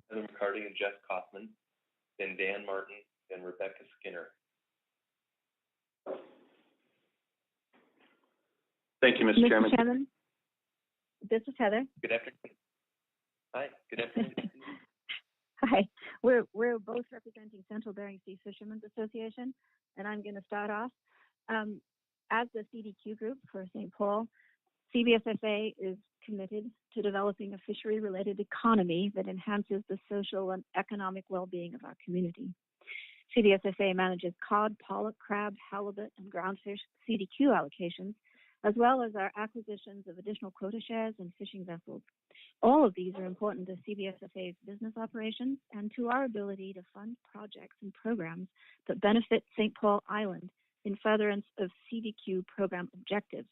Heather McCarty and Jeff Kaufman, then Dan Martin, then Rebecca Skinner. Thank you, Mr. Chairman. Mr. Chairman, this is Heather. Good afternoon. Hi, good afternoon. Hi, we're both representing Central Bering Sea Fishermen's Association, and I'm going to start off. As the CDQ group for St. Paul, CBSFA is committed to developing a fishery-related economy that enhances the social and economic well-being of our community. CBSFA manages cod, pollock, crab, halibut, and groundfish CDQ allocations, as well as our acquisitions of additional quota shares and fishing vessels. All of these are important to CBSFA's business operations and to our ability to fund projects and programs that benefit St. Paul Island in furtherance of CDQ program objectives.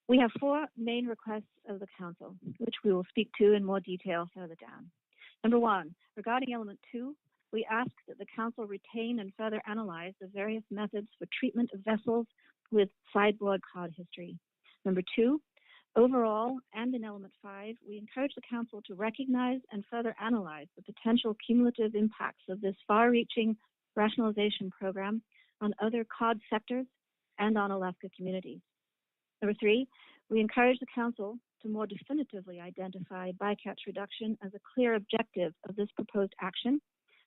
We have four main requests of the Council, which we will speak to in more detail further down. Number one, regarding element 2, we ask that the Council retain and further analyze the various methods for treatment of vessels with sideboard cod history. Number 2, overall and in element 5, we encourage the Council to recognize and further analyze the potential cumulative impacts of this far-reaching rationalization program on other cod sectors and on Alaska communities. Number 3, we encourage the Council to more definitively identify bycatch reduction as a clear objective of this proposed action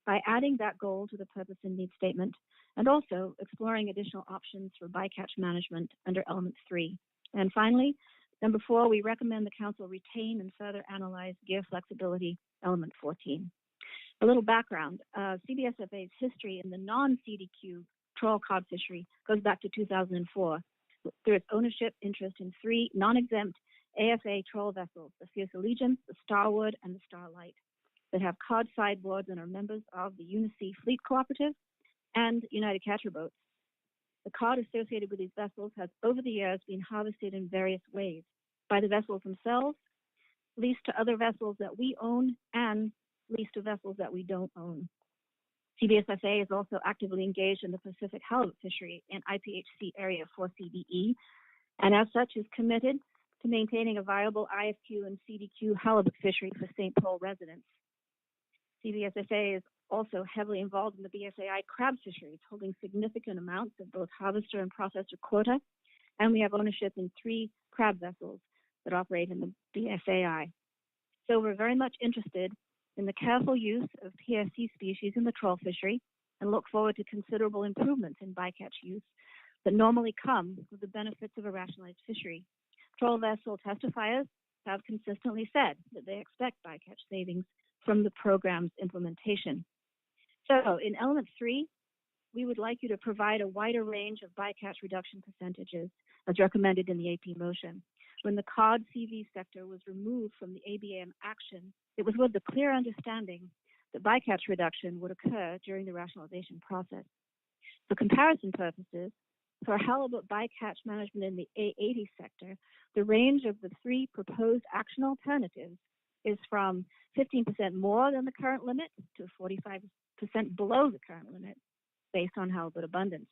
by adding that goal to the purpose and need statement, and also exploring additional options for bycatch management under element 3. And finally, number 4, we recommend the Council retain and further analyze gear flexibility, element 14. A little background, CBSFA's history in the non-CDQ trawl cod fishery goes back to 2004 through its ownership interest in 3 non-exempt AFA trawl vessels, the Fierce Allegiance, the Starwood, and the Starlight, that have cod sideboards and are members of the Unisea Fleet Cooperative and United Catcher Boats. The cod associated with these vessels has over the years been harvested in various ways by the vessels themselves, leased to other vessels that we own, and leased to vessels that we don't own. CBSFA is also actively engaged in the Pacific halibut fishery in IPHC Area 4 CBE, and as such is committed to maintaining a viable IFQ and CDQ halibut fishery for St. Paul residents. CBSFA is also heavily involved in the BSAI crab fisheries, holding significant amounts of both harvester and processor quota, and we have ownership in 3 crab vessels that operate in the BSAI. So we're very much interested in the careful use of PSC species in the trawl fishery and look forward to considerable improvements in bycatch use that normally come with the benefits of a rationalized fishery. Trawl vessel testifiers have consistently said that they expect bycatch savings from the program's implementation. So in element 3, we would like you to provide a wider range of bycatch reduction percentages as recommended in the AP motion. When the cod CV sector was removed from the ABM action, it was with the clear understanding that bycatch reduction would occur during the rationalization process. For comparison purposes, for halibut bycatch management in the A80 sector, the range of the 3 proposed action alternatives is from 15% more than the current limit to 45% below the current limit based on halibut abundance.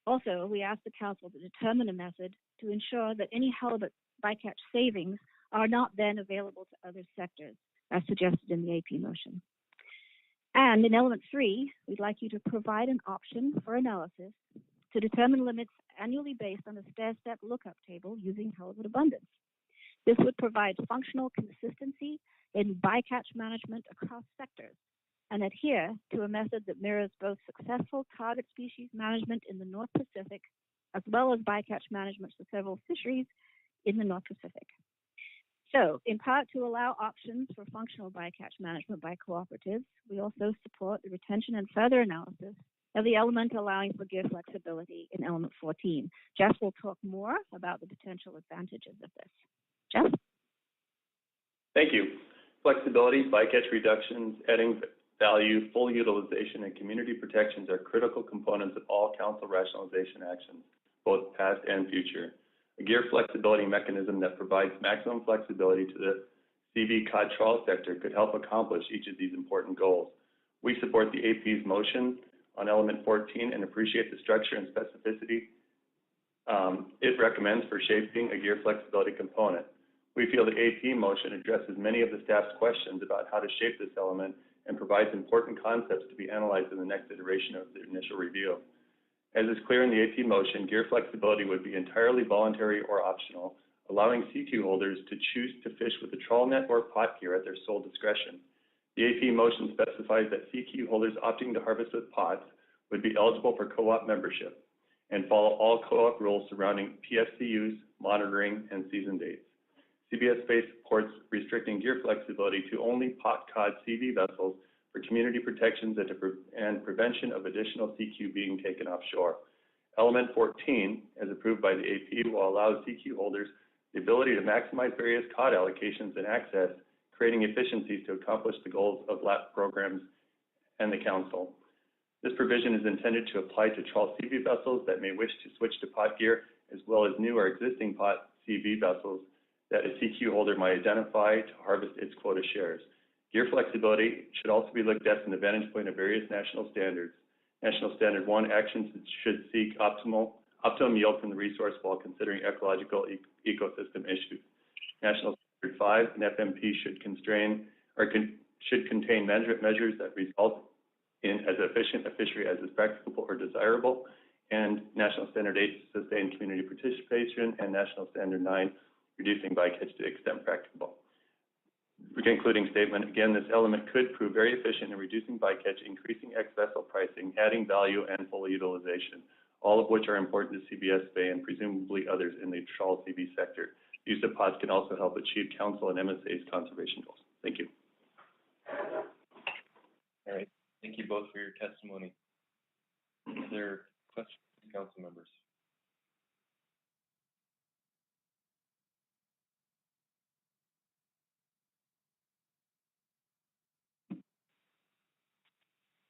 Also, we ask the Council to determine a method to ensure that any halibut bycatch savings are not then available to other sectors, as suggested in the AP motion. And in element 3, we'd like you to provide an option for analysis to determine limits annually based on a stair-step lookup table using halibut abundance. This would provide functional consistency in bycatch management across sectors and adhere to a method that mirrors both successful target species management in the North Pacific as well as bycatch management for several fisheries in the North Pacific. So, in part to allow options for functional bycatch management by cooperatives, we also support the retention and further analysis of the element allowing for gear flexibility in element 14. Jeff will talk more about the potential advantages of this. Jeff? Thank you. Flexibility, bycatch reductions, adding value, full utilization, and community protections are critical components of all council rationalization actions, both past and future. A gear flexibility mechanism that provides maximum flexibility to the CV cod trawl sector could help accomplish each of these important goals. We support the AP's motion on element 14 and appreciate the structure and specificity it recommends for shaping a gear flexibility component. We feel the AP motion addresses many of the staff's questions about how to shape this element and provides important concepts to be analyzed in the next iteration of the initial review. As is clear in the AP motion, gear flexibility would be entirely voluntary or optional, allowing CQ holders to choose to fish with a trawl net or pot gear at their sole discretion. The AP motion specifies that CQ holders opting to harvest with pots would be eligible for co-op membership and follow all co-op rules surrounding PFCUs, monitoring, and season dates. CBS Space supports restricting gear flexibility to only pot cod CV vessels for community protections and prevention of additional CQ being taken offshore. Element 14, as approved by the AP, will allow CQ holders the ability to maximize various cod allocations and access, creating efficiencies to accomplish the goals of LAP programs and the Council. This provision is intended to apply to trawl CV vessels that may wish to switch to pot gear, as well as new or existing pot CV vessels that a CQ holder might identify to harvest its quota shares. Gear flexibility should also be looked at from the vantage point of various national standards. National Standard 1 actions should seek optimum yield from the resource while considering ecological ecosystem issues. National Standard 5 and FMP should contain measures that result in as efficient a fishery as is practicable or desirable, and National Standard 8 sustain community participation, and National Standard 9 reducing bycatch to the extent practicable. Concluding statement, again, this element could prove very efficient in reducing bycatch, increasing ex-vessel pricing, adding value, and full utilization, all of which are important to CBS Bay and presumably others in the trawl CV sector. Use of pots can also help achieve Council and MSA's conservation goals. Thank you. All right. Thank you both for your testimony. Are there questions from council members?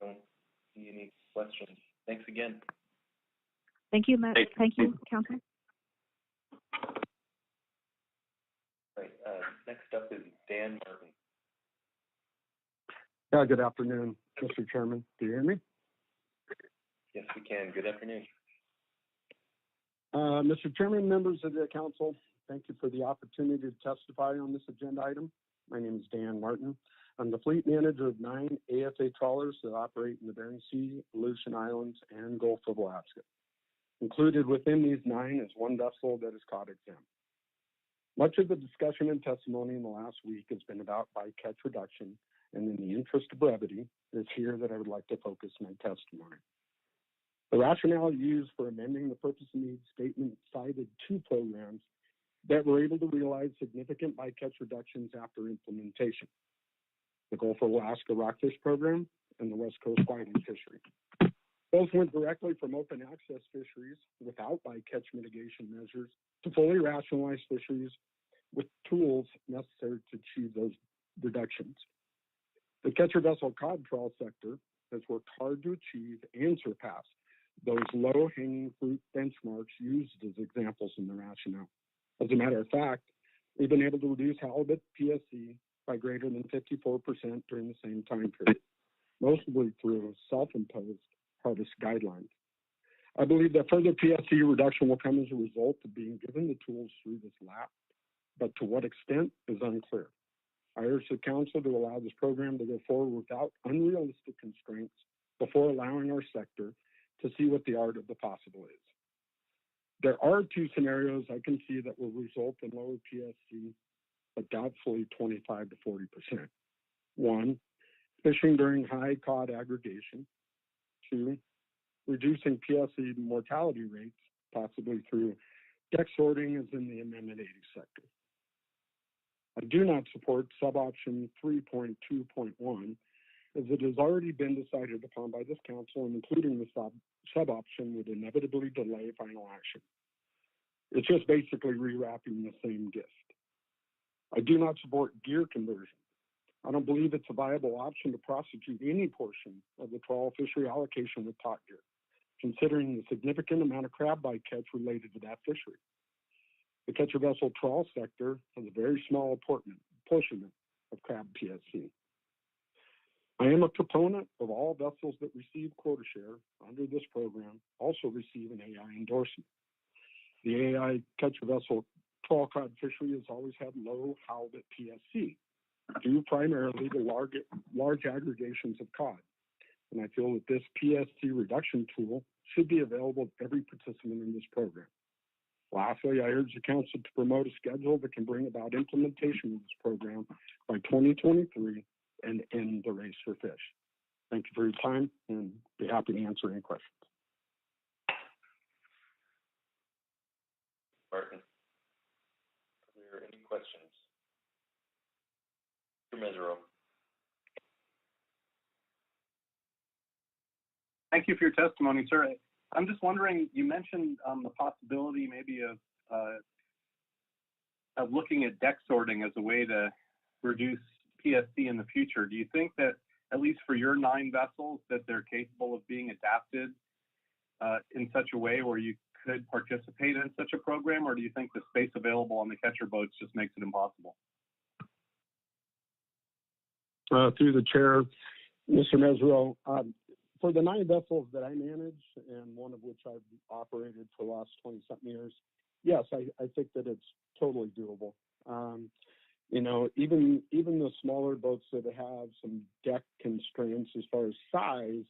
Don't see any questions. Thanks again. Thank you, Matt. Thank you, Council. Right. Next up is Dan Martin. Yeah, good afternoon, Mr. Chairman. Do you hear me? Yes, we can. Good afternoon. Mr. Chairman, members of the council, thank you for the opportunity to testify on this agenda item. My name is Dan Martin. I'm the fleet manager of 9 AFA trawlers that operate in the Bering Sea, Aleutian Islands, and Gulf of Alaska. Included within these 9 is 1 vessel that is cod exempt. Much of the discussion and testimony in the last week has been about bycatch reduction, and in the interest of brevity, it's here that I would like to focus my testimony. The rationale used for amending the purpose and needs statement cited 2 programs that were able to realize significant bycatch reductions after implementation: the Gulf of Alaska Rockfish Program and the West Coast Whiting Fishery. Both went directly from open access fisheries without bycatch mitigation measures to fully rationalized fisheries with tools necessary to achieve those reductions. The catcher vessel cod trawl sector has worked hard to achieve and surpass those low-hanging fruit benchmarks used as examples in the rationale. As a matter of fact, we've been able to reduce halibut PSC by greater than 54% during the same time period, mostly through self-imposed harvest guidelines. I believe that further PSC reduction will come as a result of being given the tools through this lap, but to what extent is unclear. I urge the council to allow this program to go forward without unrealistic constraints before allowing our sector to see what the art of the possible is. There are 2 scenarios I can see that will result in lower PSC, but doubtfully 25 to 40%. 1, fishing during high cod aggregation. 2, reducing PSC mortality rates, possibly through deck sorting as in the Amendment 80 sector. I do not support sub-option 3.2.1 as it has already been decided upon by this council, and including the sub-option would inevitably delay final action. It's just basically rewrapping the same gift. I do not support gear conversion. I don't believe it's a viable option to prosecute any portion of the trawl fishery allocation with pot gear, considering the significant amount of crab bycatch related to that fishery. The catcher vessel trawl sector has a very small apportionment of crab PSC. I am a proponent of all vessels that receive quota share under this program also receive an AI endorsement. The AI catcher vessel Tall cod fishery has always had low halibut PSC, due primarily to large aggregations of cod. And I feel that this PSC reduction tool should be available to every participant in this program. Lastly, I urge the council to promote a schedule that can bring about implementation of this program by 2023 and end the race for fish. Thank you for your time, and be happy to answer any questions. Martin, are there any questions? Mr. Mesereau. Thank you for your testimony, sir. I'm just wondering, you mentioned the possibility maybe of looking at deck sorting as a way to reduce PSC in the future. Do you think that, at least for your 9 vessels, that they're capable of being adapted in such a way where you could participate in such a program, or do you think the space available on the catcher boats just makes it impossible? Through the chair, Mr. Mesereau, for the 9 vessels that I manage, and one of which I've operated for the last 20-something years, yes, I think that it's totally doable. You know, even the smaller boats that have some deck constraints as far as size,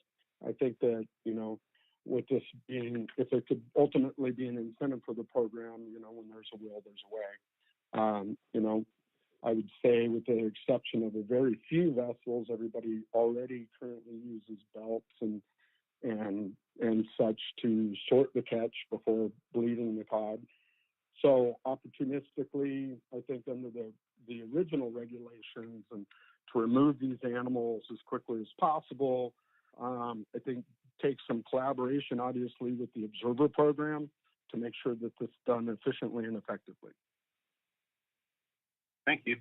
I think that, you know, with this being, if it could ultimately be an incentive for the program, you know, when there's a will, there's a way. You know, I would say, with the exception of a very few vessels, everybody already currently uses belts and such to sort the catch before bleeding the cod. So opportunistically, I think under the original regulations, and to remove these animals as quickly as possible, I think takes some collaboration, obviously, with the observer program to make sure that this is done efficiently and effectively. Thank you.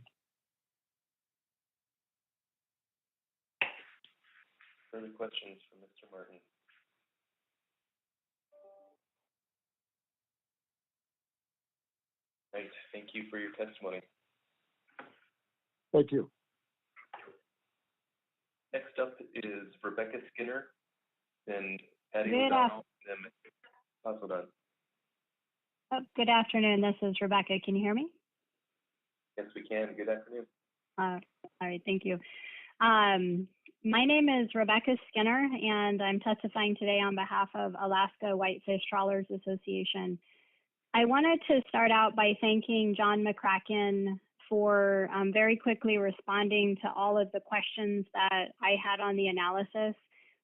Further questions for Mr. Martin? Right, thank you for your testimony. Thank you. Next up is Rebecca Skinner, then Patty Good O'Donnell, and then Hazelden. Good afternoon. This is Rebecca. Can you hear me? Yes, we can. Good afternoon. All right. Thank you. My name is Rebecca Skinner, and I'm testifying today on behalf of Alaska Whitefish Trawlers Association. I wanted to start out by thanking John McCracken for very quickly responding to all of the questions that I had on the analysis.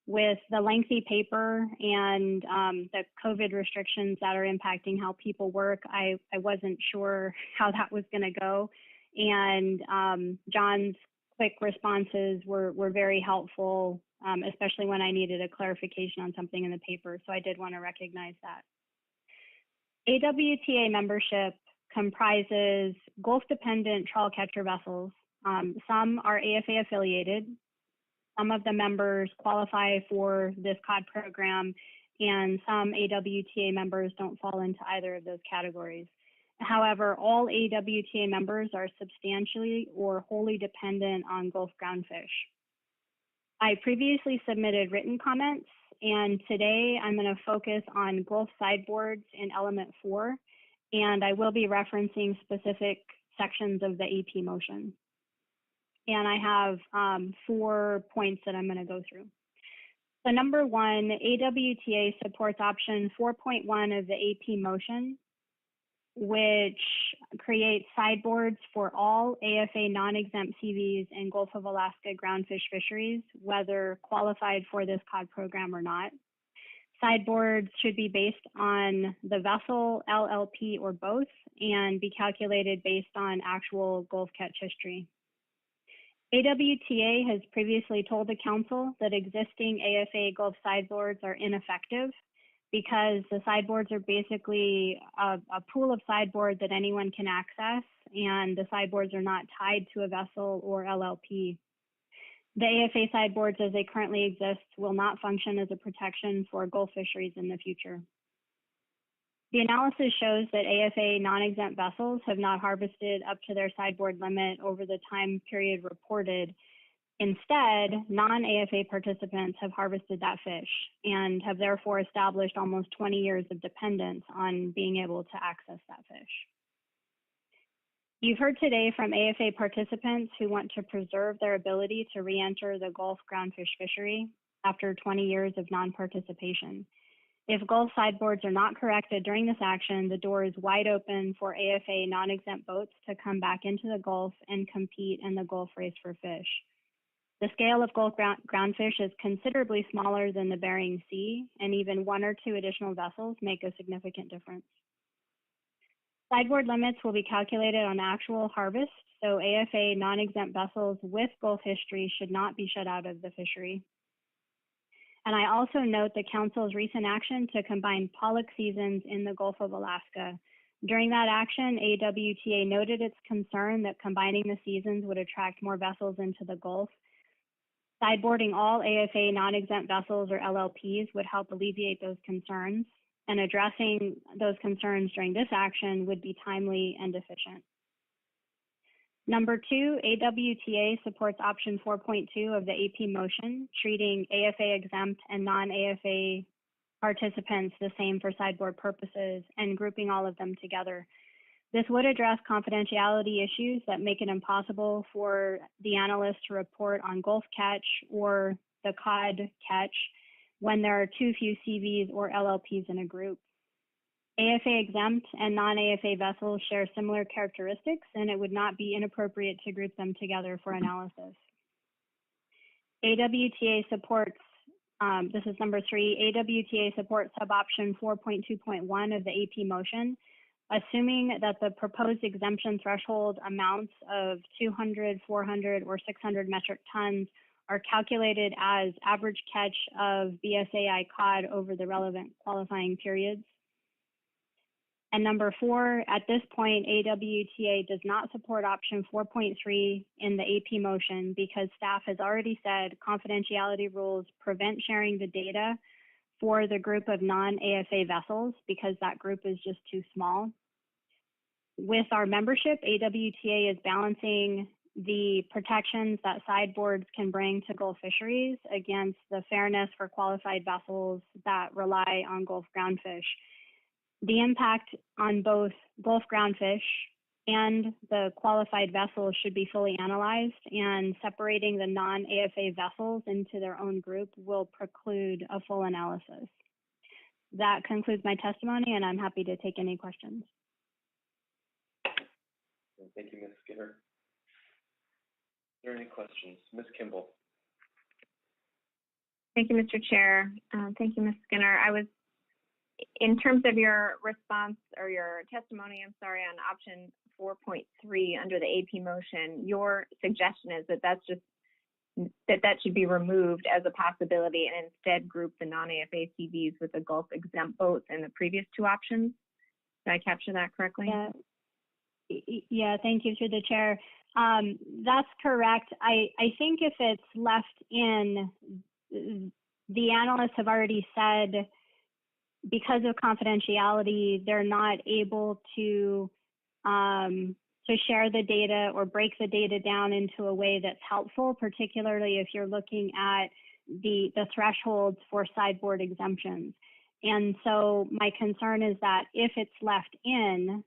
With the lengthy paper and the COVID restrictions that are impacting how people work, I wasn't sure how that was going to go. And John's quick responses were very helpful, especially when I needed a clarification on something in the paper. So I did want to recognize that. AWTA membership comprises Gulf-dependent trawl catcher vessels. Some are AFA affiliated. Some of the members qualify for this COD program, and some AWTA members don't fall into either of those categories. However, all AWTA members are substantially or wholly dependent on Gulf groundfish. I previously submitted written comments, and today I'm going to focus on Gulf sideboards in Element 4, and I will be referencing specific sections of the AP motion. And I have 4 points that I'm going to go through. So number 1, AWTA supports option 4.1 of the AP motion, which creates sideboards for all AFA non-exempt CVs and Gulf of Alaska groundfish fisheries, whether qualified for this COD program or not. Sideboards should be based on the vessel, LLP, or both, and be calculated based on actual Gulf catch history. AWTA has previously told the council that existing AFA Gulf sideboards are ineffective because the sideboards are basically a pool of sideboard that anyone can access, and the sideboards are not tied to a vessel or LLP. The AFA sideboards as they currently exist will not function as a protection for Gulf fisheries in the future. The analysis shows that AFA non-exempt vessels have not harvested up to their sideboard limit over the time period reported. Instead, non-AFA participants have harvested that fish and have therefore established almost 20 years of dependence on being able to access that fish. You've heard today from AFA participants who want to preserve their ability to re-enter the Gulf groundfish fishery after 20 years of non-participation. If Gulf sideboards are not corrected during this action, the door is wide open for AFA non-exempt boats to come back into the Gulf and compete in the Gulf race for fish. The scale of Gulf groundfish is considerably smaller than the Bering Sea, and even 1 or 2 additional vessels make a significant difference. Sideboard limits will be calculated on actual harvest, so AFA non-exempt vessels with Gulf history should not be shut out of the fishery. And I also note the Council's recent action to combine pollock seasons in the Gulf of Alaska. During that action, AWTA noted its concern that combining the seasons would attract more vessels into the Gulf. Sideboarding all AFA non-exempt vessels or LLPs would help alleviate those concerns, and addressing those concerns during this action would be timely and efficient. Number 2, AWTA supports option 4.2 of the AP motion, treating AFA exempt and non-AFA participants the same for sideboard purposes and grouping all of them together. This would address confidentiality issues that make it impossible for the analyst to report on Gulf catch or the cod catch when there are too few CVs or LLPs in a group. AFA exempt and non-AFA vessels share similar characteristics, and it would not be inappropriate to group them together for analysis. AWTA supports, this is number 3, AWTA supports suboption 4.2.1 of the AP motion, assuming that the proposed exemption threshold amounts of 200, 400, or 600 metric tons are calculated as average catch of BSAI cod over the relevant qualifying periods. And number 4, at this point, AWTA does not support option 4.3 in the AP motion because staff has already said confidentiality rules prevent sharing the data for the group of non-AFA vessels because that group is just too small. With our membership, AWTA is balancing the protections that sideboards can bring to Gulf fisheries against the fairness for qualified vessels that rely on Gulf groundfish. The impact on both Gulf groundfish and the qualified vessels should be fully analyzed, and separating the non-AFA vessels into their own group will preclude a full analysis. That concludes my testimony, and I'm happy to take any questions. Thank you, Ms. Skinner. Are there any questions? Ms. Kimball. Thank you, Mr. Chair. Thank you, Ms. Skinner. In terms of your response or your testimony, I'm sorry, on option 4.3 under the AP motion, your suggestion is that that should be removed as a possibility and instead group the non-AFA CVs with the Gulf exempt boats in the previous 2 options. Did I capture that correctly? Yeah, thank you to the chair. That's correct. I think if it's left in, the analysts have already said because of confidentiality, they're not able to share the data or break the data down into a way that's helpful, particularly if you're looking at the thresholds for sideboard exemptions. And so my concern is that if it's left in,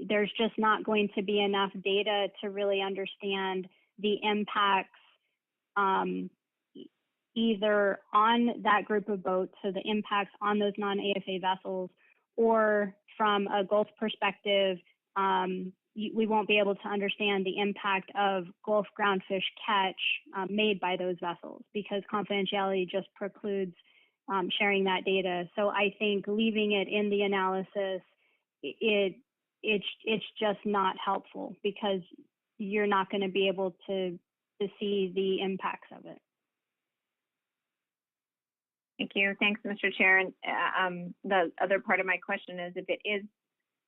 there's just not going to be enough data to really understand the impacts either on that group of boats, so the impacts on those non-AFA vessels, or from a Gulf perspective, we won't be able to understand the impact of Gulf groundfish catch made by those vessels because confidentiality just precludes sharing that data. So I think leaving it in the analysis, it's just not helpful because you're not going to be able to see the impacts of it. Thank you. Thanks, Mr. Chair. And the other part of my question is if it is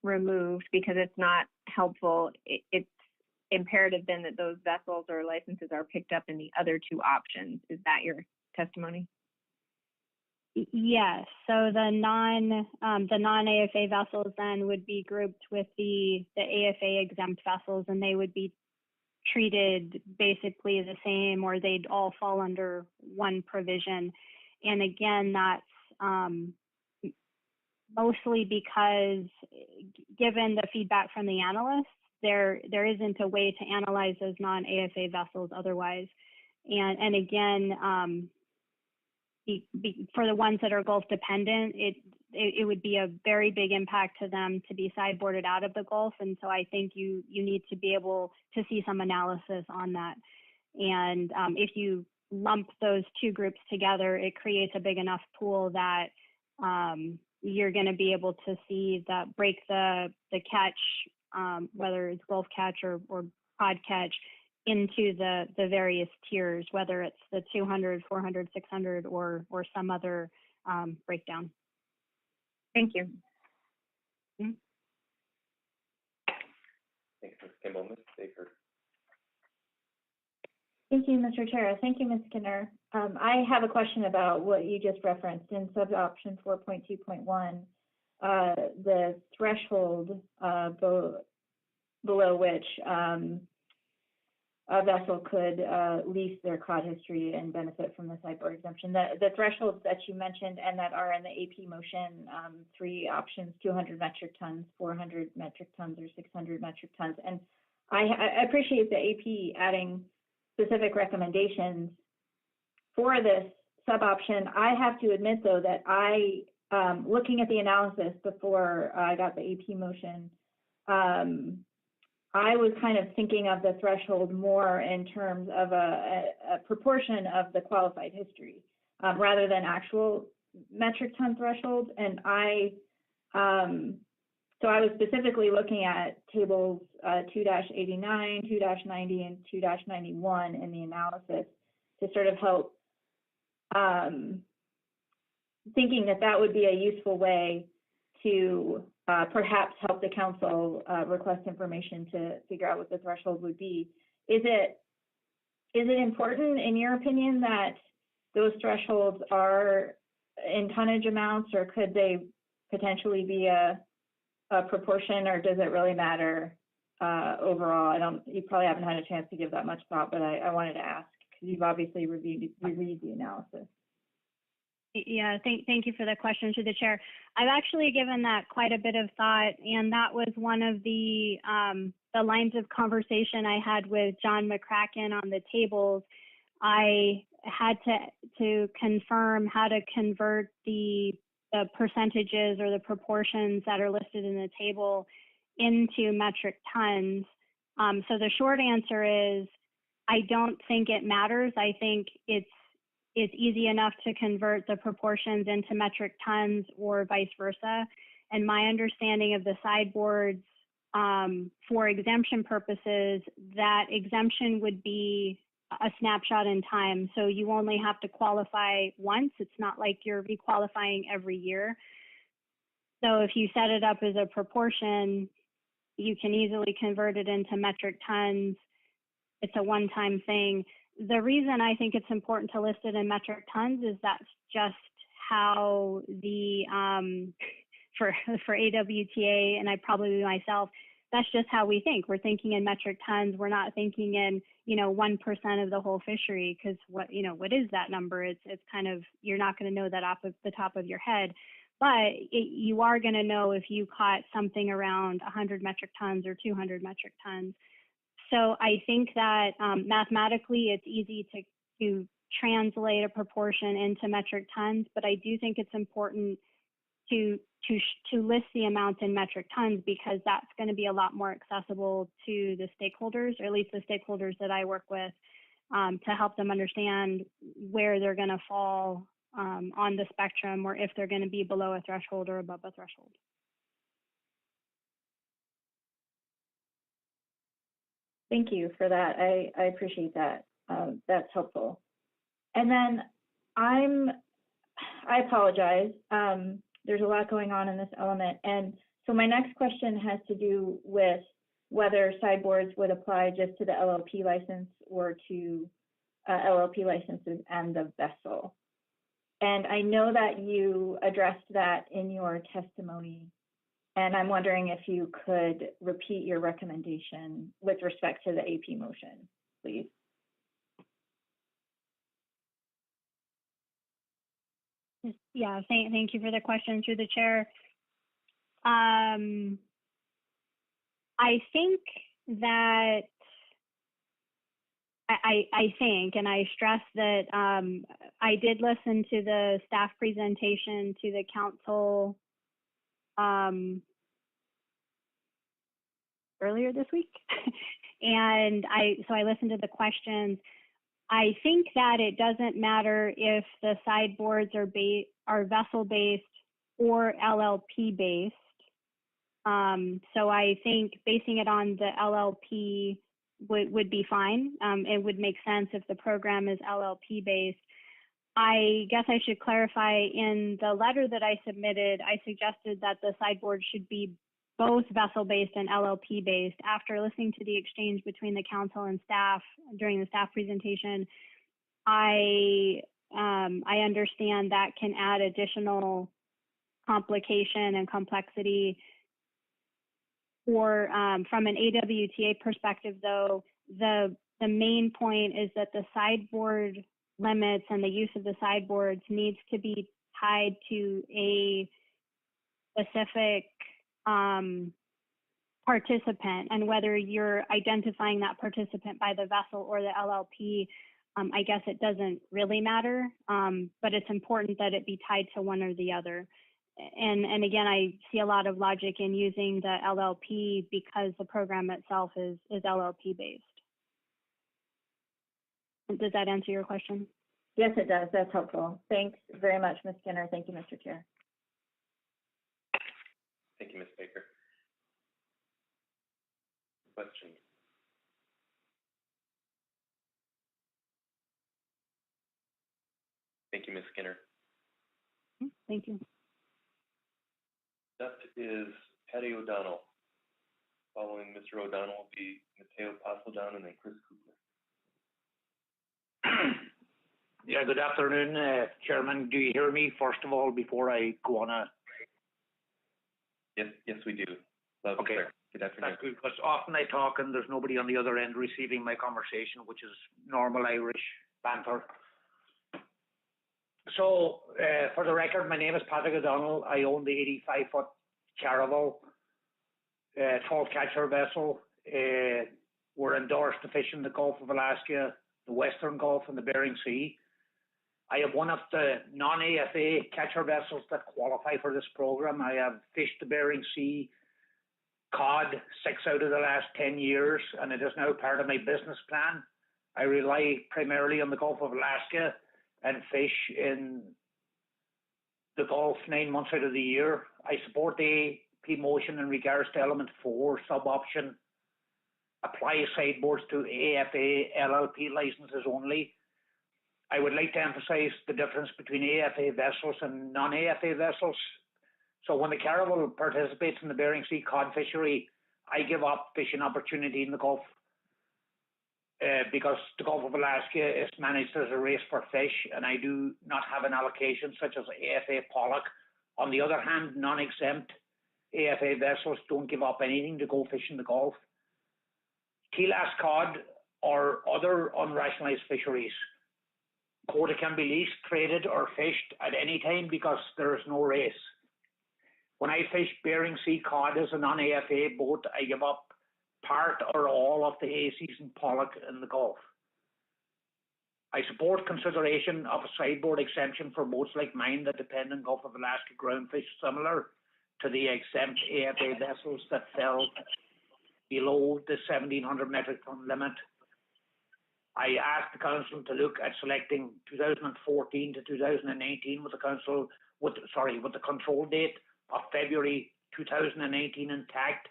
removed because it's not helpful, it's imperative then that those vessels or licenses are picked up in the other 2 options. Is that your testimony? Yes. So the non-AFA vessels then would be grouped with the AFA exempt vessels, and they would be treated basically the same, or they'd all fall under one provision. And again, that's mostly because given the feedback from the analysts, there isn't a way to analyze those non-AFA vessels otherwise. And again, for the ones that are Gulf dependent, it would be a very big impact to them to be sideboarded out of the Gulf. And so I think you need to be able to see some analysis on that. And if you lump those two groups together, it creates a big enough pool that you're going to be able to see that break the catch, whether it's Gulf catch or cod catch, into the various tiers, whether it's the 200, 400, 600, or some other breakdown. Thank you. Mm-hmm. Thanks, Ms. Kimball. Ms. Baker. Thank you, Mr. Chair. Thank you, Ms. Skinner. I have a question about what you just referenced in sub-option 4.2.1, the threshold below which a vessel could lease their cod history and benefit from the sideboard exemption. The thresholds that you mentioned and that are in the AP motion, 3 options, 200 metric tons, 400 metric tons, or 600 metric tons. And I appreciate the AP adding specific recommendations for this sub-option. I have to admit, though, that looking at the analysis before I got the AP motion, I was kind of thinking of the threshold more in terms of a proportion of the qualified history rather than actual metric ton thresholds. And so I was specifically looking at tables 2-89, 2-90, and 2-91 in the analysis to sort of help thinking that would be a useful way to perhaps help the council request information to figure out what the threshold would be. Is it important, in your opinion, that those thresholds are in tonnage amounts, or could they potentially be a proportion, or does it really matter overall? You probably haven't had a chance to give that much thought, but I wanted to ask because you've obviously reviewed the analysis. Yeah, thank you for the question, to the chair. I've actually given that quite a bit of thought, and that was one of the lines of conversation I had with John McCracken on the tables. I had to confirm how to convert the percentages or the proportions that are listed in the table into metric tons. So the short answer is I don't think it matters. I think it's easy enough to convert the proportions into metric tons or vice versa. And my understanding of the sideboards for exemption purposes, that exemption would be a snapshot in time. So you only have to qualify once. It's not like you're requalifying every year. So if you set it up as a proportion, you can easily convert it into metric tons. It's a one-time thing. The reason I think it's important to list it in metric tons is that's just how the, for AWTA, and I probably myself, that's just how we think. We're thinking in metric tons. We're not thinking in, 1% of the whole fishery, because what is that number? It's kind of, you're not going to know that off of the top of your head, but you are going to know if you caught something around 100 metric tons or 200 metric tons. So I think that mathematically it's easy to translate a proportion into metric tons, but I do think it's important to list the amounts in metric tons, because that's going to be a lot more accessible to the stakeholders, or at least the stakeholders that I work with, to help them understand where they're going to fall on the spectrum, or if they're going to be below a threshold or above a threshold. Thank you for that. I appreciate that. That's helpful. And then I apologize. There's a lot going on in this element. And so my next question has to do with whether sideboards would apply just to the LLP license or to LLP licenses and the vessel. And I know that you addressed that in your testimony, and I'm wondering if you could repeat your recommendation with respect to the AP motion, please. Yeah, thank you for the question, through the chair. I think that I think, and I stress that I did listen to the staff presentation to the council earlier this week, and I listened to the questions. I think that it doesn't matter if the sideboards are vessel based or LLP based. So I think basing it on the LLP would be fine. It would make sense if the program is LLP based. I guess I should clarify, in the letter that I submitted, I suggested that the sideboard should be both vessel-based and LLP-based. After listening to the exchange between the council and staff during the staff presentation, I understand that can add additional complication and complexity. Or from an AWTA perspective, though, the main point is that the sideboard limits and the use of the sideboards needs to be tied to a specific participant, and whether you're identifying that participant by the vessel or the LLP, I guess it doesn't really matter, but it's important that it be tied to one or the other. And again, I see a lot of logic in using the LLP because the program itself is LLP based. Does that answer your question? Yes, it does. That's helpful. Thanks very much, Ms. Skinner. Thank you, Mr. Chair. Thank you, Ms. Baker. Questions? Thank you, Ms. Skinner. Thank you. Next is Patty O'Donnell. Following Mr. O'Donnell will be Mateo Passeldown and then Chris Cooper. Yeah, good afternoon, Chairman. Do you hear me, first of all, before I go on? Yes, we do. Loud and clear. Good afternoon. That's good, because often I talk and there's nobody on the other end receiving my conversation, which is normal Irish banter. So, for the record, my name is Patrick O'Donnell. I own the 85-foot Caravel tall catcher vessel. We're endorsed to fish in the Gulf of Alaska, the Western Gulf, and the Bering Sea. I am one of the non-AFA catcher vessels that qualify for this program. I have fished the Bering Sea cod 6 out of the last 10 years, and it is now part of my business plan. I rely primarily on the Gulf of Alaska and fish in the Gulf 9 months out of the year. I support the AP motion in regards to element 4, sub-option, apply sideboards to AFA LLP licenses only. I would like to emphasize the difference between AFA vessels and non-AFA vessels. So when the Caravel participates in the Bering Sea cod fishery, I give up fishing opportunity in the Gulf because the Gulf of Alaska is managed as a race for fish, and I do not have an allocation such as AFA pollock. On the other hand, non-exempt AFA vessels don't give up anything to go fish in the Gulf. Teal-ass cod or other unrationalized fisheries, quota can be leased, traded, or fished at any time because there is no race. When I fish Bering Sea cod as a non-AFA boat, I give up part or all of the A-season pollock in the Gulf. I support consideration of a sideboard exemption for boats like mine that depend on Gulf of Alaska groundfish, similar to the exempt AFA vessels that fell below the 1,700 metric ton limit. I asked the council to look at selecting 2014 to 2019 with the control date of February 2018 intact,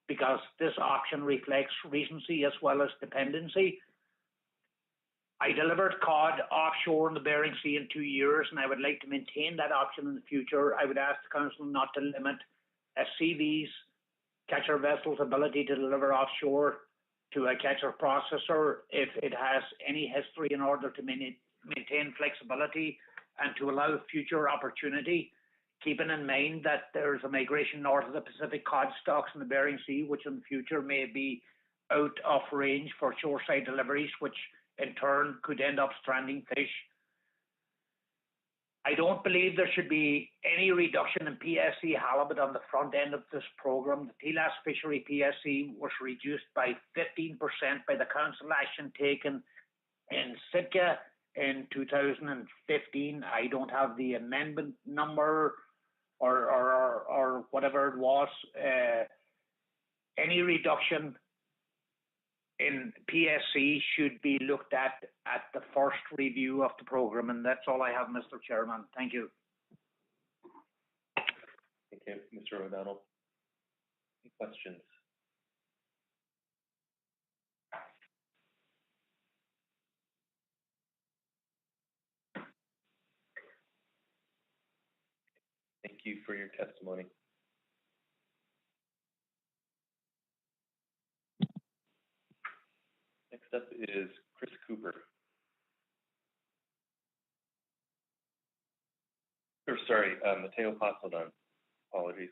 because this option reflects recency as well as dependency. I delivered cod offshore in the Bering Sea in 2 years, and I would like to maintain that option in the future. I would ask the council not to limit a CV's catcher vessel's ability to deliver offshore to a catcher processor if it has any history, in order to maintain flexibility and to allow future opportunity, keeping in mind that there's a migration north of the Pacific cod stocks in the Bering Sea, which in the future may be out of range for shoreside deliveries, which in turn could end up stranding fish. I don't believe there should be any reduction in PSC halibut on the front end of this program. The Telas fishery PSC was reduced by 15% by the council action taken in Sitka in 2015. I don't have the amendment number or whatever it was. Any reduction in PSC should be looked at the first review of the program, and that's all I have, Mr. Chairman. Thank you. Thank you, Mr. O'Donnell. Any questions? Thank you for your testimony. Next up is Chris Cooper. Or sorry, Mateo Pasadon. Apologies.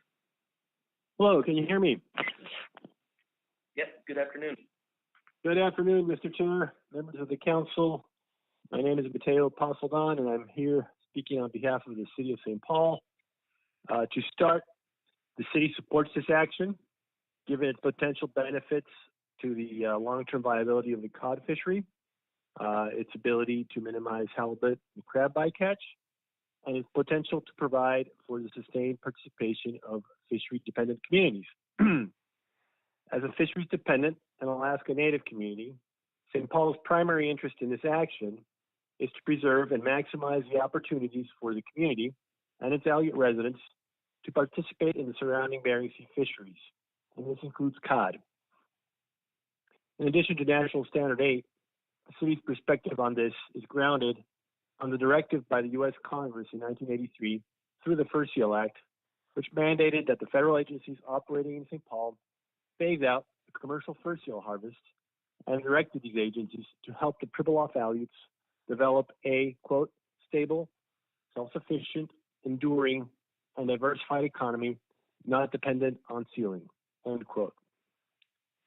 Hello, can you hear me? Yep, good afternoon. Good afternoon, Mr. Chair, members of the council. My name is Mateo Pasadon, and I'm here speaking on behalf of the City of St. Paul. To start, the city supports this action, given its potential benefits to the long-term viability of the cod fishery, its ability to minimize halibut and crab bycatch, and its potential to provide for the sustained participation of fishery-dependent communities. As a fisheries-dependent and Alaska Native community, St. Paul's primary interest in this action is to preserve and maximize the opportunities for the community and its Aleut residents to participate in the surrounding Bering Sea fisheries, and this includes cod. In addition to National Standard 8, the city's perspective on this is grounded on the directive by the U.S. Congress in 1983 through the Fur Seal Act, which mandated that the federal agencies operating in St. Paul phase out the commercial fur seal harvest and directed these agencies to help the Pribilof Aleuts develop a, quote, stable, self-sufficient, enduring, and diversified economy not dependent on sealing, end quote.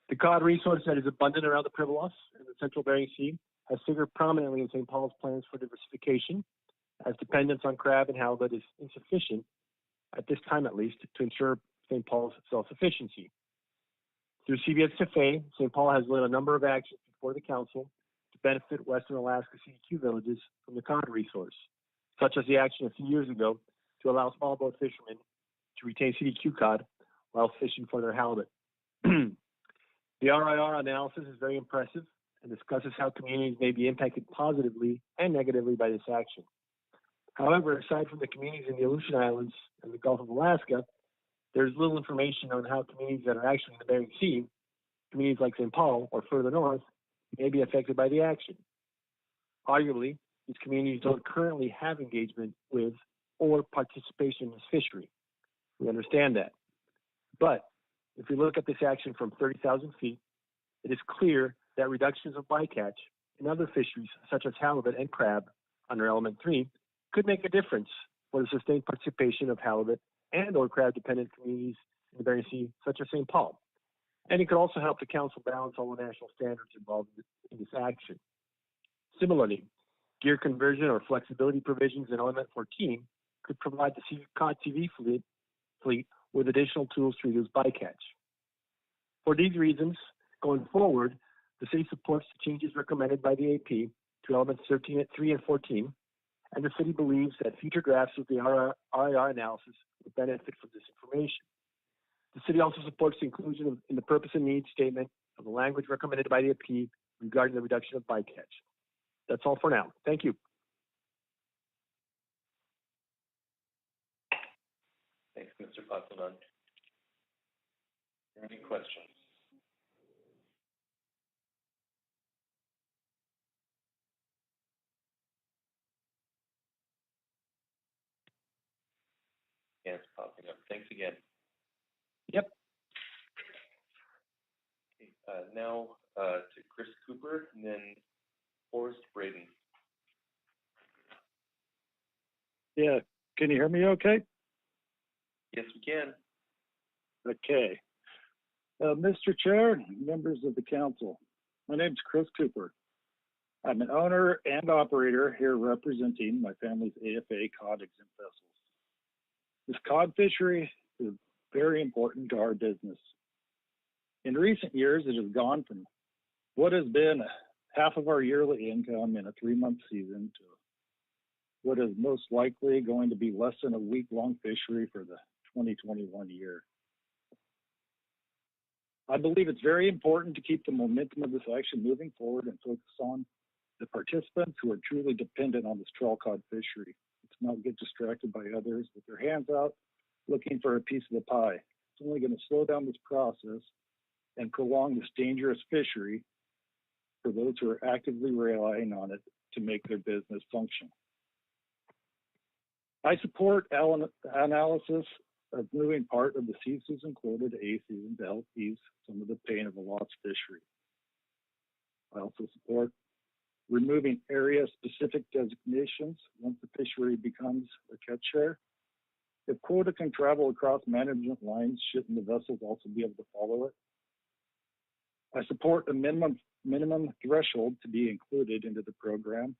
The cod resource that is abundant around the Pribilofs and the central Bering Sea has figured prominently in St. Paul's plans for diversification, as dependence on crab and halibut is insufficient, at this time at least, to ensure St. Paul's self-sufficiency. Through CBSFA, St. Paul has led a number of actions before the council to benefit Western Alaska CDQ villages from the cod resource, such as the action a few years ago to allow small boat fishermen to retain CDQ cod while fishing for their halibut. The RIR analysis is very impressive and discusses how communities may be impacted positively and negatively by this action. However, aside from the communities in the Aleutian Islands and the Gulf of Alaska, there's little information on how communities that are actually in the Bering Sea, communities like St. Paul or further north, may be affected by the action. Arguably, these communities don't currently have engagement with or participation in this fishery. We understand that. But if we look at this action from 30,000 feet, it is clear that reductions of bycatch in other fisheries, such as halibut and crab, under Element 3, could make a difference for the sustained participation of halibut and or crab-dependent communities in the Bering Sea, such as St. Paul. And it could also help the council balance all the national standards involved in this action. Similarly, gear conversion or flexibility provisions in Element 14 could provide the cod TV fleet with additional tools to reduce bycatch. For these reasons, going forward, the city supports the changes recommended by the AP to Elements 3 and 14, and the city believes that future drafts of the RIR analysis would benefit from this information. The city also supports the inclusion in the purpose and needs statement of the language recommended by the AP regarding the reduction of bycatch. That's all for now. Thank you. Thanks, Mr. Pasadon. Any questions? Yeah, it's popping up. Thanks again. Yep. Okay, now to Chris Cooper and then Forrest Braden. Yeah, can you hear me okay? Yes, we can. Okay. Mr. Chair, members of the council, my name's Chris Cooper. I'm an owner and operator here representing my family's AFA cod exempt vessels. This cod fishery is very important to our business. In recent years, it has gone from what has been half of our yearly income in a 3-month season to what is most likely going to be less than a week-long fishery for the 2021 year. I believe it's very important to keep the momentum of this action moving forward and focus on the participants who are truly dependent on this trawl cod fishery. Let's not get distracted by others with their hands out looking for a piece of the pie. It's only going to slow down this process and prolong this dangerous fishery for those who are actively relying on it to make their business function. I support analysis of moving part of the C season quota to A season to help ease some of the pain of a lost fishery. I also support removing area-specific designations once the fishery becomes a catch share. If quota can travel across management lines, shouldn't the vessels also be able to follow it? I support a minimum threshold to be included into the program.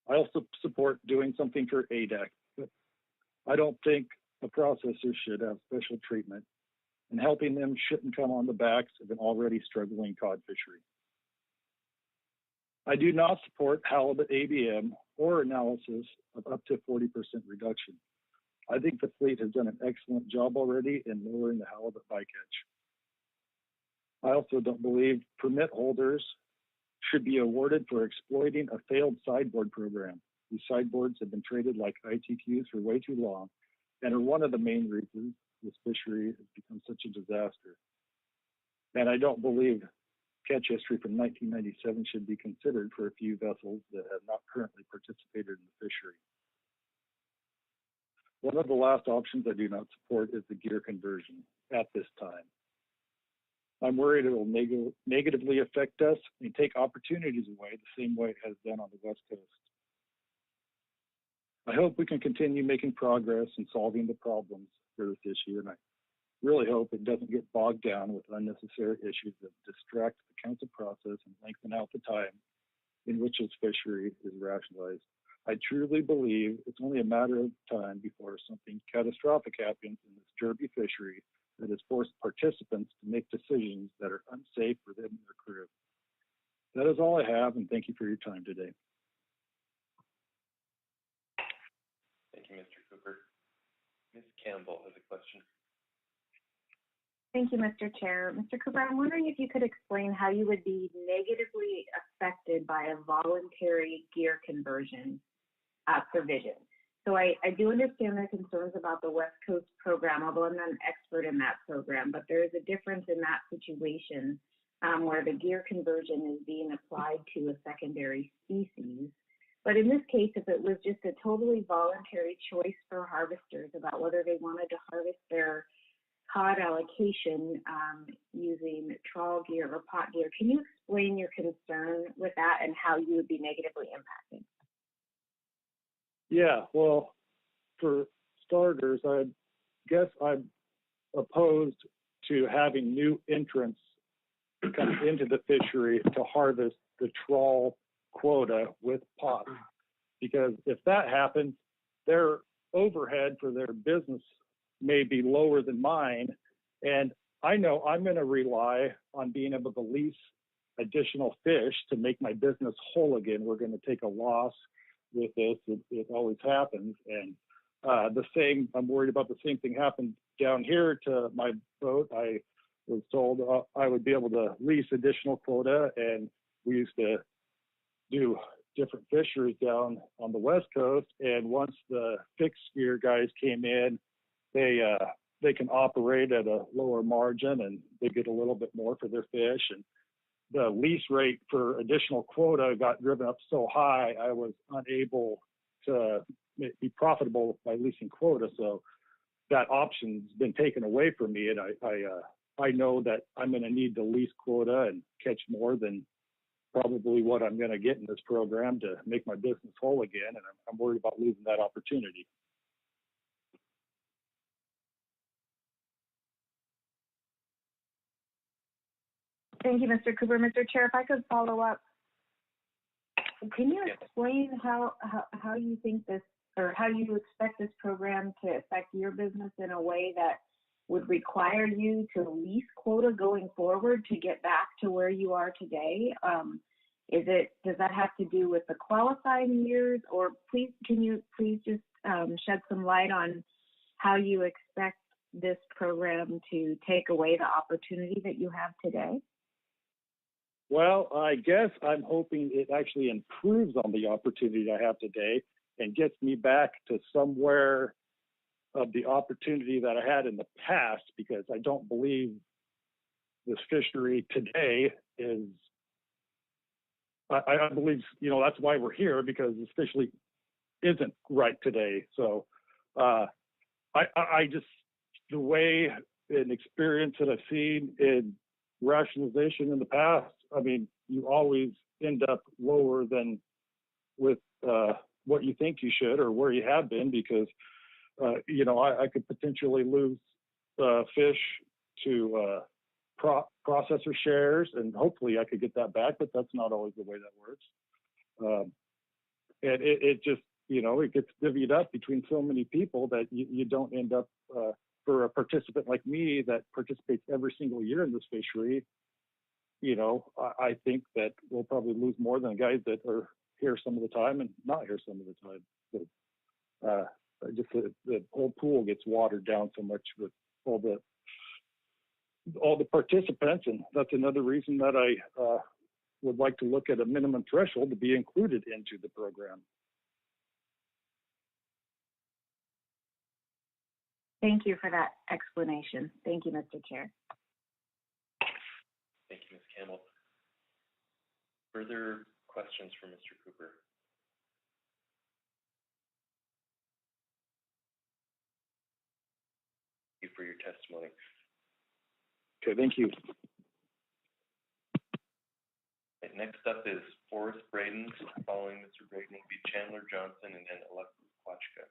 I also support doing something for ADAC, but I don't think a processor should have special treatment, and helping them shouldn't come on the backs of an already struggling cod fishery. I do not support halibut ABM or analysis of up to 40% reduction. I think the fleet has done an excellent job already in lowering the halibut bycatch. I also don't believe permit holders should be awarded for exploiting a failed sideboard program. These sideboards have been traded like ITQs for way too long and are one of the main reasons this fishery has become such a disaster. And I don't believe catch history from 1997 should be considered for a few vessels that have not currently participated in the fishery. One of the last options I do not support is the gear conversion at this time. I'm worried it will negatively affect us and take opportunities away the same way it has done on the West Coast. I hope we can continue making progress in solving the problems for this issue, and I really hope it doesn't get bogged down with unnecessary issues that distract the council process and lengthen out the time in which this fishery is rationalized. I truly believe it's only a matter of time before something catastrophic happens in this derby fishery that has forced participants to make decisions that are unsafe for them and their crew. That is all I have, and thank you for your time today. Thank you, Mr. Cooper. Ms. Campbell has a question. Thank you, Mr. Chair. Mr. Cooper, I'm wondering if you could explain how you would be negatively affected by a voluntary gear conversion provision. So I do understand the concerns about the West Coast program, although I'm not an expert in that program, but there is a difference in that situation where the gear conversion is being applied to a secondary species. But in this case, if it was just a totally voluntary choice for harvesters about whether they wanted to harvest their cod allocation using trawl gear or pot gear, can you explain your concern with that and how you would be negatively impacted? Yeah, well, for starters, I guess I'm opposed to having new entrants come into the fishery to harvest the trawl quota with pot, because if that happens, their overhead for their business may be lower than mine, and I know I'm going to rely on being able to lease additional fish to make my business whole again. We're going to take a loss with this. It always happens, and I'm worried about the same thing happened down here to my boat. I was told I would be able to lease additional quota, and we used to do different fisheries down on the West Coast, and once the fixed gear guys came in, they can operate at a lower margin and they get a little bit more for their fish, and the lease rate for additional quota got driven up so high I was unable to be profitable by leasing quota. So that option's been taken away from me, and I know that I'm going to need to lease quota and catch more than probably what I'm going to get in this program to make my business whole again, and I'm worried about losing that opportunity. Thank you, Mr. Cooper. Mr. Chair, if I could follow up Can you explain how you think this, or how you expect this program to affect your business in a way that would require you to lease quota going forward to get back to where you are today? Does that have to do with the qualifying years, or can you just shed some light on how you expect this program to take away the opportunity that you have today? Well, I guess I'm hoping it actually improves on the opportunity I have today and gets me back to somewhere of the opportunity that I had in the past, because I don't believe this fishery today is, I believe, that's why we're here, because this fishery isn't right today. So I just, the way and experience that I've seen in rationalization in the past, I mean, you always end up lower than with what you think you should or where you have been, because, I could potentially lose fish to processor shares, and hopefully I could get that back, but that's not always the way that works. And it just, it gets divvied up between so many people that you don't end up, for a participant like me that participates every single year in this fishery, I think that we'll probably lose more than guys that are here some of the time and not here some of the time. So, just the whole pool gets watered down so much with all the participants, and that's another reason that I would like to look at a minimum threshold to be included into the program. Thank you for that explanation. Thank you, Mr. Chair. Thank you, Ms. Campbell. Further questions for Mr. Cooper? Thank you for your testimony. Okay, thank you. Right, next up is Forrest Braden. Following Mr. Braden will be Chandler Johnson and then Alexis Kwachka.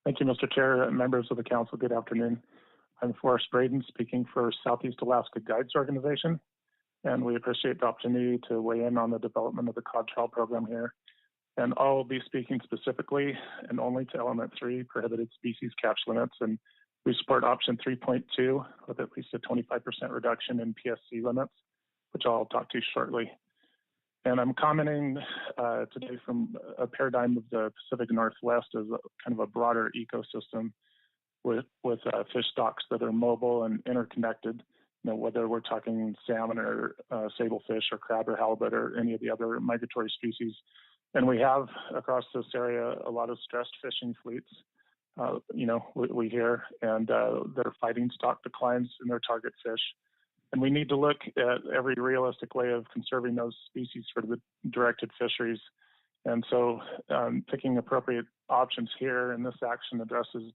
Thank you, Mr. Chair, members of the council. Good afternoon. I'm Forrest Braden, speaking for Southeast Alaska Guides Organization, and we appreciate the opportunity to weigh in on the development of the cod trial program here. And I'll be speaking specifically and only to Element 3, prohibited species catch limits, and we support option 3.2 with at least a 25% reduction in PSC limits, which I'll talk to you shortly. And I'm commenting today from a paradigm of the Pacific Northwest as a kind of a broader ecosystem with fish stocks that are mobile and interconnected, whether we're talking salmon or sablefish or crab or halibut or any of the other migratory species. And we have across this area a lot of stressed fishing fleets, we hear, and they're fighting stock declines in their target fish. And we need to look at every realistic way of conserving those species for the directed fisheries. And so picking appropriate options here in this action addressing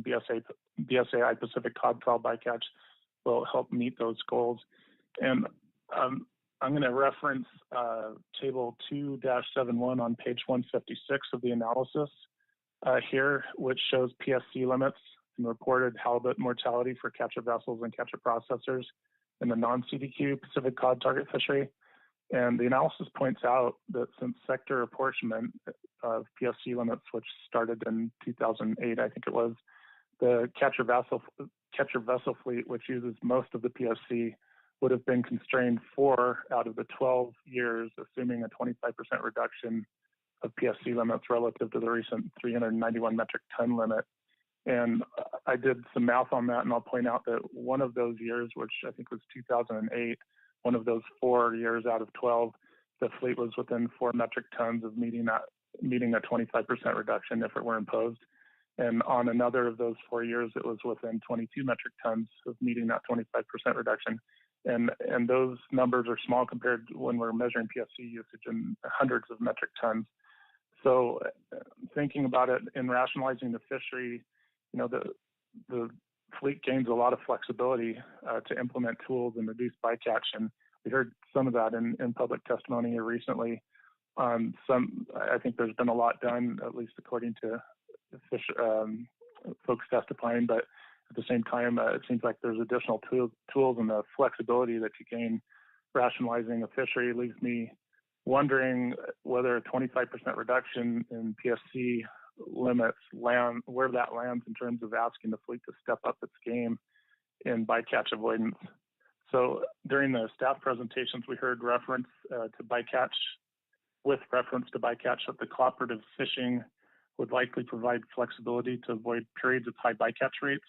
BSAI Pacific cod trial bycatch will help meet those goals. And I'm going to reference table 2-71 on page 156 of the analysis here, which shows PSC limits and reported halibut mortality for catcher vessels and catcher processors in the non-CDQ Pacific cod target fishery. And the analysis points out that since sector apportionment of PSC limits, which started in 2008, I think it was, the catcher vessel fleet, which uses most of the PSC, would have been constrained 4 out of the 12 years, assuming a 25% reduction of PSC limits relative to the recent 391 metric ton limit. And I did some math on that, and I'll point out that one of those years, which I think was 2008, one of those 4 years out of 12, the fleet was within 4 metric tons of meeting a 25% reduction if it were imposed. And on another of those 4 years, it was within 22 metric tons of meeting that 25% reduction. And those numbers are small compared to when we're measuring PSC usage in hundreds of metric tons. So thinking about it in rationalizing the fishery, the fleet gains a lot of flexibility to implement tools and reduce bycatch. And we heard some of that in public testimony here recently. I think there's been a lot done, at least according to folks testifying, but at the same time, it seems like there's additional tools and the flexibility that you gain rationalizing a fishery leaves me wondering whether a 25% reduction in PSC limits where that lands in terms of asking the fleet to step up its game in bycatch avoidance. So during the staff presentations, we heard reference to bycatch, with reference to bycatch, that the cooperative fishing would likely provide flexibility to avoid periods of high bycatch rates,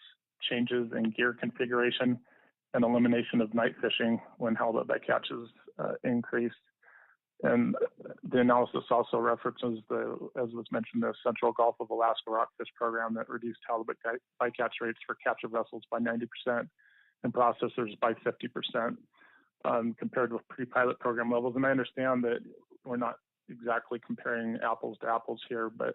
changes in gear configuration, and elimination of night fishing when halibut bycatches increased. And the analysis also references as was mentioned, the Central Gulf of Alaska Rockfish Program that reduced halibut bycatch rates for capture vessels by 90% and processors by 50% compared with pre-pilot program levels. And I understand that we're not exactly comparing apples to apples here, but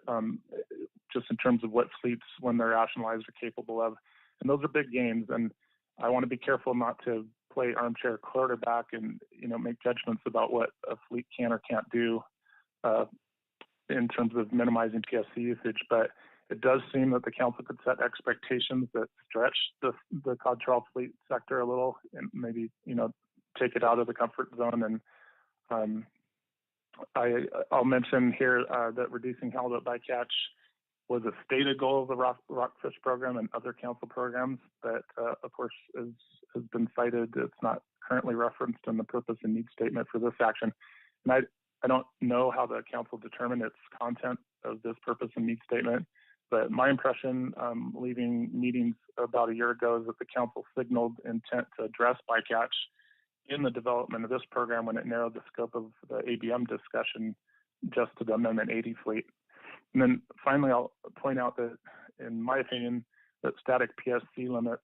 just in terms of what fleets, when they're rationalized, are capable of. And those are big gains. And I want to be careful not to play armchair quarterback and, make judgments about what a fleet can or can't do in terms of minimizing PSC usage. But it does seem that the council could set expectations that stretch the cod trawl fleet sector a little and maybe, take it out of the comfort zone. And I'll mention here that reducing halibut bycatch was a stated goal of the Rockfish Program and other council programs that, of course, has been cited. It's not currently referenced in the purpose and need statement for this action. And I don't know how the council determined its content of this purpose and need statement, but my impression leaving meetings about a year ago is that the council signaled intent to address bycatch in the development of this program when it narrowed the scope of the ABM discussion just to the Amendment 80 fleet. And then finally, I'll point out that, in my opinion, that static PSC limits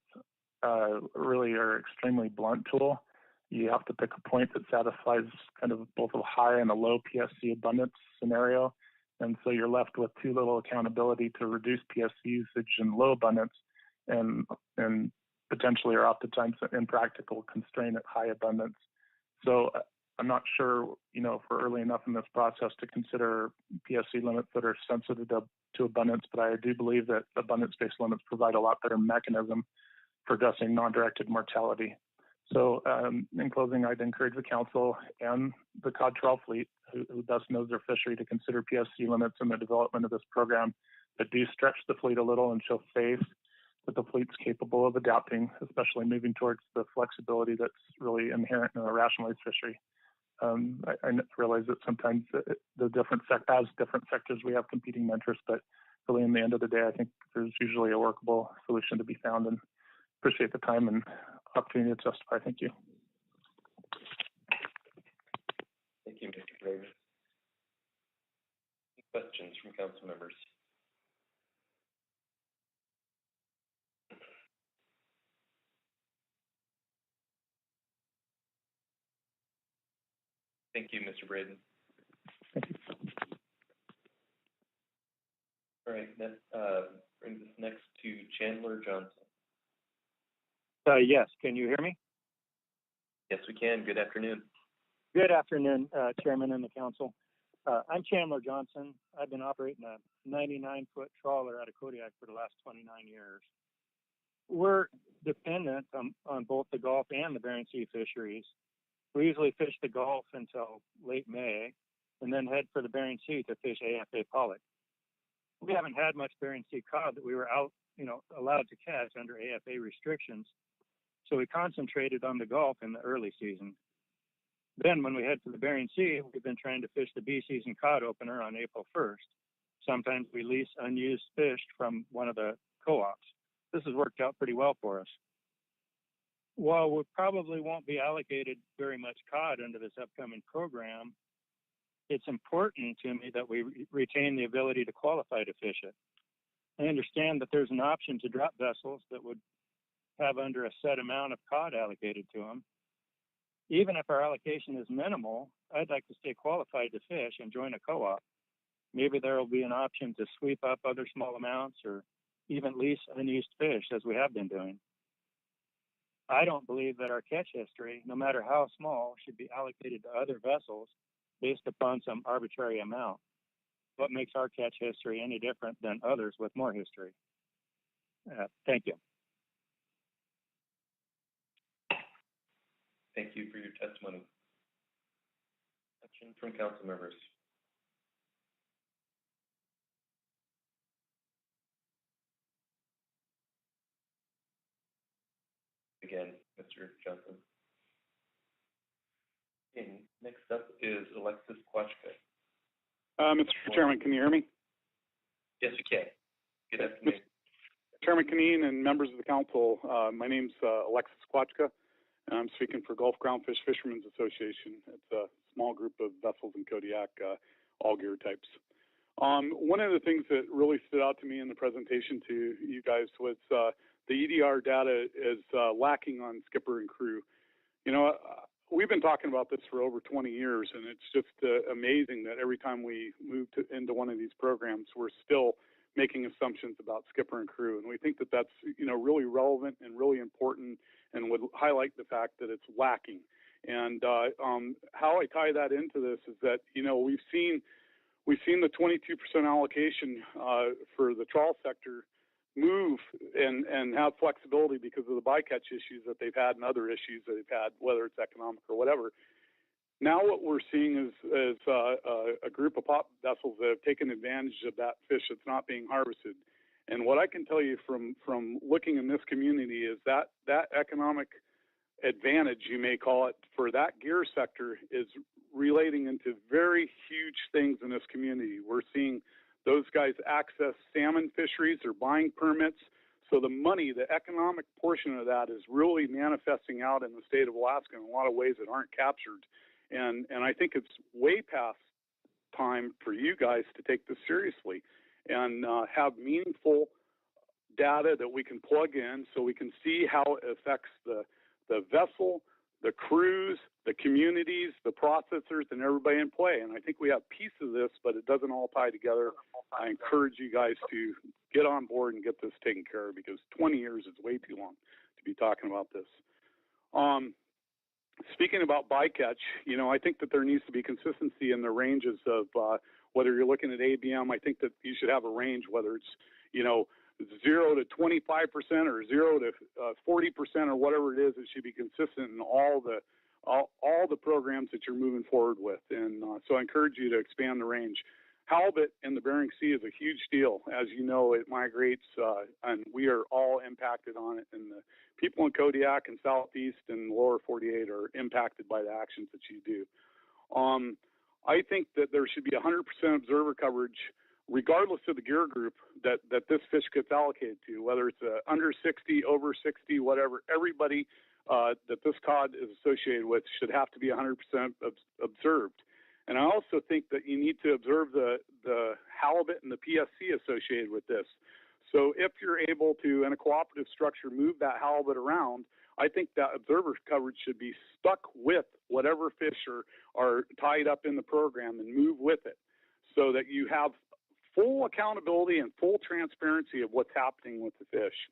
really are an extremely blunt tool. You have to pick a point that satisfies kind of both a high and a low PSC abundance scenario. And so you're left with too little accountability to reduce PSC usage in low abundance and potentially or oftentimes impractical constraint at high abundance. So I'm not sure, if we're early enough in this process to consider PSC limits that are sensitive to abundance, but I do believe that abundance-based limits provide a lot better mechanism for addressing non-directed mortality. So in closing, I'd encourage the council and the cod trawl fleet, who best knows their fishery, to consider PSC limits in the development of this program that do stretch the fleet a little and show faith that the fleet's capable of adapting, especially moving towards the flexibility that's really inherent in a rationalized fishery. I realize that sometimes the different sectors we have competing interests, but really in the end of the day, I think there's usually a workable solution to be found, and appreciate the time and opportunity to testify. Thank you. Thank you, Mr. Graves. Any questions from council members? Thank you, Mr. Braden. Thank you. All right, that brings us next to Chandler Johnson. Yes, can you hear me? Yes, we can. Good afternoon. Good afternoon, Chairman and the council. I'm Chandler Johnson. I've been operating a 99-foot trawler out of Kodiak for the last 29 years. We're dependent on both the Gulf and the Bering Sea fisheries. We usually fish the Gulf until late May and then head for the Bering Sea to fish AFA pollock. We haven't had much Bering Sea cod that we were allowed to catch under AFA restrictions, so we concentrated on the Gulf in the early season. Then when we head to the Bering Sea, we've been trying to fish the B season cod opener on April 1st. Sometimes we lease unused fish from one of the co-ops. This has worked out pretty well for us. While we probably won't be allocated very much cod under this upcoming program, it's important to me that we retain the ability to qualify to fish it. I understand that there's an option to drop vessels that would have under a set amount of cod allocated to them. Even if our allocation is minimal, I'd like to stay qualified to fish and join a co-op. Maybe there will be an option to sweep up other small amounts or even lease unused fish, as we have been doing. I don't believe that our catch history, no matter how small, should be allocated to other vessels based upon some arbitrary amount. What makes our catch history any different than others with more history? Thank you. Thank you for your testimony. Questions from council members? Again, Mr. Johnson. Okay, next up is Alexis Kwachka. Mr. Chairman, can you hear me? Yes, you can. Good afternoon. Chairman Kaneen and members of the council, my name's Alexis Kwachka, and I'm speaking for Gulf Groundfish Fishermen's Association. It's a small group of vessels in Kodiak, all gear types. One of the things that really stood out to me in the presentation to you guys was the EDR data is lacking on skipper and crew. You know, we've been talking about this for over 20 years, and it's just amazing that every time we move into one of these programs, we're still making assumptions about skipper and crew. And we think that that's, you know, really relevant and really important and would highlight the fact that it's lacking. And how I tie that into this is that, you know, we've seen the 22% allocation for the trawl sector move and have flexibility because of the bycatch issues that they've had and other issues that they've had, whether it's economic or whatever. Now what we're seeing is a group of pop vessels that have taken advantage of that fish that's not being harvested. And what I can tell you from looking in this community is that economic advantage, you may call it, for that gear sector is relating into very huge things in this community. We're seeing those guys access salmon fisheries or buying permits. So the money, the economic portion of that is really manifesting out in the state of Alaska in a lot of ways that aren't captured. And I think it's way past time for you guys to take this seriously and have meaningful data that we can plug in so we can see how it affects the vessel, the crews, the communities, the processors, and everybody in play. And I think we have pieces of this, but it doesn't all tie together. I encourage you guys to get on board and get this taken care of because 20 years is way too long to be talking about this. Speaking about bycatch, you know, I think that there needs to be consistency in the ranges of whether you're looking at ABM. I think that you should have a range, whether it's, you know, 0 to 25% or 0 to 40% or whatever it is. It should be consistent in all the programs that you're moving forward with. And so I encourage you to expand the range. Halibut in the Bering Sea is a huge deal. As you know, it migrates, and we are all impacted on it. And the people in Kodiak and Southeast and lower 48 are impacted by the actions that you do. I think that there should be 100% observer coverage, regardless of the gear group that this fish gets allocated to, whether it's under 60, over 60, whatever. Everybody that this cod is associated with should have to be 100% observed. And I also think that you need to observe the halibut and the PSC associated with this. So if you're able to, in a cooperative structure, move that halibut around, I think that observer coverage should be stuck with whatever fish are tied up in the program and move with it so that you have full accountability and full transparency of what's happening with the fish.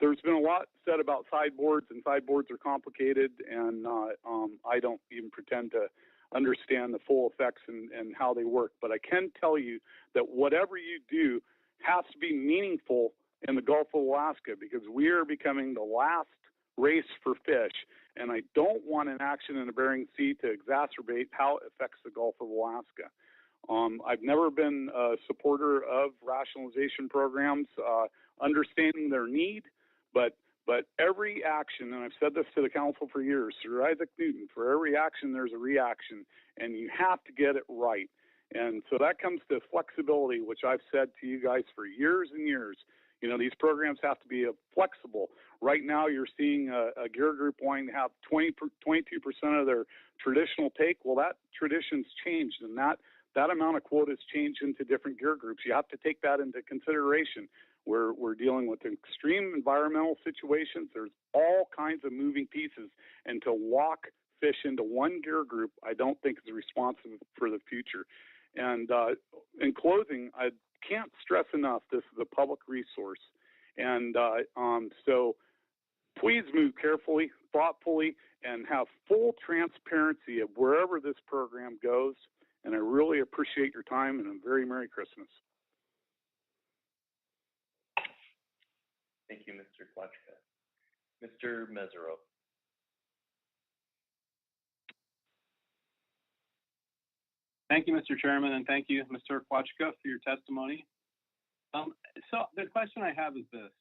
There's been a lot said about sideboards, and sideboards are complicated, and I don't even pretend to understand the full effects and how they work. But I can tell you that whatever you do has to be meaningful in the Gulf of Alaska because we are becoming the last race for fish, and I don't want an action in the Bering Sea to exacerbate how it affects the Gulf of Alaska. I've never been a supporter of rationalization programs, understanding their need, but every action, and I've said this to the council for years, Sir Isaac Newton, for every action there's a reaction, and you have to get it right. And so that comes to flexibility, which I've said to you guys for years and years. You know, these programs have to be flexible. Right now, you're seeing a gear group wanting to have 22% of their traditional take. Well, that tradition's changed, and that amount of quotas changed into different gear groups. You have to take that into consideration. We're dealing with extreme environmental situations. There's all kinds of moving pieces, and to lock fish into one gear group, I don't think is responsive for the future. And in closing, I can't stress enough, this is a public resource. And so please move carefully, thoughtfully, and have full transparency of wherever this program goes. And I really appreciate your time, and a very Merry Christmas. Thank you, Mr. Kwachka. Mr. Mesereau. Thank you, Mr. Chairman, and thank you, Mr. Kwachka, for your testimony. So the question I have is this.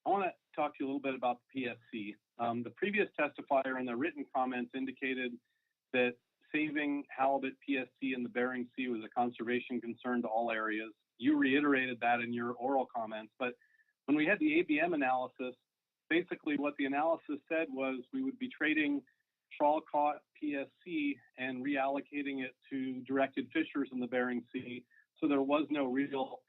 I want to talk to you a little bit about the PSC. The previous testifier in the written comments indicated that saving halibut PSC in the Bering Sea was a conservation concern to all areas. You reiterated that in your oral comments, but when we had the ABM analysis, basically what the analysis said was we would be trading trawl caught PSC and reallocating it to directed fishers in the Bering Sea, so there was no real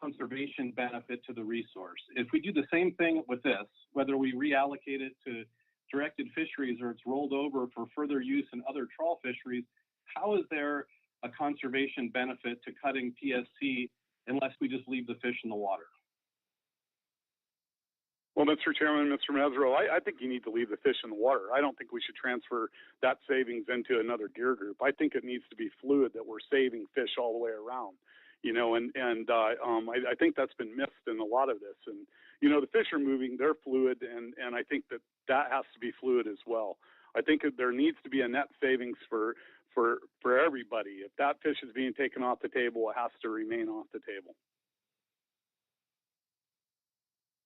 conservation benefit to the resource. If we do the same thing with this, whether we reallocate it to directed fisheries or it's rolled over for further use in other trawl fisheries, how is there a conservation benefit to cutting PSC unless we just leave the fish in the water? Well, Mr. Chairman, Mr. Mesereau, I think you need to leave the fish in the water. I don't think we should transfer that savings into another gear group. I think it needs to be fluid, that we're saving fish all the way around. I think that's been missed in a lot of this. And, the fish are moving, they're fluid, and I think that has to be fluid as well. I think that there needs to be a net savings for everybody. If that fish is being taken off the table, it has to remain off the table.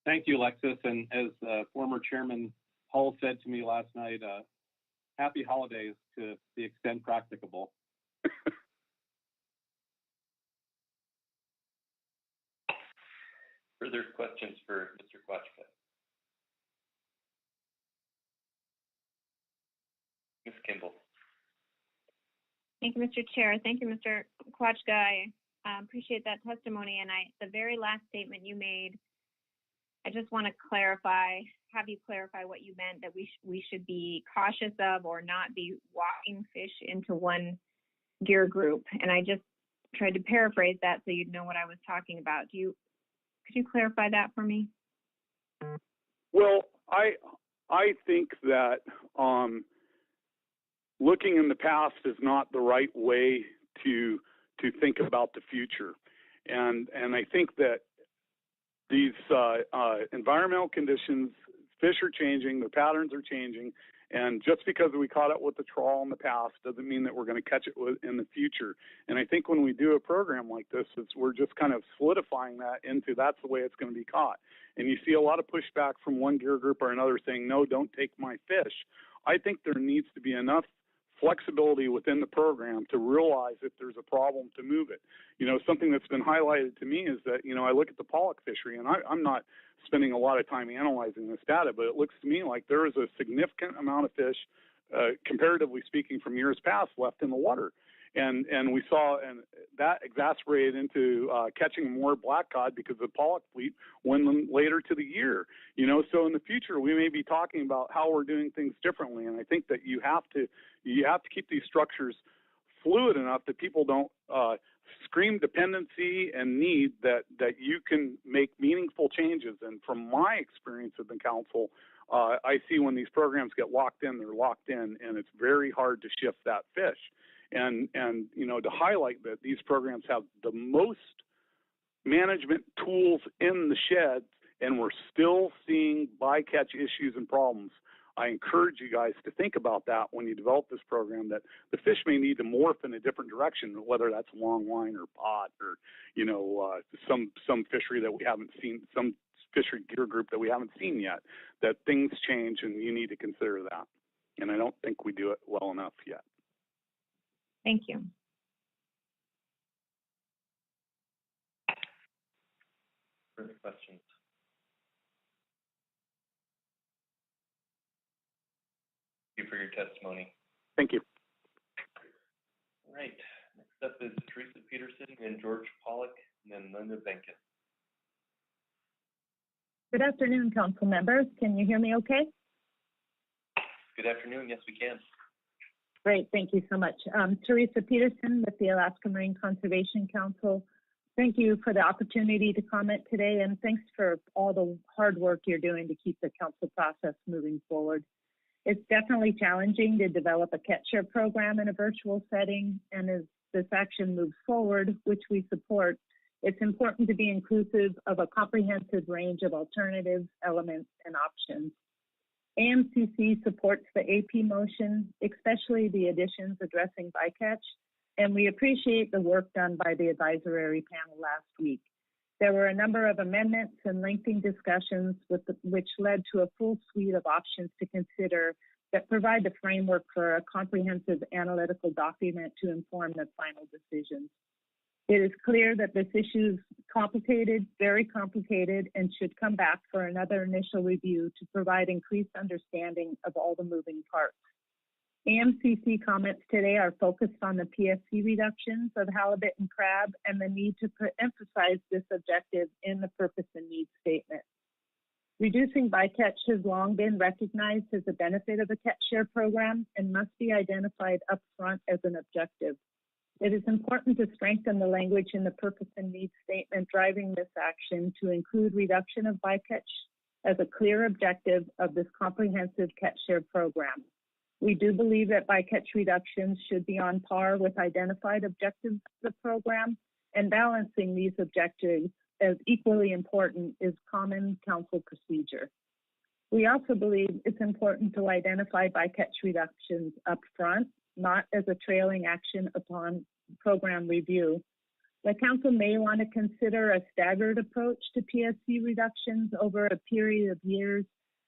Thank you, Alexis. And as former Chairman Hull said to me last night, happy holidays to the extent practicable. Further questions for Mr. Kwachka? Ms. Kimball. Thank you, Mr. Chair. Thank you, Mr. Kwachka. I appreciate that testimony. And the very last statement you made, I just want to have you clarify what you meant, that we should be cautious of or not be walking fish into one gear group. And I just tried to paraphrase that so you'd know what I was talking about. Could you clarify that for me? Well, I think that looking in the past is not the right way to think about the future, and I think that these environmental conditions, fish are changing, their patterns are changing, and just because we caught it with the trawl in the past doesn't mean that we're going to catch it in the future. And I think when we do a program like this, we're just kind of solidifying that into that's the way it's going to be caught. And you see a lot of pushback from one gear group or another saying, no, don't take my fish. I think there needs to be enough flexibility within the program to realize if there's a problem to move it. Something that's been highlighted to me is that, I look at the pollock fishery, and I'm not spending a lot of time analyzing this data, but it looks to me like there is a significant amount of fish, comparatively speaking, from years past left in the water. And we saw, and that exacerbated into catching more black cod because the pollock fleet went later to the year. So in the future we may be talking about how we're doing things differently. And I think that you have to keep these structures fluid enough that people don't scream dependency and need, that you can make meaningful changes. And from my experience at the council, I see when these programs get locked in, they're locked in, and it's very hard to shift that fish. And to highlight that these programs have the most management tools in the shed, and we're still seeing bycatch issues and problems. I encourage you guys to think about that when you develop this program, that the fish may need to morph in a different direction, whether that's long line or pot or, some fishery that we haven't seen, some fishery gear group that we haven't seen yet, that things change and you need to consider that. And I don't think we do it well enough yet. Thank you. Further questions? Thank you for your testimony. Thank you. All right. Next up is Teresa Peterson and George Pollock, and then Linda Benkin. Good afternoon, council members. Can you hear me okay? Good afternoon. Yes, we can. Great. Thank you so much. Teresa Peterson with the Alaska Marine Conservation Council. Thank you for the opportunity to comment today, and thanks for all the hard work you're doing to keep the council process moving forward. It's definitely challenging to develop a catch-share program in a virtual setting, and as this action moves forward, which we support, it's important to be inclusive of a comprehensive range of alternatives, elements, and options. AMCC supports the AP motion, especially the additions addressing bycatch, and we appreciate the work done by the advisory panel last week. There were a number of amendments and lengthy discussions which led to a full suite of options to consider that provide the framework for a comprehensive analytical document to inform the final decisions. It is clear that this issue is complicated, very complicated, and should come back for another initial review to provide increased understanding of all the moving parts. AMCC comments today are focused on the PSC reductions of halibut and crab and the need to emphasize this objective in the purpose and needs statement. Reducing bycatch has long been recognized as a benefit of a catch share program and must be identified upfront as an objective. It is important to strengthen the language in the purpose and needs statement driving this action to include reduction of bycatch as a clear objective of this comprehensive catch share program. We do believe that bycatch reductions should be on par with identified objectives of the program, and balancing these objectives as equally important is common council procedure. We also believe it's important to identify bycatch reductions up front, not as a trailing action upon program review. The council may want to consider a staggered approach to PSC reductions over a period of years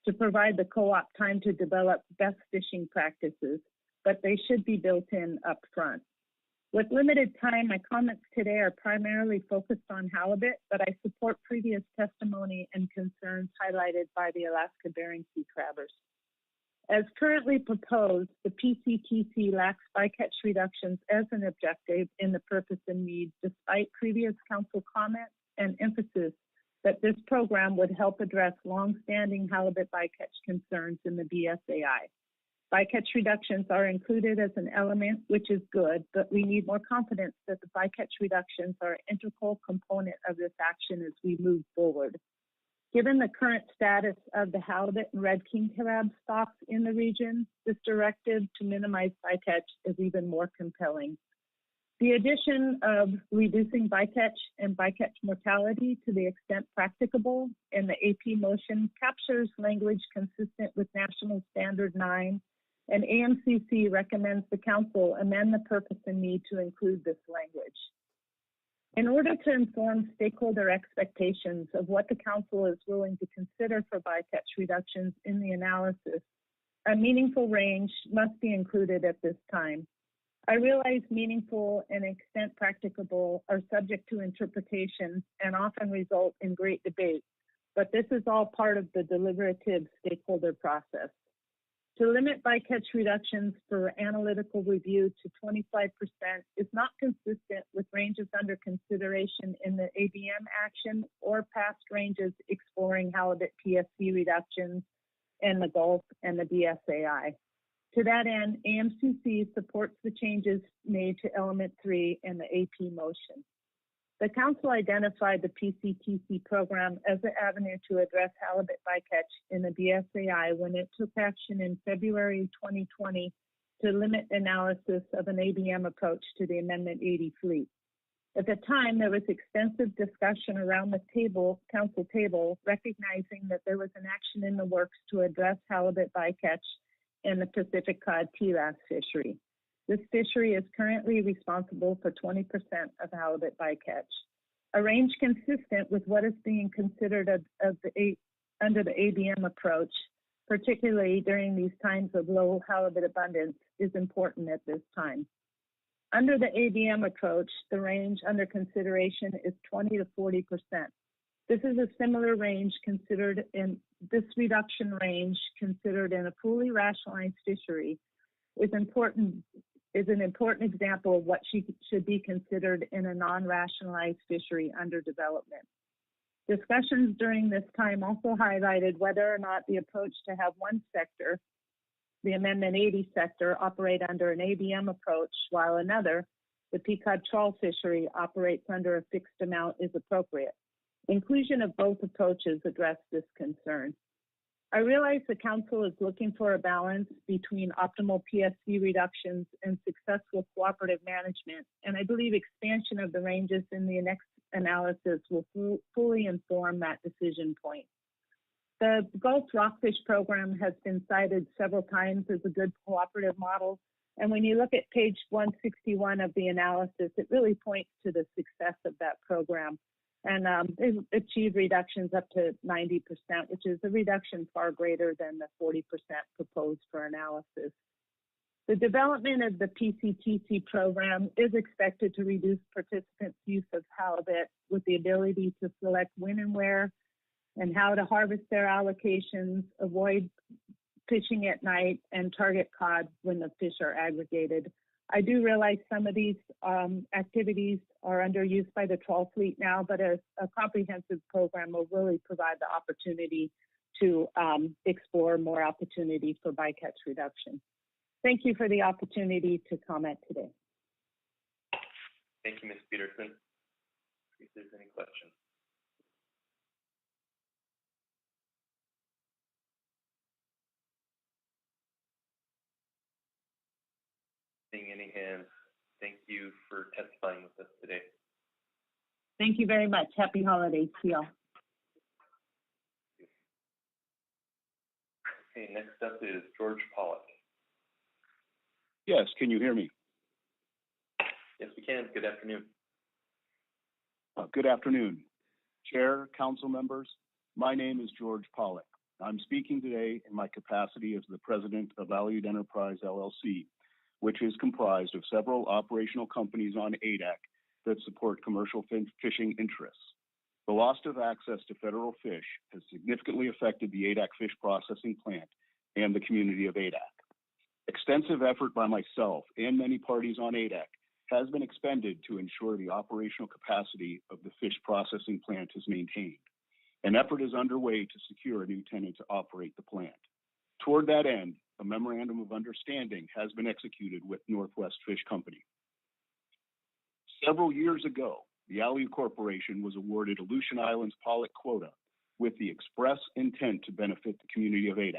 to provide the co-op time to develop best fishing practices, but they should be built in up front. With limited time, my comments today are primarily focused on halibut, but I support previous testimony and concerns highlighted by the Alaska Bering Sea crabbers. As currently proposed, the PCTC lacks bycatch reductions as an objective in the purpose and need, despite previous council comments and emphasis that this program would help address long-standing halibut bycatch concerns in the BSAI. Bycatch reductions are included as an element, which is good, but we need more confidence that the bycatch reductions are an integral component of this action as we move forward. Given the current status of the halibut and red king crab stocks in the region, this directive to minimize bycatch is even more compelling. The addition of reducing bycatch and bycatch mortality to the extent practicable in the AP motion captures language consistent with National Standard 9, and AMCC recommends the council amend the purpose and need to include this language. In order to inform stakeholder expectations of what the council is willing to consider for bycatch reductions in the analysis, a meaningful range must be included at this time. I realize meaningful and extent practicable are subject to interpretation and often result in great debate, but this is all part of the deliberative stakeholder process. To limit bycatch reductions for analytical review to 25% is not consistent with ranges under consideration in the ABM action or past ranges exploring halibut PSC reductions in the Gulf and the BSAI. To that end, AMCC supports the changes made to Element 3 in the AP motion. The council identified the PCTC program as an avenue to address halibut bycatch in the BSAI when it took action in February 2020 to limit analysis of an ABM approach to the Amendment 80 fleet. At the time, there was extensive discussion around the council table, recognizing that there was an action in the works to address halibut bycatch in the Pacific cod TLAS fishery. This fishery is currently responsible for 20% of halibut bycatch, a range consistent with what is being considered under the ABM approach, particularly during these times of low halibut abundance, is important at this time. Under the ABM approach, the range under consideration is 20 to 40%. This is a similar range considered in this reduction range considered in a fully rationalized fishery is an important example of what should be considered in a non-rationalized fishery under development. Discussions during this time also highlighted whether or not the approach to have one sector, the Amendment 80 sector, operate under an ABM approach, while another, the peacock trawl fishery, operates under a fixed amount is appropriate. Inclusion of both approaches address this concern. I realize the council is looking for a balance between optimal PSC reductions and successful cooperative management, and I believe expansion of the ranges in the next analysis will fully inform that decision point. The Gulf Rockfish Program has been cited several times as a good cooperative model, And when you look at page 161 of the analysis, it really points to the success of that program. And they've achieved reductions up to 90%, which is a reduction far greater than the 40% proposed for analysis. The development of the PCTC program is expected to reduce participants' use of halibut with the ability to select when and where and how to harvest their allocations, avoid fishing at night, and target cod when the fish are aggregated. I do realize some of these activities are underused by the trawl fleet now, but a comprehensive program will really provide the opportunity to explore more opportunities for bycatch reduction. Thank you for the opportunity to comment today. Thank you, Ms. Peterson. See if there's any questions. Seeing any hands, thank you for testifying with us today. Thank you very much. Happy holidays to y'all. Okay, next up is George Pollock. Yes, can you hear me? Yes, we can. Good afternoon. Good afternoon. Chair, council members, my name is George Pollock. I'm speaking today in my capacity as the president of Valued Enterprise LLC, which is comprised of several operational companies on ADAC that support commercial fishing interests. The loss of access to federal fish has significantly affected the ADAC fish processing plant and the community of ADAC. Extensive effort by myself and many parties on ADAC has been expended to ensure the operational capacity of the fish processing plant is maintained. An effort is underway to secure a new tenant to operate the plant. Toward that end, a memorandum of understanding has been executed with Northwest Fish Company. Several years ago, the Alliu Corporation was awarded Aleutian Islands pollock quota with the express intent to benefit the community of ADAC.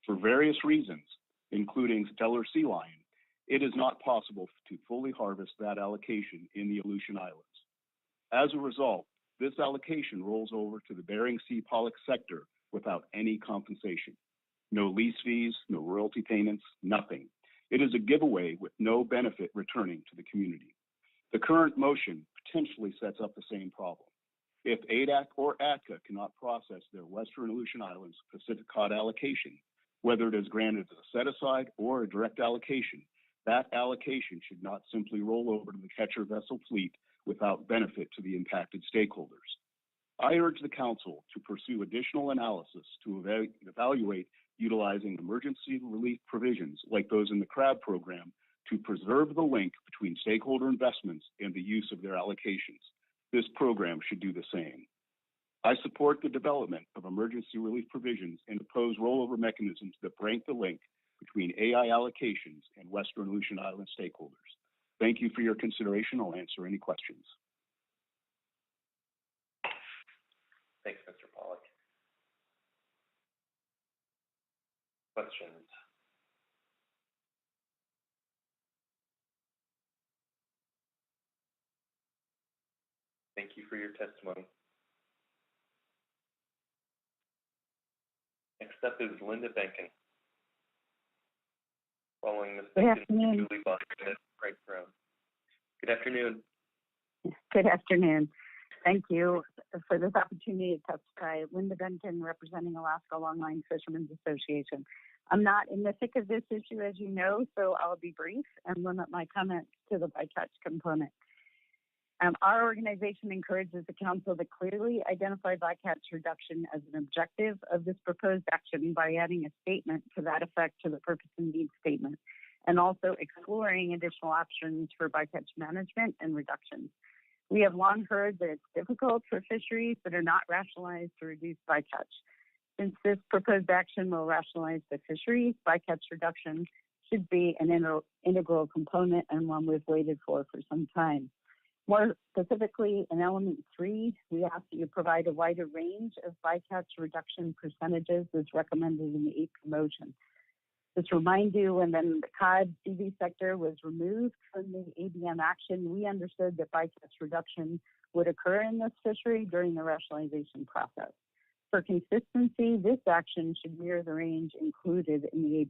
For various reasons, including stellar sea lion, it is not possible to fully harvest that allocation in the Aleutian Islands. As a result, this allocation rolls over to the Bering Sea pollock sector without any compensation. No lease fees, no royalty payments, nothing. It is a giveaway with no benefit returning to the community. The current motion potentially sets up the same problem. If ADAC or ATCA cannot process their Western Aleutian Islands Pacific cod allocation, whether it is granted as a set-aside or a direct allocation, that allocation should not simply roll over to the catcher vessel fleet without benefit to the impacted stakeholders. I urge the council to pursue additional analysis to evaluate utilizing emergency relief provisions like those in the CRAB program to preserve the link between stakeholder investments and the use of their allocations. This program should do the same. I support the development of emergency relief provisions and oppose rollover mechanisms that break the link between AI allocations and Western Aleutian Island stakeholders. Thank you for your consideration. I'll answer any questions. Thanks, Mr. Pollock. Questions? Thank you for your testimony. Next up is Linda Benkin. Following Ms. Benkin, Julie Boston, Craig Brown. Good afternoon. Good afternoon. Thank you for this opportunity to testify. Linda Benton, representing Alaska Longline Fishermen's Association. I'm not in the thick of this issue, as you know, so I'll be brief and limit my comments to the bycatch component. Our organization encourages the council to clearly identify bycatch reduction as an objective of this proposed action by adding a statement to that effect to the purpose and need statement, and also exploring additional options for bycatch management and reduction. We have long heard that it's difficult for fisheries that are not rationalized to reduce bycatch. Since this proposed action will rationalize the fisheries, bycatch reduction should be an integral component and one we've waited for some time. More specifically, in element 3, we ask that you provide a wider range of bycatch reduction percentages as recommended in the AP motion. Just to remind you, when the cod CV sector was removed from the ABM action, we understood that bycatch reduction would occur in this fishery during the rationalization process. For consistency, this action should mirror the range included in the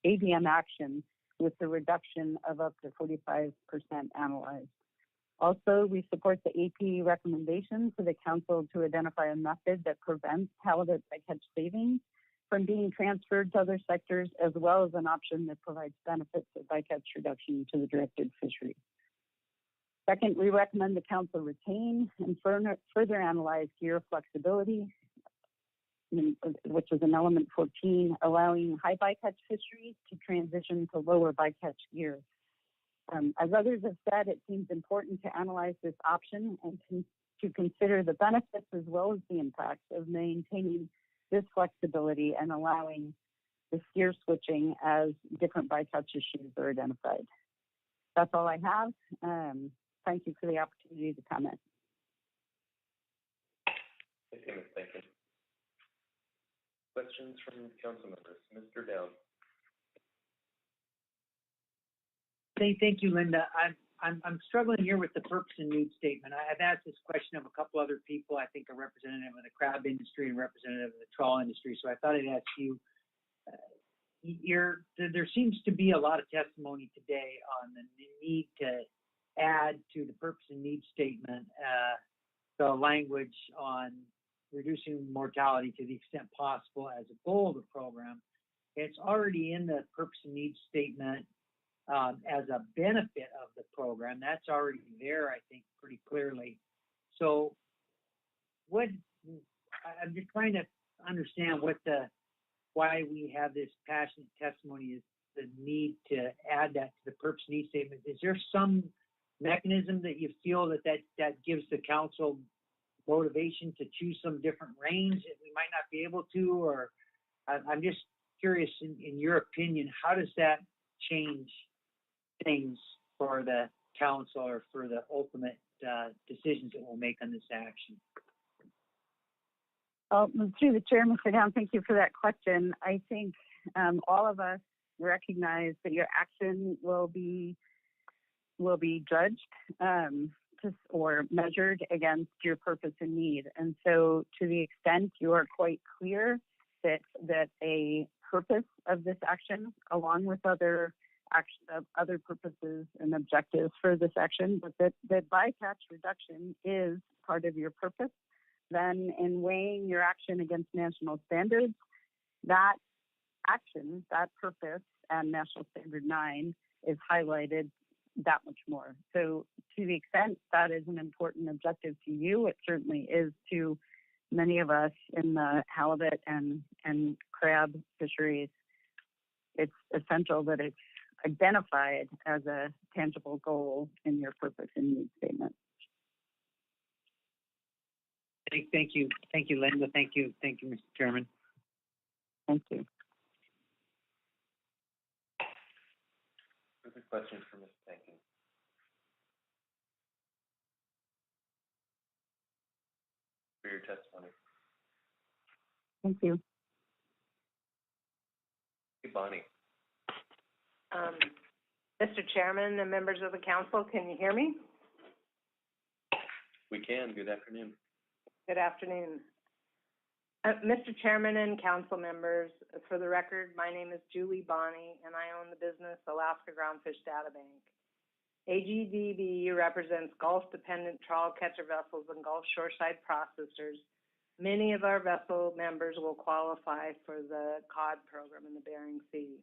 ABM action, with the reduction of up to 45% analyzed. Also, we support the AP recommendation for the council to identify a method that prevents halibut bycatch savings from being transferred to other sectors, as well as an option that provides benefits of bycatch reduction to the directed fishery. Second, we recommend the council retain and further analyze gear flexibility, which is in element 14, allowing high bycatch fisheries to transition to lower bycatch gear. As others have said, it seems important to analyze this option and to consider the benefits as well as the impacts of maintaining this flexibility and allowing the gear switching as different bycatch issues are identified. That's all I have. Thank you for the opportunity to comment. Thank you, Ms. Bacon. Questions from council members? Mr. Down. Thank you, Linda. I'm struggling here with the purpose and need statement. I've asked this question of a couple other people. I think a representative of the crab industry and representative of the trawl industry. So I thought I'd ask you. There seems to be a lot of testimony today on the need to add to the purpose and need statement the language on reducing mortality to the extent possible as a goal of the program. It's already in the purpose and need statement as a benefit of the program. That's already there, I think, pretty clearly. So I'm just trying to understand why we have this passionate testimony is the need to add that to the purpose and need statement. Is there some mechanism that you feel that gives the council motivation to choose some different range that we might not be able to? Or I'm just curious, in your opinion, how does that change things for the council or for the ultimate decisions that we'll make on this action? Through the chair, Mr. Down, thank you for that question. I think all of us recognize that your action will be judged or measured against your purpose and need. And so to the extent you are quite clear that a purpose of this action, along with other purposes and objectives for this action, but that bycatch reduction is part of your purpose, then in weighing your action against national standards, that action, that purpose, and National Standard 9 is highlighted that much more. So to the extent that is an important objective to you, it certainly is to many of us in the halibut and crab fisheries. It's essential that it's identified as a tangible goal in your purpose and need statement. Thank you, Linda. Thank you, Mr. Chairman. Thank you. Further questions for Ms. Bacon? For your testimony. Thank you. Hey, Bonnie. Mr. Chairman and members of the council, can you hear me? We can. Good afternoon. Good afternoon. Mr. Chairman and council members, for the record, my name is Julie Bonney, and I own the business Alaska Groundfish Data Bank. AGDB represents Gulf-dependent trawl catcher vessels and Gulf shoreside processors. Many of our vessel members will qualify for the COD program in the Bering Sea.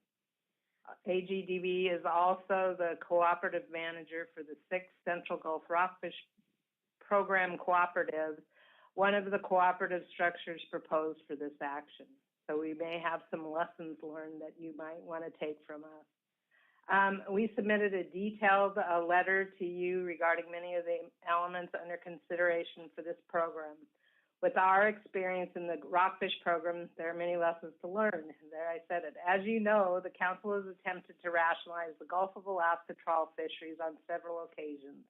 AGDB is also the cooperative manager for the 6 Central Gulf Rockfish Program cooperatives, one of the cooperative structures proposed for this action. So we may have some lessons learned that you might want to take from us. We submitted a detailed letter to you regarding many of the elements under consideration for this program. With our experience in the rockfish program, there are many lessons to learn. There I said it. As you know, the council has attempted to rationalize the Gulf of Alaska trawl fisheries on several occasions.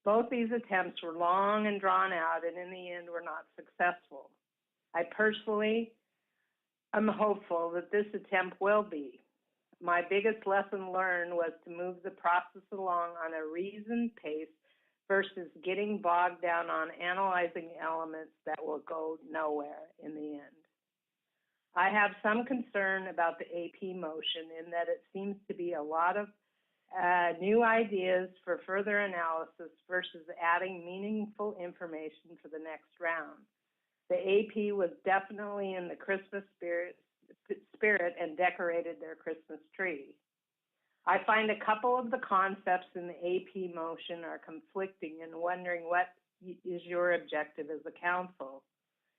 Both these attempts were long and drawn out, and in the end were not successful. I personally am hopeful that this attempt will be. My biggest lesson learned was to move the process along on a reasoned pace versus getting bogged down on analyzing elements that will go nowhere in the end. I have some concern about the AP motion in that it seems to be a lot of new ideas for further analysis versus adding meaningful information for the next round. The AP was definitely in the Christmas spirit and decorated their Christmas tree. I find a couple of the concepts in the AP motion are conflicting and wondering what is your objective as a council.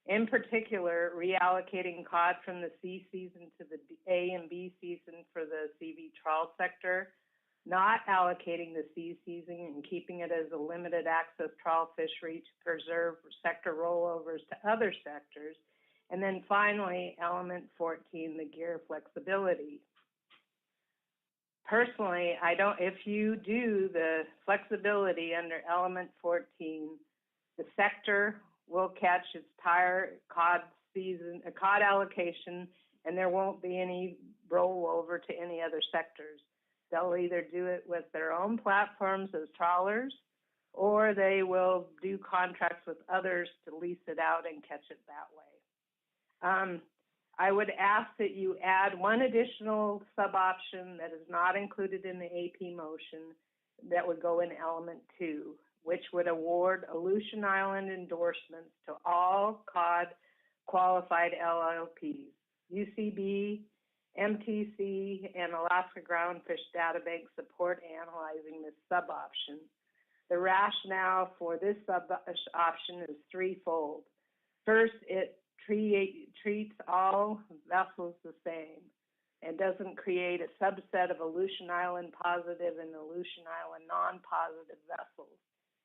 In particular, reallocating cod from the C season to the A and B season for the CV trawl sector, not allocating the C season and keeping it as a limited access trawl fishery to preserve sector rollovers to other sectors. And then finally, element 14, the gear flexibility. Personally, if you do the flexibility under element 14, the sector will catch its entire cod allocation, and there won't be any rollover to any other sectors. They'll either do it with their own platforms as trawlers, or they will do contracts with others to lease it out and catch it that way. I would ask that you add one additional sub-option that is not included in the AP motion that would go in element 2, which would award Aleutian Island endorsements to all cod qualified LLPs, UCB, MTC, and Alaska Groundfish Databank support analyzing this sub-option. The rationale for this sub-option is threefold. First, it treats all vessels the same and doesn't create a subset of Aleutian Island positive and Aleutian Island non-positive vessels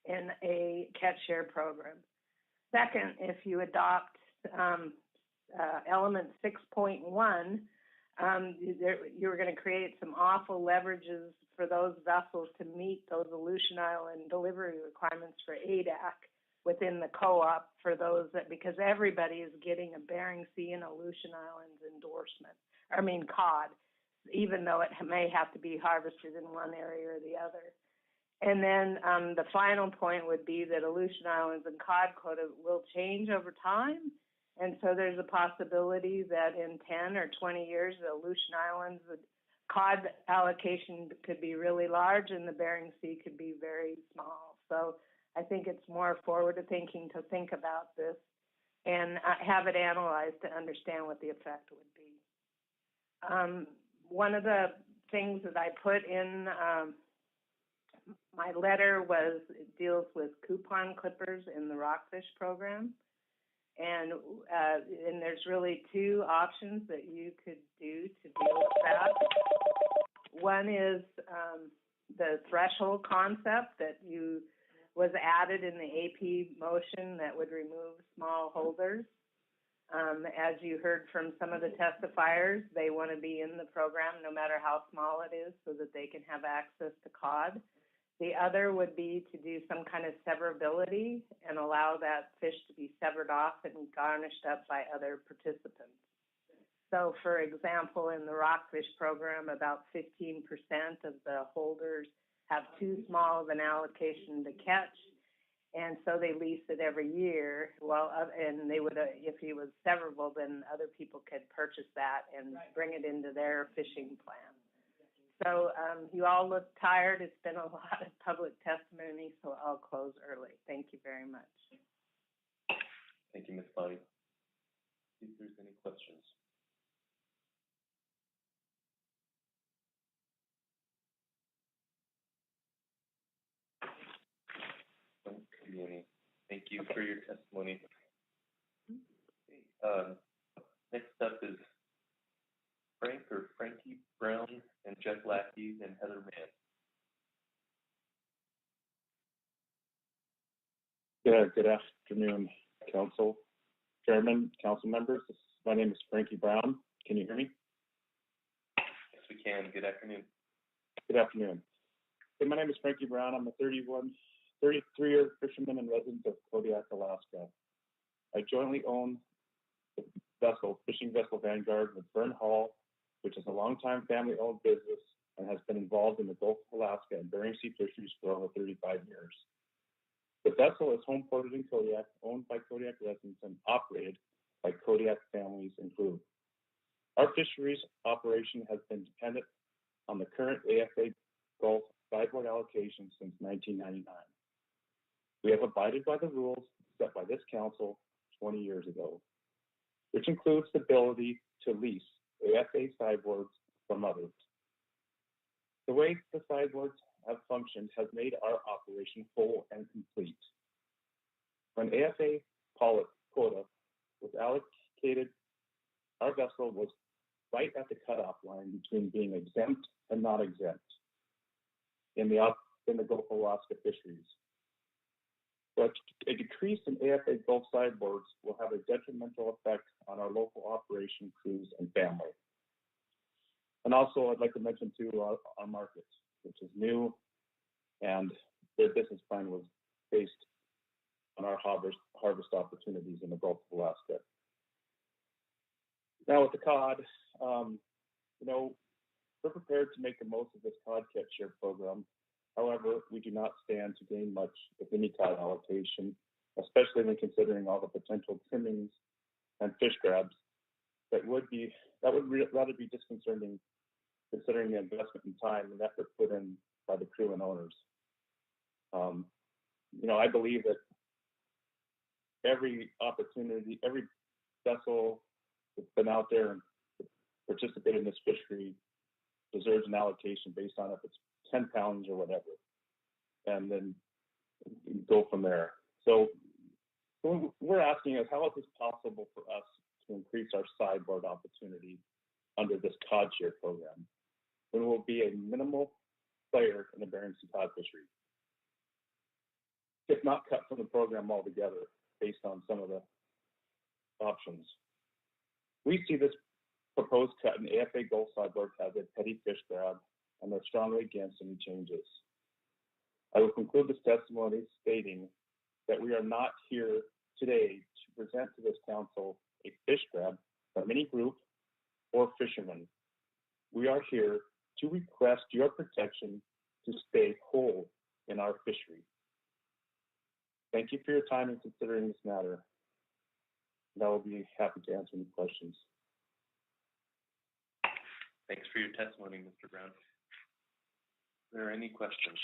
in a catch share program. Second, if you adopt element 6.1, you're going to create some awful leverages for those vessels to meet those Aleutian Island delivery requirements for ADAC within the co-op for those because everybody is getting a Bering Sea and Aleutian Islands endorsement. Cod, even though it may have to be harvested in one area or the other. And then the final point would be that Aleutian Islands and cod quota will change over time. And so there's a possibility that in 10 or 20 years, the Aleutian Islands, the cod allocation could be really large and the Bering Sea could be very small. So I think it's more forward thinking to think about this and have it analyzed to understand what the effect would be. One of the things that I put in my letter it deals with coupon clippers in the rockfish program. And there's really two options that you could do to deal with that. One is the threshold concept that was added in the AP motion that would remove small holders. As you heard from some of the testifiers, they want to be in the program no matter how small it is so that they can have access to cod. The other would be to do some kind of severability and allow that fish to be severed off and garnished up by other participants. So, for example, in the rockfish program, about 15% of the holders have too small of an allocation to catch, and so they lease it every year. And they would, if it was severable, then other people could purchase that and bring it into their fishing plan. So you all look tired. It's been a lot of public testimony, so I'll close early. Thank you very much. Thank you, Ms. Bonnie. See if there's any questions. Don't see any. Thank you for your testimony. Next up is Frankie Brown and Jeff Lackey and Heather Mann. Yeah, good afternoon, Council Chairman, Council members. My name is Frankie Brown. Can you hear me? Yes, we can. Good afternoon. Good afternoon. Hey, my name is Frankie Brown. I'm a 33-year fisherman and resident of Kodiak, Alaska. I jointly own the fishing vessel Vanguard with Vern Hall, which is a longtime family-owned business and has been involved in the Gulf of Alaska and Bering Sea fisheries for over 35 years. The vessel is home ported in Kodiak, owned by Kodiak residents and operated by Kodiak families and crew. Our fisheries operation has been dependent on the current AFA Gulf sideboard allocation since 1999. We have abided by the rules set by this council 20 years ago, which includes the ability to lease AFA sideboards from others. The way the sideboards have functioned has made our operation full and complete. When AFA pollock quota was allocated, our vessel was right at the cutoff line between being exempt and not exempt in the Gulf of Alaska fisheries. But a decrease in AFA Gulf sideboards will have a detrimental effect on our local operation crews and family. And also, I'd like to mention too our markets, which is new, and their business plan was based on our harvest opportunities in the Gulf of Alaska. Now with the cod, we're prepared to make the most of this cod catch share program. However, we do not stand to gain much, if any, cod allocation, especially when considering all the potential trimmings and fish grabs that would rather be disconcerting, considering the investment in time and effort put in by the crew and owners. I believe that every opportunity, every vessel that's been out there and participated in this fishery deserves an allocation based on if it's 10 pounds or whatever, and then go from there. So we're asking is how is this possible for us to increase our sideboard opportunity under this cod share program when we'll be a minimal player in the Bering Sea cod fishery, if not cut from the program altogether based on some of the options. We see this proposed cut in AFA Gulf sideboard as a petty fish grab, and are strongly against any changes. I will conclude this testimony stating that we are not here today to present to this council a fish grab from any group or fisherman. We are here to request your protection to stay whole in our fishery. Thank you for your time in considering this matter, and I will be happy to answer any questions. Thanks for your testimony, Mr. Brown. Are there any questions?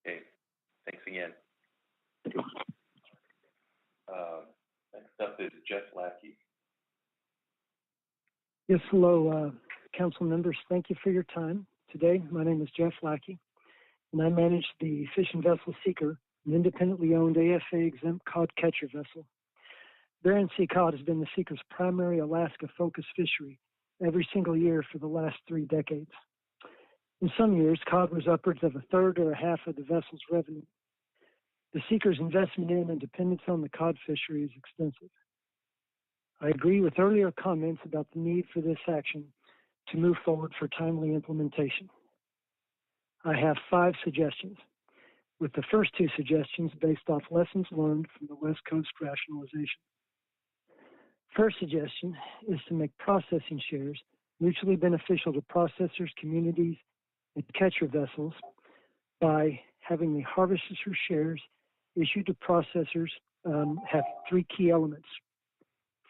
Okay, thanks again. Next up is Jeff Lackey. Yes, hello, council members. Thank you for your time today. My name is Jeff Lackey, and I manage the fishing vessel Seeker, an independently owned AFA exempt cod catcher vessel. Bering Sea cod has been the Seeker's primary Alaska-focused fishery every single year for the last 3 decades. In some years, cod was upwards of a third or a half of the vessel's revenue. The Seeker's investment in and dependence on the cod fishery is extensive. I agree with earlier comments about the need for this action to move forward for timely implementation. I have 5 suggestions, with the first 2 suggestions based off lessons learned from the West Coast rationalization. First suggestion is to make processing shares mutually beneficial to processors, communities, and catcher vessels by having the harvester shares issued to processors have 3 key elements.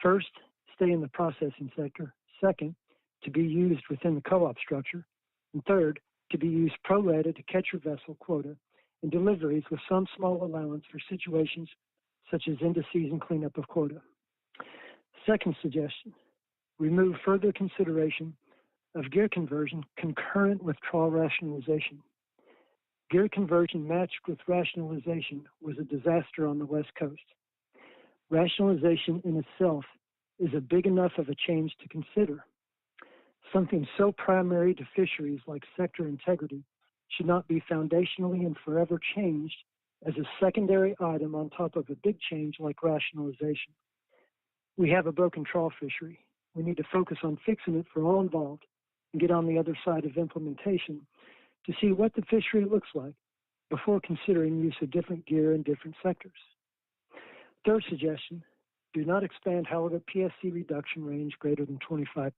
First, stay in the processing sector. Second, to be used within the co-op structure. And third, to be used pro rata to catcher vessel quota and deliveries with some small allowance for situations such as end-of-season cleanup of quota. Second suggestion, remove further consideration of gear conversion concurrent with trawl rationalization. Gear conversion matched with rationalization was a disaster on the West Coast. Rationalization in itself is a big enough of a change to consider. Something so primary to fisheries like sector integrity should not be foundationally and forever changed as a secondary item on top of a big change like rationalization. We have a broken trawl fishery. We need to focus on fixing it for all involved and get on the other side of implementation to see what the fishery looks like before considering use of different gear in different sectors. Third suggestion, do not expand halibut PSC reduction range greater than 25%.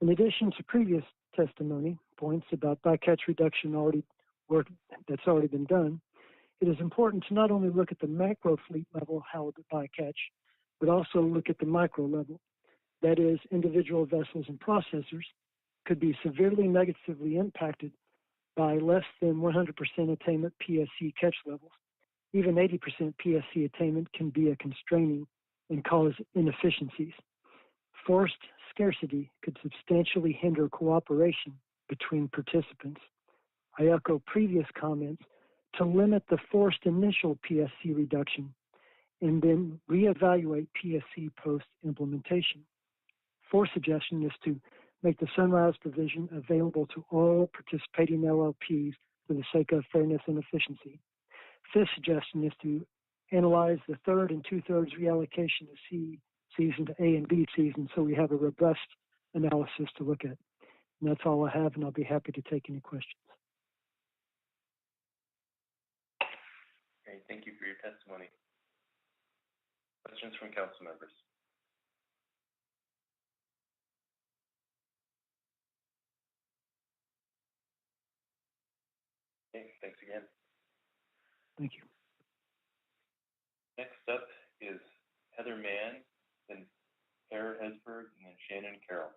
In addition to previous testimony points about bycatch reduction already work that's already been done, it is important to not only look at the macro fleet level halibut bycatch, but also look at the micro level. That is, individual vessels and processors could be severely negatively impacted by less than 100% attainment PSC catch levels. Even 80% PSC attainment can be a constraining and cause inefficiencies. Forced scarcity could substantially hinder cooperation between participants. I echo previous comments to limit the forced initial PSC reduction and then reevaluate PSC post-implementation. Fourth suggestion is to make the sunrise provision available to all participating LLPs for the sake of fairness and efficiency. Fifth suggestion is to analyze the third and two-thirds reallocation of C season to A and B season so we have a robust analysis to look at. And that's all I have, and I'll be happy to take any questions. Okay, thank you for your testimony. Questions from council members? Okay, thanks again. Thank you. Next up is Heather Mann, then Tara Hesberg, and then Shannon Carroll.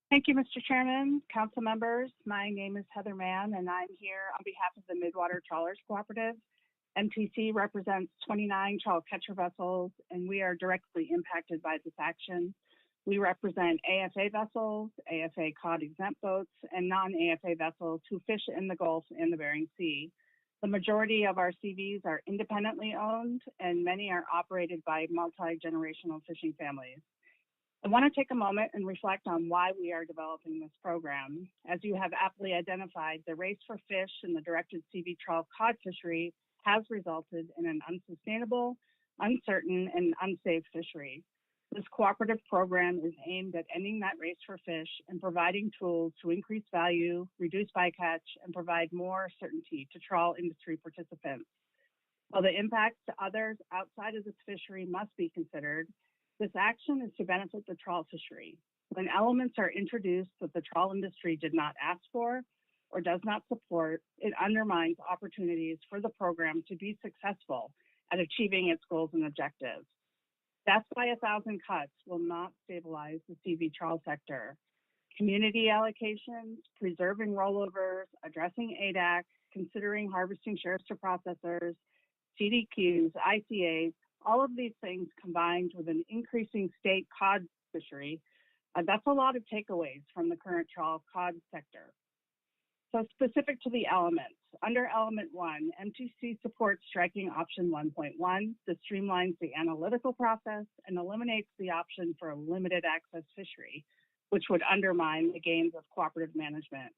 Thank you, Mr. Chairman, council members. My name is Heather Mann, and I'm here on behalf of the Midwater Trawlers Cooperative. MTC represents 29 trawl catcher vessels, and we are directly impacted by this action. We represent AFA vessels, AFA cod exempt boats, and non-AFA vessels who fish in the Gulf and the Bering Sea. The majority of our CVs are independently owned, and many are operated by multi-generational fishing families. I want to take a moment and reflect on why we are developing this program. As you have aptly identified, the race for fish in the directed CV trawl cod fishery has resulted in an unsustainable, uncertain, and unsafe fishery. This cooperative program is aimed at ending that race for fish and providing tools to increase value, reduce bycatch, and provide more certainty to trawl industry participants. While the impacts to others outside of this fishery must be considered, this action is to benefit the trawl fishery. When elements are introduced that the trawl industry did not ask for or does not support, it undermines opportunities for the program to be successful at achieving its goals and objectives. Death by 1,000 cuts will not stabilize the CV trawl sector. Community allocations, preserving rollovers, addressing ADAC, considering harvesting shares to processors, CDQs, ICAs, all of these things combined with an increasing state cod fishery, that's a lot of takeaways from the current trawl cod sector. So specific to the elements, under element 1, MTC supports striking option 1.1 that streamlines the analytical process and eliminates the option for a limited access fishery, which would undermine the gains of cooperative management.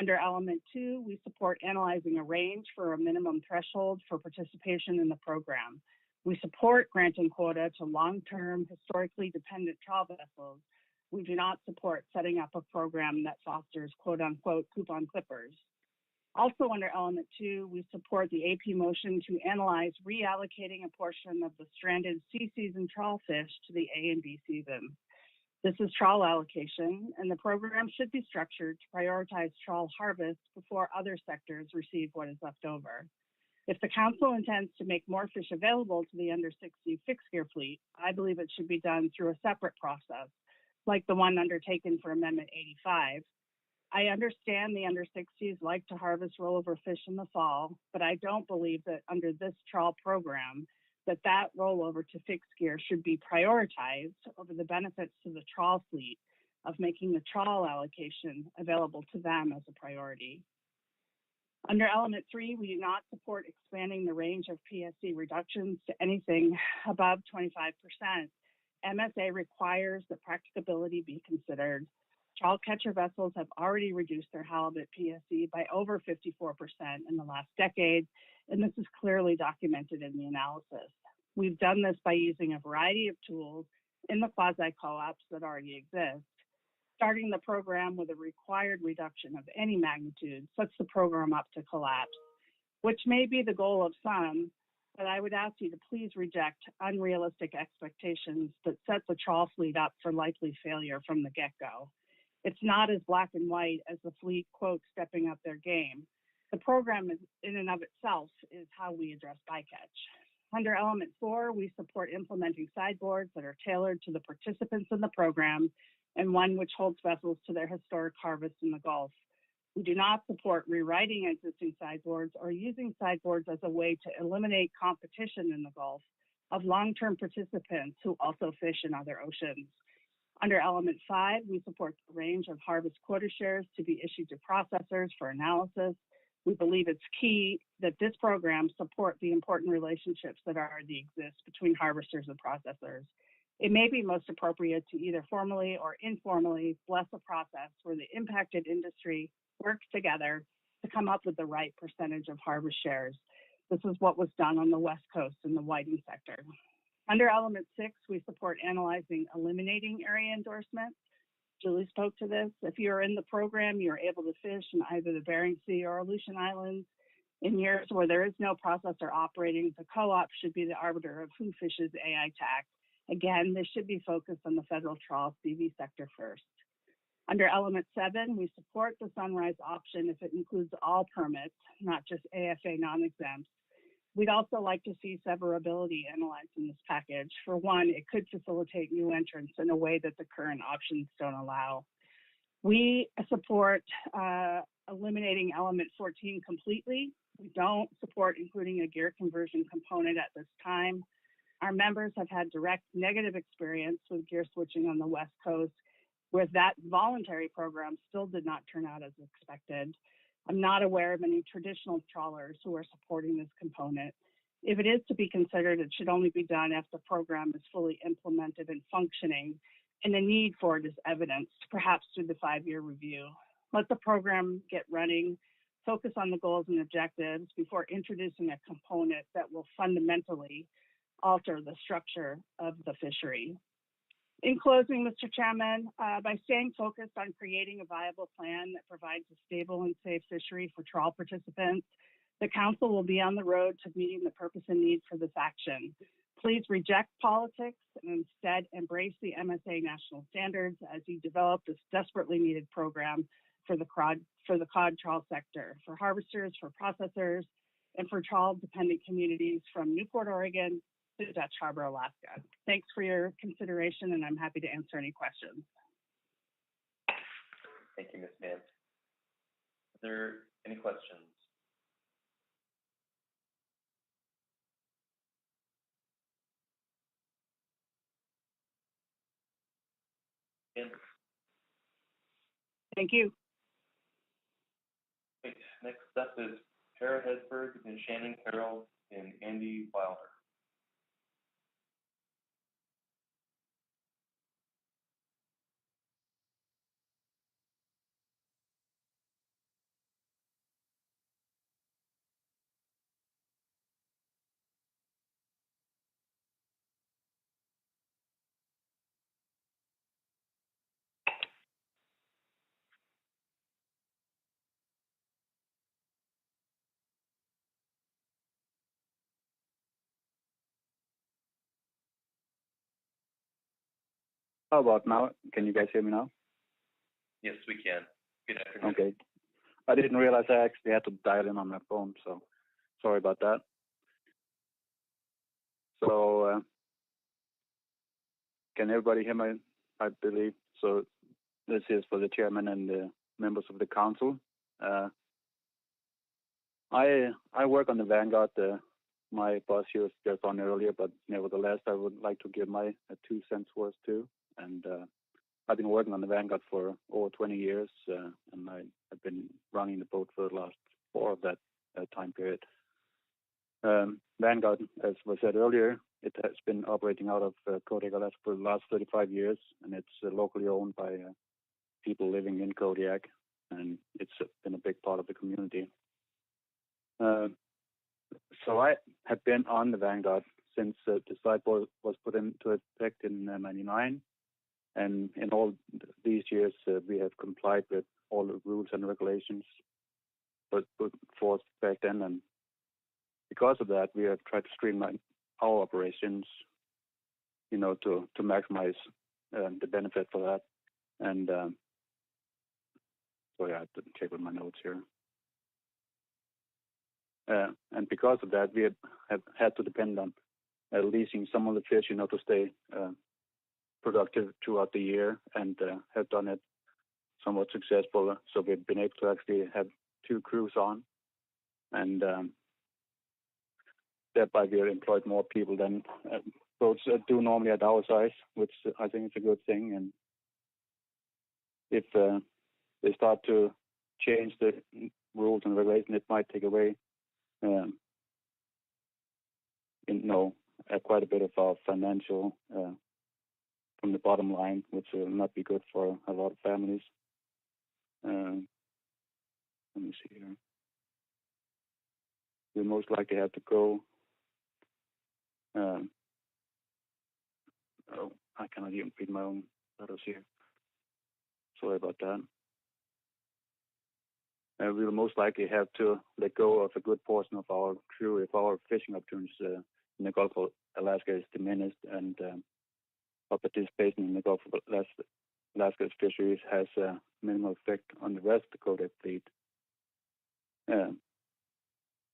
Under element 2, we support analyzing a range for a minimum threshold for participation in the program. We support granting quota to long-term, historically dependent trawl vessels. We do not support setting up a program that fosters quote-unquote coupon clippers. Also under element 2, we support the AP motion to analyze reallocating a portion of the stranded C season trawl fish to the A and B season. This is trawl allocation, and the program should be structured to prioritize trawl harvest before other sectors receive what is left over. If the council intends to make more fish available to the under 60 fixed gear fleet, I believe it should be done through a separate process, like the one undertaken for Amendment 85. I understand the under 60s like to harvest rollover fish in the fall, but I don't believe that under this trawl program that rollover to fixed gear should be prioritized over the benefits to the trawl fleet of making the trawl allocation available to them as a priority. Under element 3, we do not support expanding the range of PSC reductions to anything above 25%. MSA requires that practicability be considered. Trawl catcher vessels have already reduced their halibut PSC by over 54% in the last decade, and this is clearly documented in the analysis. We've done this by using a variety of tools in the quasi-co-ops that already exist. Starting the program with a required reduction of any magnitude sets the program up to collapse, which may be the goal of some, but I would ask you to please reject unrealistic expectations that set the trawl fleet up for likely failure from the get-go. It's not as black and white as the fleet, quote, stepping up their game. The program is, in and of itself is how we address bycatch. Under Element 4, we support implementing sideboards that are tailored to the participants in the program and one which holds vessels to their historic harvest in the Gulf. We do not support rewriting existing sideboards or using sideboards as a way to eliminate competition in the Gulf of long-term participants who also fish in other oceans. Under Element 5, we support the range of harvest quota shares to be issued to processors for analysis. We believe it's key that this program support the important relationships that already exist between harvesters and processors. It may be most appropriate to either formally or informally bless a process where the impacted industry works together to come up with the right percentage of harvest shares. This is what was done on the West Coast in the whiting sector. Under Element 6, we support analyzing eliminating area endorsements. Julie spoke to this. If you're in the program, you're able to fish in either the Bering Sea or Aleutian Islands. In years where there is no processor operating, the co-op should be the arbiter of who fishes AI TAC. Again, this should be focused on the federal trawl CV sector first. Under Element 7, we support the Sunrise option if it includes all permits, not just AFA non-exempts. We'd also like to see severability analyzed in this package. For one, it could facilitate new entrants in a way that the current options don't allow. We support eliminating Element 14 completely. We don't support including a gear conversion component at this time. Our members have had direct negative experience with gear switching on the West Coast, where that voluntary program still did not turn out as expected. I'm not aware of any traditional trawlers who are supporting this component. If it is to be considered, it should only be done if the program is fully implemented and functioning, and the need for it is evidenced, perhaps through the 5-year review. Let the program get running, focus on the goals and objectives before introducing a component that will fundamentally alter the structure of the fishery. In closing, Mr. Chairman, by staying focused on creating a viable plan that provides a stable and safe fishery for trawl participants, the Council will be on the road to meeting the purpose and need for this action. Please reject politics and instead embrace the MSA national standards as you develop this desperately needed program for the cod trawl sector, for harvesters, for processors, and for trawl-dependent communities from Newport, Oregon, to Dutch Harbor, Alaska. Thanks for your consideration, and I'm happy to answer any questions. Thank you, Ms. Mann. Are there any questions? Ian? Thank you. Great. Next up is Tara Hesberg and Shannon Carroll and Andy Wilder. How about now? Can you guys hear me now? Yes, we can. Good afternoon. Okay. I didn't realize I actually had to dial in on my phone, so sorry about that. So, can everybody hear me? I believe. So this is for the chairman and the members of the council. I work on the Vanguard. My boss here was just on earlier, but nevertheless, I would like to give my 2 cents worth too. And I've been working on the Vanguard for over 20 years, and I've been running the boat for the last 4 of that time period. Vanguard, as was said earlier, it has been operating out of Kodiak, Alaska for the last 35 years, and it's locally owned by people living in Kodiak, and it's been a big part of the community. So I have been on the Vanguard since the sideboard was put into effect in '99. And in all these years, we have complied with all the rules and regulations put forth back then. And because of that, we have tried to streamline our operations, to maximize the benefit for that. And Sorry, I have to check with my notes here. And because of that, we have had to depend on leasing some of the fish, to stay productive throughout the year, and have done it somewhat successful. So we've been able to actually have 2 crews on, and thereby we have employed more people than boats do normally at our size, which I think is a good thing. And if they start to change the rules and regulations, it might take away, quite a bit of our financial from the bottom line, which will not be good for a lot of families. Let me see here. We most likely have to go. I cannot even read my own letters here. Sorry about that. We will most likely have to let go of a good portion of our crew if our fishing opportunities in the Gulf of Alaska is diminished, and our participation in the Gulf of Alaska's fisheries has a minimal effect on the rest of the Kodak fleet. And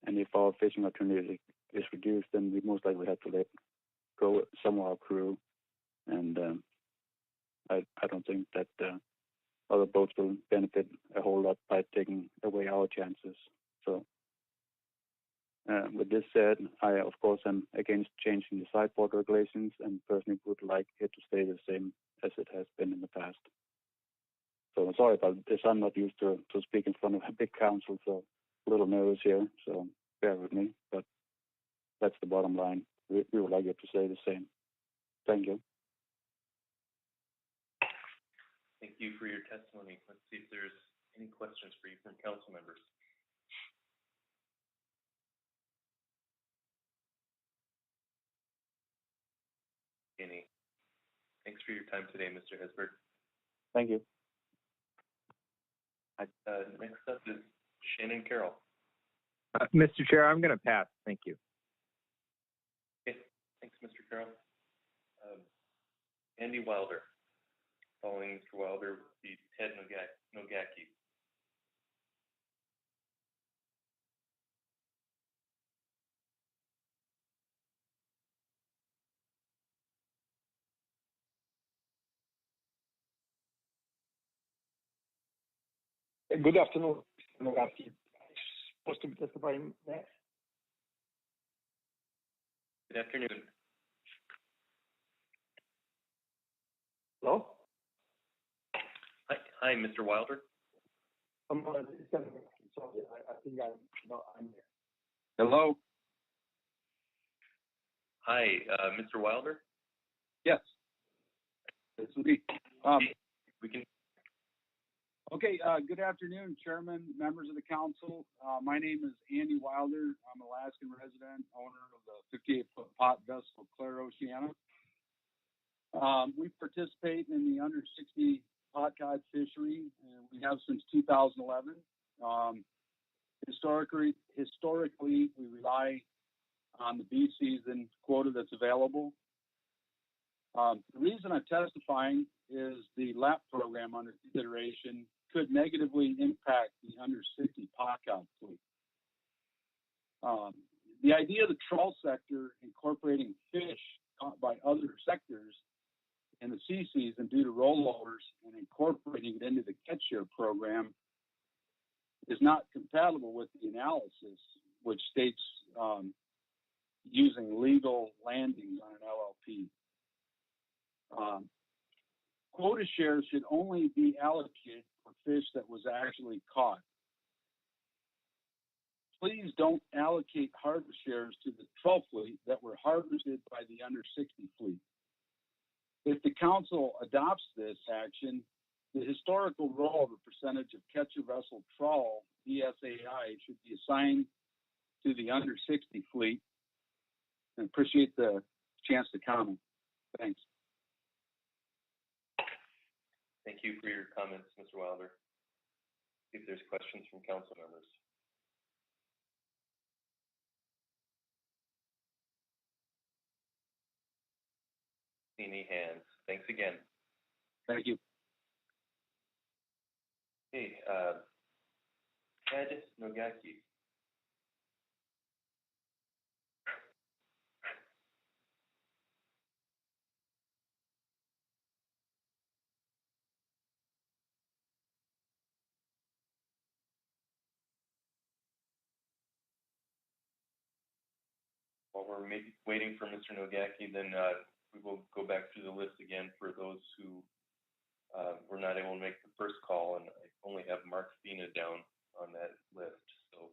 if our fishing opportunity is reduced, then we most likely have to let go some of our crew. And I don't think that other boats will benefit a whole lot by taking away our chances. So with this said, I, of course, am against changing the sideboard regulations and personally would like it to stay the same as it has been in the past. So I'm sorry about this. I'm not used to speak in front of a big council, so a little nervous here, so bear with me. But that's the bottom line. We would like it to stay the same. Thank you. Thank you for your testimony. Let's see if there's any questions for you from council members. Any? Thanks for your time today, Mr. Hesberg. Thank you. Next up is Shannon Carroll. Mr. Chair, I'm going to pass. Thank you. Okay, thanks, Mr. Carroll. Andy Wilder. Following Mr. Wilder would be Ted Nogaki. Good afternoon, Mr. Nogaki. Supposed to be testifying next. Good afternoon. Hello? Hi, Mr. Wilder. Sorry, I think I'm there. Hello? Hi, Mr. Wilder? Yes. It's me. We can. Okay, good afternoon, Chairman, members of the council. My name is Andy Wilder. I'm an Alaskan resident, owner of the 58-foot pot vessel Claire Oceana. We participate in the under 60 pot cod fishery, and we have since 2011. Historically, we rely on the B season quota that's available. The reason I'm testifying is the LAP program under consideration could negatively impact the under 60 pot cod fleet. The idea of the trawl sector incorporating fish caught by other sectors in the sea season due to rollovers and incorporating it into the catch share program is not compatible with the analysis, which states using legal landings on an LLP. Quota shares should only be allocated for fish that was actually caught. Please don't allocate harvest shares to the trawl fleet that were harvested by the under 60 fleet. If the council adopts this action, the historical role of a percentage of catcher vessel trawl, DSAI, should be assigned to the under 60 fleet. I appreciate the chance to comment. Thanks. Thank you for your comments, Mr. Wilder. See if there's questions from council members. Any hands? Thanks again. Thank you. Okay, Ted Nogaki. While we're waiting for Mr. Nogaki, then we will go back through the list again for those who were not able to make the first call, and I only have Mark Fina down on that list. So,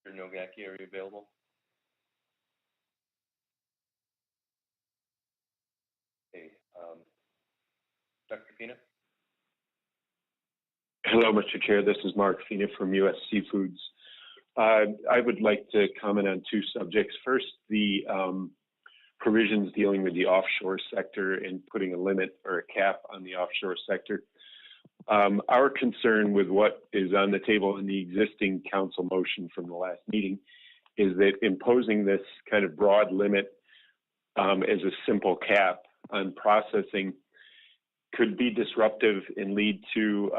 Mr. Nogaki, are you available? Okay, Dr. Fina? Hello, Mr. Chair. This is Mark Fina from U.S. Seafoods. I would like to comment on two subjects. First, the provisions dealing with the offshore sector and putting a limit or a cap on the offshore sector. Our concern with what is on the table in the existing council motion from the last meeting is that imposing this kind of broad limit as a simple cap on processing could be disruptive and lead to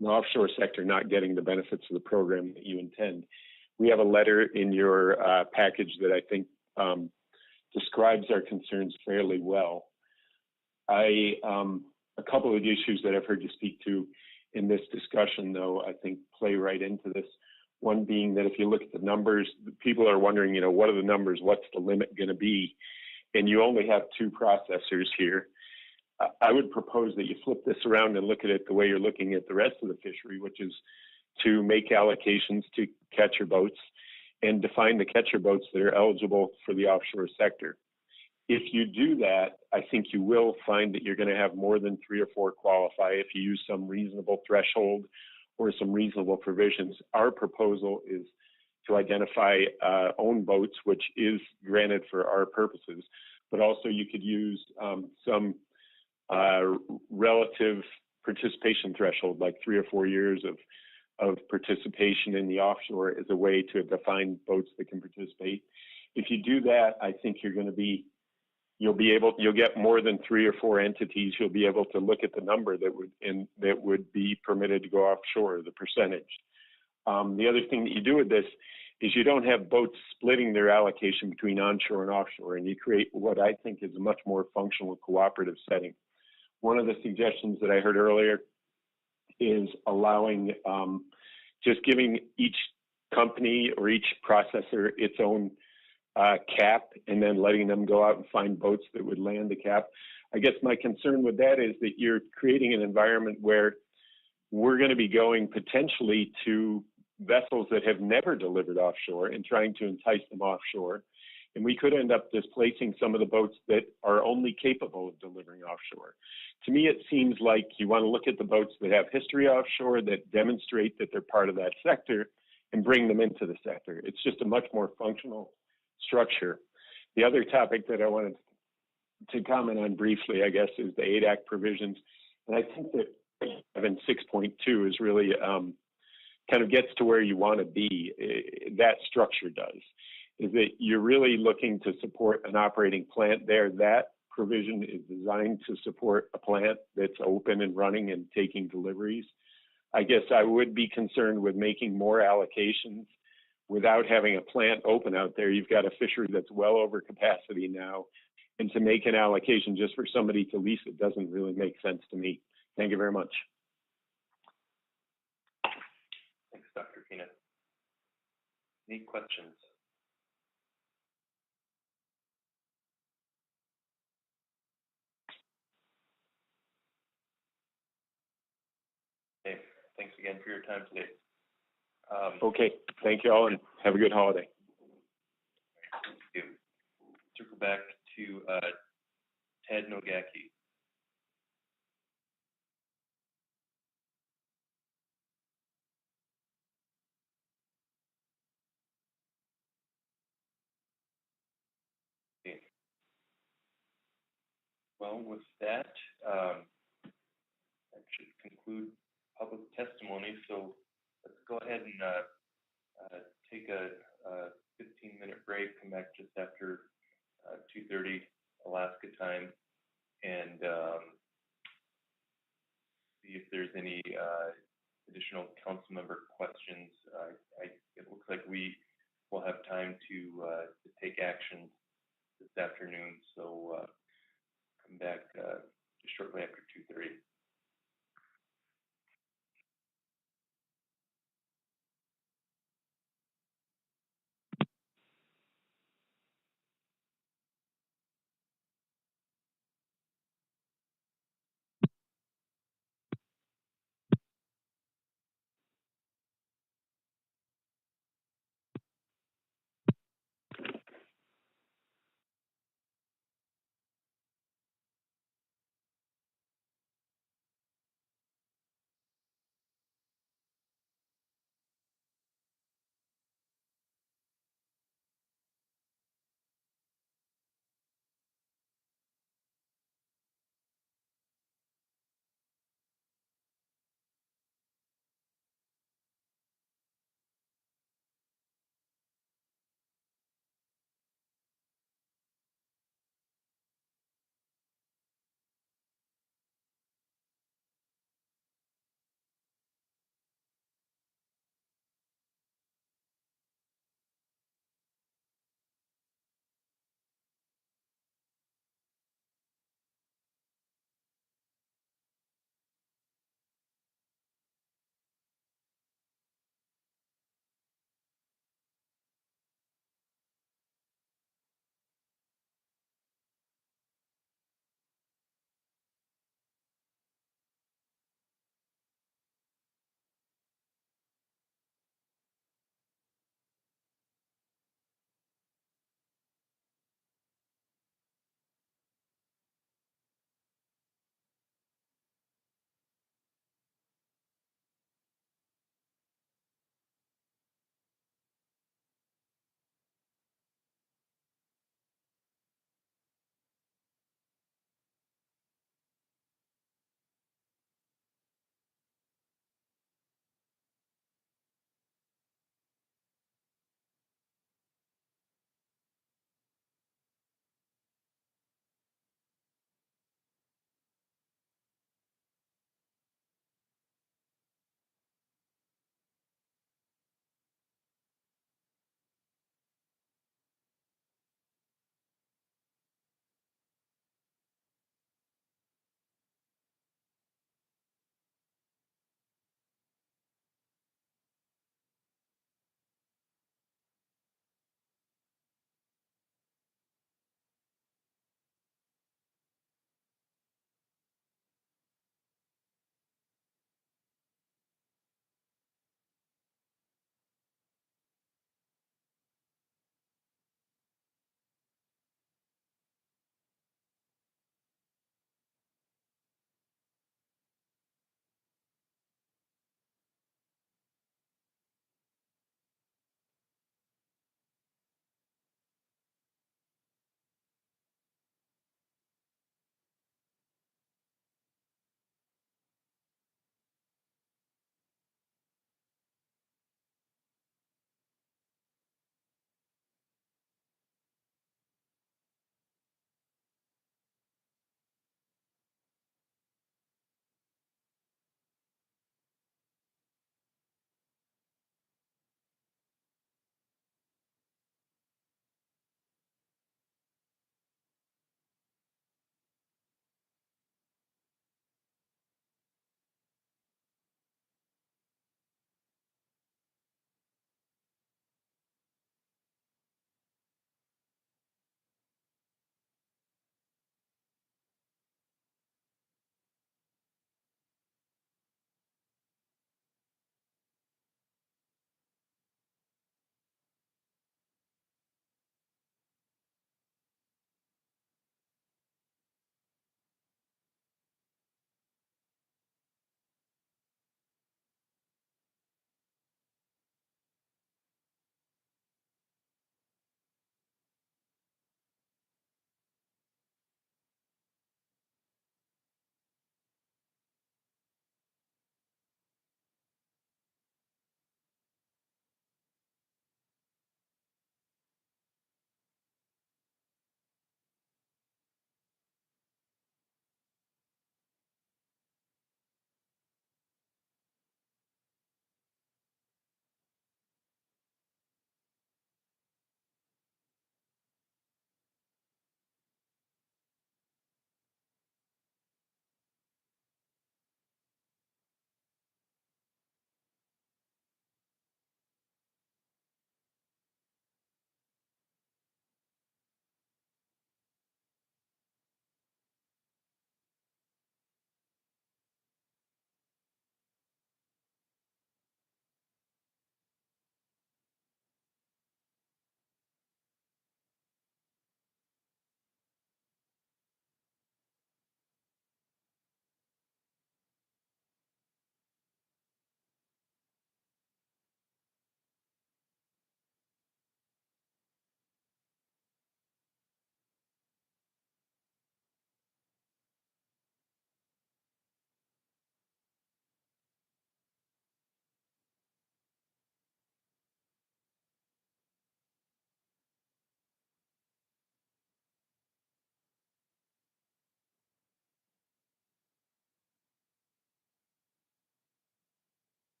the offshore sector not getting the benefits of the program that you intend. We have a letter in your package that I think describes our concerns fairly well. A couple of the issues that I've heard you speak to in this discussion, though, I think play right into this. One being that if you look at the numbers, people are wondering, what are the numbers? What's the limit going to be? And you only have two processors here. I would propose that you flip this around and look at it the way you're looking at the rest of the fishery, which is to make allocations to catcher boats and define the catcher boats that are eligible for the offshore sector. If you do that, I think you will find that you're going to have more than 3 or 4 qualify if you use some reasonable threshold or some reasonable provisions. Our proposal is to identify own boats, which is granted for our purposes, but also you could use some relative participation threshold, like 3 or 4 years of participation in the offshore as a way to define boats that can participate. If you do that, I think you'll get more than 3 or 4 entities. You'll be able to look at the number that would be permitted to go offshore, the percentage. The other thing that you do with this is you don't have boats splitting their allocation between onshore and offshore, and you create what I think is a much more functional cooperative setting. One of the suggestions that I heard earlier is allowing, just giving each company or each processor its own cap and then letting them go out and find boats that would land the cap. I guess my concern with that is that you're creating an environment where we're going to be going potentially to vessels that have never delivered offshore and trying to entice them offshore. And we could end up displacing some of the boats that are only capable of delivering offshore. To me, it seems like you want to look at the boats that have history offshore, that demonstrate that they're part of that sector, and bring them into the sector. It's just a much more functional structure. The other topic that I wanted to comment on briefly, I guess, is the ADAC provisions. And I think that having 6.2 is really kind of gets to where you want to be. That structure does. Is that you're really looking to support an operating plant there. That provision is designed to support a plant that's open and running and taking deliveries. I guess I would be concerned with making more allocations without having a plant open out there. You've got a fishery that's well over capacity now, and to make an allocation just for somebody to lease it doesn't really make sense to me. Thank you very much. Thanks, Dr. Fina. Any questions? Okay, thanks again for your time today. Okay, thank you all and have a good holiday. Thank you. Circle back to Ted Nogaki. Okay. Well, with that, that should conclude public testimony. So let's go ahead and take a 15-minute break, come back just after 2:30 Alaska time, and see if there's any additional council member questions. It looks like we will have time to take action this afternoon, so come back just shortly after 2:30.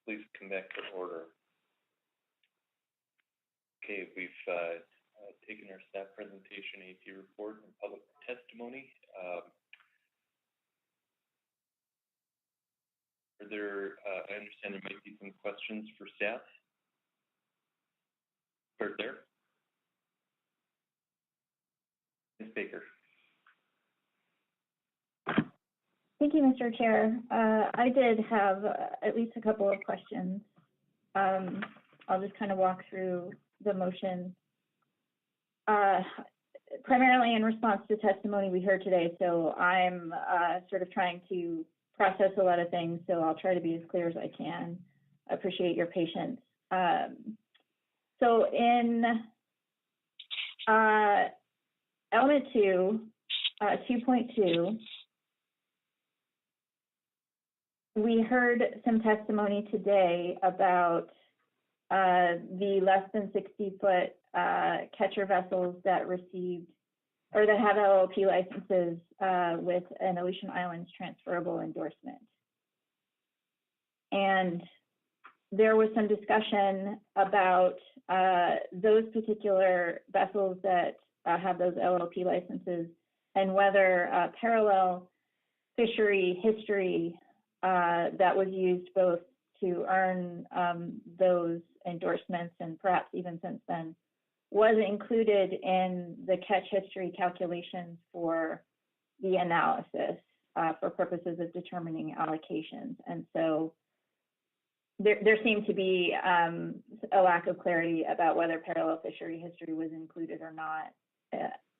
Please come back to order. Okay, we've taken our staff presentation, AT report, and public testimony. Are there, I understand there might be some questions for staff. Start there. Ms. Baker. Thank you, Mr. Chair. I did have at least a couple of questions. I'll just kind of walk through the motion. Primarily in response to testimony we heard today, so I'm sort of trying to process a lot of things, so I'll try to be as clear as I can. I appreciate your patience. So in element 2, 2.2, we heard some testimony today about the less than 60-foot catcher vessels that received or that have LLP licenses with an Aleutian Islands transferable endorsement. And there was some discussion about those particular vessels that have those LLP licenses and whether parallel fishery history that was used both to earn those endorsements and perhaps even since then was included in the catch history calculations for the analysis for purposes of determining allocations. And so there seemed to be a lack of clarity about whether parallel fishery history was included or not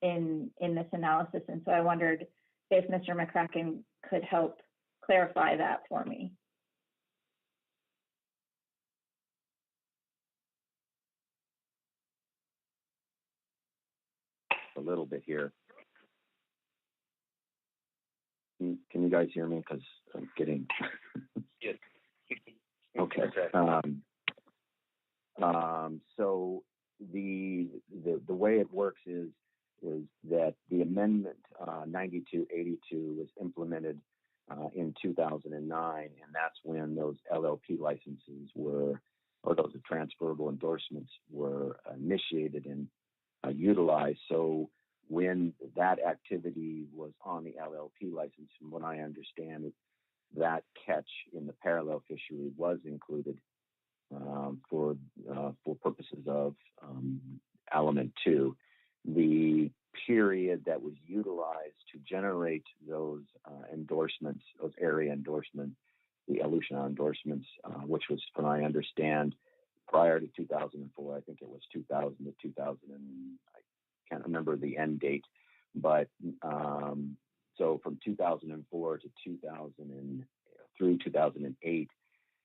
in this analysis. And so I wondered if Mr. McCracken could help clarify that for me. A little bit here. Can you guys hear me? Because I'm getting. Yes. Okay. So the way it works is that the amendment 9282 was implemented in 2009, and that's when those LLP licenses were, or those transferable endorsements were initiated and utilized. So when that activity was on the LLP license, from what I understand, that catch in the parallel fishery was included for purposes of element 2. generate those endorsements, those area endorsements, the Aleutian Island endorsements, which was, from what I understand, prior to 2004. I think it was 2000 to 2000, and I can't remember the end date, but so from 2004 to 2000 through 2008,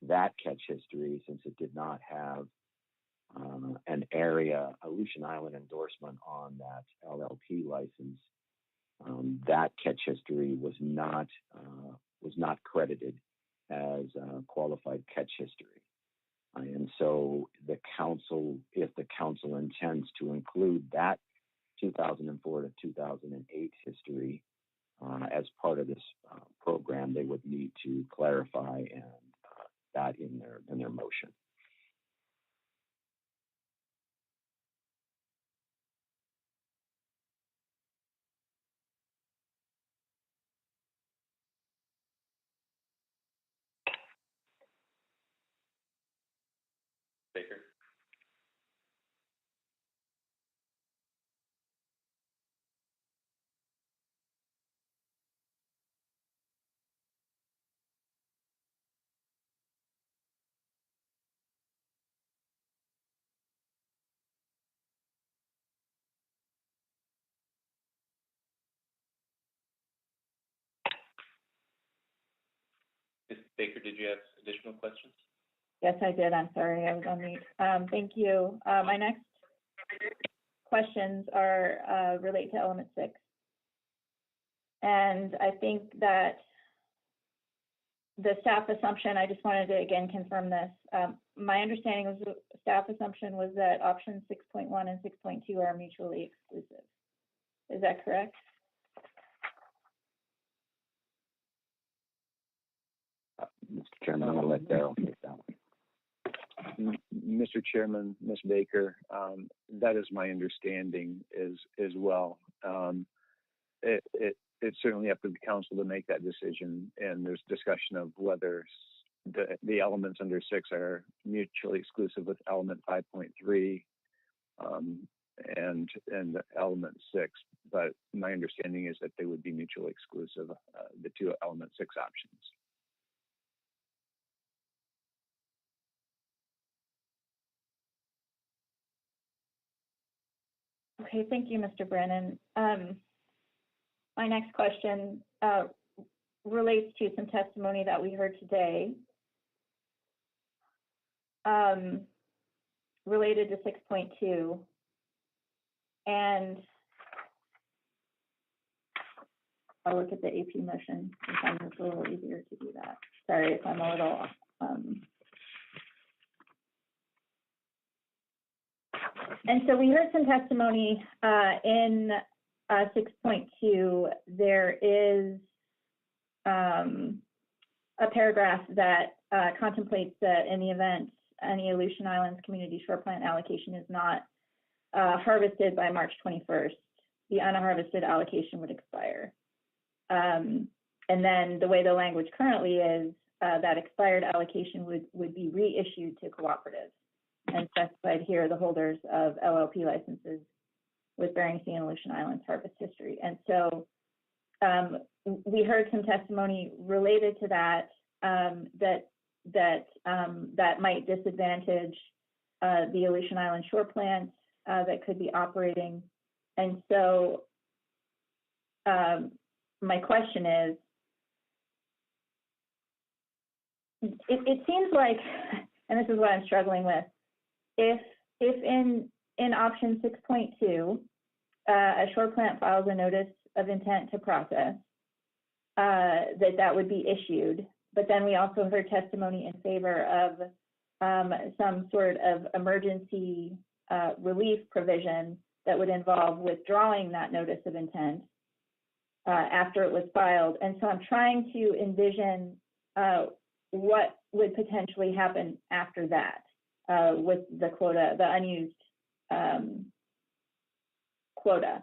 that catch history, since it did not have an area Aleutian Island endorsement on that LLP license, that catch history was not credited as qualified catch history. And so the council, if the council intends to include that 2004 to 2008 history as part of this program, they would need to clarify and that in their motion. Baker. Ms. Baker, did you have additional questions? Yes, I did. I'm sorry, I was on mute. Thank you. My next questions are relate to element 6. And I think that the staff assumption, I just wanted to again confirm this. My understanding was the staff assumption was that options 6.1 and 6.2 are mutually exclusive. Is that correct? Mr. Chairman, I'm going to let Darrell take that one. Mr. Chairman, Ms. Baker, that is my understanding as well. It's certainly up to the council to make that decision, and there's discussion of whether the elements under 6 are mutually exclusive with element 5.3 and element 6. But my understanding is that they would be mutually exclusive, the two element 6 options. Okay, thank you, Mr. Brennan. My next question relates to some testimony that we heard today related to 6.2. And I'll look at the AP motion. I find it's a little easier to do that. Sorry if I'm a little And so we heard some testimony in 6.2. There is a paragraph that contemplates that in the event any Aleutian Islands community shore plant allocation is not harvested by March 21st, the unharvested allocation would expire. And then the way the language currently is, that expired allocation would be reissued to cooperatives, and specified here the holders of LLP licenses with Bering Sea and Aleutian Islands harvest history. And so we heard some testimony related to that, that might disadvantage the Aleutian Island shore plants that could be operating. And so my question is, it seems like, and this is what I'm struggling with, if in option 6.2, a shore plant files a notice of intent to process, that would be issued, but then we also heard testimony in favor of some sort of emergency relief provision that would involve withdrawing that notice of intent after it was filed. And so I'm trying to envision what would potentially happen after that with the quota, the unused quota,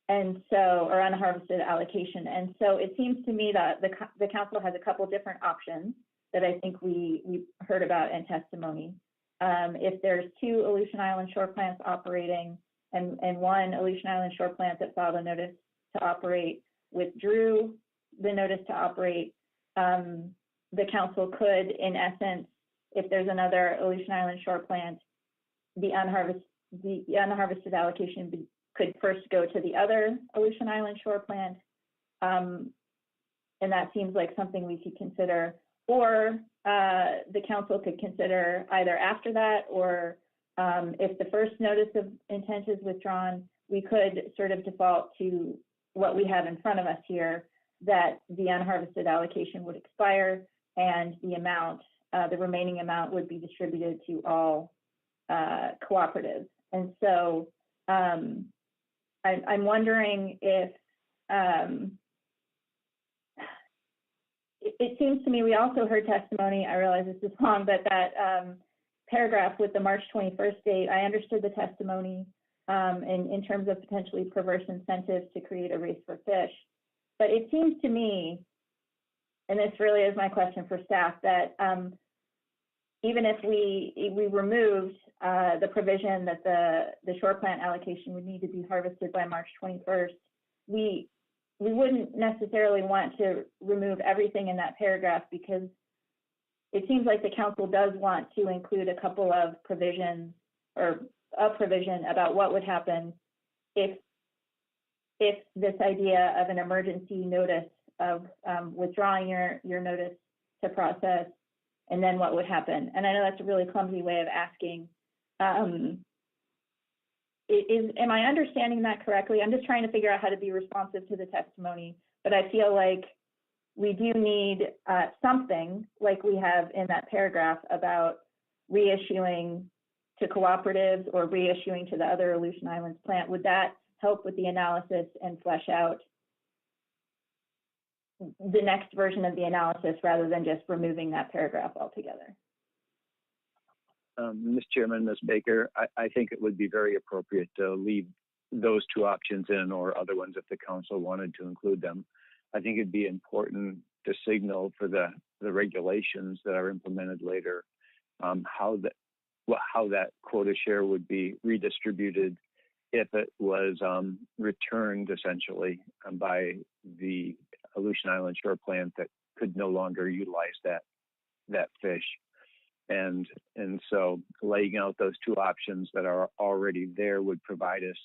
and so, or unharvested allocation. And so it seems to me that the council has a couple different options that I think we heard about in testimony. If there's 2 Aleutian Island shore plants operating and one Aleutian Island shore plant that filed a notice to operate, withdrew the notice to operate, the council could, in essence, if there's another Aleutian Island shore plant, the unharvested allocation could first go to the other Aleutian Island shore plant. And that seems like something we could consider, or the council could consider either after that, or if the first notice of intent is withdrawn, we could sort of default to what we have in front of us here, that the unharvested allocation would expire and the amount, the remaining amount would be distributed to all cooperatives. And so I'm wondering if, it seems to me, we also heard testimony, I realize this is long, but that paragraph with the March 21st date, I understood the testimony in terms of potentially perverse incentives to create a race for fish. But it seems to me, and this really is my question for staff, that even if we removed the provision that the shore plant allocation would need to be harvested by March 21st, we wouldn't necessarily want to remove everything in that paragraph, because it seems like the council does want to include a couple of provisions, or a provision about what would happen if this idea of an emergency notice of withdrawing your notice to process, and then what would happen. And I know that's a really clumsy way of asking. Am I understanding that correctly? I'm just trying to figure out how to be responsive to the testimony, but I feel like we do need something like we have in that paragraph about reissuing to cooperatives or reissuing to the other Aleutian Islands plant. Would that help with the analysis and flesh out the next version of the analysis rather than just removing that paragraph altogether? Ms. Chairman, Ms. Baker, I think it would be very appropriate to leave those two options in, or other ones if the council wanted to include them. I think it'd be important to signal for the regulations that are implemented later how that quota share would be redistributed if it was returned essentially by the Aleutian Island shore plant that could no longer utilize that fish. And so laying out those two options that are already there would provide us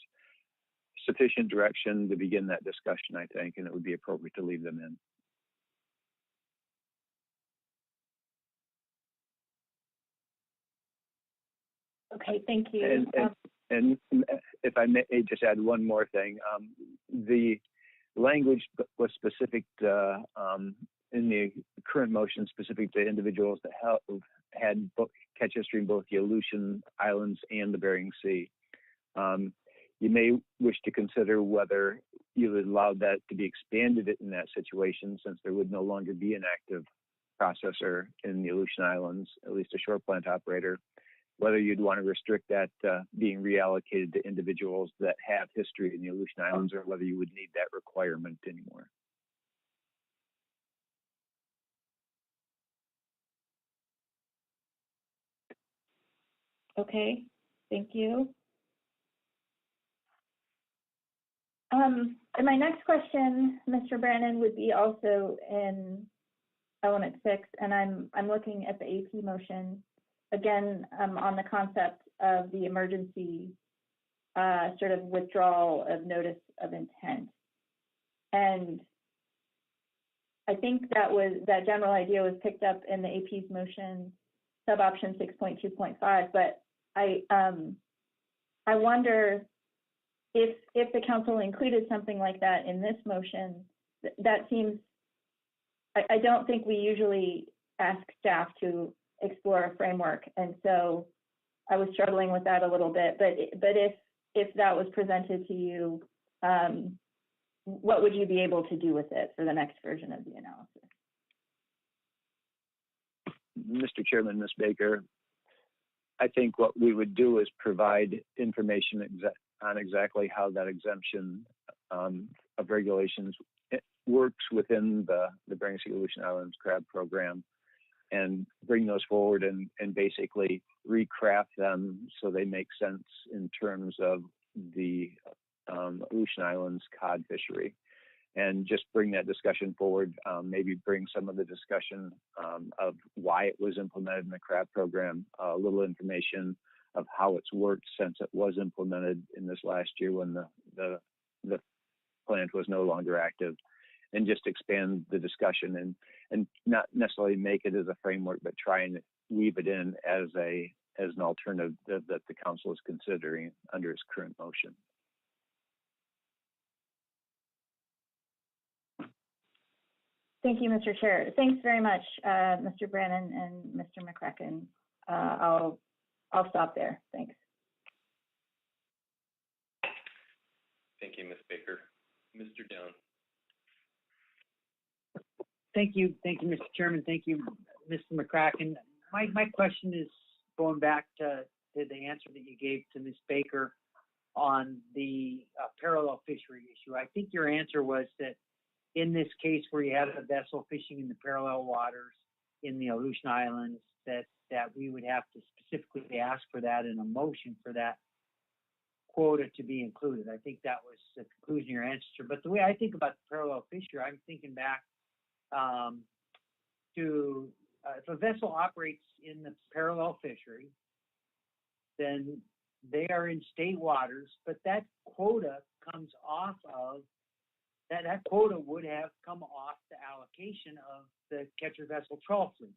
sufficient direction to begin that discussion, I think, and it would be appropriate to leave them in. Okay, thank you. And if I may just add one more thing, the language was specific to, in the current motion, specific to individuals that had catch history in both the Aleutian Islands and the Bering Sea. You may wish to consider whether you would allow that to be expanded in that situation, since there would no longer be an active processor in the Aleutian Islands, at least a shore plant operator, whether you'd want to restrict that being reallocated to individuals that have history in the Aleutian Islands, or whether you would need that requirement anymore. Okay, thank you. And my next question, Mr. Brannon, would be also in element 6, and I'm looking at the AP motion again on the concept of the emergency sort of withdrawal of notice of intent. And I think that general idea was picked up in the AP's motion, sub-option 6.2.5, but I wonder if the council included something like that in this motion. That seems, I don't think we usually ask staff to explore a framework, and so I was struggling with that a little bit. But if that was presented to you, what would you be able to do with it for the next version of the analysis? Mr. Chairman, Ms. Baker, I think what we would do is provide information on exactly how that exemption of regulations works within the Bering Sea Aleutian Islands crab program, and bring those forward and basically recraft them so they make sense in terms of the Aleutian Islands cod fishery. and just bring that discussion forward. Maybe bring some of the discussion of why it was implemented in the crab program, a little information of how it's worked since it was implemented in this last year when the plant was no longer active, and just expand the discussion and not necessarily make it as a framework, but try and weave it in as an alternative that the council is considering under its current motion. Thank you, Mr. Chair. Thanks very much, Mr. Brennan and Mr. McCracken. I'll stop there. Thanks. Thank you, Ms. Baker. Mr. Down. Thank you, Mr. Chairman. Thank you, Mr. McCracken. My question is going back to the answer that you gave to Ms. Baker on the parallel fishery issue. I think your answer was that in this case where you have a vessel fishing in the parallel waters in the Aleutian Islands, that we would have to specifically ask for that in a motion for that quota to be included. I think that was the conclusion of your answer. But the way I think about the parallel fishery, I'm thinking back to if a vessel operates in the parallel fishery, then they are in state waters, but that quota comes off of that quota would have come off the allocation of the catcher vessel trawl fleet.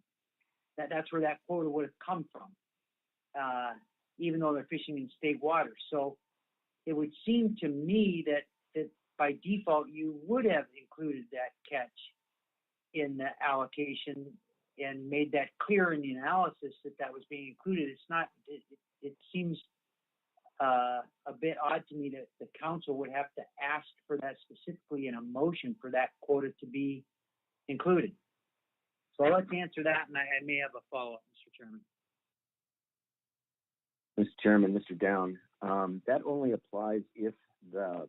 That's where that quota would have come from, even though they're fishing in state waters. So it would seem to me that by default you would have included that catch in the allocation and made that clear in the analysis that was being included. It's not. It seems a bit odd to me that the council would have to ask for that specifically in a motion for that quota to be included. So let's answer that, and I may have a follow-up, Mr. Chairman. Mr. Chairman, Mr. Down, that only applies if the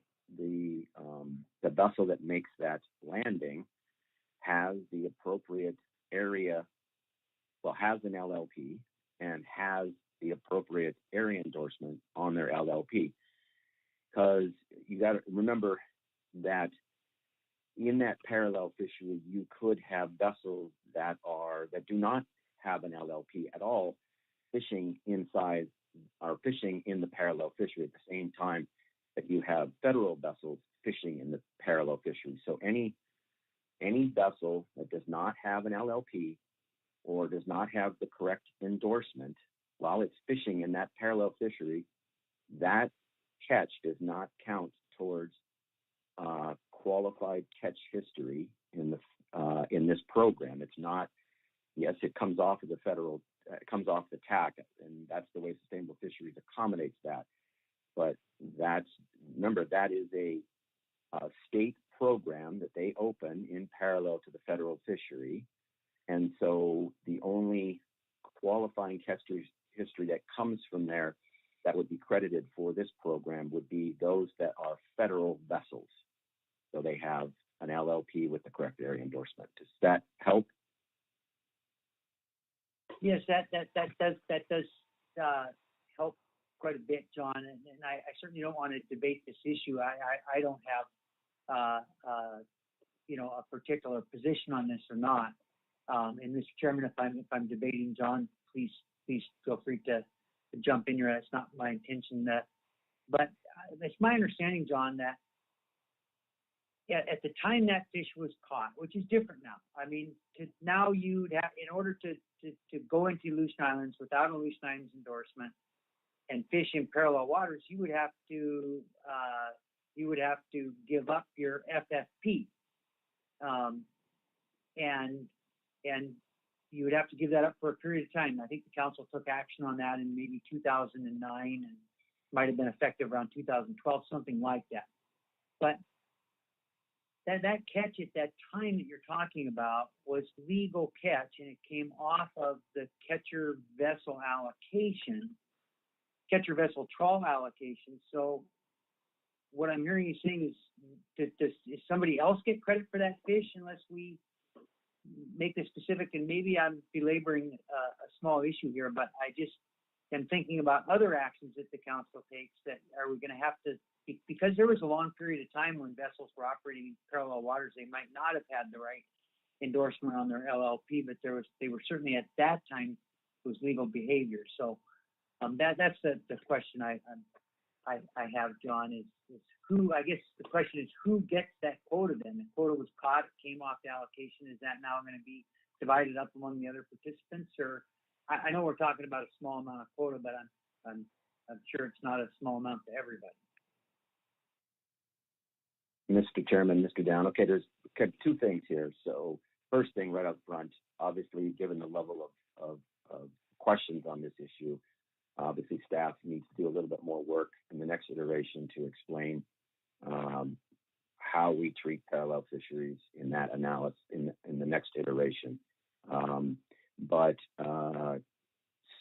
vessel that makes that landing has the appropriate area, well, has an LLP and has the appropriate area endorsement on their LLP. Because you got to remember that in that parallel fishery, you could have vessels that do not have an LLP at all fishing inside or fishing in the parallel fishery at the same time that you have federal vessels fishing in the parallel fishery. So any vessel that does not have an LLP or does not have the correct endorsement while it's fishing in that parallel fishery, that catch does not count towards qualified catch history in this program. It's not. Yes, it comes off of the federal. It comes off the TAC, and that's the way Sustainable Fisheries accommodates that. But remember that is a state program that they open in parallel to the federal fishery, and so the only qualifying catch history that comes from there that would be credited for this program would be those that are federal vessels. So they have an LLP with the correct area endorsement. Does that help? Yes, that does help quite a bit, John. And I certainly don't want to debate this issue. I don't have a particular position on this or not. And Mr. Chairman, if I'm debating John, please feel free to jump in here. That's not my intention. But it's my understanding, John, that at the time that fish was caught, which is different now. I mean, now you'd have, in order to go into Aleutian Islands without Aleutian Islands endorsement and fish in parallel waters, you would have to give up your FFP, and you would have to give that up for a period of time. I think the council took action on that in maybe 2009 and might have been effective around 2012, something like that. But that catch at that time that you're talking about was legal catch, and it came off of the catcher vessel trawl allocation. So what I'm hearing you saying is, does somebody else get credit for that fish unless we make this specific? And maybe I'm belaboring a small issue here, but and thinking about other actions that the council takes, that are we going to have to, because there was a long period of time when vessels were operating in parallel waters, they might not have had the right endorsement on their LLP, but they were certainly at that time was legal behavior. So that's the question I have, John, is who, I guess the question is who gets that quota then? The quota was caught, it came off the allocation. Is that now going to be divided up among the other participants? Or I know we're talking about a small amount of quota, but I'm sure it's not a small amount to everybody. Mr. Chairman, Mr. Down. Okay, there's two things here. So first thing right up front, obviously, given the level of questions on this issue, obviously staff needs to do a little bit more work in the next iteration to explain how we treat parallel fisheries in that analysis in the next iteration.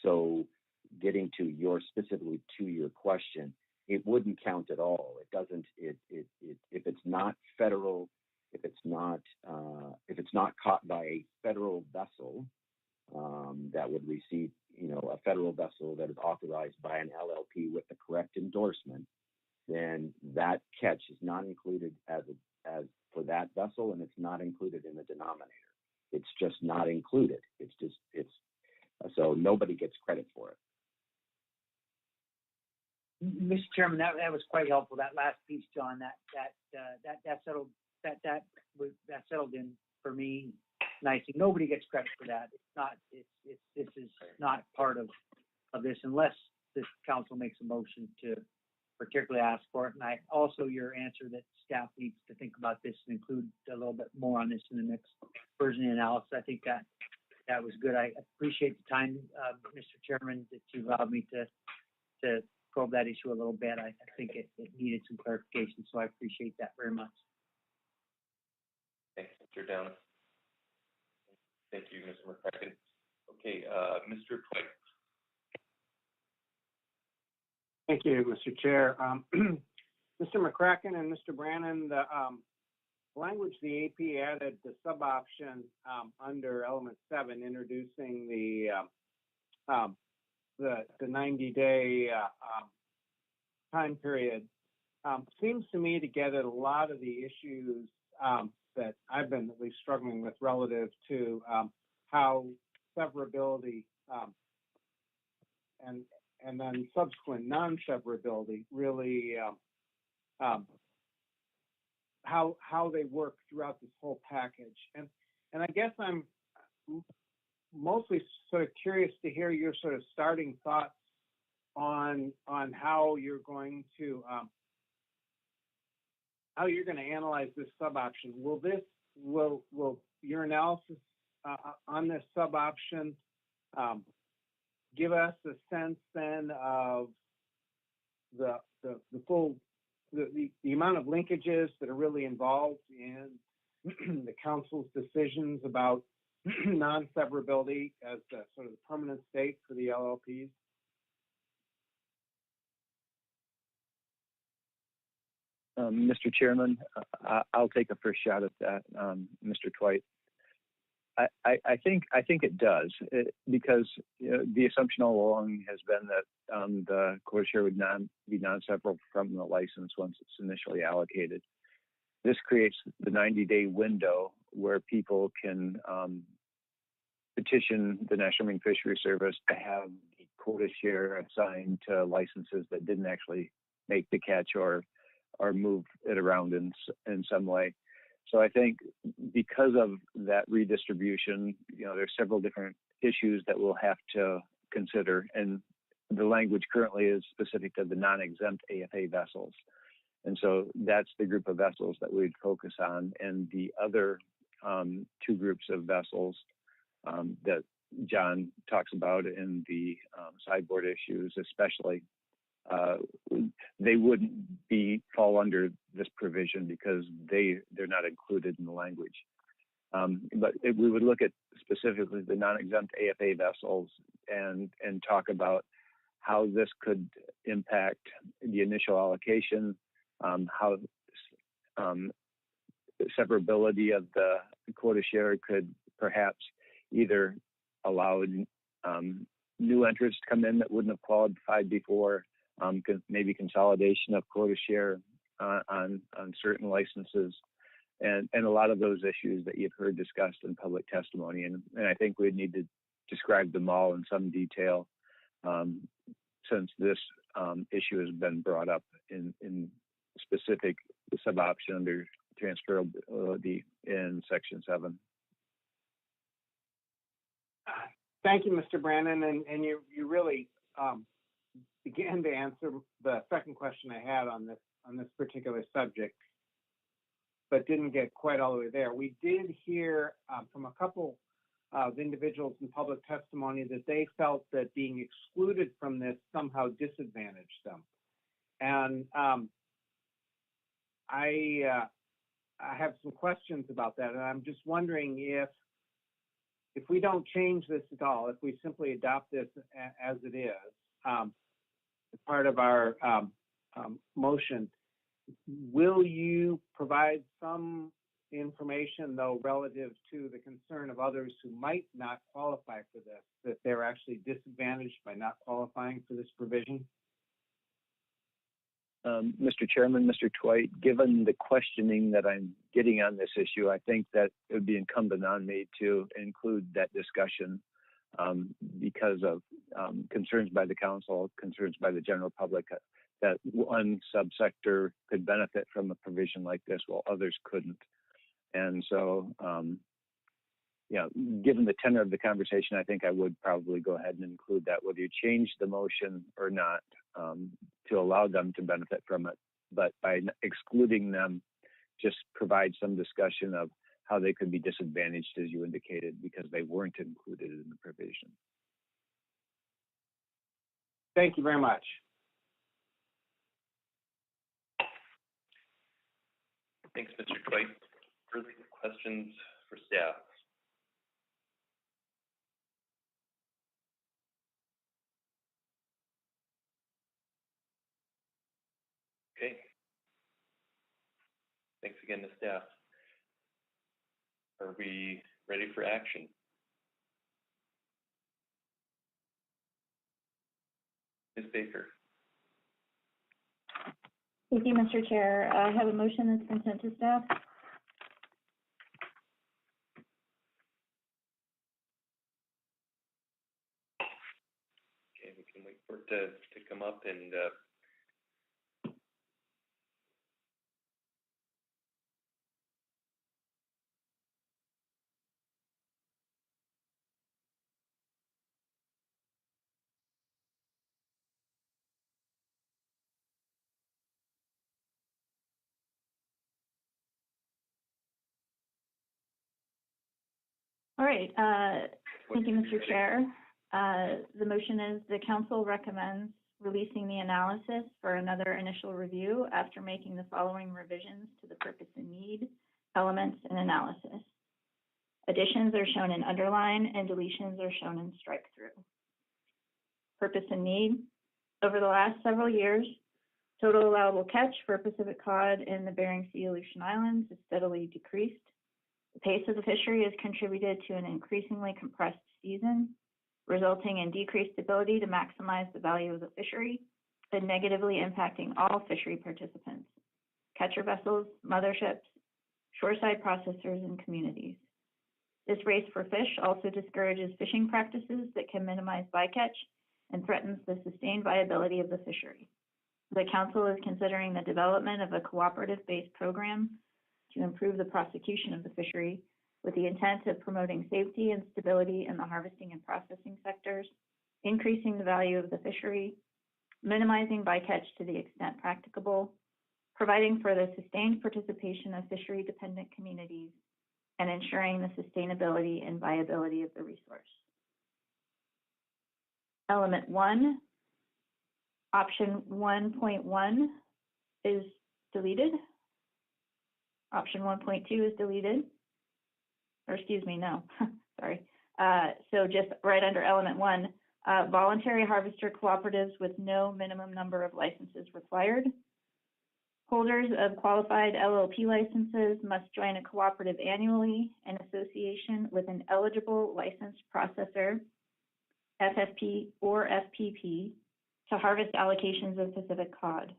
So getting to specifically to your question, it wouldn't count at all. It doesn't. If it's not federal, if it's not caught by a federal vessel that would receive, a federal vessel that is authorized by an LLP with the correct endorsement, then that catch is not included as for that vessel, and it's not included in the denominator. It's just not included. So nobody gets credit for it. Mr. Chairman, that was quite helpful. That last piece, John, that settled in for me nicely. Nobody gets credit for that. This is not part of this unless this council makes a motion to particularly ask for it. And also your answer that staff needs to think about this and include a little bit more on this in the next version of the analysis. I think that was good. I appreciate the time, Mr. Chairman, that you allowed me to probe that issue a little bit. I think it needed some clarification, so I appreciate that very much. Thanks, Mr. Down. Thank you, Mr. McCracken. Okay, Mr. Twight. Thank you, Mr. Chair. Mr. McCracken and Mr. Brannon, the language the AP added, the sub-option under element 7, introducing the 90-day time period, seems to me to get at a lot of the issues that I've been at least struggling with relative to how severability and then subsequent non-severability really how they work throughout this whole package. And I guess I'm mostly sort of curious to hear your sort of starting thoughts on how you're going to analyze this sub-option. Will your analysis on this sub-option give us a sense then of the amount of linkages that are really involved in the council's decisions about non-severability as the sort of the permanent state for the LLPs? Mr. Chairman, I'll take a first shot at that, Mr. Twight. I think it does, because the assumption all along has been that the quota share would be non-severable from the license once it's initially allocated. This creates the 90-day window where people can petition the National Marine Fisheries Service to have the quota share assigned to licenses that didn't actually make the catch or move it around in some way. So I think because of that redistribution, there's several different issues that we'll have to consider. And the language currently is specific to the non-exempt AFA vessels. And so that's the group of vessels that we'd focus on. And the other two groups of vessels that John talks about in the sideboard issues, especially, they wouldn't fall under this provision because they're not included in the language. But if we would look at specifically the non-exempt AFA vessels and talk about how this could impact the initial allocation, how severability of the quota share could perhaps either allow new entrants come in that wouldn't have qualified before, maybe consolidation of quota share on certain licenses, and a lot of those issues that you've heard discussed in public testimony. And I think we'd need to describe them all in some detail since this issue has been brought up in specific sub-option under transferability in Section 7. Thank you, Mr. Brannon, and you really began to answer the second question I had on this particular subject, but didn't get quite all the way there. We did hear from a couple of individuals in public testimony that they felt that being excluded from this somehow disadvantaged them, and I have some questions about that, and I'm just wondering if we don't change this at all, if we simply adopt this as it is, as part of our motion, will you provide some information, though, relative to the concern of others who might not qualify for this, that they're actually disadvantaged by not qualifying for this provision? Mr. Chairman, Mr. Twite, given the questioning that I'm getting on this issue, I think that it would be incumbent on me to include that discussion because of concerns by the council, concerns by the general public that one subsector could benefit from a provision like this while others couldn't. And so, given the tenor of the conversation, I think I would probably go ahead and include that, whether you change the motion or not, to allow them to benefit from it. But by excluding them, just provide some discussion of how they could be disadvantaged, as you indicated, because they weren't included in the provision. Thank you very much. Thanks, Mr. Twite. Further questions for staff? Okay. Thanks again to staff. Are we ready for action? Ms. Baker. Thank you, Mr. Chair. I have a motion that's been sent to staff. Okay, we can wait for it to come up and All right. Thank you, Mr. Chair. The motion is the council recommends releasing the analysis for another initial review after making the following revisions to the purpose and need, elements, and analysis. Additions are shown in underline and deletions are shown in strike through. Purpose and need. Over the last several years, total allowable catch for Pacific cod in the Bering Sea Aleutian Islands has steadily decreased. The pace of the fishery has contributed to an increasingly compressed season, resulting in decreased ability to maximize the value of the fishery and negatively impacting all fishery participants, catcher vessels, motherships, shoreside processors, and communities. This race for fish also discourages fishing practices that can minimize bycatch and threatens the sustained viability of the fishery. The council is considering the development of a cooperative-based program to improve the prosecution of the fishery with the intent of promoting safety and stability in the harvesting and processing sectors, increasing the value of the fishery, minimizing bycatch to the extent practicable, providing for the sustained participation of fishery-dependent communities, and ensuring the sustainability and viability of the resource. Element 1, option 1.1 is deleted. Option 1.2 is deleted. Or excuse me, no, sorry. So just right under element 1, voluntary harvester cooperatives with no minimum number of licenses required. Holders of qualified LLP licenses must join a cooperative annually in association with an eligible licensed processor FFP, or FPP to harvest allocations of Pacific cod.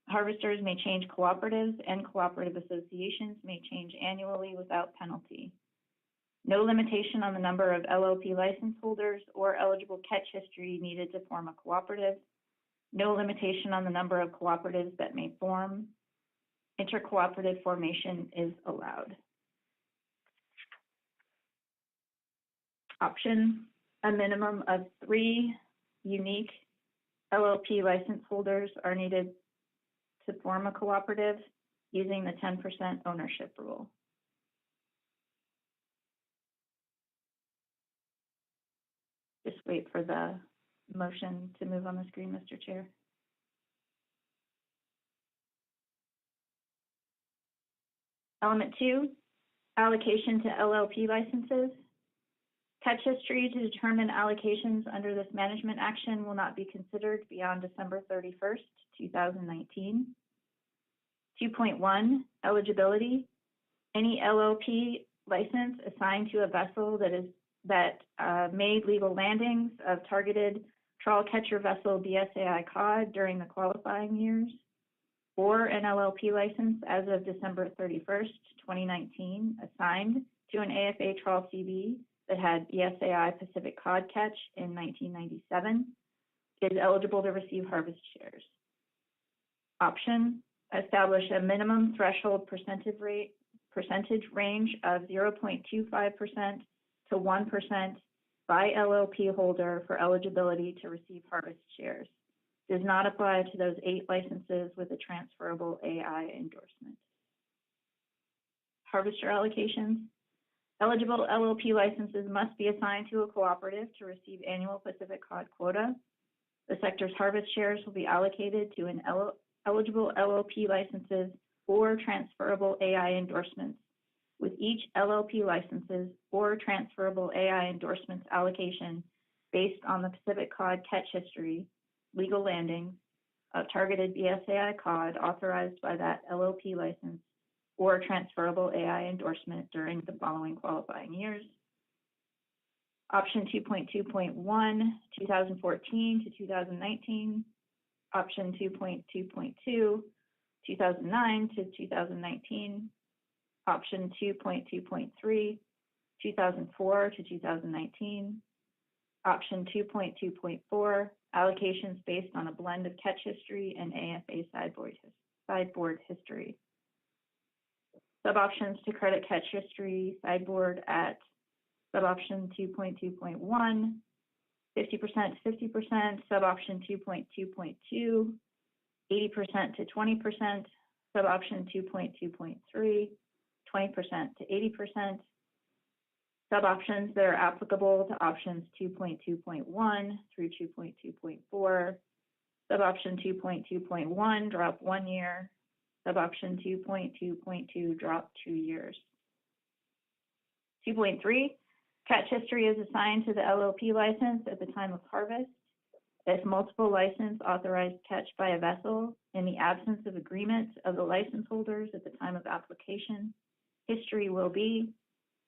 Harvesters may change cooperatives, and cooperative associations may change annually without penalty. No limitation on the number of LLP license holders or eligible catch history needed to form a cooperative. No limitation on the number of cooperatives that may form. Intercooperative formation is allowed. Option: a minimum of 3 unique LLP license holders are needed to form a cooperative using the 10% ownership rule. Just wait for the motion to move on the screen, Mr. Chair. Element 2, allocation to LLP licenses. Catch history to determine allocations under this management action will not be considered beyond December 31st, 2019. 2.1, eligibility. Any LLP license assigned to a vessel that made legal landings of targeted trawl catcher vessel BSAI cod during the qualifying years, or an LLP license as of December 31st, 2019, assigned to an AFA trawl CB that had BSAI Pacific cod catch in 1997, is eligible to receive harvest shares. Option: establish a minimum threshold percentage range of 0.25% to 1% by LLP holder for eligibility to receive harvest shares. Does not apply to those 8 licenses with a transferable AI endorsement. Harvester allocations. Eligible LLP licenses must be assigned to a cooperative to receive annual Pacific cod quota. The sector's harvest shares will be allocated to an eligible LLP licenses or transferable AI endorsements, with each LLP licenses or transferable AI endorsements allocation based on the Pacific cod catch history, legal landings of targeted BSAI cod authorized by that LLP license or transferable AI endorsement during the following qualifying years. Option 2.2.1, 2014 to 2019. Option 2.2.2, 2009 to 2019. Option 2.2.3, 2004 to 2019. Option 2.2.4, allocations based on a blend of catch history and AFA sideboard history. Suboptions to credit catch history sideboard at suboption 2.2.1, 50% to 50%, suboption 2.2.2, 80% to 20%, suboption 2.2.3, 20% to 80%, suboptions that are applicable to options 2.2.1 through 2.2.4, suboption 2.2.1 drop 1 year, suboption 2.2.2 drop 2 years. 2.3, catch history is assigned to the LLP license at the time of harvest. If multiple license authorized catch by a vessel in the absence of agreement of the license holders at the time of application, history will be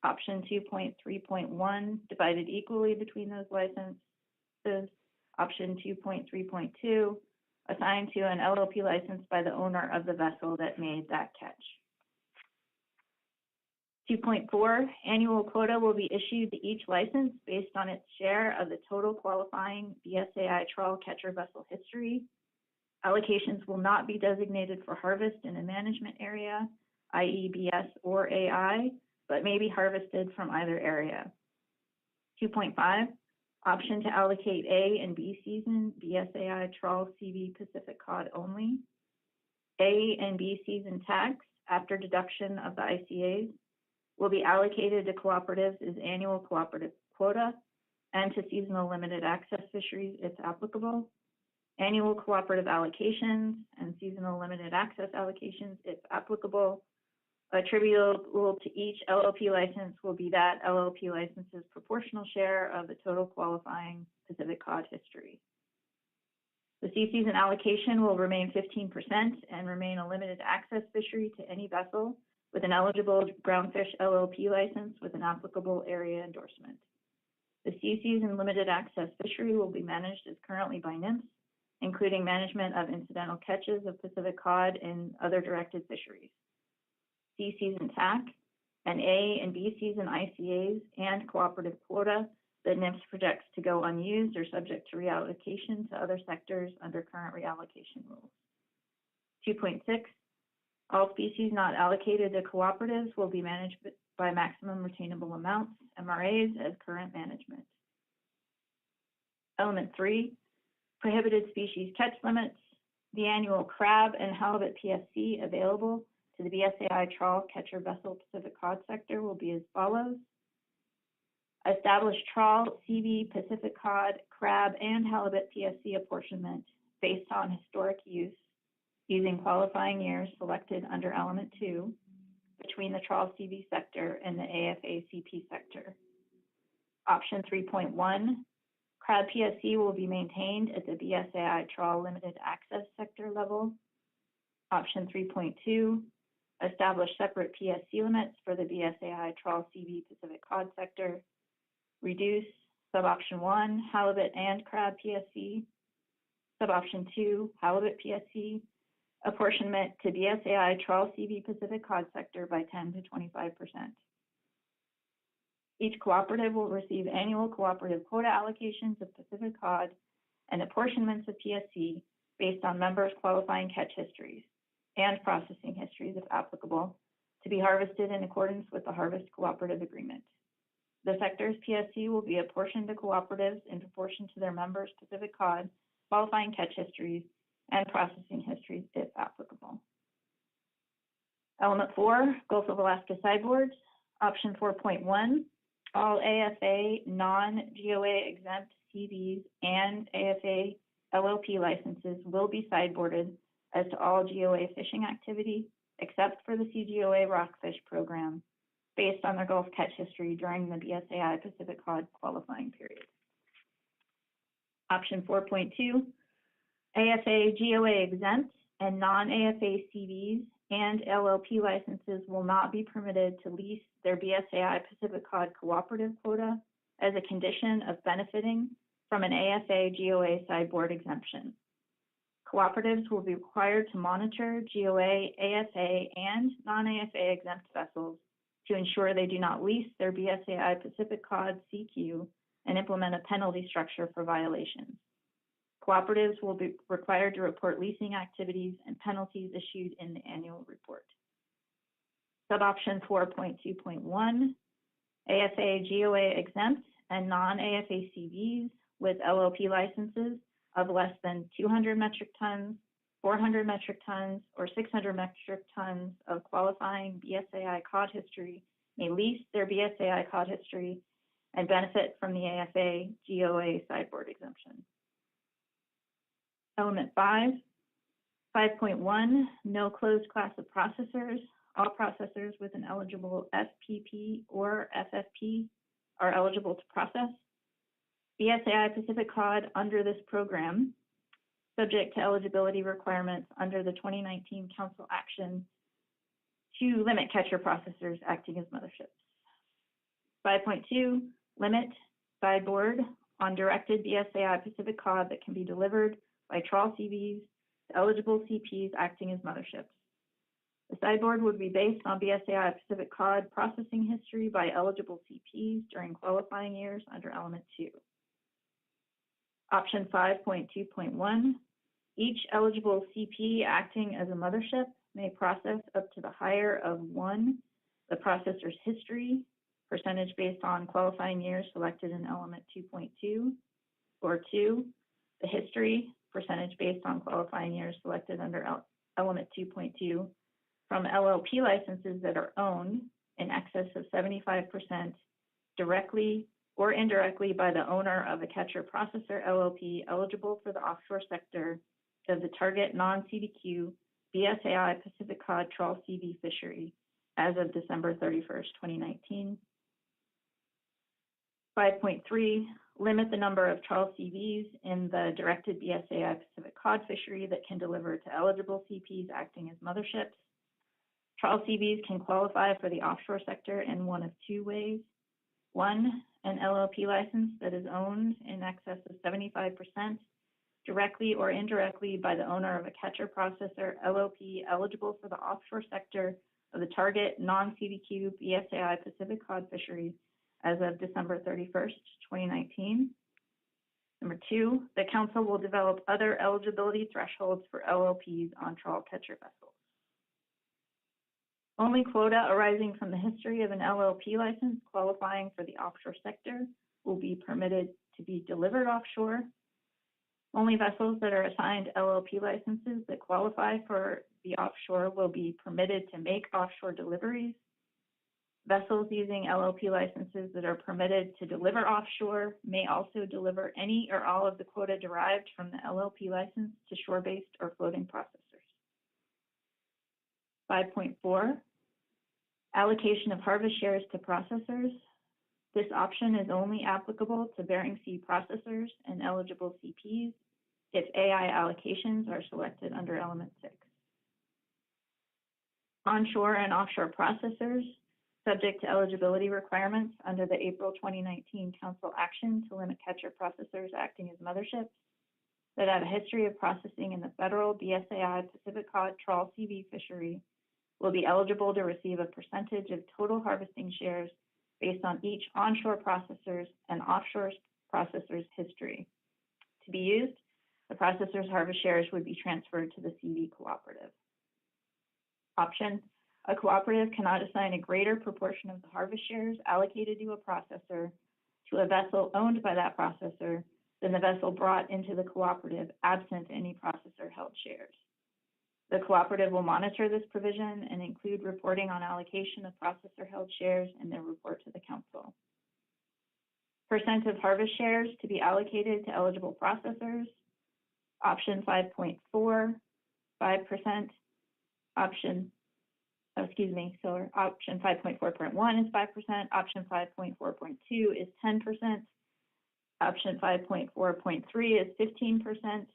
option 2.3.1 divided equally between those licenses, option 2.3.2 assigned to an LLP license by the owner of the vessel that made that catch. 2.4, annual quota will be issued to each license based on its share of the total qualifying BSAI trawl catcher vessel history. Allocations will not be designated for harvest in a management area, i.e. BS or AI, but may be harvested from either area. 2.5, option to allocate A and B season BSAI trawl CB Pacific cod only. A and B season tax after deduction of the ICAs will be allocated to cooperatives as annual cooperative quota and to seasonal limited access fisheries if applicable. Annual cooperative allocations and seasonal limited access allocations if applicable. Attributable to each LLP license will be that LLP license's proportional share of the total qualifying Pacific cod history. The sea season allocation will remain 15% and remain a limited access fishery to any vessel with an eligible groundfish LLP license with an applicable area endorsement. The CCs and limited access fishery will be managed as currently by NIMS, including management of incidental catches of Pacific cod and other directed fisheries. C season TAC and A and B season ICAs and cooperative quota that NIMS projects to go unused are subject to reallocation to other sectors under current reallocation rules. 2.6, all species not allocated to cooperatives will be managed by maximum retainable amounts, MRAs, as current management. Element 3, prohibited species catch limits. The annual crab and halibut PSC available to the BSAI trawl catcher vessel Pacific cod sector will be as follows. Establish trawl, CV, Pacific cod, crab, and halibut PSC apportionment based on historic use using qualifying years selected under Element 2 between the trawl CV sector and the AFA CP sector. Option 3.1, crab PSC will be maintained at the BSAI trawl limited access sector level. Option 3.2, establish separate PSC limits for the BSAI trawl CV Pacific cod sector. Reduce suboption 1, halibut and crab PSC. Suboption 2, halibut PSC. Apportionment to BSAI trawl CV Pacific cod sector by 10 to 25%. Each cooperative will receive annual cooperative quota allocations of Pacific cod and apportionments of PSC based on members' qualifying catch histories and processing histories, if applicable, to be harvested in accordance with the Harvest Cooperative Agreement. The sector's PSC will be apportioned to cooperatives in proportion to their members' Pacific cod qualifying catch histories and processing histories, if applicable. Element 4, Gulf of Alaska sideboards. Option 4.1, all AFA non-GOA exempt CVs and AFA LLP licenses will be sideboarded as to all GOA fishing activity, except for the CGOA rockfish program, based on their Gulf catch history during the BSAI Pacific cod qualifying period. Option 4.2, AFA GOA exempt and non-AFA CVs and LLP licenses will not be permitted to lease their BSAI Pacific cod cooperative quota as a condition of benefiting from an AFA GOA sideboard exemption. Cooperatives will be required to monitor GOA, AFA, and non-AFA exempt vessels to ensure they do not lease their BSAI Pacific cod CQ and implement a penalty structure for violations. Cooperatives will be required to report leasing activities and penalties issued in the annual report. Suboption 4.2.1, AFA GOA exempt and non-AFA CVs with LLP licenses of less than 200 metric tons, 400 metric tons, or 600 metric tons of qualifying BSAI cod history may lease their BSAI cod history and benefit from the AFA GOA sideboard exemption. Element 5, 5.1, no closed class of processors. All processors with an eligible FPP or FFP are eligible to process. BSAI Pacific cod under this program, subject to eligibility requirements under the 2019 Council action to limit catcher processors acting as motherships. 5.2, limit sideboard on directed BSAI Pacific cod that can be delivered by trawl CVs to eligible CPs acting as motherships. The sideboard would be based on BSAI Pacific cod processing history by eligible CPs during qualifying years under Element 2. Option 5.2.1, each eligible CP acting as a mothership may process up to the higher of 1, the processor's history, percentage based on qualifying years selected in Element 2.2, or 2, the history, percentage based on qualifying years selected under Element 2.2, from LLP licenses that are owned in excess of 75% directly or indirectly by the owner of a catcher processor LLP eligible for the offshore sector of the target non-CDQ BSAI Pacific cod trawl CV fishery as of December 31st, 2019. 5.3, limit the number of trawl CVs in the directed BSAI Pacific cod fishery that can deliver to eligible CPs acting as motherships. Trawl CVs can qualify for the offshore sector in one of two ways. 1, an LLP license that is owned in excess of 75% directly or indirectly by the owner of a catcher processor LLP eligible for the offshore sector of the target non-CDQ BSAI Pacific cod fishery as of December 31st, 2019. Number 2, the council will develop other eligibility thresholds for LLPs on trawl catcher vessels. Only quota arising from the history of an LLP license qualifying for the offshore sector will be permitted to be delivered offshore. Only vessels that are assigned LLP licenses that qualify for the offshore will be permitted to make offshore deliveries. Vessels using LLP licenses that are permitted to deliver offshore may also deliver any or all of the quota derived from the LLP license to shore-based or floating processors. 5.4, allocation of harvest shares to processors. This option is only applicable to Bering Sea processors and eligible CPs if AI allocations are selected under Element 6. Onshore and offshore processors, subject to eligibility requirements under the April 2019 Council action to limit catcher processors acting as motherships that have a history of processing in the federal BSAI Pacific cod trawl CV fishery will be eligible to receive a percentage of total harvesting shares based on each onshore processor's and offshore processor's history. To be used, the processor's harvest shares would be transferred to the CV cooperative. Option: a cooperative cannot assign a greater proportion of the harvest shares allocated to a processor to a vessel owned by that processor than the vessel brought into the cooperative absent any processor-held shares. The cooperative will monitor this provision and include reporting on allocation of processor-held shares in their report to the council. Percent of harvest shares to be allocated to eligible processors. Option 5.4, 5%. Option 5.4.1 is 5%. Option 5.4.2 is 10%. Option 5.4.3 is 15%.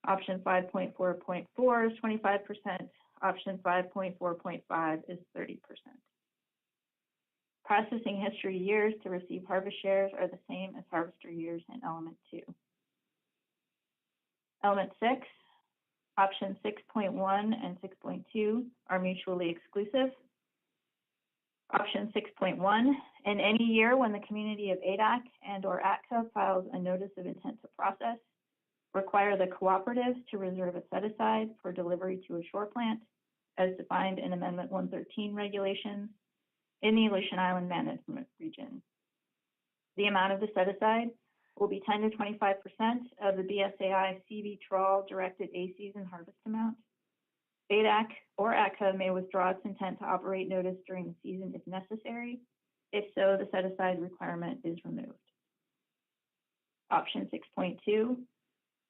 Option 5.4.4 is 25%. Option 5.4.5 is 30%. Processing history years to receive harvest shares are the same as harvester years in Element 2. Element 6, Option 6.1 and 6.2 are mutually exclusive. Option 6.1, in any year when the community of ADAC and or ATCA files a notice of intent to process, require the cooperative to reserve a set-aside for delivery to a shore plant as defined in Amendment 113 regulations in the Aleutian Island Management Region. The amount of the set-aside will be 10 to 25% of the BSAI CV trawl directed A-season harvest amount. ADAC or ATCA may withdraw its intent to operate notice during the season if necessary. If so, the set-aside requirement is removed. Option 6.2,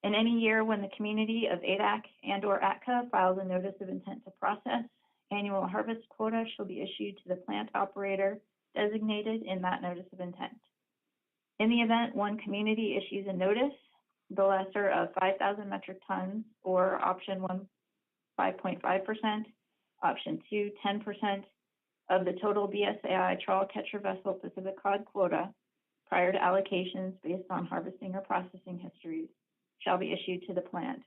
in any year when the community of ADAC and or ATCA files a notice of intent to process, annual harvest quota shall be issued to the plant operator designated in that notice of intent. In the event one community issues a notice, the lesser of 5,000 metric tons, or Option 1, 5.5%, Option 2, 10% of the total BSAI trawl catcher vessel Pacific cod quota prior to allocations based on harvesting or processing histories shall be issued to the plant.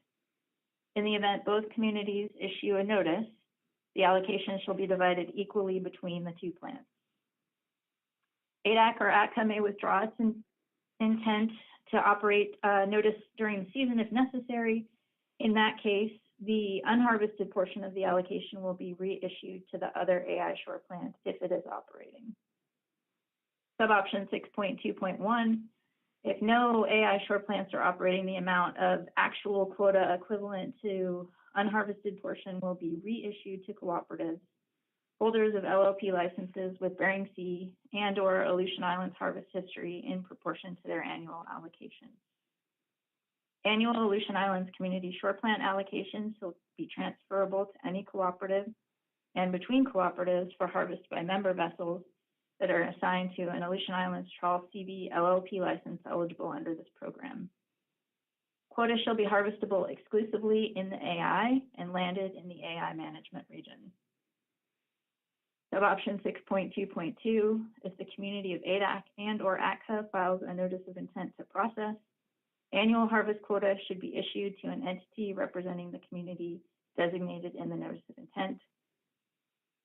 In the event both communities issue a notice, the allocation shall be divided equally between the two plants. ADAC or ATCA may withdraw its intent to operate notice during the season if necessary. In that case, the unharvested portion of the allocation will be reissued to the other AI shore plant if it is operating. Suboption 6.2.1, if no AI shore plants are operating, the amount of actual quota equivalent to unharvested portion will be reissued to cooperatives, holders of LLP licenses with Bering Sea and or Aleutian Islands harvest history in proportion to their annual allocation. Annual Aleutian Islands community shore plant allocations will be transferable to any cooperative and between cooperatives for harvest by member vessels that are assigned to an Aleutian Islands trawl CV LLP license eligible under this program. Quota shall be harvestable exclusively in the AI and landed in the AI management region. Suboption 6.2.2, if the community of ADAC and/or ACCA files a notice of intent to process, annual harvest quota should be issued to an entity representing the community designated in the notice of intent.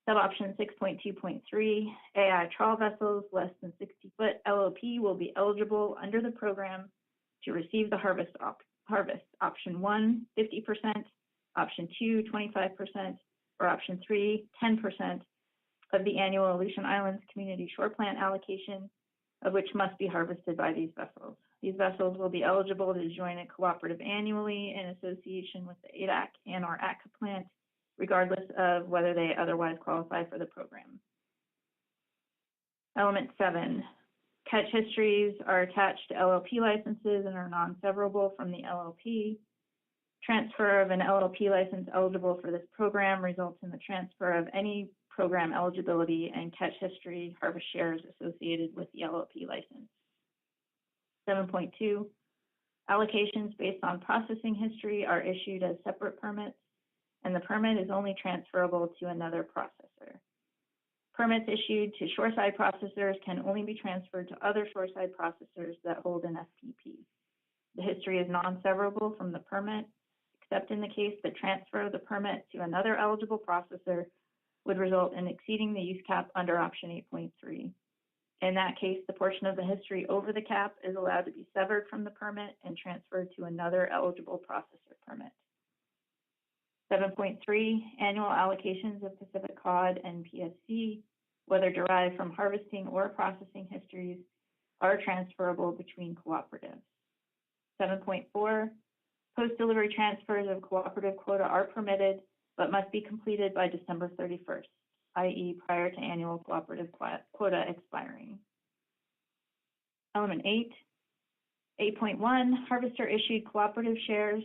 Suboption 6.2.3, AI trawl vessels less than 60-foot LOP will be eligible under the program to receive the harvest. Option 1, 50%, option 2, 25%, or option 3, 10% of the annual Aleutian Islands Community Shore Plant allocation, of which must be harvested by these vessels. These vessels will be eligible to join a cooperative annually in association with the ADAC and/or ACCA plant, regardless of whether they otherwise qualify for the program. Element 7, catch histories are attached to LLP licenses and are non-severable from the LLP. Transfer of an LLP license eligible for this program results in the transfer of any program eligibility and catch history harvest shares associated with the LLP license. 7.2, allocations based on processing history are issued as separate permits, and the permit is only transferable to another processor. Permits issued to shoreside processors can only be transferred to other shoreside processors that hold an FPP. The history is non-severable from the permit, except in the case that transfer of the permit to another eligible processor would result in exceeding the use cap under option 8.3. In that case, the portion of the history over the cap is allowed to be severed from the permit and transferred to another eligible processor permit. 7.3, annual allocations of Pacific cod and PSC, whether derived from harvesting or processing histories, are transferable between cooperatives. 7.4, post-delivery transfers of cooperative quota are permitted, but must be completed by December 31st, i.e. prior to annual cooperative quota expiring. Element 8, 8.1, harvester issued cooperative shares.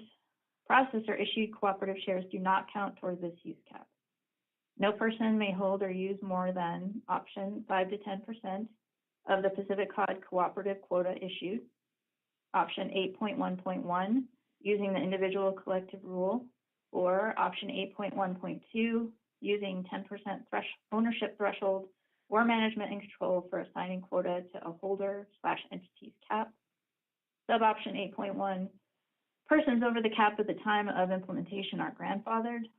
Processor issued cooperative shares do not count toward this use cap. No person may hold or use more than option 5 to 10% of the Pacific cod cooperative quota issued. Option 8.1.1, using the individual collective rule, or option 8.1.2, using 10% ownership threshold or management and control for assigning quota to a holder/entity's cap. Suboption 8.1, persons over the cap at the time of implementation are grandfathered.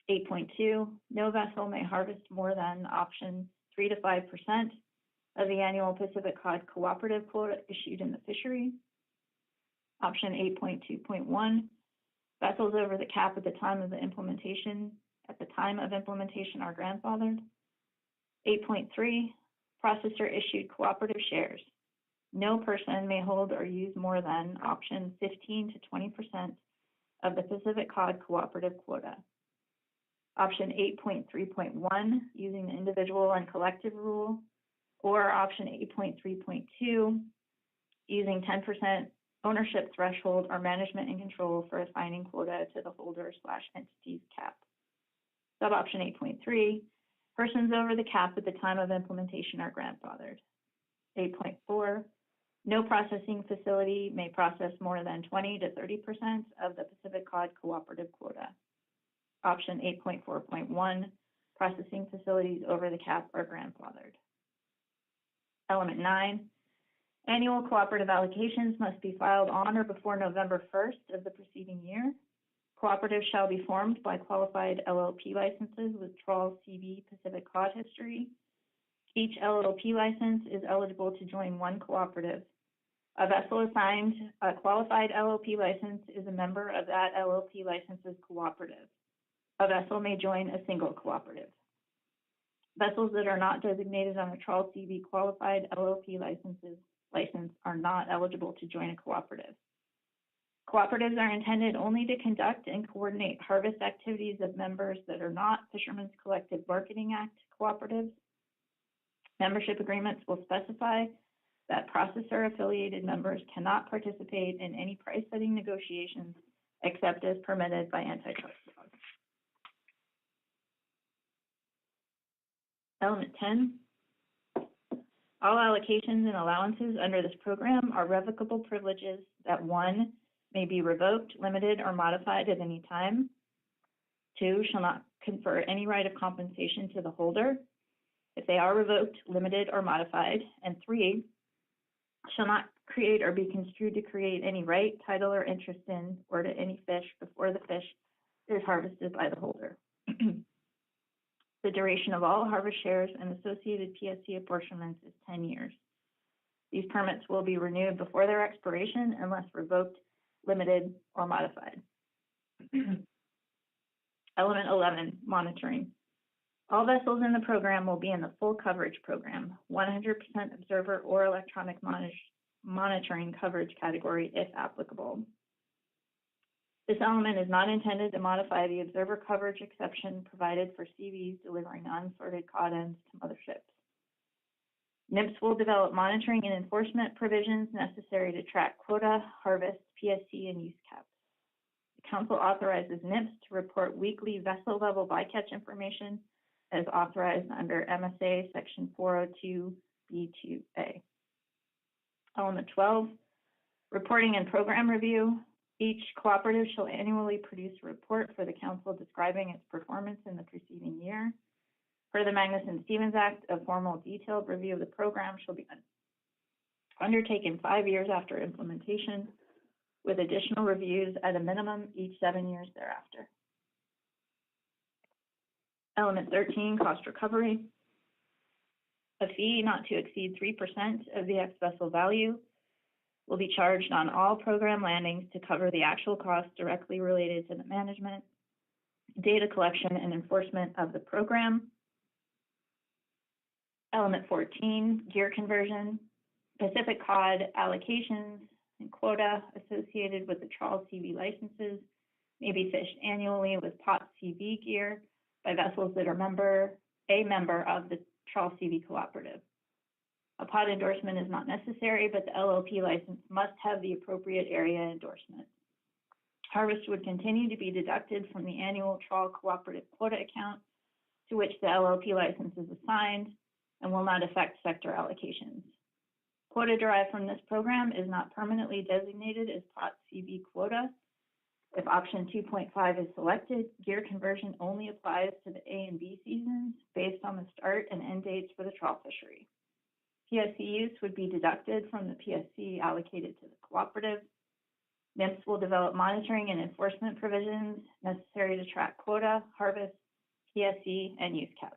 8.2, no vessel may harvest more than option 3 to 5% of the annual Pacific cod cooperative quota issued in the fishery. Option 8.2.1, vessels over the cap at the time of implementation are grandfathered. 8.3, processor issued cooperative shares. No person may hold or use more than option 15 to 20% of the Pacific cod cooperative quota. Option 8.3.1, using the individual and collective rule, or option 8.3.2, using 10% ownership threshold or management and control for assigning quota to the holder/entity's cap. Suboption 8.3, persons over the cap at the time of implementation are grandfathered. 8.4, no processing facility may process more than 20 to 30% of the Pacific cod cooperative quota. Option 8.4.1, processing facilities over the cap are grandfathered. Element 9, annual cooperative allocations must be filed on or before November 1st of the preceding year. Cooperatives shall be formed by qualified LLP licenses with trawl CB Pacific cod history. Each LLP license is eligible to join one cooperative. A vessel assigned a qualified LLP license is a member of that LLP license's cooperative. A vessel may join a single cooperative. Vessels that are not designated on a trawl CB qualified LLP license are not eligible to join a cooperative. Cooperatives are intended only to conduct and coordinate harvest activities of members that are not Fishermen's Collective Bargaining Act cooperatives. Membership agreements will specify that processor-affiliated members cannot participate in any price-setting negotiations except as permitted by antitrust laws. Element 10, all allocations and allowances under this program are revocable privileges that 1, may be revoked, limited, or modified at any time. 2, shall not confer any right of compensation to the holder if they are revoked, limited, or modified. And 3, shall not create or be construed to create any right, title, or interest in or to any fish before the fish is harvested by the holder. The duration of all harvest shares and associated PSC apportionments is 10 years. These permits will be renewed before their expiration unless revoked, limited, or modified. Element 11, monitoring. All vessels in the program will be in the full coverage program, 100% observer or electronic monitoring coverage category if applicable. This element is not intended to modify the observer coverage exception provided for CVs delivering unsorted cod ends to motherships. NIPS will develop monitoring and enforcement provisions necessary to track quota, harvest, PSC, and use caps. The Council authorizes NIPS to report weekly vessel-level bycatch information as authorized under MSA Section 402B2A. Element 12, reporting and program review. Each cooperative shall annually produce a report for the Council describing its performance in the preceding year. Per the Magnuson-Stevens Act, a formal detailed review of the program shall be undertaken 5 years after implementation, with additional reviews at a minimum each 7 years thereafter. Element 13, cost recovery. A fee not to exceed 3% of the ex-vessel value will be charged on all program landings to cover the actual costs directly related to the management, data collection, and enforcement of the program. Element 14, gear conversion. Pacific cod allocations and quota associated with the trawl CV licenses may be fished annually with pot CV gear by vessels that are a member of the trawl CV cooperative. A pot endorsement is not necessary, but the LLP license must have the appropriate area endorsement. Harvest would continue to be deducted from the annual trawl cooperative quota account to which the LLP license is assigned and will not affect sector allocations. Quota derived from this program is not permanently designated as pot CV quota. If option 2.5 is selected, gear conversion only applies to the A and B seasons based on the start and end dates for the trawl fishery. PSC use would be deducted from the PSC allocated to the cooperative. NIPS will develop monitoring and enforcement provisions necessary to track quota, harvest, PSC, and use caps.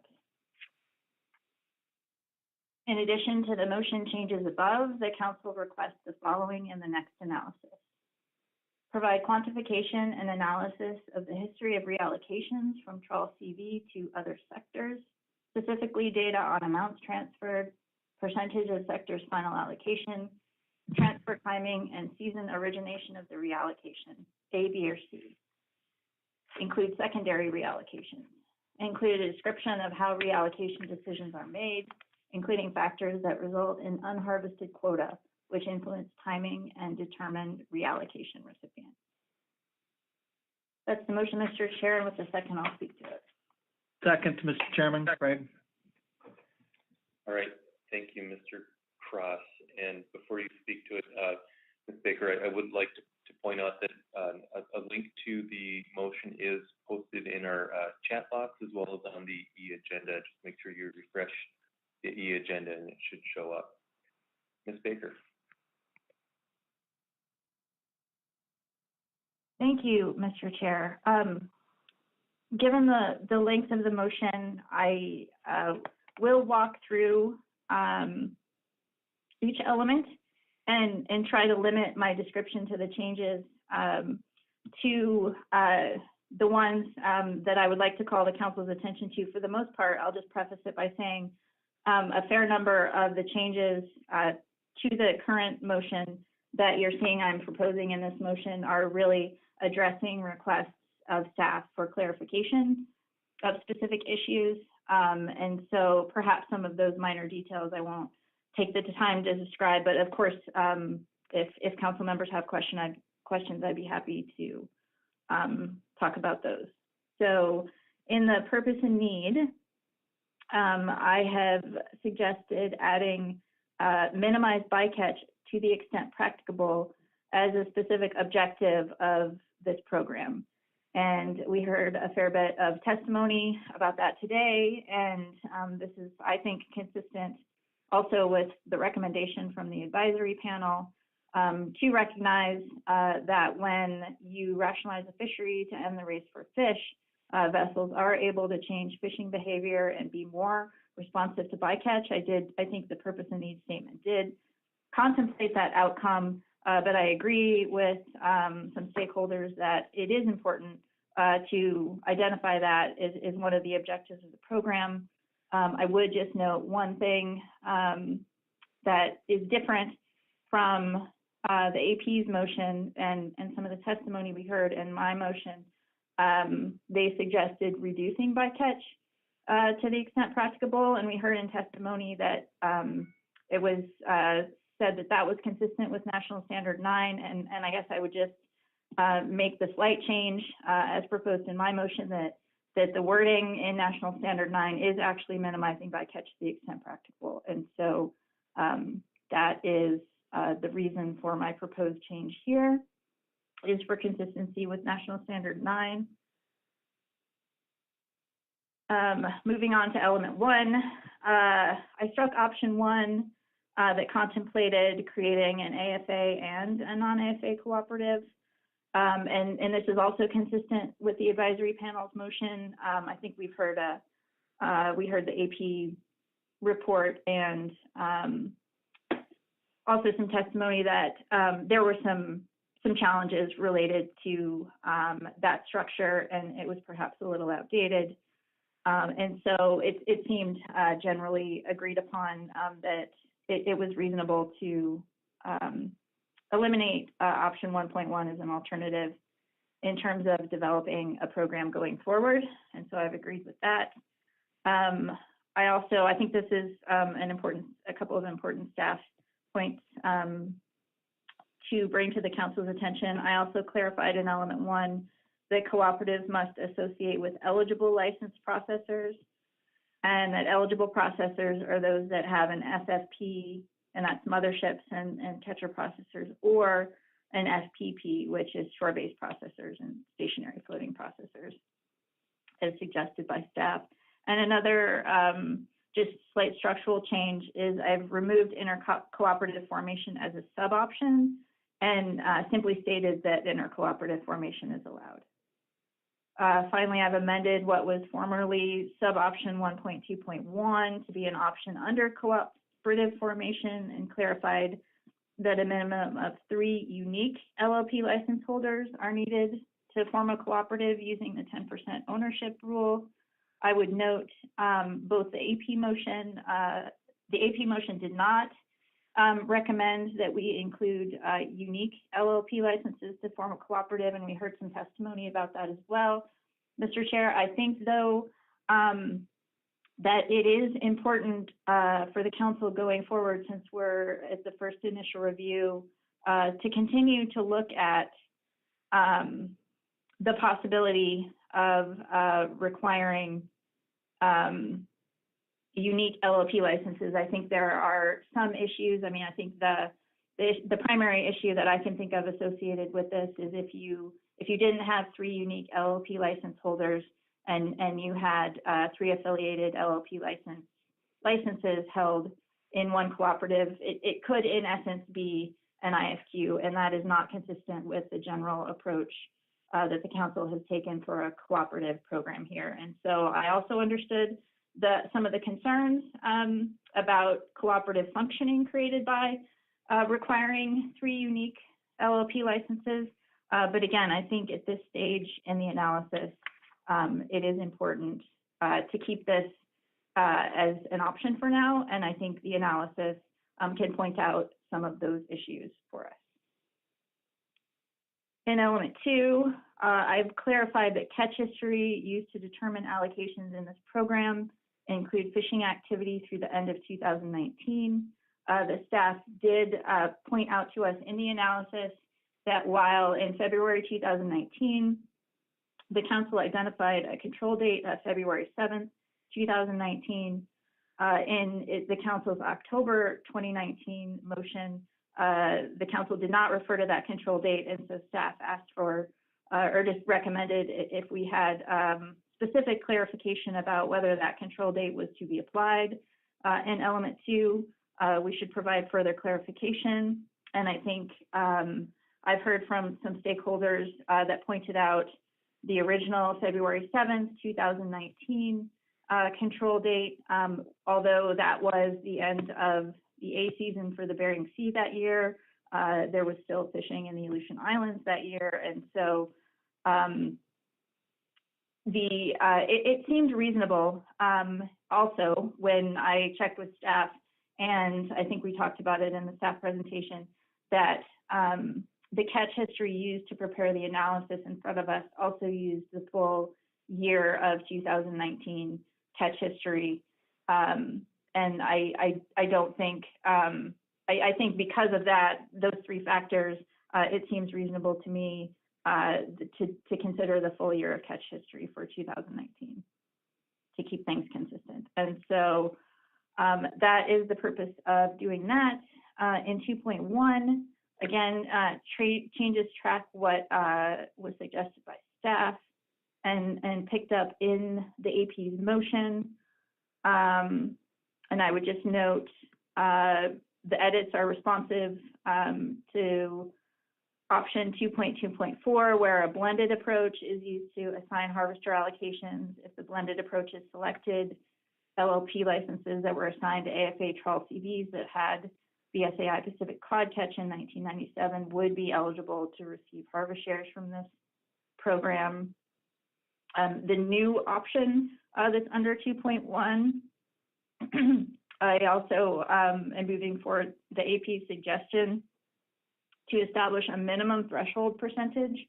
In addition to the motion changes above, the Council requests the following in the next analysis. Provide quantification and analysis of the history of reallocations from trawl CV to other sectors, specifically data on amounts transferred, percentage of sector's final allocation, transfer timing, and season origination of the reallocation, A, B, or C. Include secondary reallocations. Include a description of how reallocation decisions are made, including factors that result in unharvested quota, which influence timing and determine reallocation recipient. That's the motion, Mr. Chair, and with the second, I'll speak to it. Second, Mr. Chairman. Right. All right. Thank you, Mr. Cross. And before you speak to it, Ms. Baker, I would like to point out that a link to the motion is posted in our chat box as well as on the e-agenda. Just make sure you refresh the e-agenda and it should show up. Ms. Baker. Thank you, Mr. Chair. Given the length of the motion, I will walk through each element and try to limit my description to the changes to the ones that I would like to call the Council's attention to. For the most part, I'll just preface it by saying a fair number of the changes to the current motion that you're seeing I'm proposing in this motion are really addressing requests of staff for clarification of specific issues. And so perhaps some of those minor details I won't take the time to describe, but of course, if council members have questions, I'd be happy to talk about those. So in the purpose and need, I have suggested adding minimized bycatch to the extent practicable as a specific objective of this program. And we heard a fair bit of testimony about that today. And this is, I think, consistent also with the recommendation from the advisory panel to recognize that when you rationalize a fishery to end the race for fish, vessels are able to change fishing behavior and be more responsive to bycatch. I think the purpose and need statement did contemplate that outcome, but I agree with some stakeholders that it is important to identify that is one of the objectives of the program. I would just note one thing that is different from the AP's motion and some of the testimony we heard in my motion. They suggested reducing bycatch to the extent practicable, and we heard in testimony that it was said that that was consistent with National Standard 9, and I guess I would just make the slight change as proposed in my motion that the wording in National Standard 9 is actually minimizing bycatch to the extent practicable, and so that is the reason for my proposed change here is for consistency with National Standard 9. Moving on to element 1, I struck option 1 that contemplated creating an AFA and a non-AFA cooperative. And this is also consistent with the advisory panel's motion. I think we heard the AP report and also some testimony that there were some challenges related to that structure, and it was perhaps a little outdated. And so it seemed generally agreed upon that it was reasonable to eliminate option 1.1 as an alternative in terms of developing a program going forward. And so I've agreed with that. I think this is a couple of important staff points to bring to the council's attention. I also clarified in element 1 that cooperatives must associate with eligible licensed processors, and that eligible processors are those that have an SFP, and that's motherships and catcher processors, or an SPP, which is shore-based processors and stationary floating processors, as suggested by staff. And another just slight structural change is I've removed inter-cooperative formation as a sub-option and simply stated that inter-cooperative formation is allowed. Finally, I've amended what was formerly sub-option 1.2.1 to be an option under cooperative formation and clarified that a minimum of 3 unique LLP license holders are needed to form a cooperative using the 10% ownership rule. I would note both the AP motion did not recommend that we include unique LLP licenses to form a cooperative, and we heard some testimony about that as well. Mr. Chair, I think, though, that it is important for the council going forward, since we're at the first initial review, to continue to look at the possibility of requiring unique LLP licenses. I think there are some issues. I mean, I think the primary issue that I can think of associated with this is if you didn't have 3 unique LLP license holders and you had 3 affiliated LLP licenses held in one cooperative, it could in essence be an IFQ, and that is not consistent with the general approach that the council has taken for a cooperative program here. And so I also understood some of the concerns about cooperative functioning created by requiring 3 unique LLP licenses. But again, I think at this stage in the analysis, it is important to keep this as an option for now. And I think the analysis can point out some of those issues for us. In element 2, I've clarified that catch history used to determine allocations in this program include fishing activity through the end of 2019. The staff did point out to us in the analysis that while in February 2019, the council identified a control date of February 7th, 2019, in the council's October 2019 motion, the council did not refer to that control date, and so staff asked for or just recommended if we had specific clarification about whether that control date was to be applied in element 2, we should provide further clarification. And I think I've heard from some stakeholders that pointed out the original February 7th, 2019 control date, although that was the end of the A season for the Bering Sea that year, there was still fishing in the Aleutian Islands that year. And so it seemed reasonable also when I checked with staff, and I think we talked about it in the staff presentation, that the catch history used to prepare the analysis in front of us also used the full year of 2019 catch history. And I don't think, I think because of that, those three factors, it seems reasonable to me to consider the full year of catch history for 2019 to keep things consistent. And so that is the purpose of doing that. In 2.1, again, changes track what was suggested by staff and picked up in the AP's motion. And I would just note the edits are responsive to option 2.2.4, where a blended approach is used to assign harvester allocations. If the blended approach is selected, LLP licenses that were assigned to AFA trawl CVs that had BSAI Pacific cod catch in 1997 would be eligible to receive harvest shares from this program. The new option that's under 2.1, I also am moving forward the AP suggestion to establish a minimum threshold percentage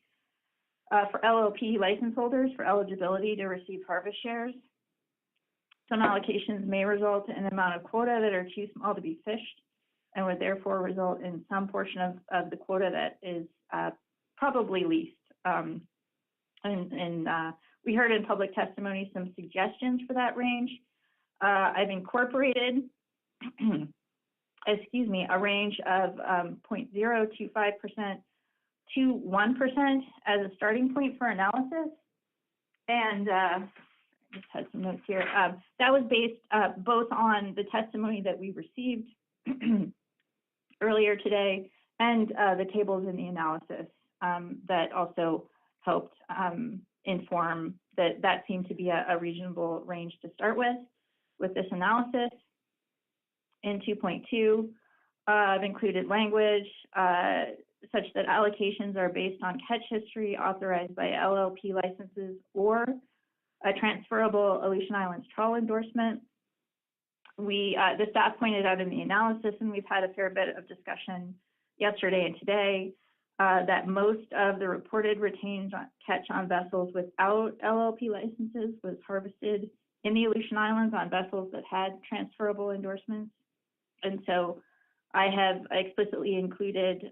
for LLP license holders for eligibility to receive harvest shares. Some allocations may result in an amount of quota that are too small to be fished and would therefore result in some portion of the quota that is probably leased. We heard in public testimony some suggestions for that range. I've incorporated, excuse me, a range of 0.025% to 1% as a starting point for analysis. And just had some notes here. That was based both on the testimony that we received earlier today and the tables in the analysis that also helped inform that seemed to be a reasonable range to start with this analysis. In 2.2, I've included language such that allocations are based on catch history authorized by LLP licenses or a transferable Aleutian Islands trawl endorsement. The staff pointed out in the analysis, and we've had a fair bit of discussion yesterday and today, that most of the reported retained catch on vessels without LLP licenses was harvested in the Aleutian Islands on vessels that had transferable endorsements. And so I have explicitly included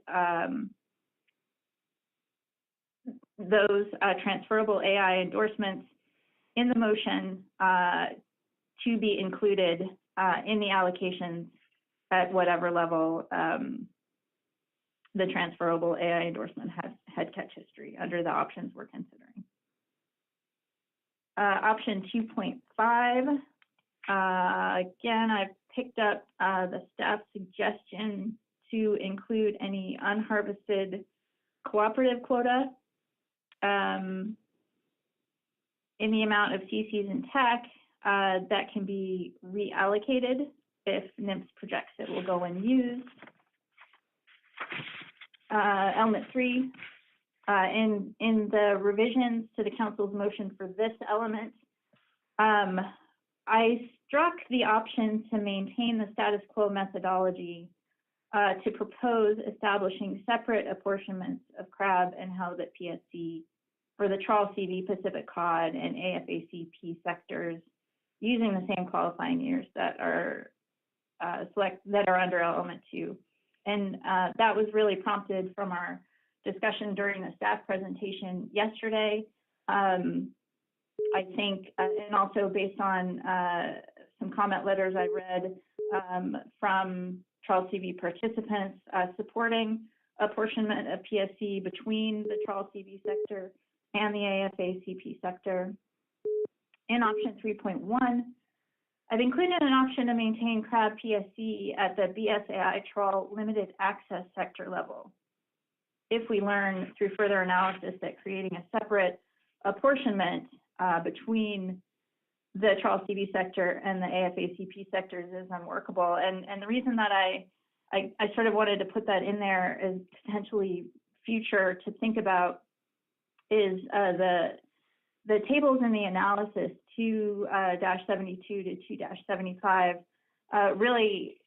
those transferable AI endorsements in the motion to be included in the allocations at whatever level the transferable AI endorsement had catch history under the options we're considering. Option 2.5, again, I've picked up the staff suggestion to include any unharvested cooperative quota in the amount of CCs and TAC that can be reallocated if NMFS projects it will go unused. Element 3, in the revisions to the council's motion for this element, I struck the option to maintain the status quo methodology to propose establishing separate apportionments of crab and halibut PSC for the trawl CV Pacific cod and AFACP sectors using the same qualifying years that are under element 2. And that was really prompted from our discussion during the staff presentation yesterday. I think, and also based on some comment letters I read from trawl CV participants supporting apportionment of PSC between the Trawl CV sector and the AFA-CP sector. In option 3.1, I've included an option to maintain crab PSC at the BSAI trawl limited access sector level. If we learn through further analysis that creating a separate apportionment between the trawl CV sector and the AFA-CP sectors is unworkable. And the reason that I sort of wanted to put that in there as potentially future to think about is the tables in the analysis 2-72 to 2-75 really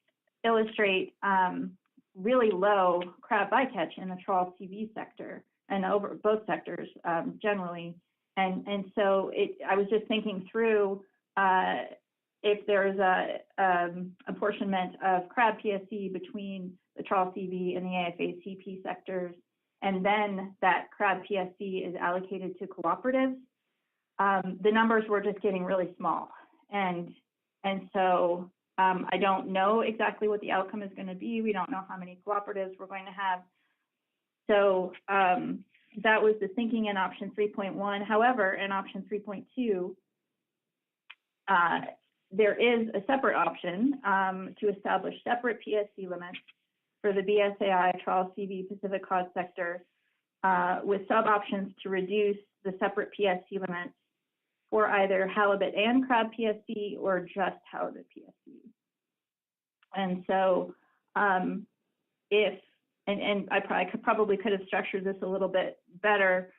illustrate really low crab bycatch in the trawl CV sector and over both sectors generally. And so I was just thinking through if there's a apportionment of crab PSC between the trawl CV and the AFA-CP sectors, and then that crab PSC is allocated to cooperatives, the numbers were just getting really small. And so I don't know exactly what the outcome is going to be. We don't know how many cooperatives we're going to have. So that was the thinking in option 3.1. However, in option 3.2, there is a separate option to establish separate PSC limits for the BSAI Trawl CV Pacific Cod sector with sub-options to reduce the separate PSC limits for either halibut and crab PSC or just halibut PSC. And so if, and I probably could have structured this a little bit better.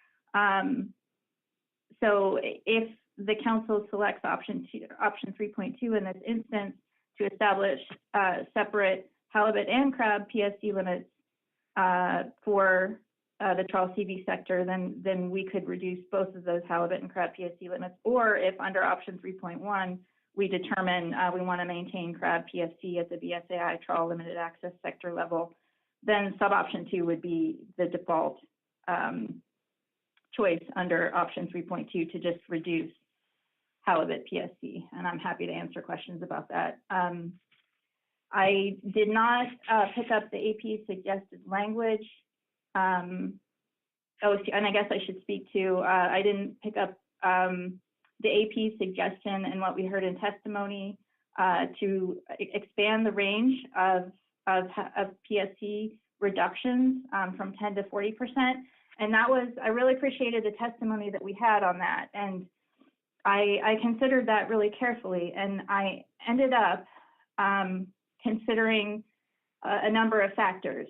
So if the council selects option 3.2 in this instance to establish separate halibut and crab PSC limits for the trawl CV sector, then we could reduce both of those halibut and crab PSC limits. Or if under option 3.1, we determine we want to maintain crab PSC at the BSAI trawl limited access sector level, then sub-option 2 would be the default choice under option 3.2 to just reduce halibut PSC. And I'm happy to answer questions about that. I did not pick up the AP suggested language. And I guess I should speak to, I didn't pick up the AP suggestion and what we heard in testimony to expand the range of PSC reductions from 10 to 40%. And that was, I really appreciated the testimony that we had on that. And I considered that really carefully. And I ended up considering a number of factors,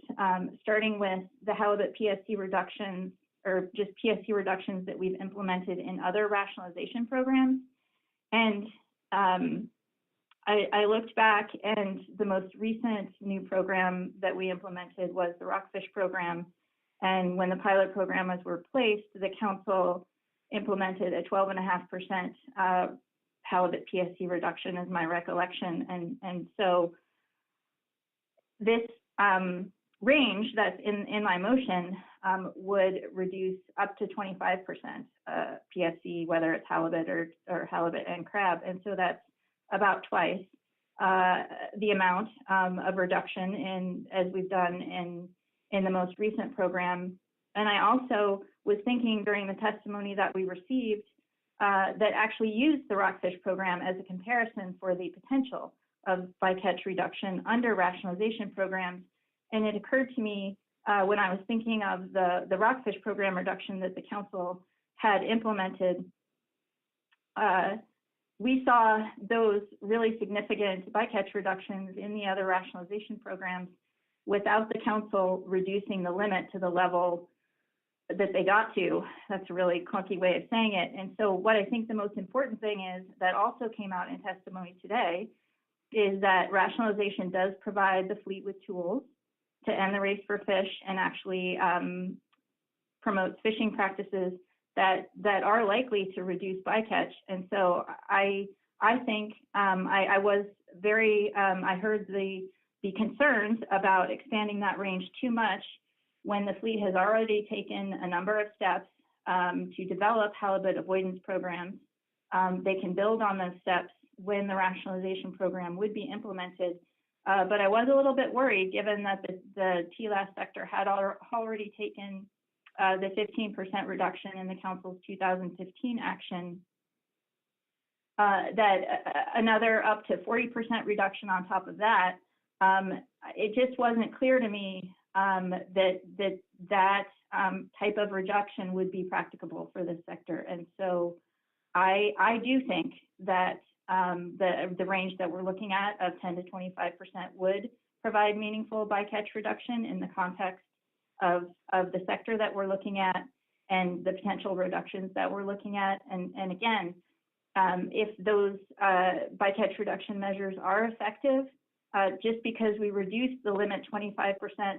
starting with the halibut PSC reductions, or just PSC reductions that we've implemented in other rationalization programs. And I looked back, and the most recent new program that we implemented was the rockfish program. And when the pilot program was replaced, the council implemented a 12.5% halibut PSC reduction, is my recollection. And so this range that's in my motion would reduce up to 25% PSC, whether it's halibut or halibut and crab. And so that's about twice the amount of reduction as we've done in the most recent program. And I also was thinking during the testimony that we received that actually used the rockfish program as a comparison for the potential of bycatch reduction under rationalization programs. And it occurred to me when I was thinking of the rockfish program reduction that the council had implemented, we saw those really significant bycatch reductions in the other rationalization programs without the council reducing the limit to the level that they got to. That's a really clunky way of saying it. And so what I think the most important thing is that also came out in testimony today is that rationalization does provide the fleet with tools to end the race for fish and actually promotes fishing practices that are likely to reduce bycatch. And so I think I was very, I heard the concerns about expanding that range too much when the fleet has already taken a number of steps to develop halibut avoidance programs. They can build on those steps when the rationalization program would be implemented. but I was a little bit worried given that the TLAS sector had already taken the 15% reduction in the council's 2015 action, that another up to 40% reduction on top of that. It just wasn't clear to me that type of reduction would be practicable for this sector. And so I do think that the range that we're looking at of 10 to 25% would provide meaningful bycatch reduction in the context of the sector that we're looking at and the potential reductions that we're looking at. And again, if those bycatch reduction measures are effective, just because we reduce the limit 25%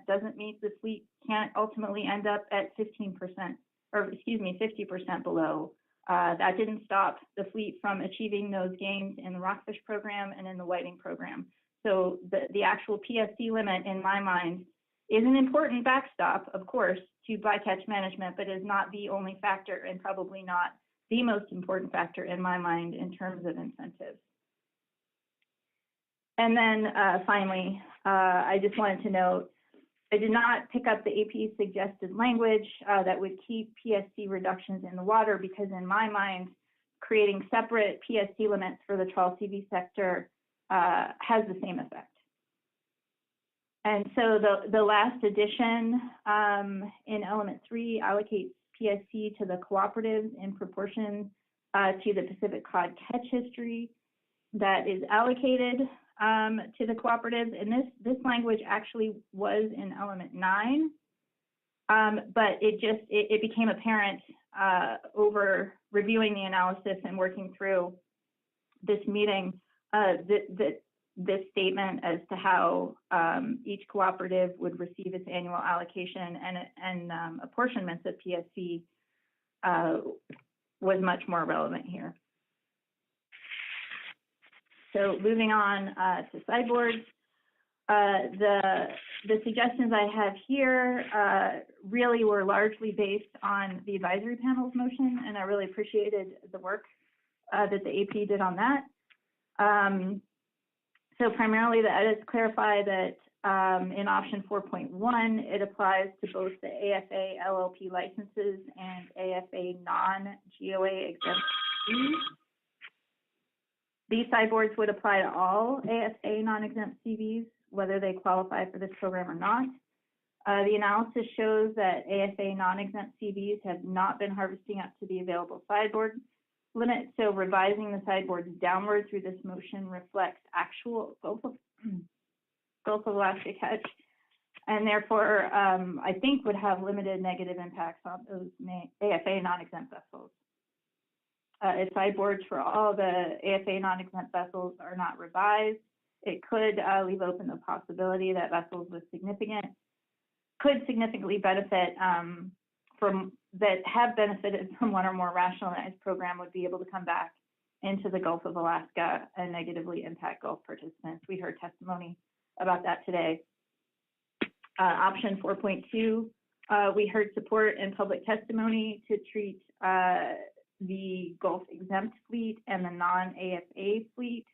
doesn't mean the fleet can't ultimately end up at 15%, or excuse me, 50% below. That didn't stop the fleet from achieving those gains in the rockfish program and in the whiting program. So the actual PSC limit, in my mind, is an important backstop, of course, to bycatch management, but is not the only factor and probably not the most important factor in my mind in terms of incentives. And then finally, I just wanted to note, I did not pick up the AP's suggested language that would keep PSC reductions in the water, because in my mind, creating separate PSC limits for the trawl CV sector has the same effect. And so the last addition in element 3 allocates PSC to the cooperatives in proportion to the Pacific cod catch history that is allocated to the cooperatives. And this language actually was in element 9, but it became apparent over reviewing the analysis and working through this meeting this statement as to how each cooperative would receive its annual allocation and apportionments of PSC was much more relevant here. So moving on to sideboards, the suggestions I have here really were largely based on the advisory panel's motion, and I really appreciated the work that the AP did on that. So primarily the edits clarify that in option 4.1, it applies to both the AFA LLP licenses and AFA non-GOA exempt CVs. These sideboards would apply to all AFA non-exempt CVs, whether they qualify for this program or not. The analysis shows that AFA non-exempt CVs have not been harvesting up to the available sideboard limit, so revising the sideboards downward through this motion reflects actual Gulf of Alaska catch, and therefore I think would have limited negative impacts on those AFA non-exempt vessels. If sideboards for all the AFA non-exempt vessels are not revised, it could leave open the possibility that vessels with could significantly benefit that have benefited from one or more rationalized program would be able to come back into the Gulf of Alaska and negatively impact Gulf participants. We heard testimony about that today. Option 4.2, we heard support and public testimony to treat the Gulf exempt fleet and the non-AFA fleet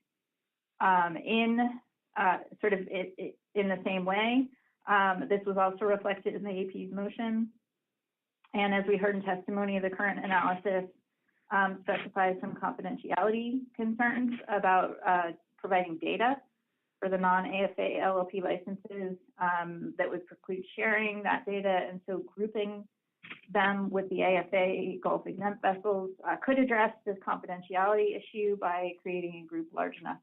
in the same way. This was also reflected in the AP's motion. And as we heard in testimony, the current analysis specifies some confidentiality concerns about providing data for the non-AFA LLP licenses that would preclude sharing that data. And so grouping them with the AFA Gulf exempt vessels could address this confidentiality issue by creating a group large enough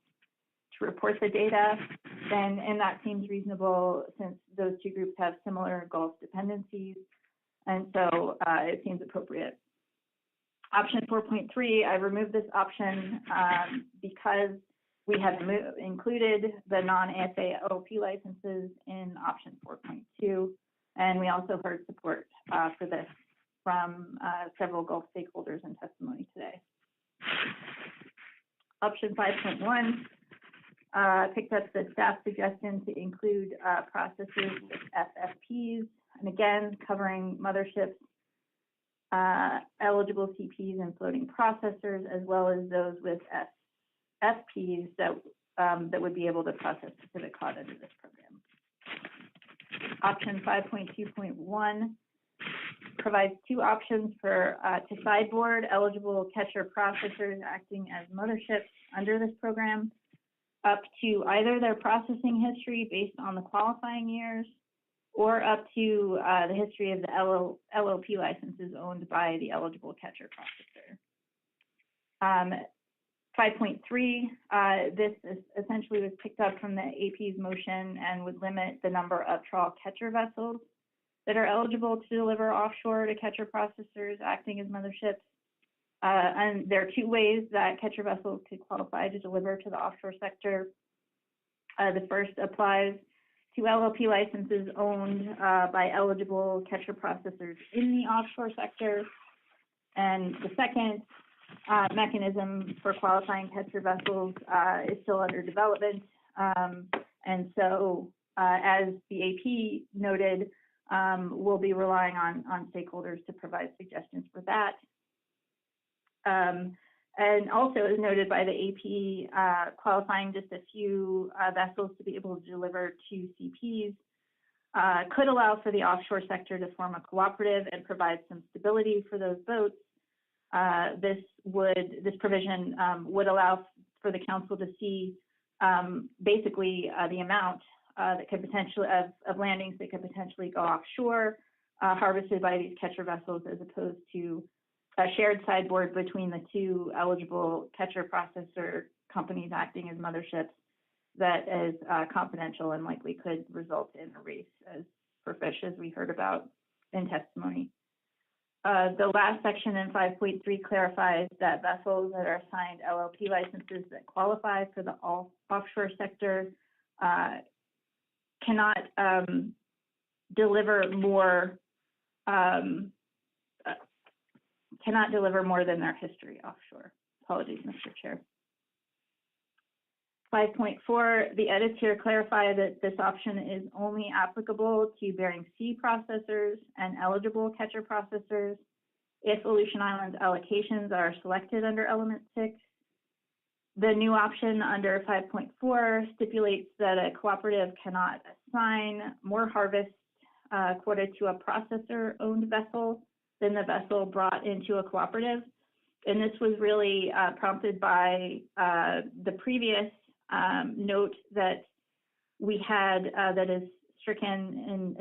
to report the data. And that seems reasonable since those two groups have similar Gulf dependencies. And so it seems appropriate. Option 4.3, I removed this option because we have included the non-AFA LLP licenses in option 4.2. And we also heard support for this from several Gulf stakeholders in testimony today. Option 5.1 picked up the staff suggestion to include processes with FFPs, and again, covering motherships, eligible CPs and floating processors, as well as those with FPs that that would be able to process Pacific cod under this program. Option 5.2.1 provides two options for to sideboard eligible catcher processors acting as motherships under this program, up to either their processing history based on the qualifying years, or up to the history of the LLP licenses owned by the eligible catcher processor. 5.3, this essentially was picked up from the AP's motion and would limit the number of trawl catcher vessels that are eligible to deliver offshore to catcher processors acting as motherships. And there are two ways that catcher vessels could qualify to deliver to the offshore sector. The first applies to LLP licenses owned by eligible catcher processors in the offshore sector. And the second mechanism for qualifying catcher vessels is still under development. And so, as the AP noted, we'll be relying on stakeholders to provide suggestions for that. And also, as noted by the AP, qualifying just a few vessels to be able to deliver to CPs could allow for the offshore sector to form a cooperative and provide some stability for those boats. This provision would allow for the council to see basically the amount that could potentially of landings that could potentially go offshore, harvested by these catcher vessels, as opposed to a shared sideboard between the two eligible catcher processor companies acting as motherships that is confidential and likely could result in a race for fish, as we heard about in testimony. The last section in 5.3 clarifies that vessels that are assigned LLP licenses that qualify for the offshore sector cannot deliver more than their history offshore. Apologies, Mr. Chair. 5.4, the edits here clarify that this option is only applicable to Bering Sea processors and eligible catcher processors if Aleutian Islands allocations are selected under Element 6. The new option under 5.4 stipulates that a cooperative cannot assign more harvest quota to a processor-owned vessel than the vessel brought into a cooperative. And this was really prompted by the previous note that we had that is stricken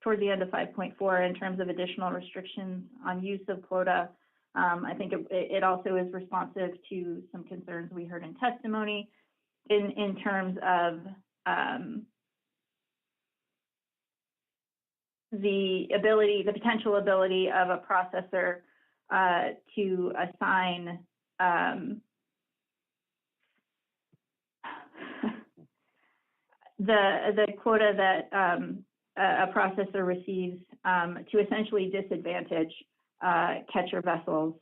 toward the end of 5.4 in terms of additional restrictions on use of quota. I think it also is responsive to some concerns we heard in testimony in terms of the potential ability of a processor to assign the quota that a processor receives to essentially disadvantage catcher vessels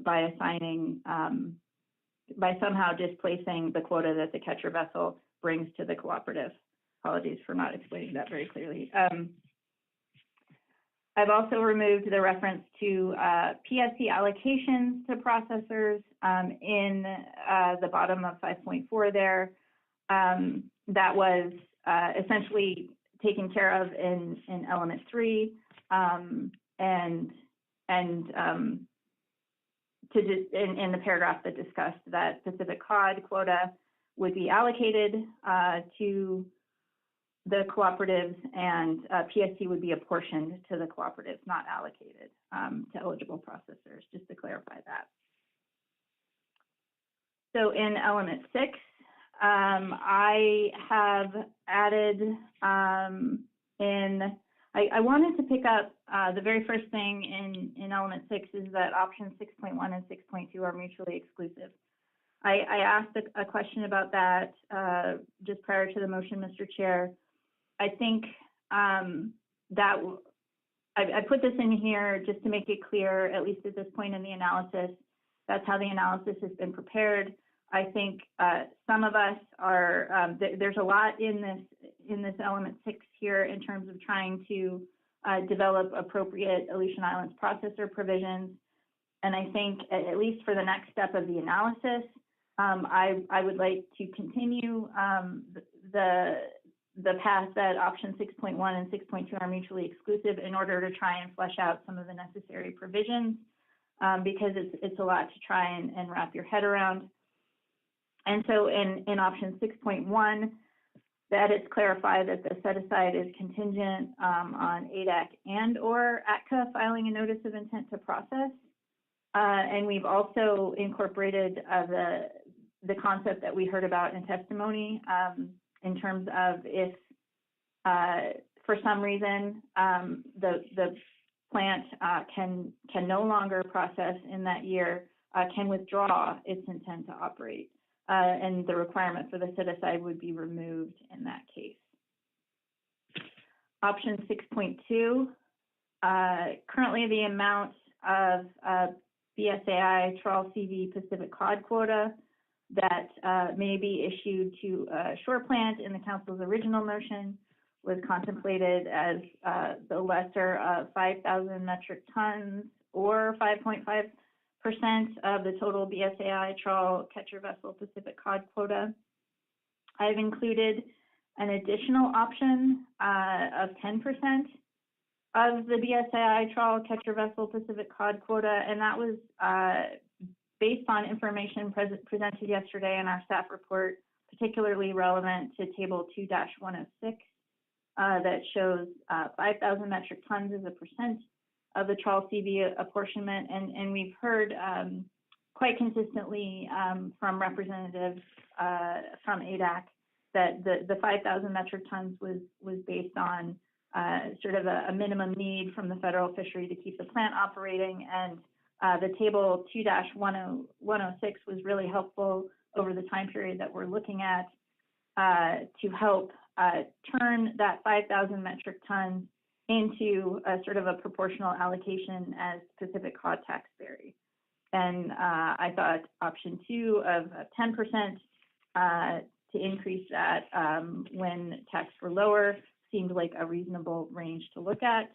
by assigning, by somehow displacing the quota that the catcher vessel brings to the cooperative. Apologies for not explaining that very clearly. I've also removed the reference to PSC allocations to processors in the bottom of 5.4 there. That was essentially taken care of in Element 3 and in the paragraph that discussed that Pacific cod quota would be allocated to the cooperatives, and PSC would be apportioned to the cooperatives, not allocated to eligible processors, just to clarify that. So in Element 6, I have added I wanted to pick up the very first thing in Element 6 is that options 6.1 and 6.2 are mutually exclusive. I asked a question about that just prior to the motion, Mr. Chair. I think that I put this in here just to make it clear, at least at this point in the analysis. That's how the analysis has been prepared. I think some of us are, there's a lot in this Element 6 here in terms of trying to develop appropriate Aleutian Islands processor provisions. And I think, at least for the next step of the analysis, I would like to continue the path that option 6.1 and 6.2 are mutually exclusive in order to try and flesh out some of the necessary provisions, because it's a lot to try and wrap your head around. And so in option 6.1, the edits clarify that the set aside is contingent on ADAC and or ATCA filing a notice of intent to process. And we've also incorporated the concept that we heard about in testimony in terms of if for some reason the plant can no longer process in that year, can withdraw its intent to operate. And the requirement for the set-aside would be removed in that case. Option 6.2, currently the amount of BSAI trawl CV Pacific cod quota that may be issued to a shore plant in the council's original motion was contemplated as the lesser of 5,000 metric tons or 5.5% of the total BSAI trawl catcher vessel Pacific cod quota. I've included an additional option of 10% of the BSAI trawl catcher vessel Pacific cod quota, and that was based on information presented yesterday in our staff report, particularly relevant to table 2-106, that shows 5,000 metric tons as a percent of the trawl CV apportionment, and we've heard quite consistently from representatives from ADAC that the 5,000 metric tons was based on sort of a minimum need from the federal fishery to keep the plant operating, and the table 2-106 was really helpful over the time period that we're looking at to help turn that 5,000 metric tons into a sort of a proportional allocation as Pacific cod taxberry. And I thought option 2 of 10% to increase that when taxes were lower seemed like a reasonable range to look at.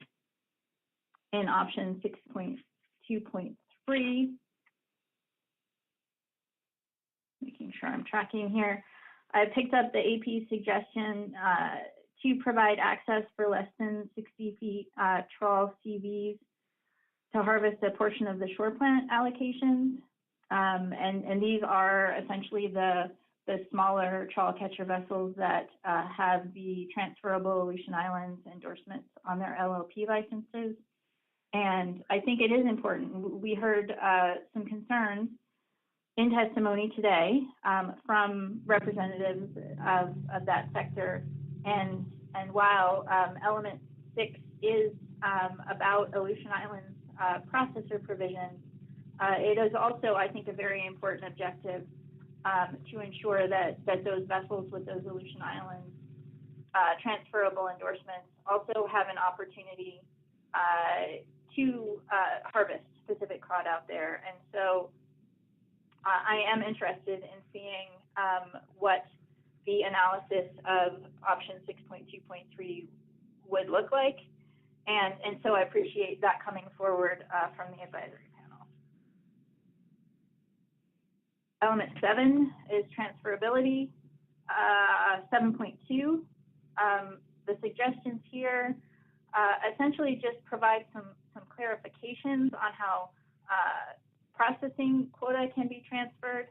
In option 6.2.3, making sure I'm tracking here, I picked up the AP suggestion to provide access for less than 60 feet trawl CVs to harvest a portion of the shore plant allocations. And these are essentially the smaller trawl catcher vessels that have the transferable Aleutian Islands endorsements on their LLP licenses. And I think it is important. We heard some concerns in testimony today from representatives of that sector. And while element 6 is about Aleutian Islands processor provisions, it is also, I think, a very important objective to ensure that those vessels with those Aleutian Islands transferable endorsements also have an opportunity to harvest Pacific cod out there. And so I am interested in seeing what the analysis of option 6.2.3 would look like. And so I appreciate that coming forward from the advisory panel. Element 7 is transferability. 7.2, the suggestions here essentially just provide some clarifications on how processing quota can be transferred.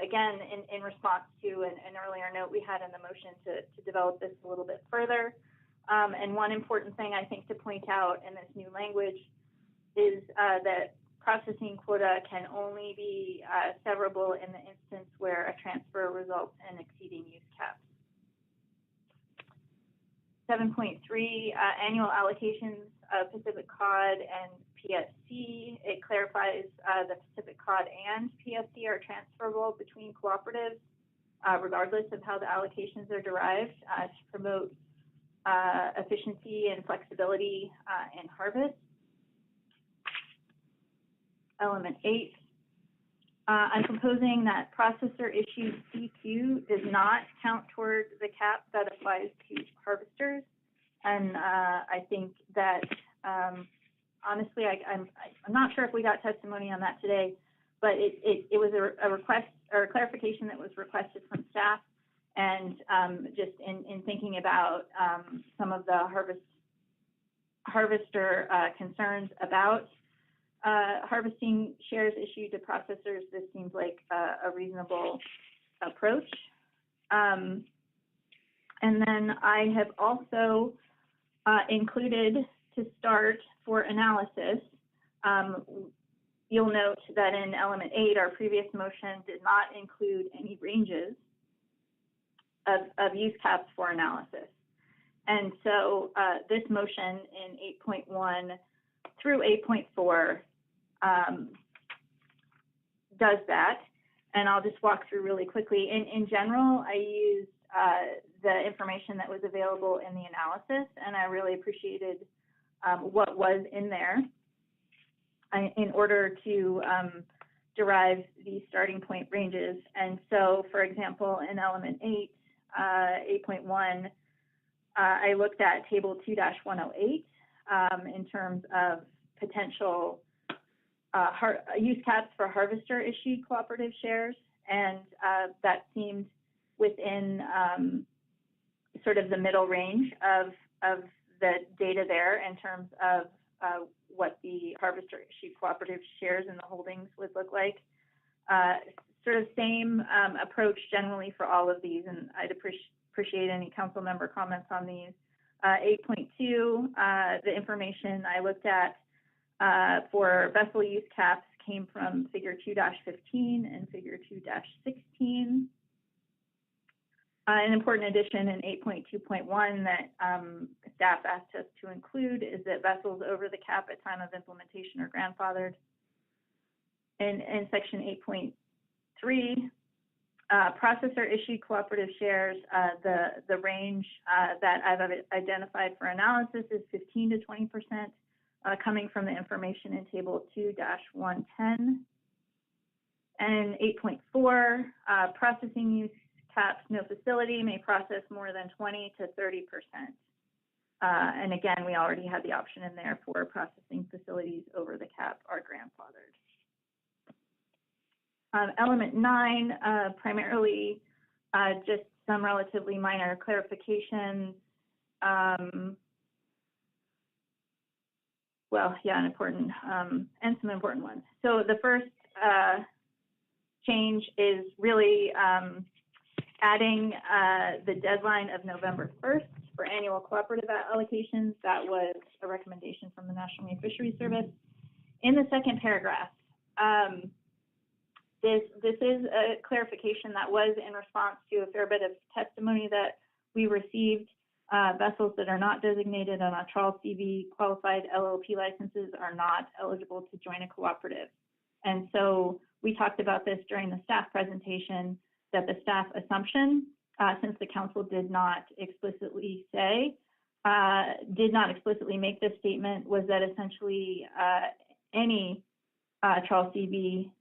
Again, in response to an earlier note we had in the motion to develop this a little bit further. And one important thing I think to point out in this new language is that processing quota can only be severable in the instance where a transfer results in exceeding use caps. 7.3, annual allocations of Pacific cod and PSC. It clarifies the Pacific cod and PSC are transferable between cooperatives, regardless of how the allocations are derived, to promote efficiency and flexibility in harvest. Element 8, I'm proposing that processor issued CQ does not count toward the cap that applies to harvesters. And I think that, honestly, I'm not sure if we got testimony on that today, but it was a request or a clarification that was requested from staff. And just in thinking about some of the harvester concerns about harvesting shares issued to processors, this seems like a reasonable approach. And then I have also included, to start for analysis, you'll note that in element 8, our previous motion did not include any ranges of use caps for analysis. And so this motion in 8.1 through 8.4 does that. And I'll just walk through really quickly. In general, I used the information that was available in the analysis, and I really appreciated what was in there in order to derive the starting point ranges. And so, for example, in element 8, 8.1, I looked at table 2-108 in terms of potential use caps for harvester issued cooperative shares, and that seemed within sort of the middle range of the data there in terms of what the harvester issued cooperative shares in the holdings would look like. Sort of same approach generally for all of these, and I'd appreciate any council member comments on these. 8.2, the information I looked at for vessel use caps came from figure 2-15 and figure 2-16. An important addition in 8.2.1 that staff asked us to include is that vessels over the cap at time of implementation are grandfathered. In section 8.3, processor issued cooperative shares, the range that I've identified for analysis is 15 to 20%, coming from the information in table 2-110. And 8.4, processing use caps, no facility may process more than 20 to 30%. And again, we already had the option in there for processing facilities over the cap are grandfathered. Element 9, primarily just some relatively minor clarifications. Well, yeah, and some important ones. So the first change is really adding the deadline of November 1st for annual cooperative allocations. That was a recommendation from the National Marine Fisheries Service. In the second paragraph, this is a clarification that was in response to a fair bit of testimony that we received. Vessels that are not designated on a trawl CV qualified LLP licenses are not eligible to join a cooperative. And so we talked about this during the staff presentation, that the staff assumption, since the council did not explicitly make this statement, was that essentially any trawl CV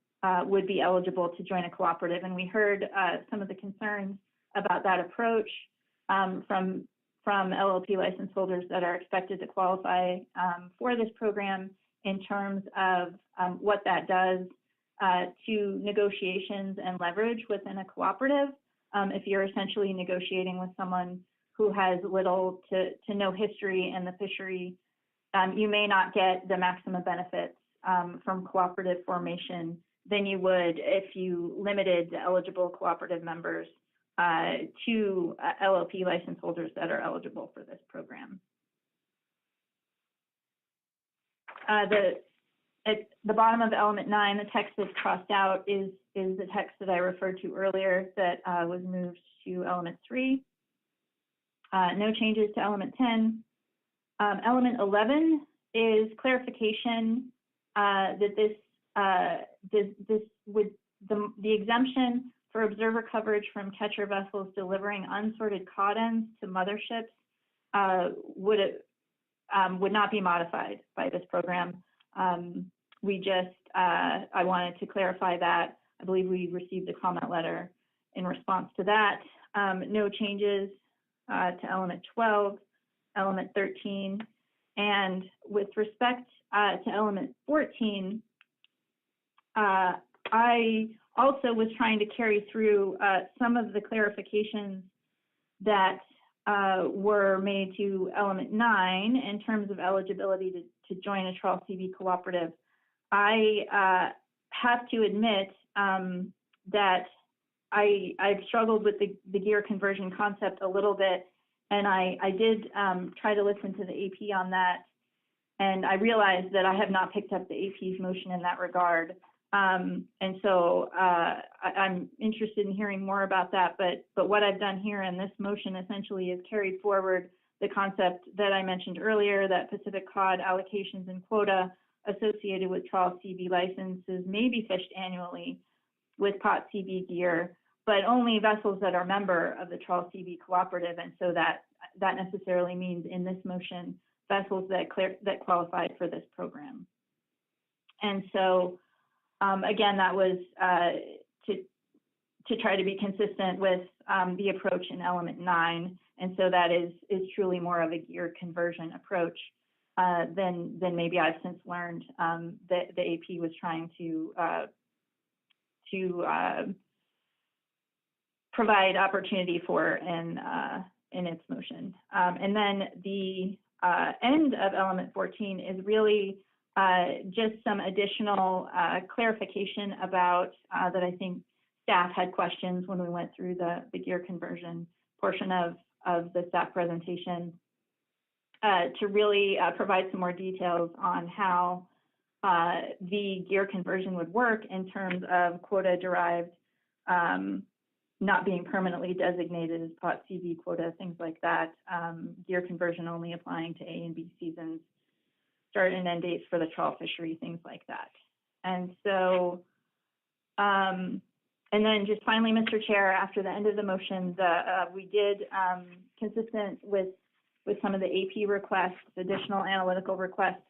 would be eligible to join a cooperative. And we heard some of the concerns about that approach from LLP license holders that are expected to qualify for this program in terms of what that does to negotiations and leverage within a cooperative. If you're essentially negotiating with someone who has little to no history in the fishery, you may not get the maximum benefits from cooperative formation than you would if you limited the eligible cooperative members to LLP license holders that are eligible for this program. At the bottom of element 9, the text that's crossed out is the text that I referred to earlier that was moved to element 3. No changes to element 10. Element 11 is clarification that the exemption for observer coverage from catcher vessels delivering unsorted cod ends to motherships would not be modified by this program. I wanted to clarify that. I believe we received a comment letter in response to that. No changes to element 12, element 13, and with respect to element 14, I also was trying to carry through some of the clarifications that were made to element 9 in terms of eligibility to join a Trawl CV cooperative. I have to admit that I've struggled with the gear conversion concept a little bit, and I did try to listen to the AP on that, and I realized that I have not picked up the AP's motion in that regard. And so I'm interested in hearing more about that, but what I've done here in this motion essentially is carried forward the concept that I mentioned earlier, that Pacific cod allocations and quota associated with trawl CV licenses may be fished annually with POT CV gear, but only vessels that are member of the trawl CV cooperative. And so that necessarily means in this motion, vessels that qualified for this program. And so again, that was to try to be consistent with the approach in element 9. And so that is truly more of a gear conversion approach than maybe I've since learned that the AP was trying to provide opportunity for in its motion. And then the end of element 14 is really just some additional clarification about that I think staff had questions when we went through the gear conversion portion of the staff presentation to really provide some more details on how the gear conversion would work in terms of quota derived not being permanently designated as POT CV quota, things like that, gear conversion only applying to A and B seasons, start and end dates for the trawl fishery, things like that. And so, and then just finally, Mr. Chair, after the end of the motion, we did, consistent with some of the AP requests, additional analytical requests,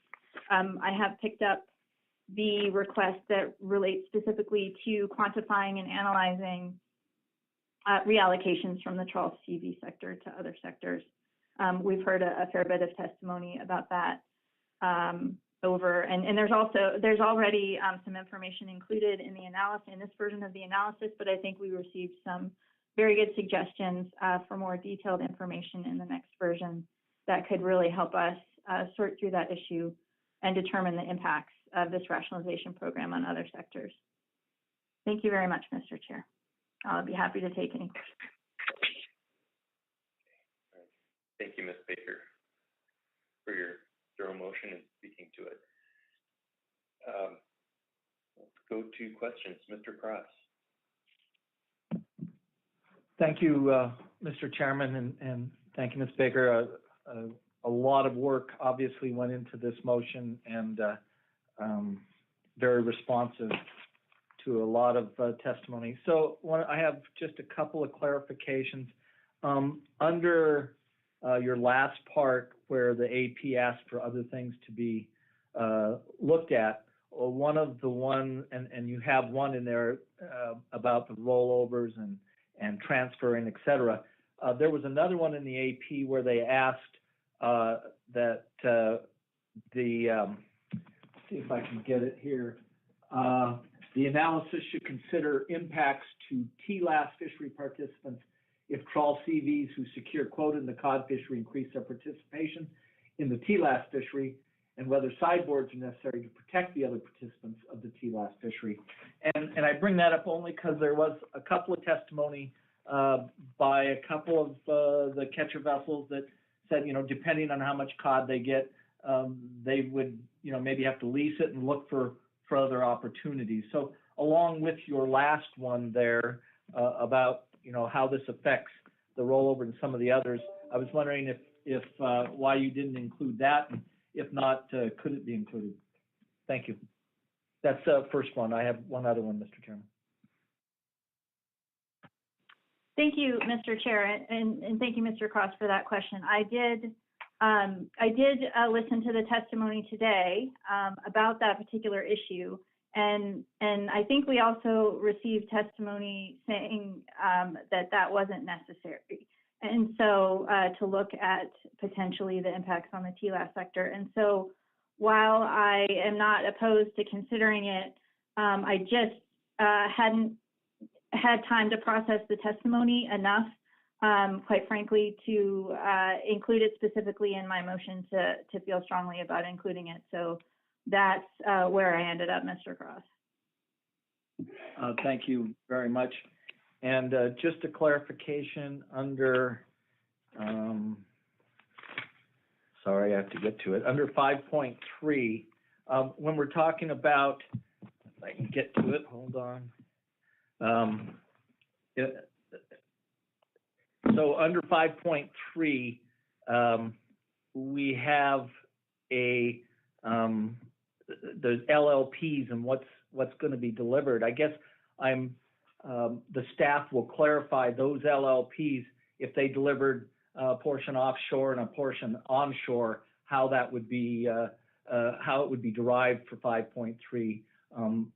I have picked up the request that relates specifically to quantifying and analyzing reallocations from the trawl CV sector to other sectors. We've heard a fair bit of testimony about that. And there's already some information included in the analysis, in this version of the analysis, but I think we received some very good suggestions for more detailed information in the next version that could really help us sort through that issue and determine the impacts of this rationalization program on other sectors. Thank you very much, Mr. Chair. I'll be happy to take any questions. Thank you, Ms. Baker, for your thorough motion and speaking to it. Let's go to questions. Mr. Cross. Thank you, Mr. Chairman, and thank you, Ms. Baker. A lot of work obviously went into this motion, and very responsive to a lot of testimony. So I have just a couple of clarifications. Under your last part where the AP asked for other things to be looked at, and you have one in there about the rollovers and transferring, et cetera. There was another one in the AP where they asked that see if I can get it here. The analysis should consider impacts to TLAS fishery participants if trawl CVs who secure quota in the cod fishery increase their participation in the TLAS fishery, and whether sideboards are necessary to protect the other participants of the TLAS fishery. And I bring that up only because there was a couple of testimony by a couple of the catcher vessels that said, depending on how much cod they get, they would, maybe have to lease it and look for other opportunities. So along with your last one there about, how this affects the rollover and some of the others, I was wondering if why you didn't include that, and if not, could it be included? Thank you. That's the first one. I have one other one, Mr. Chairman. Thank you, Mr. Chair, and thank you, Mr. Cross, for that question. I did listen to the testimony today about that particular issue, and I think we also received testimony saying that wasn't necessary, and so to look at potentially the impacts on the TLAS sector. And so while I am not opposed to considering it, I just hadn't had time to process the testimony enough, quite frankly, to include it specifically in my motion to feel strongly about including it. So that's where I ended up, Mr. Cross. Thank you very much. And just a clarification under, sorry, I have to get to it. Under 5.3, when we're talking about, if I can get to it, hold on. So under 5.3, we have the LLPs and what's going to be delivered. I guess the staff will clarify those LLPs if they delivered a portion offshore and a portion onshore, how that would be how it would be derived for 5.3.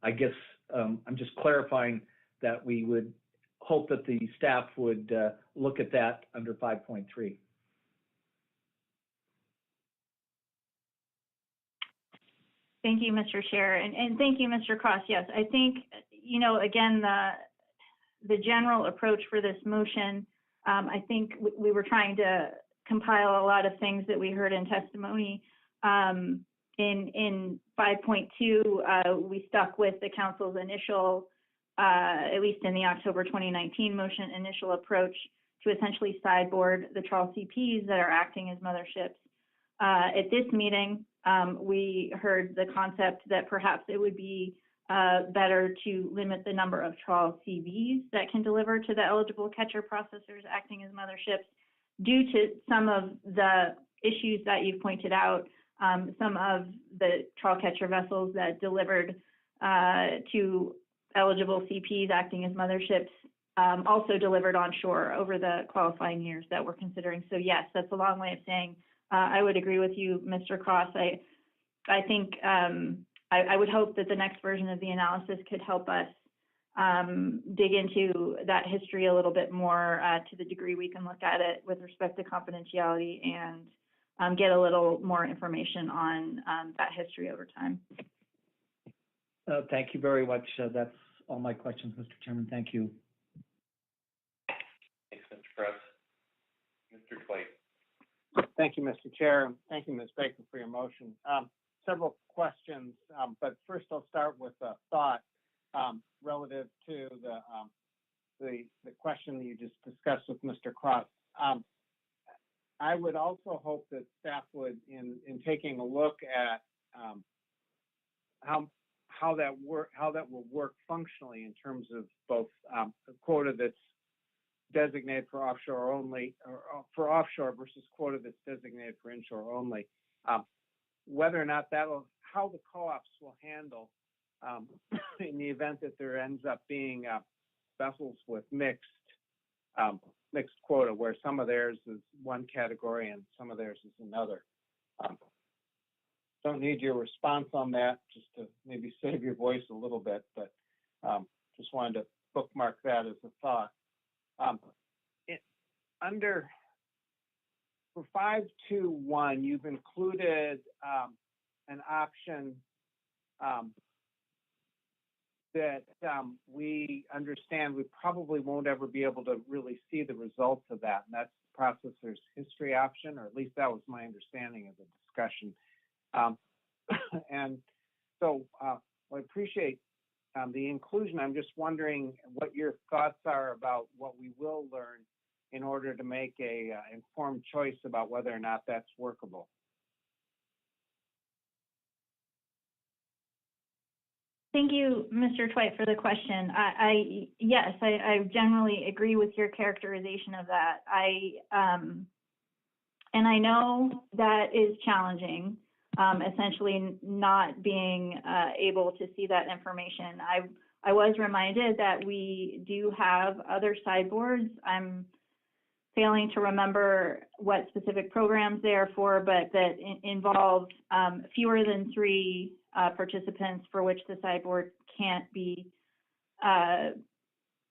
I guess I'm just clarifying that we would hope that the staff would look at that under 5.3. Thank you, Mr. Chair, and thank you, Mr. Cross. Yes, I think, again, the general approach for this motion, I think we were trying to compile a lot of things that we heard in testimony. In 5.2, we stuck with the council's initial, at least in the October 2019 motion, initial approach to essentially sideboard the trawl CPs that are acting as motherships. At this meeting, we heard the concept that perhaps it would be better to limit the number of trawl CVs that can deliver to the eligible catcher processors acting as motherships due to some of the issues that you've pointed out. Some of the trawl catcher vessels that delivered to eligible CPs acting as motherships also delivered onshore over the qualifying years that we're considering. So yes, that's a long way of saying I would agree with you, Mr. Cross. I think I would hope that the next version of the analysis could help us dig into that history a little bit more to the degree we can look at it with respect to confidentiality and get a little more information on that history over time. Thank you very much. That's all my questions, Mr. Chairman. Thank you. Thanks, Mr. Cross. Mr. White. Thank you, Mr. Chair. Thank you, Ms. Baker, for your motion. Several questions, but first I'll start with a thought relative to the question that you just discussed with Mr. Cross. I would also hope that staff would, in taking a look at how that will work functionally in terms of both a quota that's designated for offshore only, or for offshore versus quota that's designated for inshore only. Whether or not how the co-ops will handle in the event that there ends up being vessels with mixed quota, where some of theirs is one category and some of theirs is another. Don't need your response on that, just to maybe save your voice a little bit, but just wanted to bookmark that as a thought. For 5.2.1, you've included an option that we understand we probably won't ever be able to really see the results of that, and that's the processor's history option, or at least that was my understanding of the discussion. And so I appreciate the inclusion. I'm just wondering what your thoughts are about what we will learn in order to make a informed choice about whether or not that's workable. Thank you, Mr. Twite, for the question. Yes, I generally agree with your characterization of that. And I know that is challenging, essentially not being able to see that information. I was reminded that we do have other sideboards. I'm failing to remember what specific programs they are for, but that involve fewer than 3 participants for which the sideboard can't be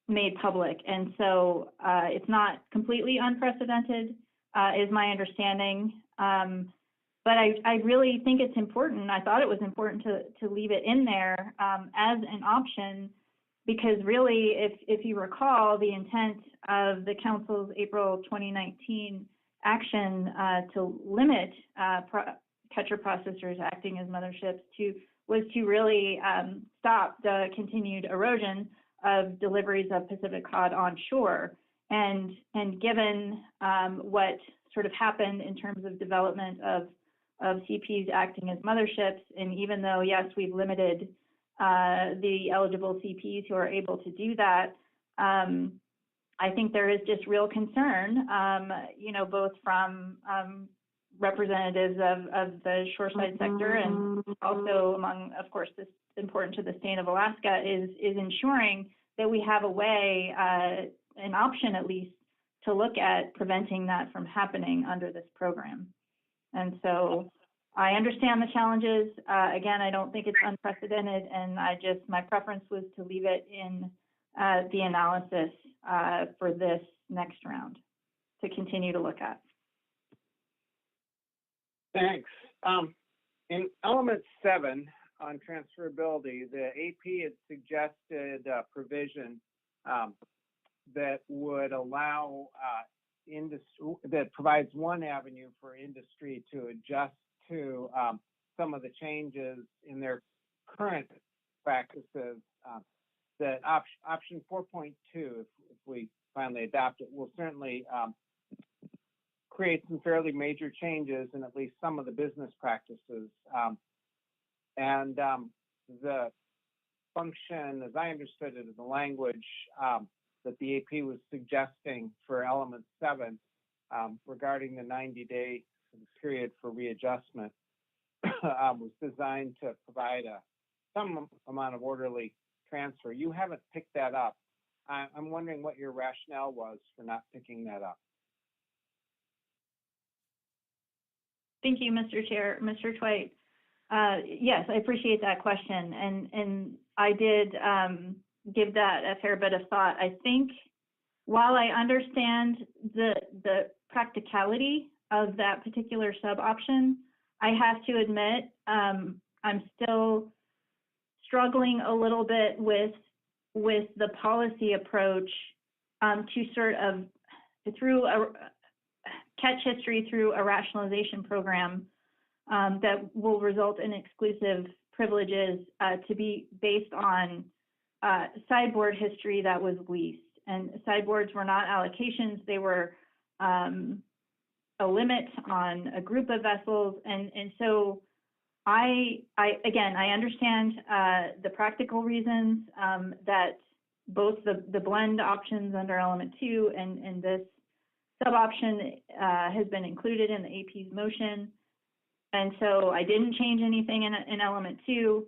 made public. And so it's not completely unprecedented, is my understanding. But I really think it's important. I thought it was important to leave it in there as an option, because really, if you recall, the intent of the council's April 2019 action to limit catcher processors acting as motherships was to really stop the continued erosion of deliveries of Pacific cod onshore. And given what sort of happened in terms of development of CPs acting as motherships, and even though, yes, we've limited the eligible CPs who are able to do that, I think there is just real concern, both from representatives of the shoreside sector and also among, of course, this important to the state of Alaska is ensuring that we have a way, an option at least, to look at preventing that from happening under this program. And so I understand the challenges. Again, I don't think it's unprecedented, and my preference was to leave it in the analysis for this next round to continue to look at. Thanks. In element 7 on transferability, the AP had suggested a provision that would allow that provides one avenue for industry to adjust to some of the changes in their current practices. That option 4.2, if we finally adopt it, will certainly create some fairly major changes in at least some of the business practices. The function, as I understood it, in the language that the AP was suggesting for element 7 regarding the 90-day period for readjustment was designed to provide some amount of orderly transfer. You haven't picked that up. I'm wondering what your rationale was for not picking that up. Thank you, Mr. Chair. Mr. Twite, yes, I appreciate that question, and I did give that a fair bit of thought. I think while I understand the practicality of that particular sub-option, I have to admit I'm still struggling a little bit with the policy approach to sort of through catch history through a rationalization program that will result in exclusive privileges to be based on sideboard history that was leased. And sideboards were not allocations, they were a limit on a group of vessels. And so I understand the practical reasons that both the blend options under element 2 and this sub-option has been included in the AP's motion. And so I didn't change anything in element 2.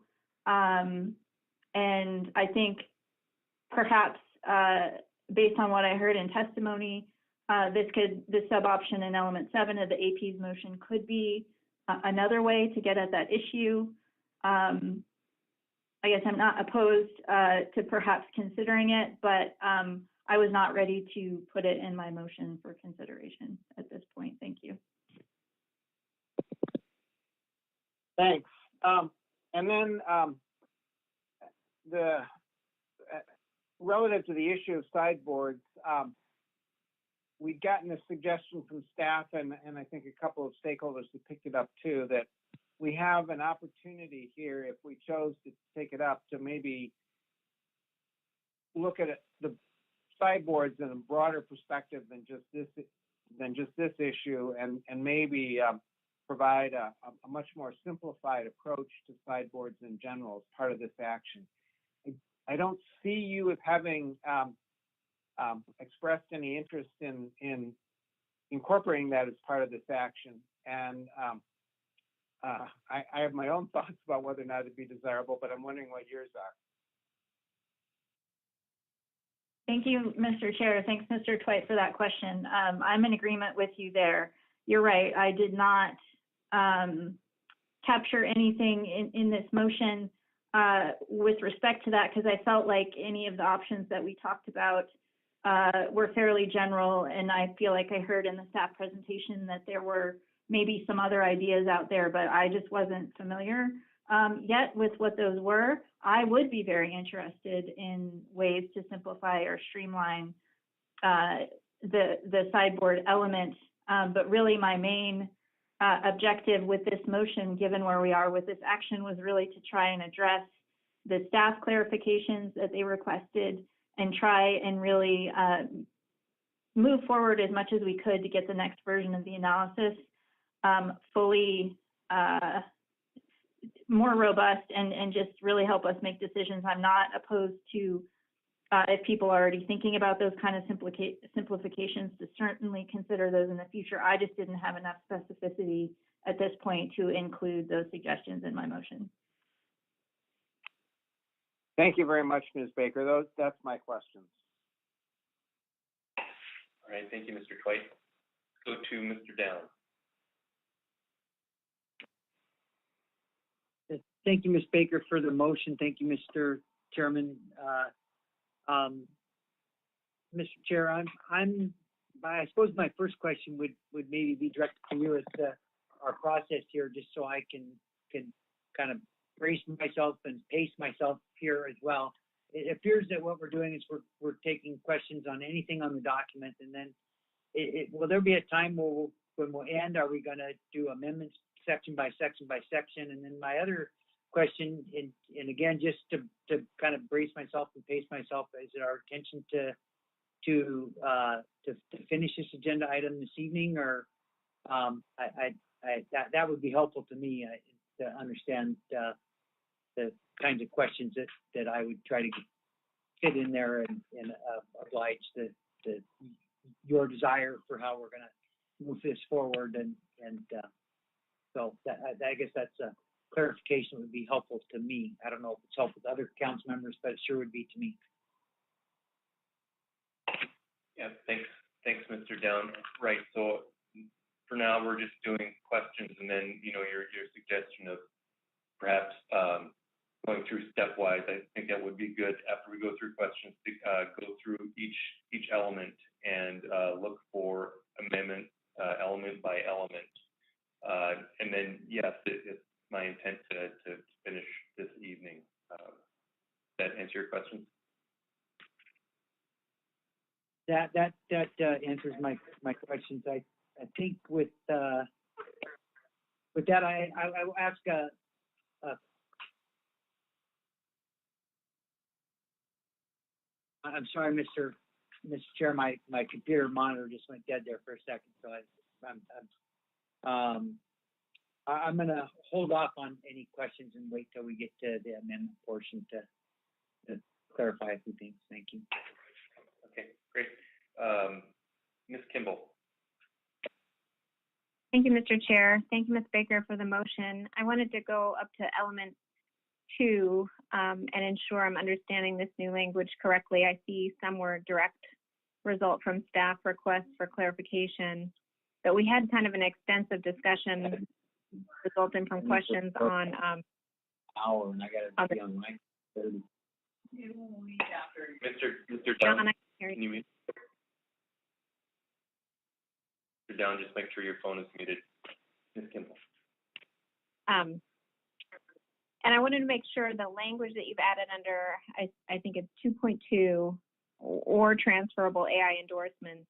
And I think perhaps based on what I heard in testimony, this sub-option in element 7 of the AP's motion could be another way to get at that issue. I guess I'm not opposed to perhaps considering it, but I was not ready to put it in my motion for consideration at this point. Thank you. Thanks. And then relative to the issue of sideboards, we've gotten a suggestion from staff, and I think a couple of stakeholders have picked it up too, that we have an opportunity here, if we chose to take it up, to maybe look at the sideboards in a broader perspective than just this issue, and maybe provide a much more simplified approach to sideboards in general as part of this action. I don't see you as having expressed any interest in incorporating that as part of this action, and I have my own thoughts about whether or not it'd be desirable, but I'm wondering what yours are. Thank you, Mr. Chair. Thanks, Mr. Twite, for that question. I'm in agreement with you there. You're right. I did not capture anything in this motion with respect to that, because I felt like any of the options that we talked about were fairly general, and I feel like I heard in the staff presentation that there were maybe some other ideas out there, but I just wasn't familiar yet with what those were. I would be very interested in ways to simplify or streamline the sideboard element. But really my main objective with this motion, given where we are with this action, was really to try and address the staff clarifications that they requested and try and really move forward as much as we could to get the next version of the analysis fully more robust and just really help us make decisions. I'm not opposed to, if people are already thinking about those kind of simplifications, to certainly consider those in the future. I just didn't have enough specificity at this point to include those suggestions in my motion. Thank you very much, Ms. Baker. That's my questions. All right, thank you, Mr. Twite. Go to Mr. Down. Thank you, Ms. Baker, for the motion. Thank you, Mr. Chairman. Mr. Chair, I suppose my first question would maybe be directed to you as to our process here, just so I can kind of brace myself and pace myself here as well. It appears that what we're doing is we're taking questions on anything on the document, and then will there be a time when we'll end? Are we going to do amendments section by section by section? And then my other question, and again, just to kind of brace myself and pace myself, is it our intention to finish this agenda item this evening, or that would be helpful to me to understand the kinds of questions that I would try to fit in there and oblige your desire for how we're going to move this forward, and so I guess that's a clarification would be helpful to me. I don't know if it's helpful to other council members, but it sure would be to me. Yeah, thanks, Mr. Down. Right, so for now, we're just doing questions, and then, your suggestion of perhaps going through stepwise, I think that would be good after we go through questions to go through each element and look for amendment element by element. And then, yes, it's my intent to finish this evening. Does that answer your question? That answers my questions. I think with that, I will ask I'm sorry, Mr. Chair, my computer monitor just went dead there for a second, so I'm going to hold off on any questions and wait till we get to the amendment portion to clarify a few things. Thank you. Okay, great. Ms. Kimball. Thank you, Mr. Chair. Thank you, Ms. Baker, for the motion. I wanted to go up to element 2 and ensure I'm understanding this new language correctly. I see somewhere direct result from staff requests for clarification, but we had kind of an extensive discussion resulting from questions on hour, and I got to be on mic 30. Mr. Down, can you mute? Mr. Down, just make sure your phone is muted. Ms. Kimball. And I wanted to make sure the language that you've added under, I think it's 2.2, or transferable AI endorsements,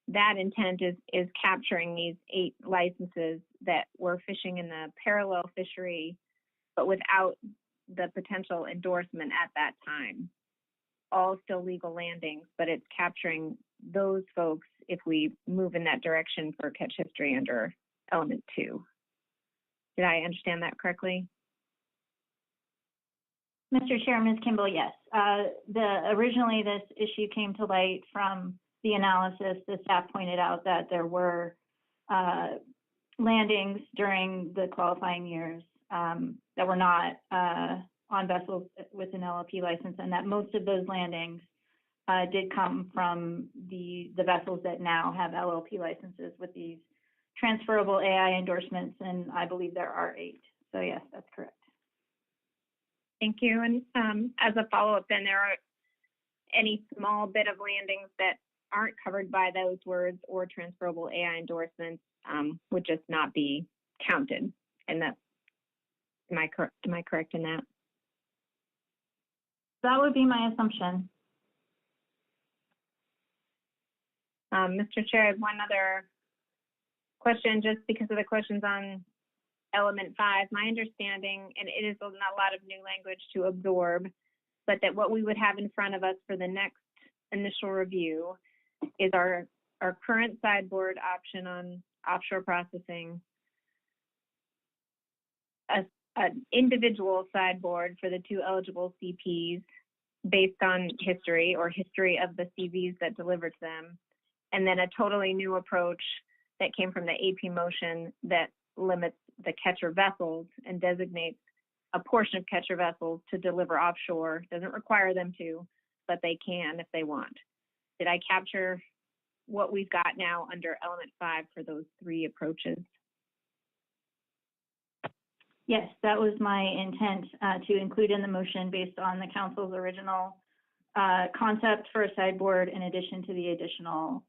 that intent is capturing these 8 licenses that were fishing in the parallel fishery, but without the potential endorsement at that time. All still legal landings, but it's capturing those folks if we move in that direction for catch history under element 2. Did I understand that correctly? Mr. Chair, Ms. Kimball, yes. Originally this issue came to light from the analysis. The staff pointed out that there were landings during the qualifying years that were not on vessels with an LLP license, and that most of those landings did come from the vessels that now have LLP licenses with these transferable AI endorsements, and I believe there are 8. So yes, that's correct. Thank you. And as a follow-up, then, there are any small bit of landings that aren't covered by those words or transferable AI endorsements would just not be counted. And that Am I correct in that? That would be my assumption. Mr. Chair, I have one other question, just because of the questions on element 5. My understanding, and it is not a lot of new language to absorb, but that what we would have in front of us for the next initial review is our current sideboard option on offshore processing, an individual sideboard for the 2 eligible CPs based on history of the CVs that delivered to them, and then a totally new approach that came from the AP motion that limits the catcher vessels and designates a portion of catcher vessels to deliver offshore. Doesn't require them to, but they can if they want. Did I capture what we've got now under element 5 for those 3 approaches? Yes, that was my intent to include in the motion based on the council's original concept for a sideboard, in addition to the additional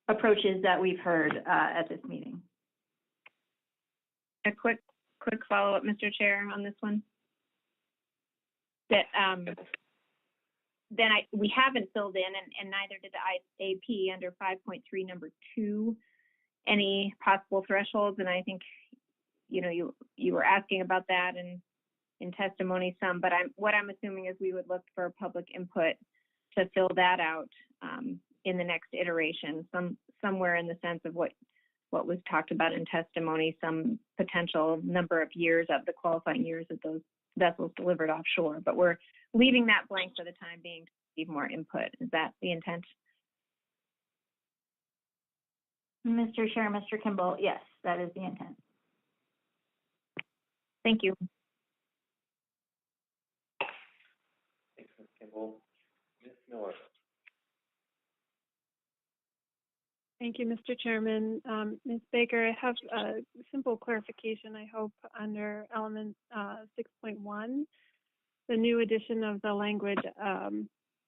approaches that we've heard at this meeting. A quick follow-up, Mr. Chair, on this one. That then we haven't filled in, and neither did the IAP under 5.3 number 2, any possible thresholds. And I think, you know, you were asking about that in testimony some, but what I'm assuming is we would look for public input to fill that out in the next iteration, somewhere in the sense of what was talked about in testimony, some potential number of years of the qualifying years of those vessels delivered offshore. But we're leaving that blank for the time being to receive more input. Is that the intent? Mr. Chair, Mr. Kimball, yes, that is the intent. Thank you. Thanks, Ms. Kimball. Ms. Miller. Thank you, Mr. Chairman. Ms. Baker, I have a simple clarification, I hope, under element 6.1, the new addition of the language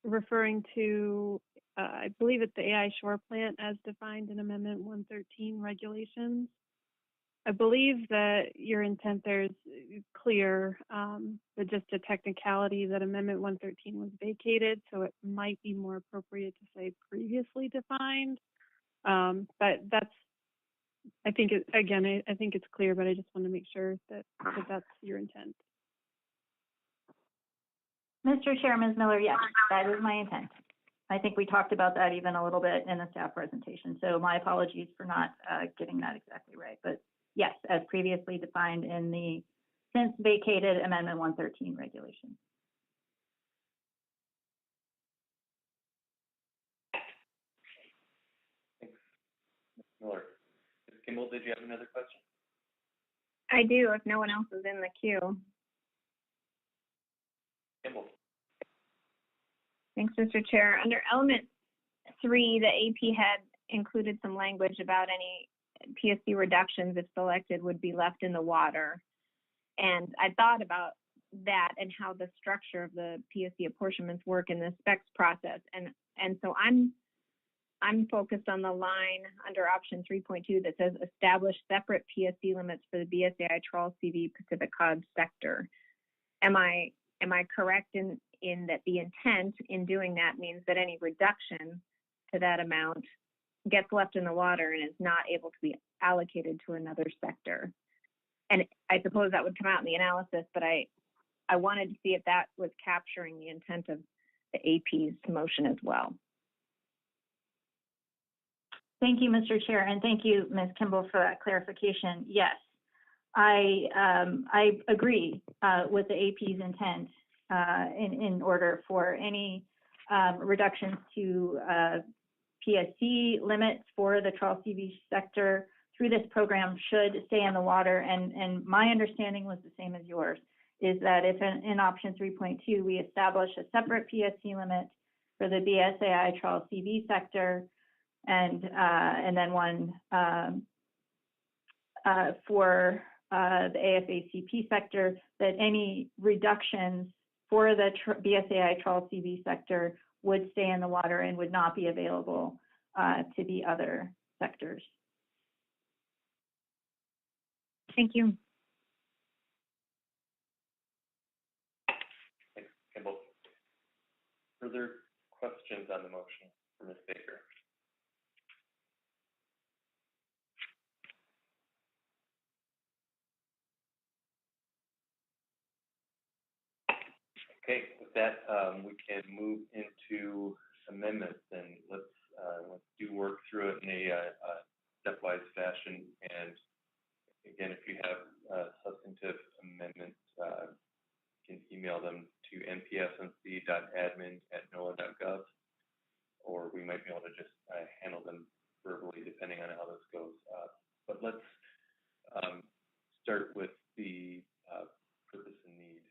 referring to, I believe it's the AI shore plant as defined in Amendment 113 regulations. I believe that your intent there is clear, but just a technicality that Amendment 113 was vacated, so it might be more appropriate to say previously defined. But that's, I think it's clear, but I just want to make sure that that's your intent. Mr. Chair, Ms. Miller, yes, that is my intent. I think we talked about that even a little bit in the staff presentation, so my apologies for not getting that exactly right. But yes, as previously defined in the since vacated Amendment 113 regulation. Miller. Ms. Kimball, did you have another question? I do, if no one else is in the queue. Kimball. Thanks, Mr. Chair. Under element 3, the AP had included some language about any PSC reductions, if selected, would be left in the water. And I thought about that and how the structure of the PSC apportionments work in the specs process. And so I'm focused on the line under option 3.2 that says establish separate PSC limits for the BSAI trawl CV Pacific Cod sector. Am I correct in that the intent in doing that means that any reduction to that amount gets left in the water and is not able to be allocated to another sector? And I suppose that would come out in the analysis, but I wanted to see if that was capturing the intent of the AP's motion as well. Thank you, Mr. Chair, and thank you, Ms. Kimball, for that clarification. Yes, I agree with the AP's intent in order for any reductions to PSC limits for the trawl CV sector through this program should stay in the water. And my understanding was the same as yours, is that if in option 3.2 we establish a separate PSC limit for the BSAI trawl CV sector, and then one for the AFACP sector, that any reductions for the BSAI trawl CV sector would stay in the water and would not be available to the other sectors. Thank you. further questions on the motion for Ms. Baker? Okay, with that, we can move into amendments, and let's do work through it in a stepwise fashion. And again, if you have substantive amendments, you can email them to npfmc.admin@noaa.gov, or we might be able to just handle them verbally, depending on how this goes. But let's start with the purpose and need.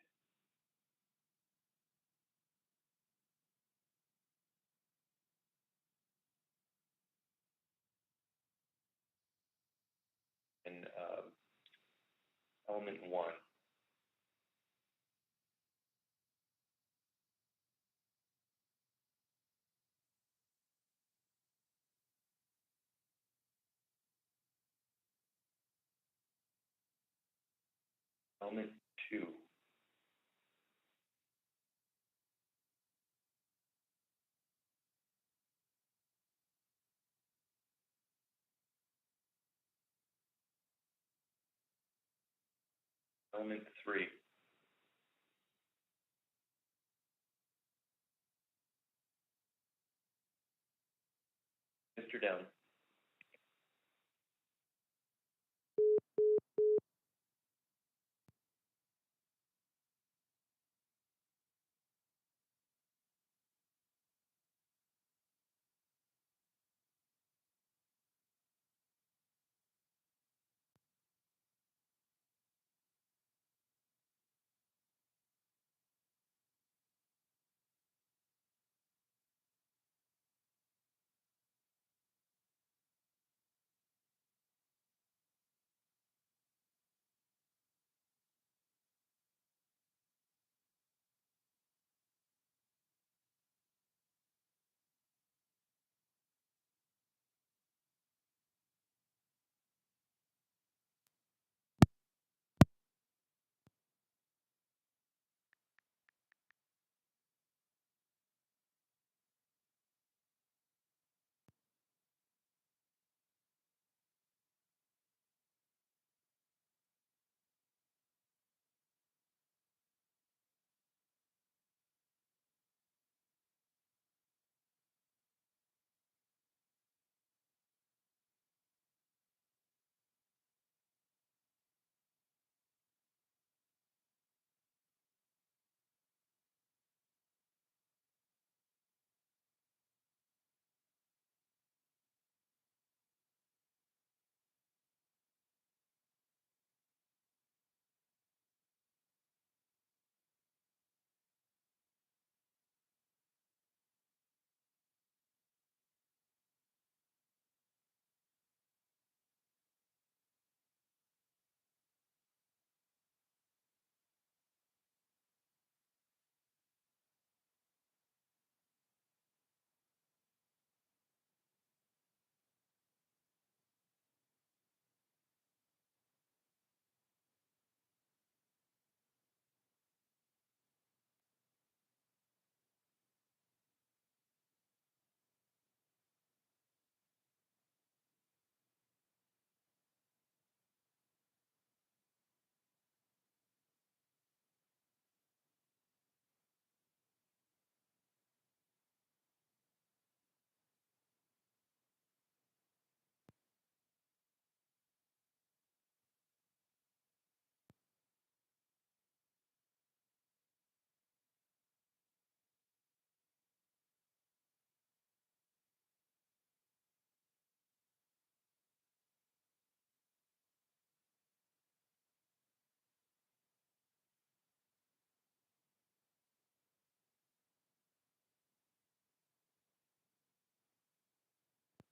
And element 1. Element 2. Element 3. Mr. Down.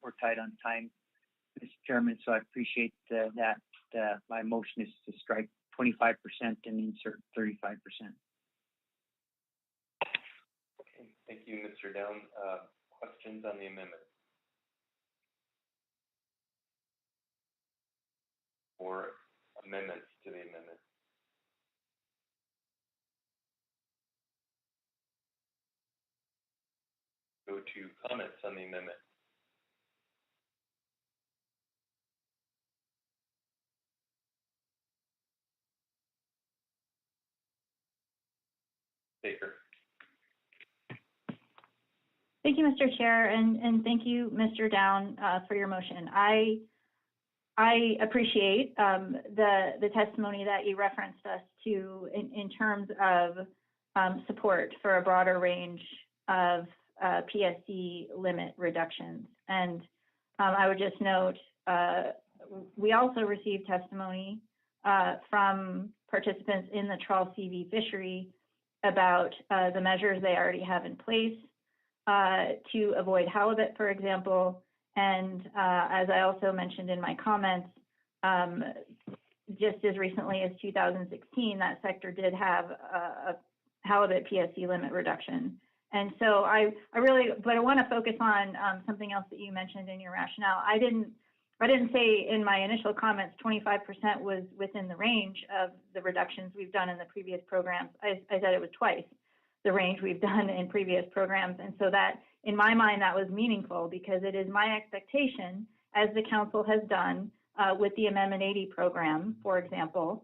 We're tight on time, Mr. Chairman, so I appreciate that. My motion is to strike 25% and insert 35%. Okay, thank you, Mr. Down. Questions on the amendment? Or amendments to the amendment? to comments on the amendment. Baker. Thank you, Mr. Chair, and thank you, Mr. Down, for your motion. I appreciate the testimony that you referenced us to in terms of support for a broader range of PSC limit reductions. And I would just note, we also received testimony from participants in the trawl CV fishery about the measures they already have in place to avoid halibut, for example. And as I also mentioned in my comments, just as recently as 2016, that sector did have a halibut PSC limit reduction. And so I want to focus on something else that you mentioned in your rationale. I didn't say in my initial comments 25% was within the range of the reductions we've done in the previous programs. I said it was twice the range we've done in previous programs. And so that, in my mind, that was meaningful because it is my expectation, as the council has done with the Amendment 80 program, for example,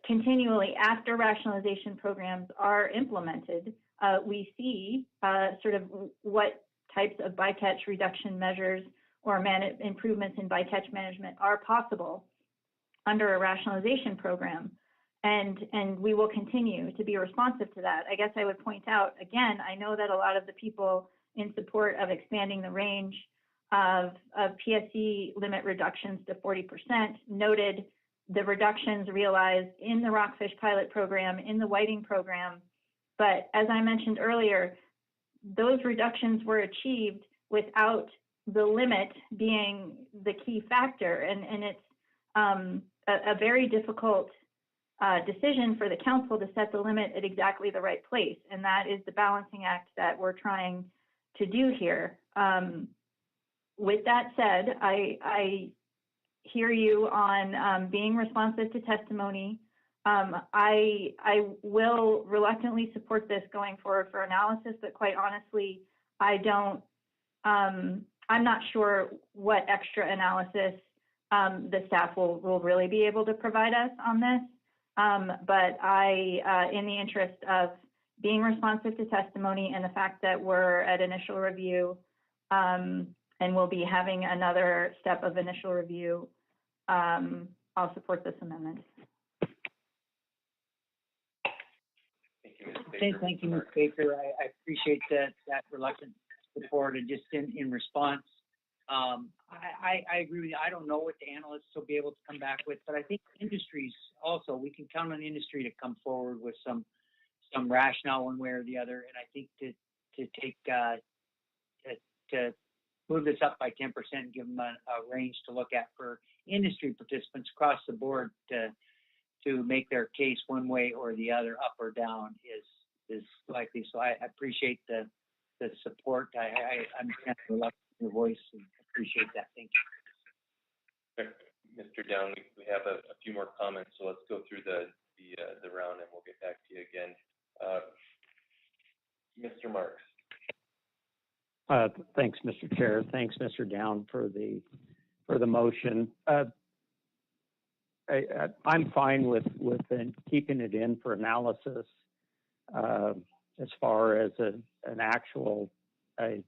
continually after rationalization programs are implemented, we see sort of what types of bycatch reduction measures or improvements in bycatch management are possible under a rationalization program. And we will continue to be responsive to that. I guess I would point out, again, I know that a lot of the people in support of expanding the range of PSC limit reductions to 40% noted the reductions realized in the rockfish pilot program, in the whiting program. But as I mentioned earlier, those reductions were achieved without the limit being the key factor. And it's a very difficult decision for the council to set the limit at exactly the right place. And that is the balancing act that we're trying to do here. With that said, I hear you on being responsive to testimony. I will reluctantly support this going forward for analysis, but quite honestly, I'm not sure what extra analysis the staff will really be able to provide us on this. But in the interest of being responsive to testimony and the fact that we're at initial review and we'll be having another step of initial review, I'll support this amendment. Thank you, Ms. Baker. I appreciate that reluctant support. And just in response, I agree with you. I don't know what the analysts will be able to come back with, but I think industries also, we can count on industry to come forward with some rationale one way or the other. And I think to move this up by 10% and give them a range to look at for industry participants across the board to make their case one way or the other, up or down, is likely. So I appreciate the support. I understand the reluctance in your voice and appreciate that. Thank you. Mr. Down, we have a few more comments, so let's go through the round and we'll get back to you again. Mr. Marks. Thanks, Mr. Chair. Thanks, Mr. Down, for the motion. I'm fine with keeping it in for analysis. As far as an actual, I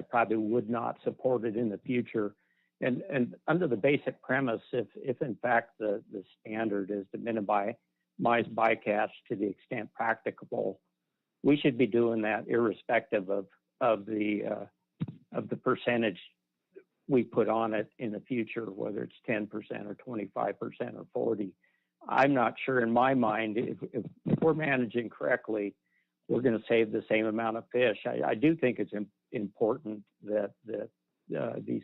probably would not support it in the future. And under the basic premise, if in fact the standard is to minimize bycatch to the extent practicable, we should be doing that irrespective of the percentage we put on it in the future, whether it's 10% or 25% or 40%. I'm not sure in my mind, if we're managing correctly, we're going to save the same amount of fish. I do think it's important that these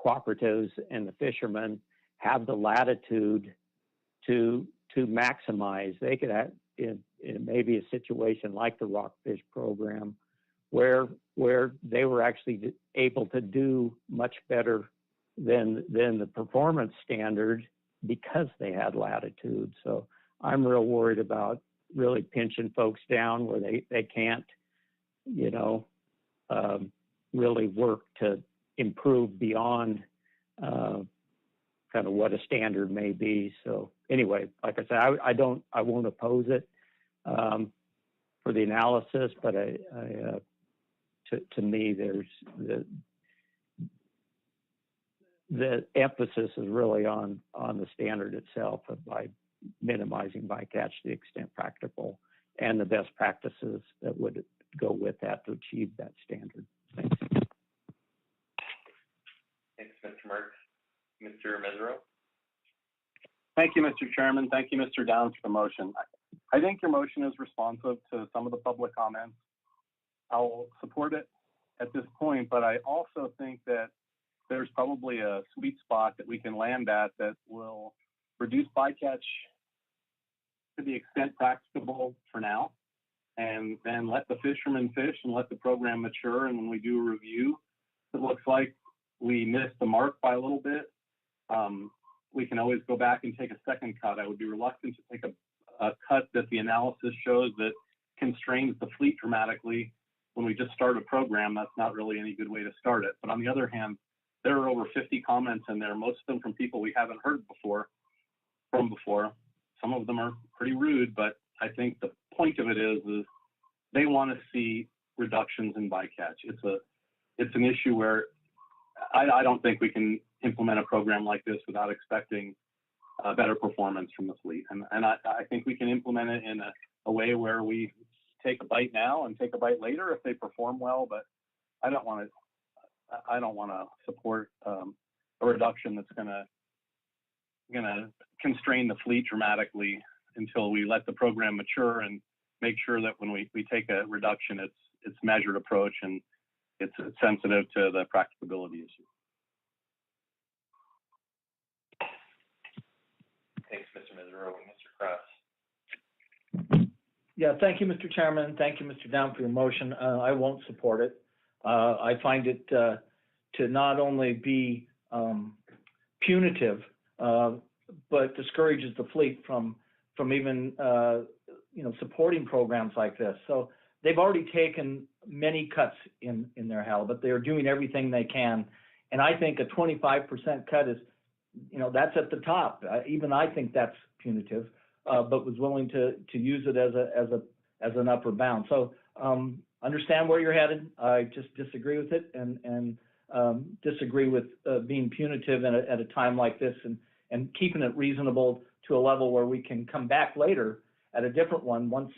cooperatives and the fishermen have the latitude to maximize. They could have in maybe a situation like the rockfish program, where they were actually able to do much better than the performance standard because they had latitude. So I'm real worried about really pinching folks down where they can't, really work to improve beyond kind of what a standard may be. So anyway, like I said, I won't oppose it for the analysis, but to me, there's the emphasis is really on the standard itself by minimizing bycatch to the extent practical and the best practices that would go with that to achieve that standard. Thanks. Thanks, Mr. Marks. Mr. Mesereau? Thank you, Mr. Chairman. Thank you, Mr. Downs, for the motion. I think your motion is responsive to some of the public comments. I'll support it at this point, but I also think that there's probably a sweet spot that we can land at that will reduce bycatch to the extent practicable for now, and then let the fishermen fish and let the program mature. And when we do a review, it looks like we missed the mark by a little bit, we can always go back and take a second cut. I would be reluctant to take a cut that the analysis shows that constrains the fleet dramatically. When we just start a program, that's not really any good way to start it. But on the other hand, there are over 50 comments in there, most of them from people we haven't heard before. Some of them are pretty rude, but I think the point of it is they want to see reductions in bycatch. It's an issue where I don't think we can implement a program like this without expecting better performance from the fleet. And I think we can implement it in a way where we take a bite now and take a bite later if they perform well, but I don't want to support a reduction that's going to constrain the fleet dramatically until we let the program mature and make sure that when we take a reduction, it's measured approach and it's sensitive to the practicability issue. Thanks, Mr. Mesereau. Mr. Cross? Yeah, thank you, Mr. Chairman. Thank you, Mr. Down, for your motion. I won't support it. I find it to not only be punitive, but discourages the fleet from even supporting programs like this. So they've already taken many cuts in their halibut. They are doing everything they can, and I think a 25% cut is, that's at the top. Even I think that's punitive, but was willing to use it as an upper bound. So understand where you're headed. I just disagree with it and disagree with being punitive at a time like this and keeping it reasonable to a level where we can come back later at a different one. Once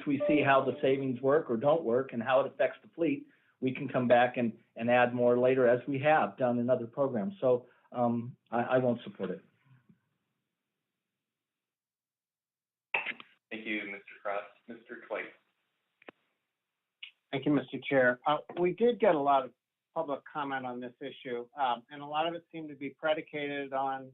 we see how the savings work or don't work and how it affects the fleet, we can come back and add more later, as we have done in other programs. So I won't support it. Thank you, Mr. Cross. Mr. Twight? Thank you, Mr. Chair. We did get a lot of public comment on this issue, and a lot of it seemed to be predicated on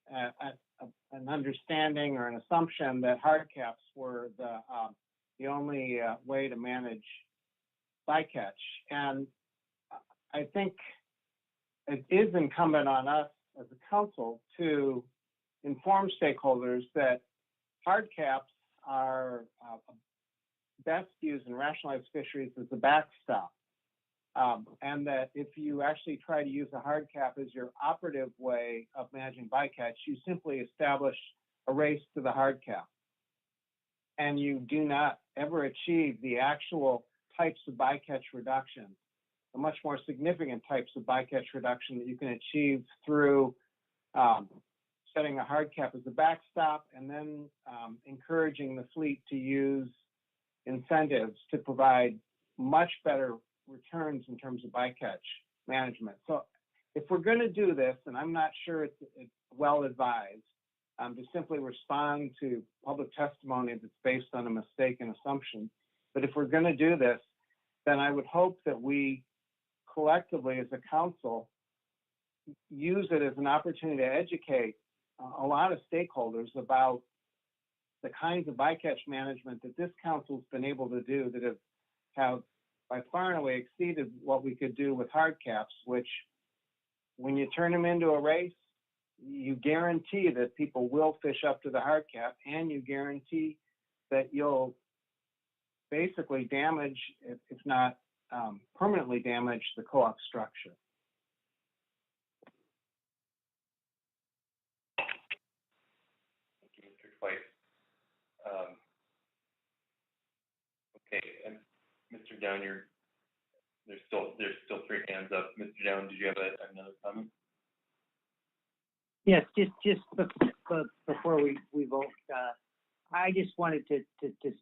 an understanding or an assumption that hard caps were the only way to manage bycatch. And I think it is incumbent on us as a council to inform stakeholders that hard caps are best used in rationalized fisheries as a backstop. And that if you actually try to use a hard cap as your operative way of managing bycatch, you simply establish a race to the hard cap. And you do not ever achieve the actual types of bycatch reduction, the much more significant types of bycatch reduction that you can achieve through setting a hard cap as a backstop and then encouraging the fleet to use incentives to provide much better returns in terms of bycatch management. So if we're going to do this, and I'm not sure it's well advised to simply respond to public testimony that's based on a mistaken assumption, but if we're going to do this, then I would hope that we collectively as a council use it as an opportunity to educate a lot of stakeholders about the kinds of bycatch management that this council's been able to do that have by far and away exceeded what we could do with hard caps, which when you turn them into a race, you guarantee that people will fish up to the hard cap, and you guarantee that you'll basically damage, if not permanently damage the co-op structure. Thank you, Mr. White. Okay, and Mr. Down, there's still 3 hands up. Mr. Down, did you have another comment? Yes, just before we vote, I just wanted to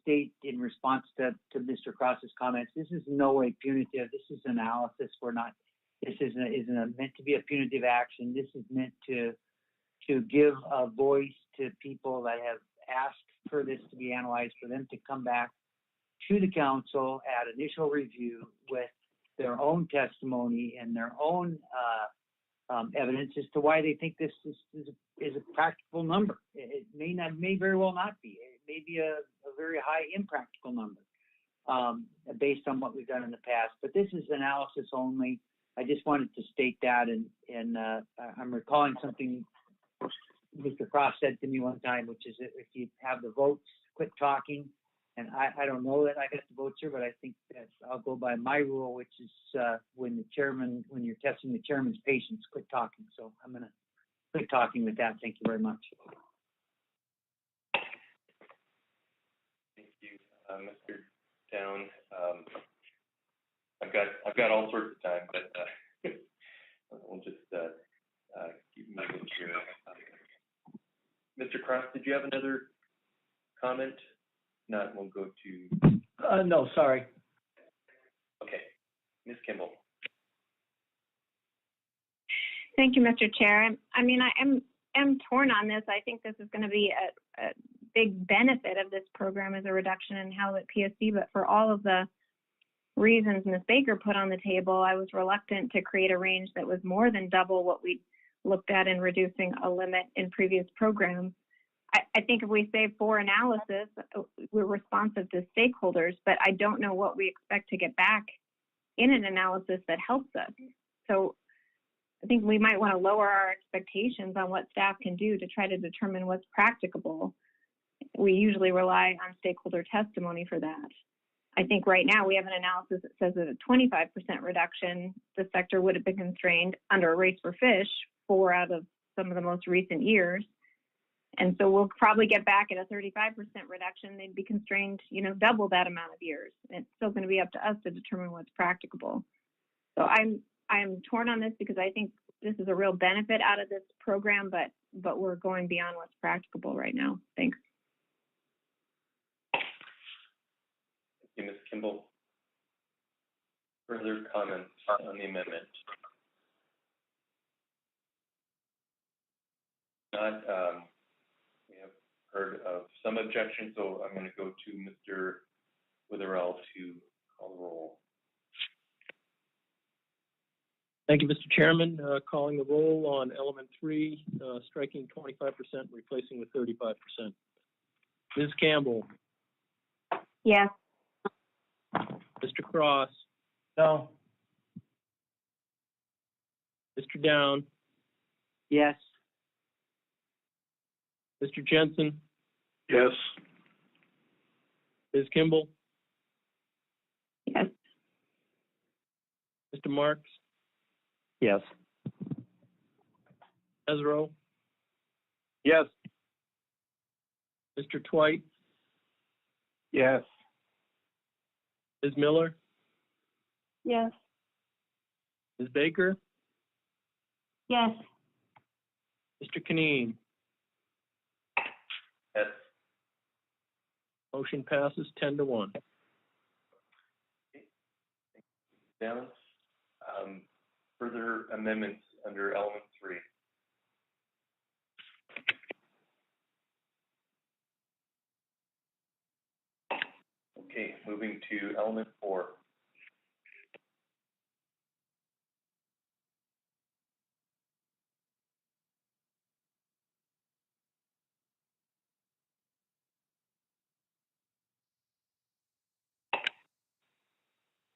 state in response to Mr. Cross's comments, this is in no way punitive. This is analysis. This isn't meant to be a punitive action. This is meant to give a voice to people that have asked for this to be analyzed, for them to come back to the council at initial review with their own testimony and their own evidence as to why they think this is a practical number. It may very well not be. It may be a very high impractical number based on what we've done in the past. But this is analysis only. I just wanted to state that, and I'm recalling something Mr. Cross said to me one time, which is that if you have the votes, quit talking. And I don't know that I got the votes here, but I think that I'll go by my rule, which is when you're testing the chairman's patience, quit talking. So I'm going to quit talking with that. Thank you very much. Thank you, Mr. Down. I've got all sorts of time, but we'll just keep moving through it. Mr. Cross, did you have another comment? Not, we'll go to. No, sorry. Okay, Ms. Kimball. Thank you, Mr. Chair. I mean, I am torn on this. I think this is going to be a big benefit of this program is a reduction in Hallett PSC, but for all of the reasons Ms. Baker put on the table, I was reluctant to create a range that was more than double what we looked at in reducing a limit in previous programs. I think if we say for analysis, we're responsive to stakeholders, but I don't know what we expect to get back in an analysis that helps us. So I think we might want to lower our expectations on what staff can do to try to determine what's practicable. We usually rely on stakeholder testimony for that. I think right now we have an analysis that says that a 25% reduction, the sector would have been constrained under a race for fish 4 out of some of the most recent years. And so we'll probably get back at a 35% reduction. They'd be constrained, double that amount of years. It's still going to be up to us to determine what's practicable. So I'm torn on this because I think this is a real benefit out of this program, but we're going beyond what's practicable right now. Thanks. Thank you, Ms. Kimball. Further comments on the amendment? Not. We have heard of some objections, so I'm going to go to Mr. Witherell to call the roll. Thank you, Mr. Chairman. Calling the roll on element 3, striking 25%, replacing with 35%. Ms. Campbell? Yes. Mr. Cross? No. Mr. Down? Yes. Mr. Jensen? Yes. Ms. Kimball? Yes. Mr. Marks? Yes. Ezro? Yes. Mr. Twite? Yes. Ms. Miller? Yes. Ms. Baker? Yes. Mr. Kineen? Yes. Motion passes 10-1. Down. Further amendments under element 3. Okay, moving to element 4.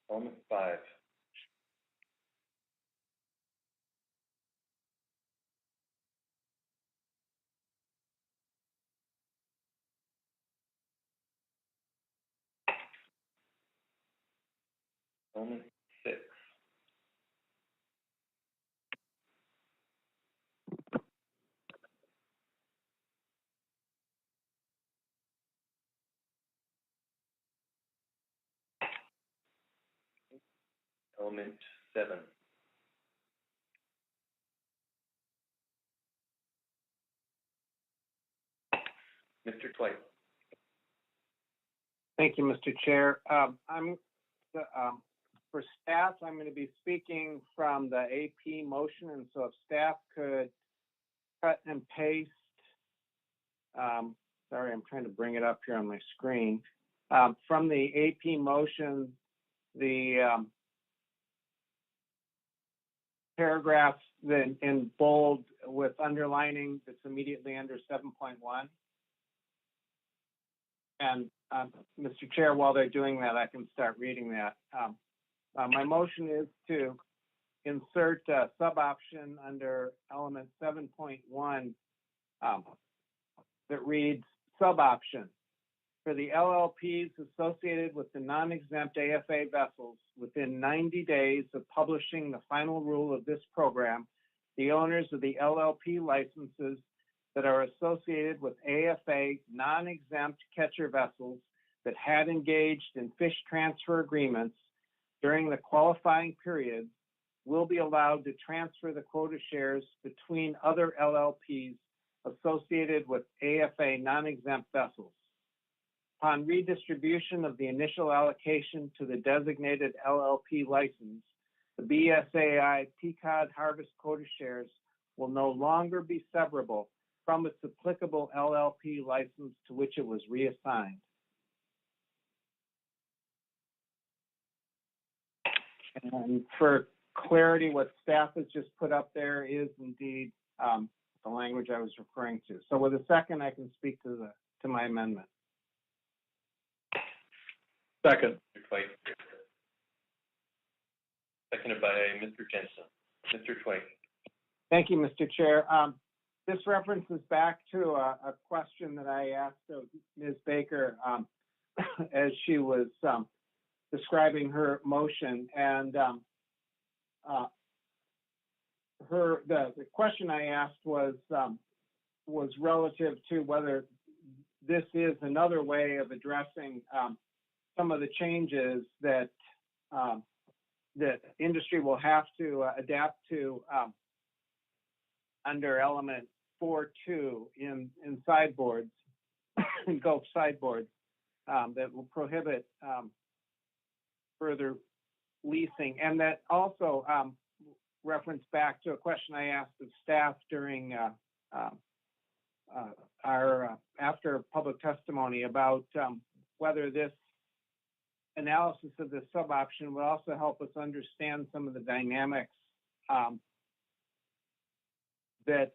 Element 5. Element 6. Element 7. Mr. Twite. Thank you, Mr. Chair. For staff, I'm going to be speaking from the AP motion, and so if staff could cut and paste, sorry, I'm trying to bring it up here on my screen. From the AP motion, the paragraphs that in bold with underlining that's immediately under 7.1. And Mr. Chair, while they're doing that, I can start reading that. My motion is to insert a sub-option under element 7.1 that reads sub-option. For the LLPs associated with the non-exempt AFA vessels, within 90 days of publishing the final rule of this program, the owners of the LLP licenses that are associated with AFA non-exempt catcher vessels that had engaged in fish transfer agreements during the qualifying period will be allowed to transfer the quota shares between other LLPs associated with AFA non-exempt vessels. Upon redistribution of the initial allocation to the designated LLP license, the BSAI PCOD harvest quota shares will no longer be severable from its applicable LLP license to which it was reassigned. And for clarity, what staff has just put up there is indeed the language I was referring to. So with a second, I can speak to my amendment. Second. Mr. Twite. Seconded by Mr. Jensen. Mr. Twite. Thank you, Mr. Chair. This references back to a question that I asked of Ms. Baker as she was describing her motion, and the question I asked was relative to whether this is another way of addressing some of the changes that that industry will have to adapt to under element 4.2 in sideboards, in Gulf sideboards, that will prohibit further leasing, and that also reference back to a question I asked of staff during our after public testimony about whether this analysis of the sub-option would also help us understand some of the dynamics that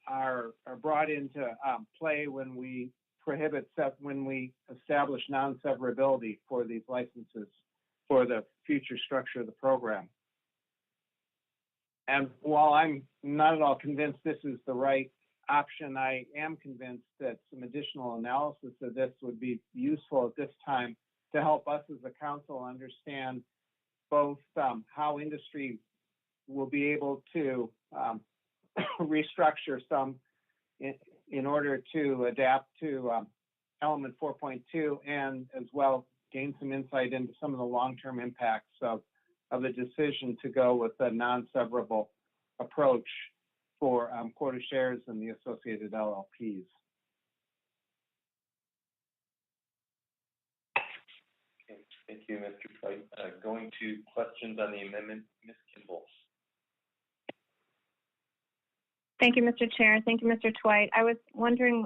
are brought into play when we when we establish non-severability for these licenses for the future structure of the program. And while I'm not at all convinced this is the right option, I am convinced that some additional analysis of this would be useful at this time to help us as a council understand both how industry will be able to restructure some in order to adapt to element 4.2, and as well gain some insight into some of the long-term impacts of the decision to go with a non-severable approach for quota shares and the associated LLPs. Okay, thank you, Mr. Twite. Going to questions on the amendment, Ms. Kimball. Thank you, Mr. Chair. Thank you, Mr. Twite. I was wondering,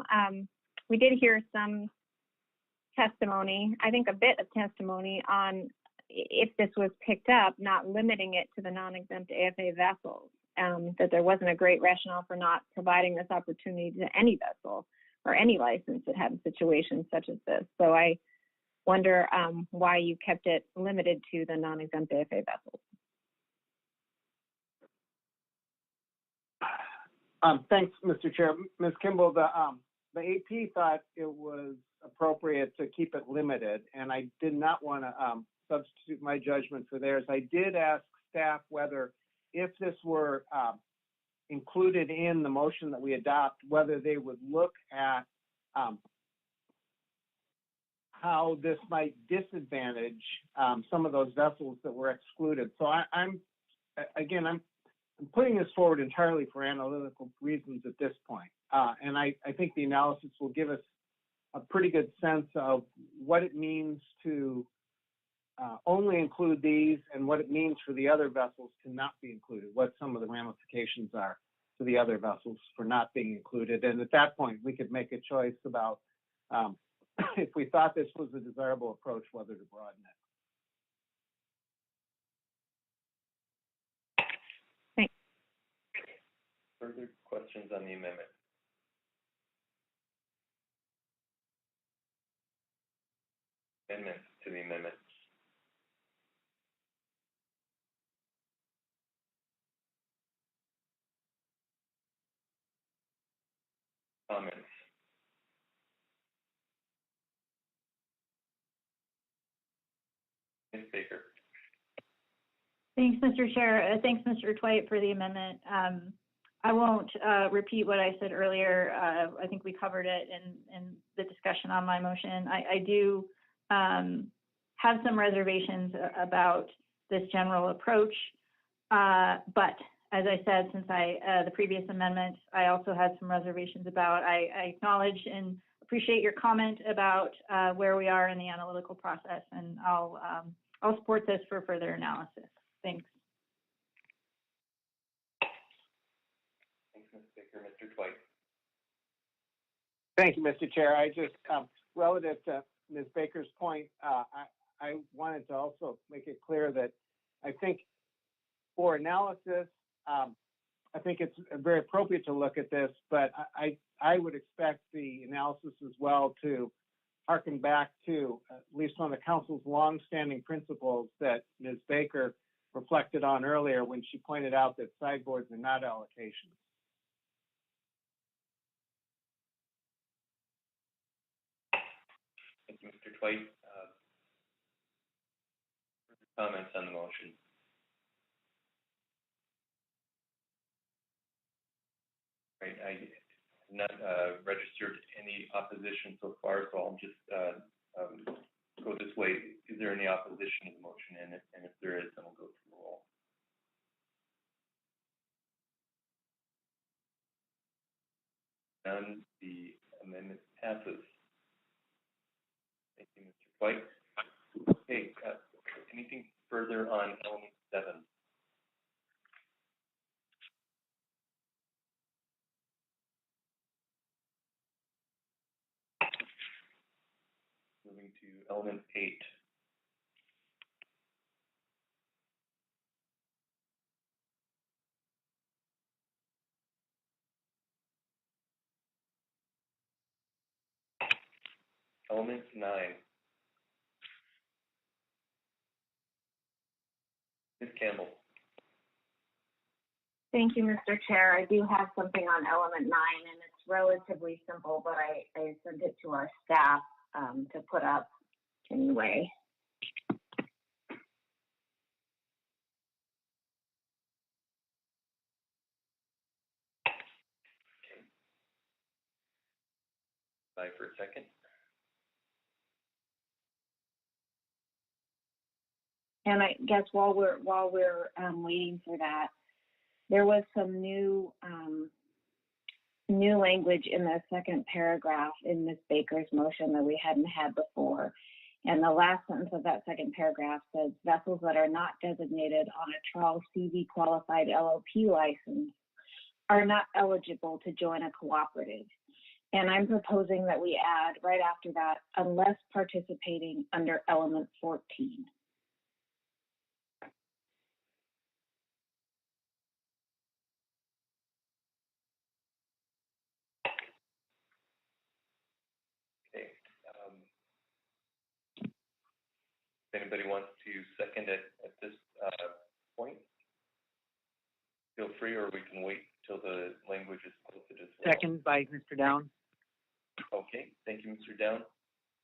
we did hear some testimony, I think a bit of testimony on if this was picked up, not limiting it to the non-exempt AFA vessels, that there wasn't a great rationale for not providing this opportunity to any vessel or any license that had situations such as this. So I wonder why you kept it limited to the non-exempt AFA vessels. Thanks, Mr. Chair. Ms. Kimball, the AP thought it was appropriate to keep it limited, and I did not want to substitute my judgment for theirs. I did ask staff whether, if this were included in the motion that we adopt, whether they would look at how this might disadvantage some of those vessels that were excluded. So I'm putting this forward entirely for analytical reasons at this point. And I think the analysis will give us a pretty good sense of what it means to only include these and what it means for the other vessels to not be included, what some of the ramifications are to the other vessels for not being included. And at that point, we could make a choice about if we thought this was a desirable approach, whether to broaden it. Thanks. Further questions on the amendment? Amendments to the amendment. Comments? Ms. Baker. Thanks, Mr. Chair. Thanks, Mr. Twite, for the amendment. I won't repeat what I said earlier. I think we covered it in the discussion on my motion. I do have some reservations about this general approach, but as I said, since the previous amendment, I also had some reservations about. I acknowledge and appreciate your comment about where we are in the analytical process, and I'll support this for further analysis. Thanks. Thanks, Ms. Baker. Mr. Twite. Thank you, Mr. Chair. I just, relative to Ms. Baker's point, I wanted to also make it clear that I think for analysis, I think it's very appropriate to look at this, but I would expect the analysis as well to harken back to at least one of the council's longstanding principles that Ms. Baker reflected on earlier when she pointed out that sideboards are not allocations. Thank you, Mr. Twite. Further comments on the motion? Right, I have not registered any opposition so far, so I'll just go this way. Is there any opposition to the motion? And if there is, then we'll go through the roll. None. The amendment passes. Thank you, Mr. White. Okay, anything further on element 7? Moving to element 8. Element 9. Ms. Campbell. Thank you, Mr. Chair. I do have something on element 9, and it's relatively simple, but I sent it to our staff to put up anyway. Bye for a second. And I guess while we're waiting for that, there was some new language in the second paragraph in Ms. Baker's motion that we hadn't had before. And the last sentence of that second paragraph says vessels that are not designated on a Trawl CV qualified LLP license are not eligible to join a cooperative. And I'm proposing that we add right after that, unless participating under element 14. Okay. If anybody wants to second it at this point, feel free, or we can wait till the language is posted as well. Second by Mr. Down. Okay, thank you, Mr. Down.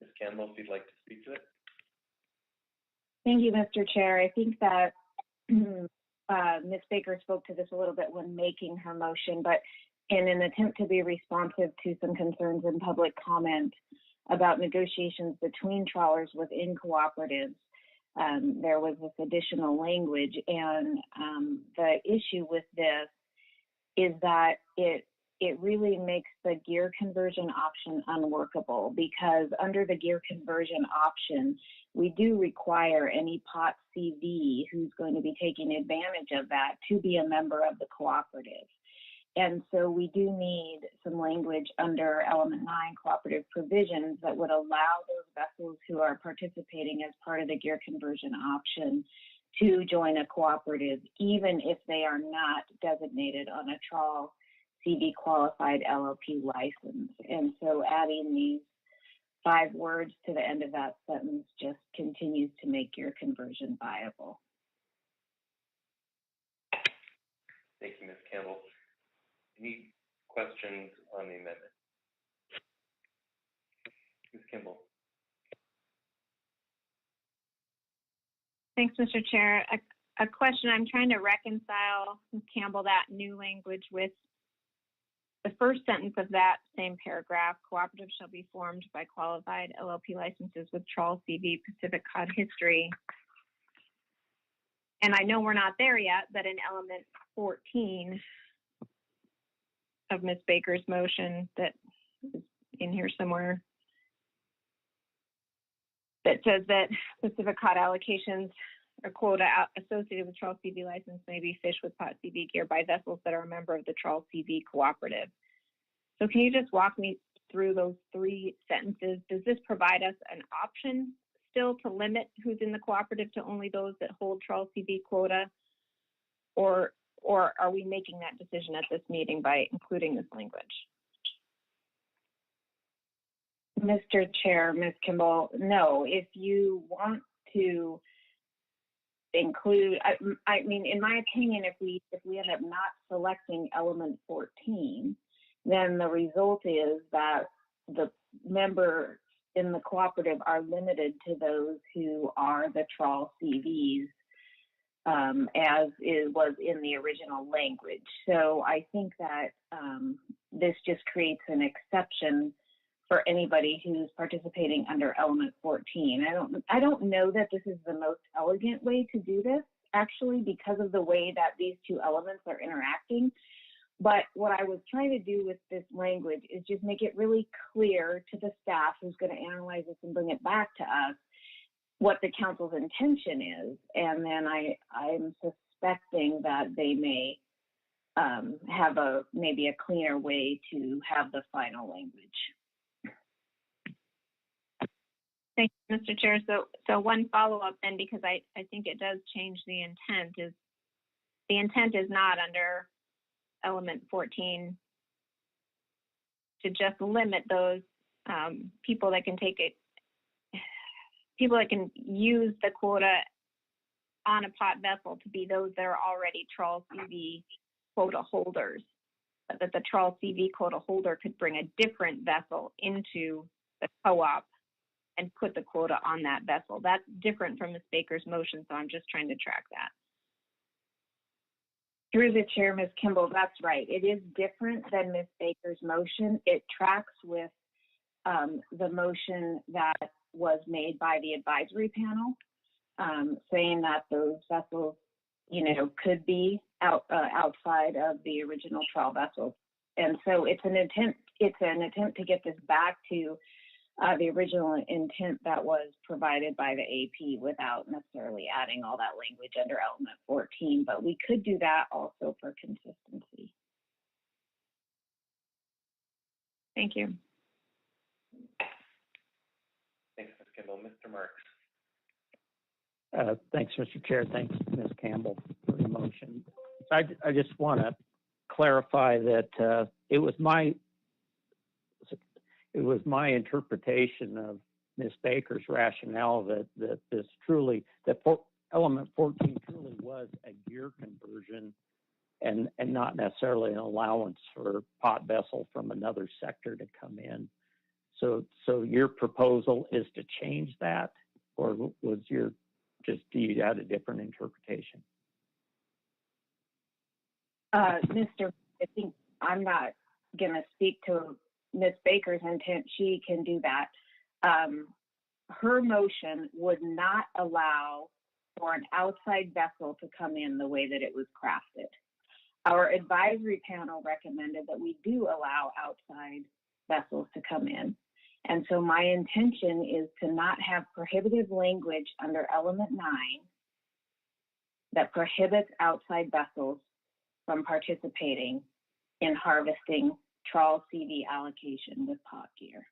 Ms. Campbell, if you'd like to speak to it. Thank you, Mr. Chair. I think that Ms. Baker spoke to this a little bit when making her motion, but in an attempt to be responsive to some concerns in public comment about negotiations between trawlers within cooperatives, there was this additional language, and the issue with this is that it really makes the gear conversion option unworkable, because under the gear conversion option, we do require any pot CV who's going to be taking advantage of that to be a member of the cooperative. And so we do need some language under Element 9 cooperative provisions that would allow those vessels who are participating as part of the gear conversion option to join a cooperative, even if they are not designated on a trawl CV qualified LLP license. And so adding these 5 words to the end of that sentence just continues to make gear conversion viable. Thank you, Ms. Campbell. Any questions on the amendment? Ms. Kimball. Thanks, Mr. Chair. A question, I'm trying to reconcile, Ms. Campbell, that new language with the first sentence of that same paragraph. Cooperatives shall be formed by qualified LLP licenses with trawl CV Pacific cod history. And I know we're not there yet, but in element 14 of Ms. Baker's motion that is in here somewhere, that says that Pacific cod allocations or quota associated with trawl CV license may be fished with pot CV gear by vessels that are a member of the trawl CV cooperative. So can you just walk me through those 3 sentences? Does this provide us an option still to limit who's in the cooperative to only those that hold trawl CV quota? Or are we making that decision at this meeting by including this language? Mr. Chair, Ms. Kimball, no. If you want to include, I mean, in my opinion, if we end up not selecting element 14, then the result is that the members in the cooperative are limited to those who are the trawl CVs, as it was in the original language. So I think that this just creates an exception for anybody who's participating under element 14. I don't know that this is the most elegant way to do this, actually, because of the way that these 2 elements are interacting. But what I was trying to do with this language is just make it really clear to the staff who's going to analyze this and bring it back to us what the council's intention is. And then I'm suspecting that they may have maybe a cleaner way to have the final language. Thank you, Mr. Chair. So one follow-up then, because I think it does change the intent, is the intent is not under element 14 to just limit those people that can take it, people that can use the quota on a pot vessel to be those that are already trawl CV quota holders, but that the trawl CV quota holder could bring a different vessel into the co-op and put the quota on that vessel. That's different from Ms. Baker's motion, so I'm just trying to track that. Through the chair, Ms. Kimball, that's right. It is different than Ms. Baker's motion. It tracks with the motion that was made by the advisory panel, saying that those vessels, could be outside of the original trawl vessels. And so it's an attempt to get this back to the original intent that was provided by the AP without necessarily adding all that language under element 14, but we could do that also for consistency. Thank you. Thanks, Ms. Kimball. Mr. Marks. Thanks, Mr. Chair. Thanks, Ms. Campbell, for the motion. I just want to clarify that it was my interpretation of Ms. Baker's rationale that element 14 truly was a gear conversion and not necessarily an allowance for pot vessel from another sector to come in. So your proposal is to change that, or was your just do you have a different interpretation? Mr. I think I'm not going to speak to Ms. Baker's intent. She can do that. Her motion would not allow for an outside vessel to come in the way that it was crafted. Our advisory panel recommended that we do allow outside vessels to come in. And so my intention is to not have prohibitive language under element 9 that prohibits outside vessels from participating in harvesting trawl CV allocation with pod gear.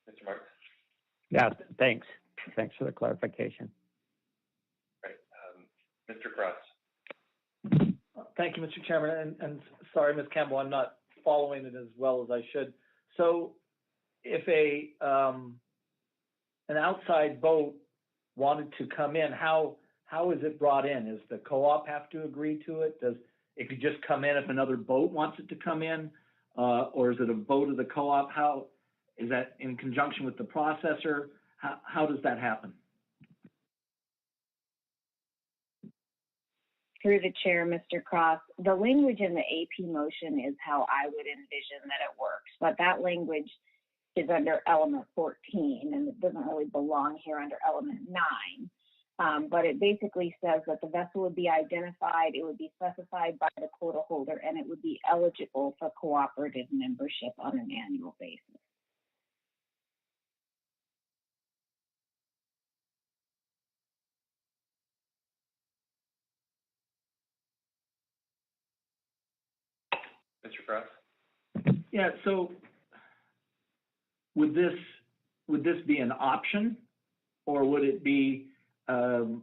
Mr. Marks? Yeah, thanks. Thanks for the clarification. Right. Mr. Cross? Thank you, Mr. Chairman, and sorry, Ms. Campbell, I'm not following it as well as I should. So if an outside boat wanted to come in, how is it brought in? Does the co-op have to agree to it? Does it could just come in if another boat wants it to come in? Or is it a boat of the co-op? How is that in conjunction with the processor? How does that happen? Through the chair, Mr. Cross, the language in the AP motion is how I would envision that it works, but that language is under element 14 and it doesn't really belong here under element 9. But it basically says that the vessel would be identified, it would be specified by the quota holder, and it would be eligible for cooperative membership on an annual basis. Mr. Cross? Yeah, so would this be an option, or would it be, so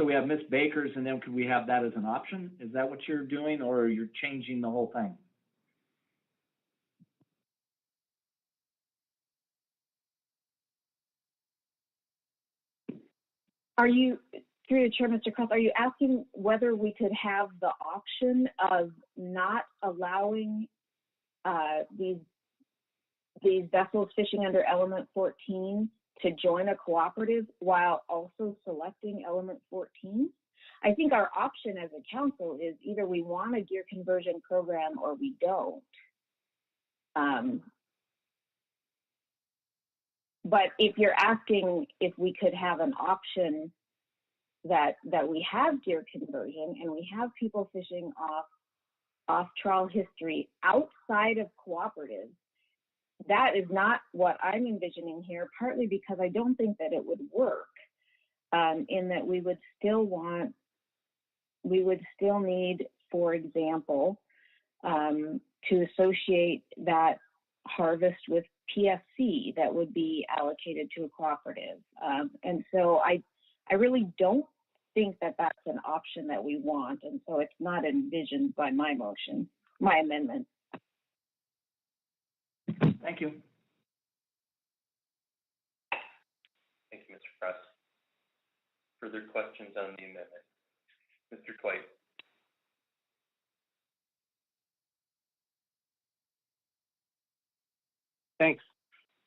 we have Miss Baker's, and then could we have that as an option? Is that what you're doing, or you're changing the whole thing? Are you, through the chair, Mr. Cross, are you asking whether we could have the option of not allowing these vessels fishing under element 14 to join a cooperative while also selecting element 14? I think our option as a council is either we want a gear conversion program or we don't. But if you're asking if we could have an option that we have gear conversion and we have people fishing off trawl history outside of cooperatives, that is not what I'm envisioning here, partly because I don't think that it would work, in that we would still need, for example, to associate that harvest with PFC that would be allocated to a cooperative. And so I really don't think that that's an option that we want, and so it's not envisioned by my motion, my amendment. Thank you. Thank you, Mr. Cross. Further questions on the amendment? Mr. Twite? Thanks,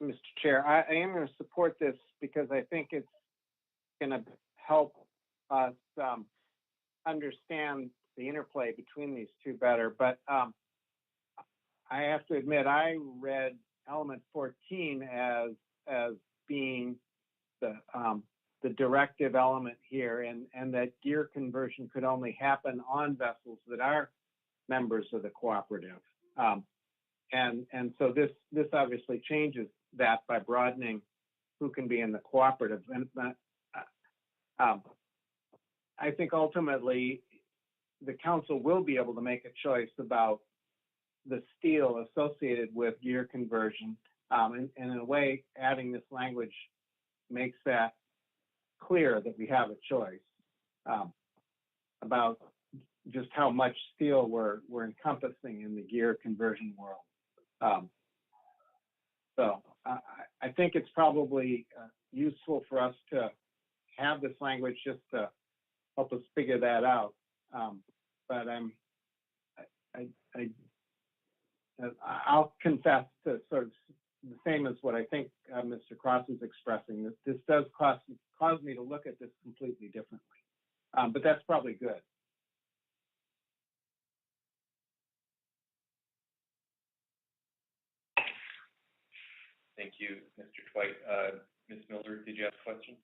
Mr. Chair. I am going to support this because I think it's going to help us understand the interplay between these two better. But I have to admit, I read element 14 as being the directive element here, and that gear conversion could only happen on vessels that are members of the cooperative. And so this obviously changes that by broadening who can be in the cooperative. And I think ultimately the council will be able to make a choice about the steel associated with gear conversion. And in a way, adding this language makes that clear that we have a choice about just how much steel we're encompassing in the gear conversion world. So I think it's probably useful for us to have this language just to help us figure that out. But I'll confess to sort of the same as what I think Mr. Cross is expressing. This does cause me to look at this completely differently, but that's probably good. Thank you, Mr. Twite. Ms. Miller, did you have a question?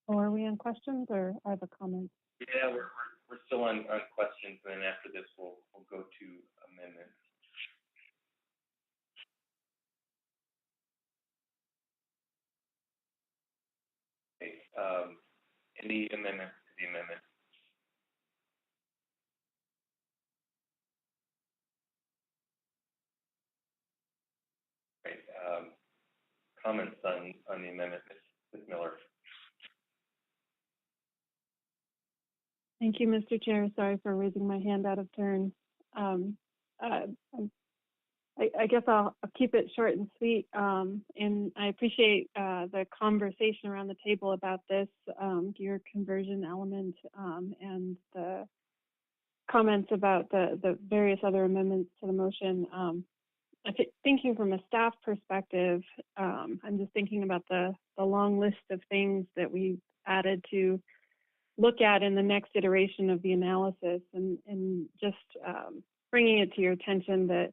Oh, are we on questions or I have a comment? Yeah, we're still on questions, and then after this, we'll go to amendments. Okay, any amendments to the amendment? Right, comments on the amendment, Ms. Miller. Thank you, Mr. Chair. Sorry for raising my hand out of turn. I guess I'll keep it short and sweet. And I appreciate the conversation around the table about this gear conversion element and the comments about the various other amendments to the motion. Thinking from a staff perspective, I'm just thinking about the long list of things that we've added to look at in the next iteration of the analysis, and just bringing it to your attention that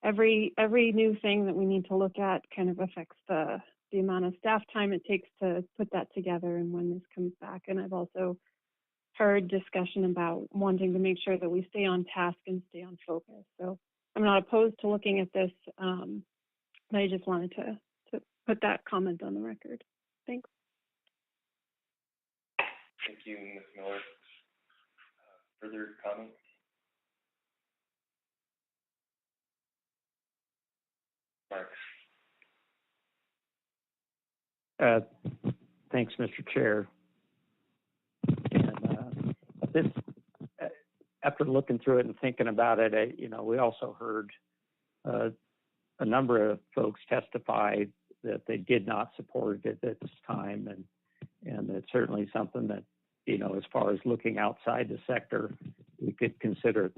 every new thing that we need to look at kind of affects the amount of staff time it takes to put that together and when this comes back. And I've also heard discussion about wanting to make sure that we stay on task and stay on focus. So I'm not opposed to looking at this, but I just wanted to put that comment on the record. Thanks. Thank you, Ms. Miller. Further comments? Mark. Thanks, Mr. Chair. And this, after looking through it and thinking about it, we also heard a number of folks testify that they did not support it at this time, and it's certainly something that, as far as looking outside the sector, we could consider at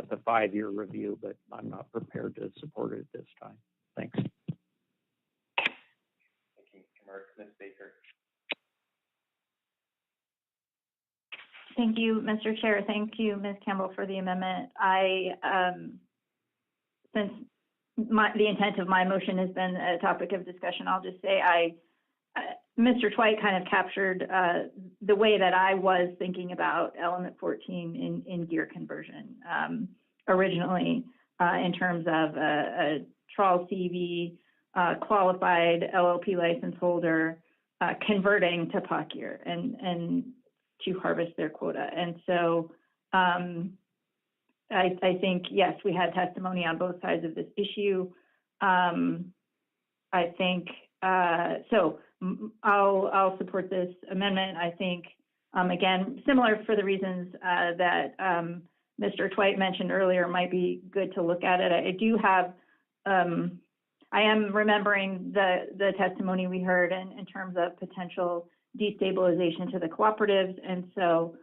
the 5-year review, but I'm not prepared to support it at this time. Thanks. Thank you, Mr. Mark. Ms. Baker. Thank you, Mr. Chair. Thank you, Ms. Campbell, for the amendment. Since the intent of my motion has been a topic of discussion, I'll just say Mr. Twite kind of captured the way that I was thinking about element 14 in gear conversion originally, in terms of a trawl CV qualified LLP license holder converting to pot gear and to harvest their quota. And so I think, yes, we had testimony on both sides of this issue. I think, so I'll support this amendment. I think, again, similar for the reasons that Mr. Twite mentioned earlier, might be good to look at it. I do have, I am remembering the testimony we heard in terms of potential destabilization to the cooperatives. And so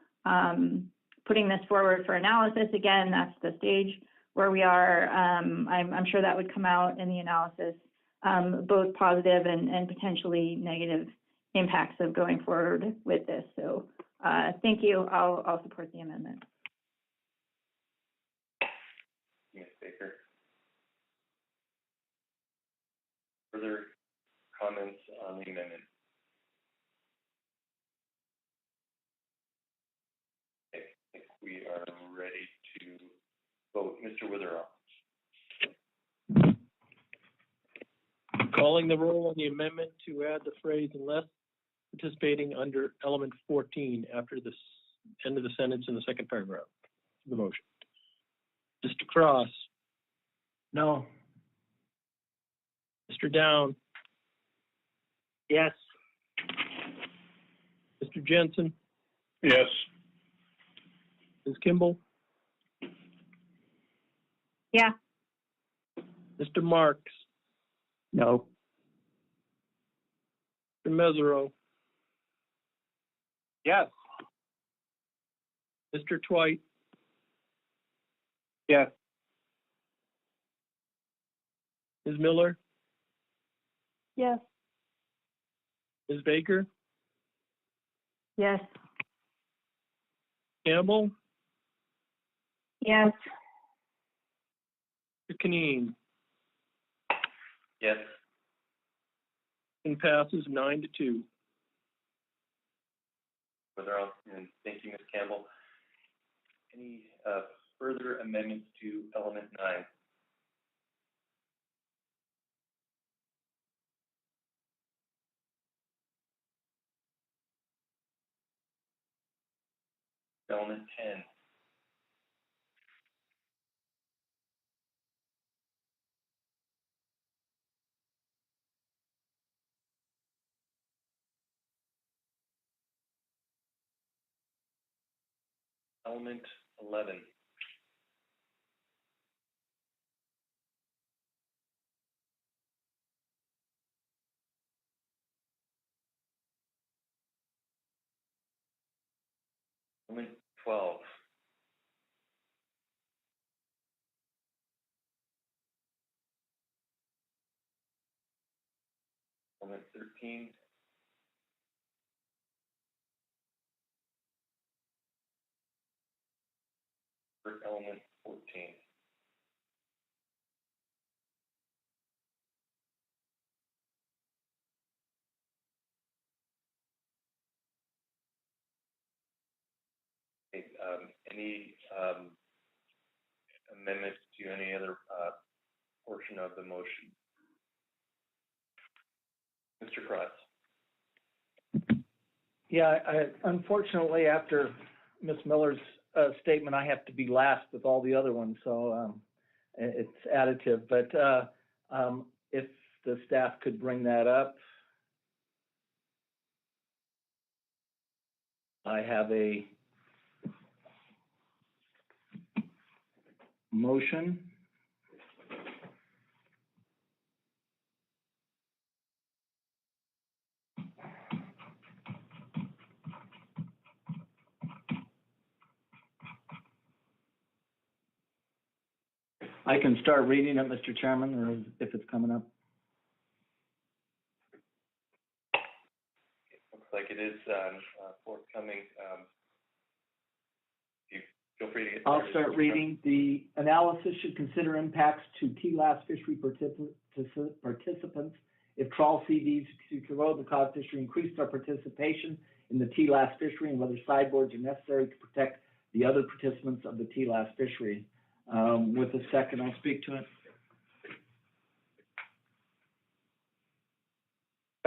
putting this forward for analysis, again, that's the stage where we are. I'm sure that would come out in the analysis, both positive and potentially negative impacts of going forward with this. So thank you. I'll support the amendment. Ms. Baker. Further comments on the amendment? Okay, I think we are ready to vote. Mr. Witherall. Calling the roll on the amendment to add the phrase "unless participating under element 14" after the end of the sentence in the second paragraph of the motion. Mr. Cross. No. Mr. Down. Yes. Mr. Jensen. Yes. Ms. Kimball. Yeah. Mr. Marks. No. Mr. Mesereau. Yes. Mr. Twite. Yes. Ms. Miller, Yes. Ms. Baker, Yes. Campbell, Yes. Mr. Canine, Yes. and passes 9-2. Further on, and thank you, Ms. Campbell. Any further amendments to element 9? Element 10. Element 11. Element 12. Element 13. For element 14. Okay, any amendments to any other portion of the motion? Mr. Cross. Yeah, unfortunately, after Ms. Miller's statement, I have to be last with all the other ones, so it's additive. But if the staff could bring that up. I have a motion. I can start reading it, Mr. Chairman, or if it's coming up. Looks like it is forthcoming. You feel free to get I'll started. start reading. The analysis should consider impacts to TLAS fishery participants if trawl CVs who grow the cod fishery increase their participation in the TLAS fishery and whether sideboards are necessary to protect the other participants of the TLAS fishery. With a second, I'll speak to it.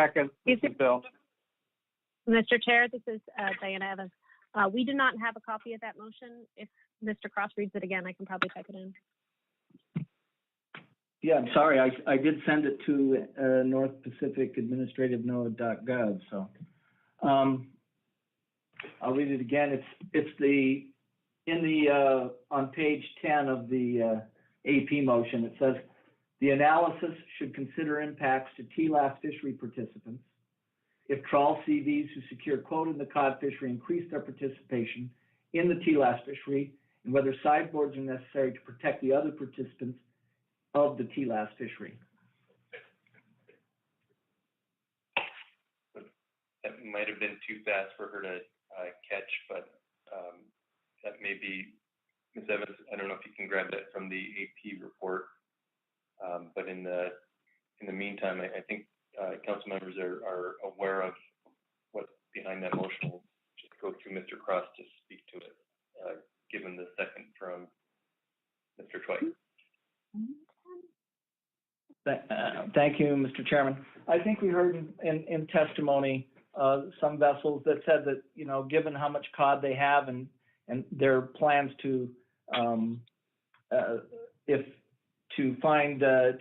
Second, this is Bill. Mr. Chair, this is Diana Evans. We do not have a copy of that motion. If Mr. Cross reads it again, I can probably type it in. Yeah, I'm sorry. I did send it to North Pacific Administrative NOAA.gov. So I'll read it again. It's on page 10 of the AP motion. It says the analysis should consider impacts to TLAS fishery participants if trawl CVs who secure quota in the cod fishery increase their participation in the TLAS fishery and whether sideboards are necessary to protect the other participants of the TLAS fishery. That might have been too fast for her to catch, but that may be, Ms. Evans, I don't know if you can grab that from the AP report. But in the meantime, I think council members are aware of what's behind that motion. We'll just go to Mr. Cross to speak to it, given the second from Mr. Twite. Thank you, Mr. Chairman. I think we heard in testimony some vessels that said that, you know, given how much cod they have and their plans to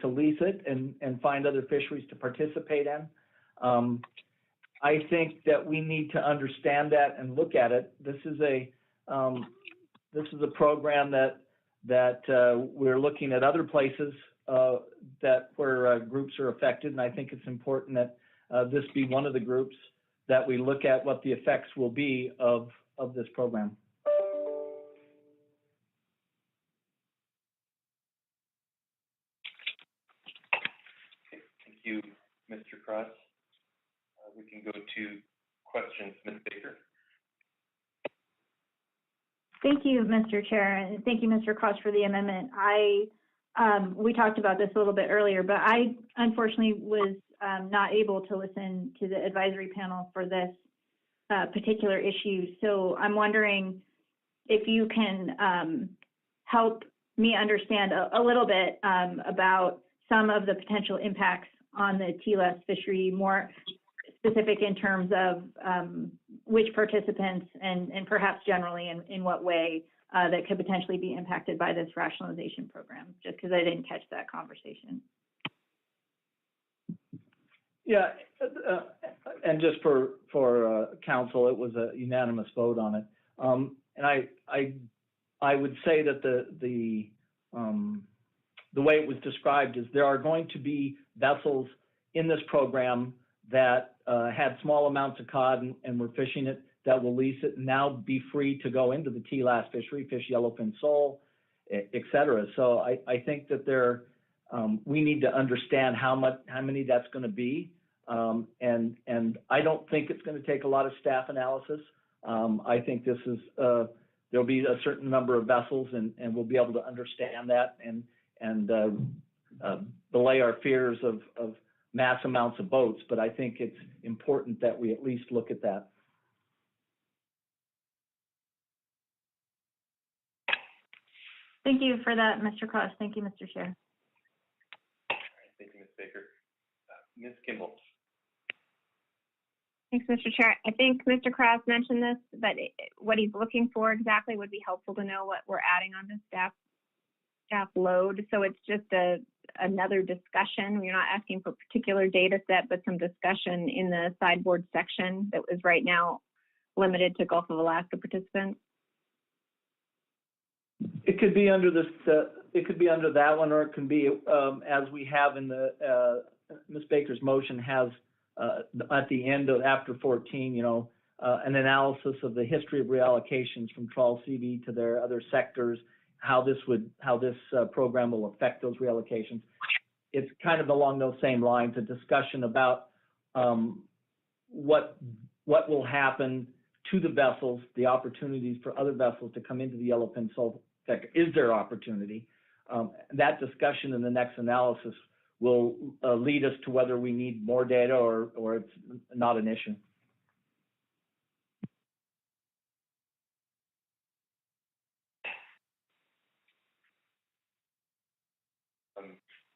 lease it and find other fisheries to participate in. I think that we need to understand that and look at it. This is a program that we're looking at other places where groups are affected, and I think it's important that this be one of the groups that we look at what the effects will be of this program. you, Mr. Cross. We can go to questions. Ms. Baker. Thank you, Mr. Chair, and thank you, Mr. Cross, for the amendment. We talked about this a little bit earlier, but I unfortunately was not able to listen to the advisory panel for this particular issue. So I'm wondering if you can help me understand a little bit about some of the potential impacts on the TLS fishery, more specific in terms of which participants and perhaps generally in what way that could potentially be impacted by this rationalization program, just because I didn't catch that conversation. Yeah, and just for council, it was a unanimous vote on it. And I would say that the way it was described is there are going to be vessels in this program that had small amounts of cod and were fishing it, that will lease it and now be free to go into the TLAS fishery, fish yellowfin sole, et cetera. So I think that we need to understand how many that's going to be. And I don't think it's going to take a lot of staff analysis. I think this is, there'll be a certain number of vessels and we'll be able to understand that and belay our fears of mass amounts of boats. But I think it's important that we at least look at that. Thank you for that, Mr. Cross. Thank you, Mr. Chair. Thank you, Ms. Baker. Ms. Kimball. Thanks, Mr. Chair. I think Mr. Cross mentioned this, but what he's looking for exactly would be helpful to know what we're adding on to staff load. So it's just another discussion. We're not asking for a particular data set, but some discussion in the sideboard section that is right now limited to Gulf of Alaska participants. It could be under this. It could be under that one, or it can be as we have in the Ms. Baker's motion has at the end of after 14. You know, an analysis of the history of reallocations from trawl CV to their other sectors. How this program will affect those reallocations. It's kind of along those same lines. A discussion about what will happen to the vessels, the opportunities for other vessels to come into the yellowfin sole sector. Is there opportunity? That discussion in the next analysis will lead us to whether we need more data or it's not an issue.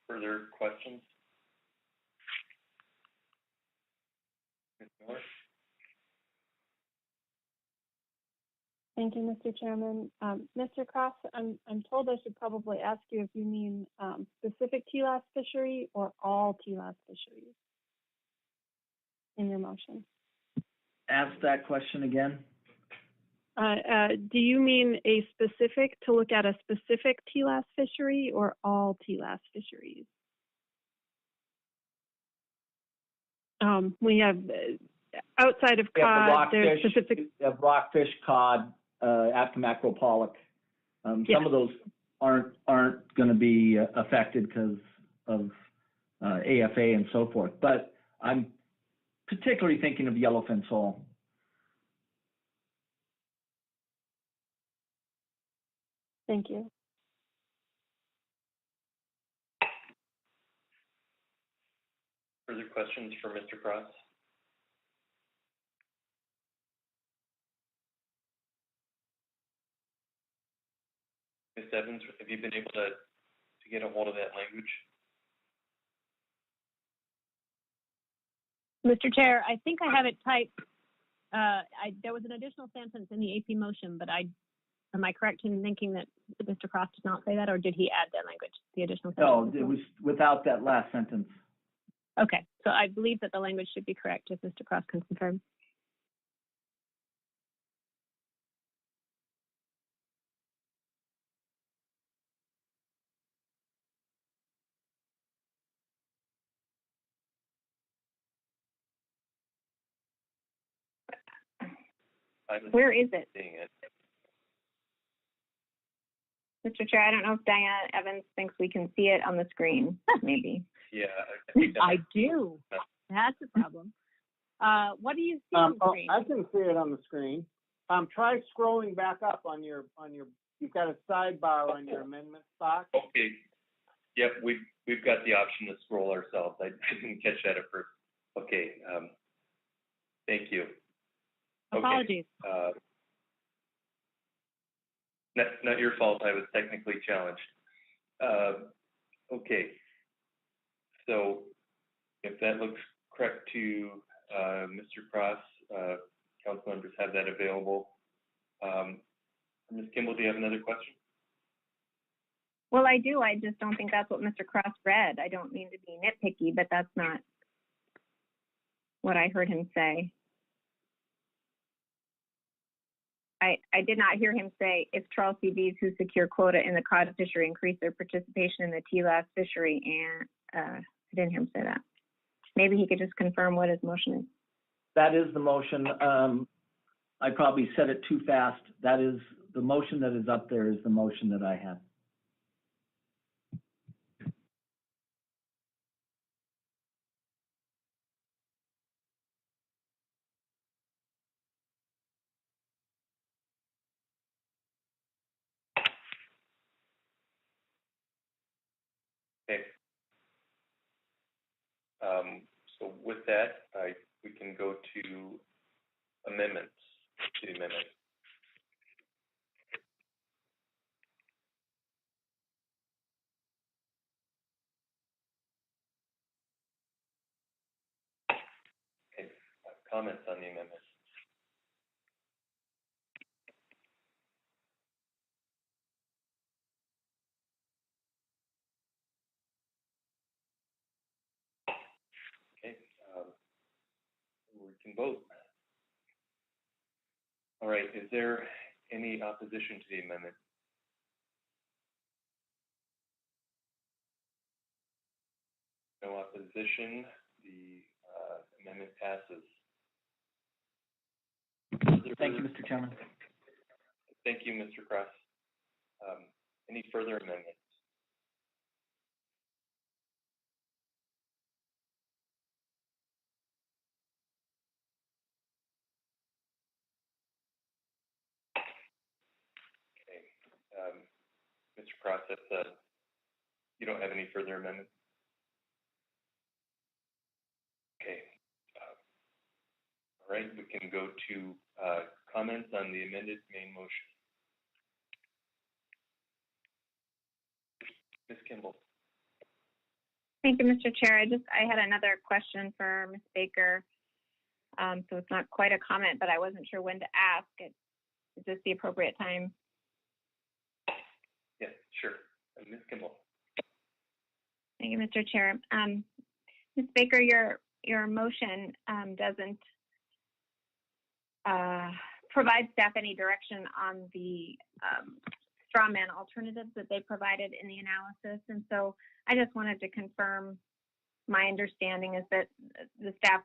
Further questions? Ms. Miller? Thank you, Mr. Chairman. Mr. Cross, I'm told I should probably ask you if you mean specific TLAS fishery or all TLAS fisheries in your motion. Ask that question again. Do you mean a specific, to look at a specific TLAS fishery or all TLAS fisheries? We have, outside of cod, there's specific. We have rockfish, cod, Atka mackerel, pollock. Some of those aren't going to be affected because of AFA and so forth. But I'm particularly thinking of yellowfin sole. Thank you. Further questions for Mr. Cross? Ms. Evans, have you been able to get a hold of that language? Mr. Chair, I think I have it typed. There was an additional sentence in the AP motion, but am I correct in thinking that Mr. Cross did not say that, or did he add that language, the additional sentence? No, it was without that last sentence. Okay, so I believe that the language should be correct, if Mr. Cross can confirm. Where is it? Mr. Chair, I don't know if Diana Evans thinks we can see it on the screen, maybe. Yeah, I think that I do. That's the problem. What do you see on the screen? I can see it on the screen. Try scrolling back up on your, you've got a sidebar on your amendments box. Okay. Yep, we've got the option to scroll ourselves. I didn't catch that at first. Okay. Thank you. Apologies. Okay. Not your fault. I was technically challenged. Okay. So if that looks correct to Mr. Cross, council members have that available. Ms. Kimball, do you have another question? Well, I do. I just don't think that's what Mr. Cross read. I don't mean to be nitpicky, but that's not what I heard him say. I did not hear him say if trawl CVs who secure quota in the cod fishery increase their participation in the TLAS fishery, and I didn't hear him say that. Maybe he could just confirm what his motion is. That is the motion. I probably said it too fast. That is the motion that is up there is the motion that I have. Okay. So with that, we can go to amendments to the amendment. Okay. Comments on the amendment. Okay. We can vote. All right. Is there any opposition to the amendment? No opposition. The amendment passes. Thank you, Mr. Chairman. Thank you, Mr. Cross. Any further amendments? Okay. Mr. Cross, you don't have any further amendments? Okay. All right, we can go to comments on the amended main motion. Ms. Kimball. Thank you, Mr. Chair. I had another question for Ms. Baker. So it's not quite a comment, but I wasn't sure when to ask it. Is this the appropriate time? Yes, sure. Ms. Kimball. Thank you, Mr. Chair. Ms. Baker, your motion doesn't provide staff any direction on the straw man alternatives that they provided in the analysis. And so I just wanted to confirm my understanding is that the staff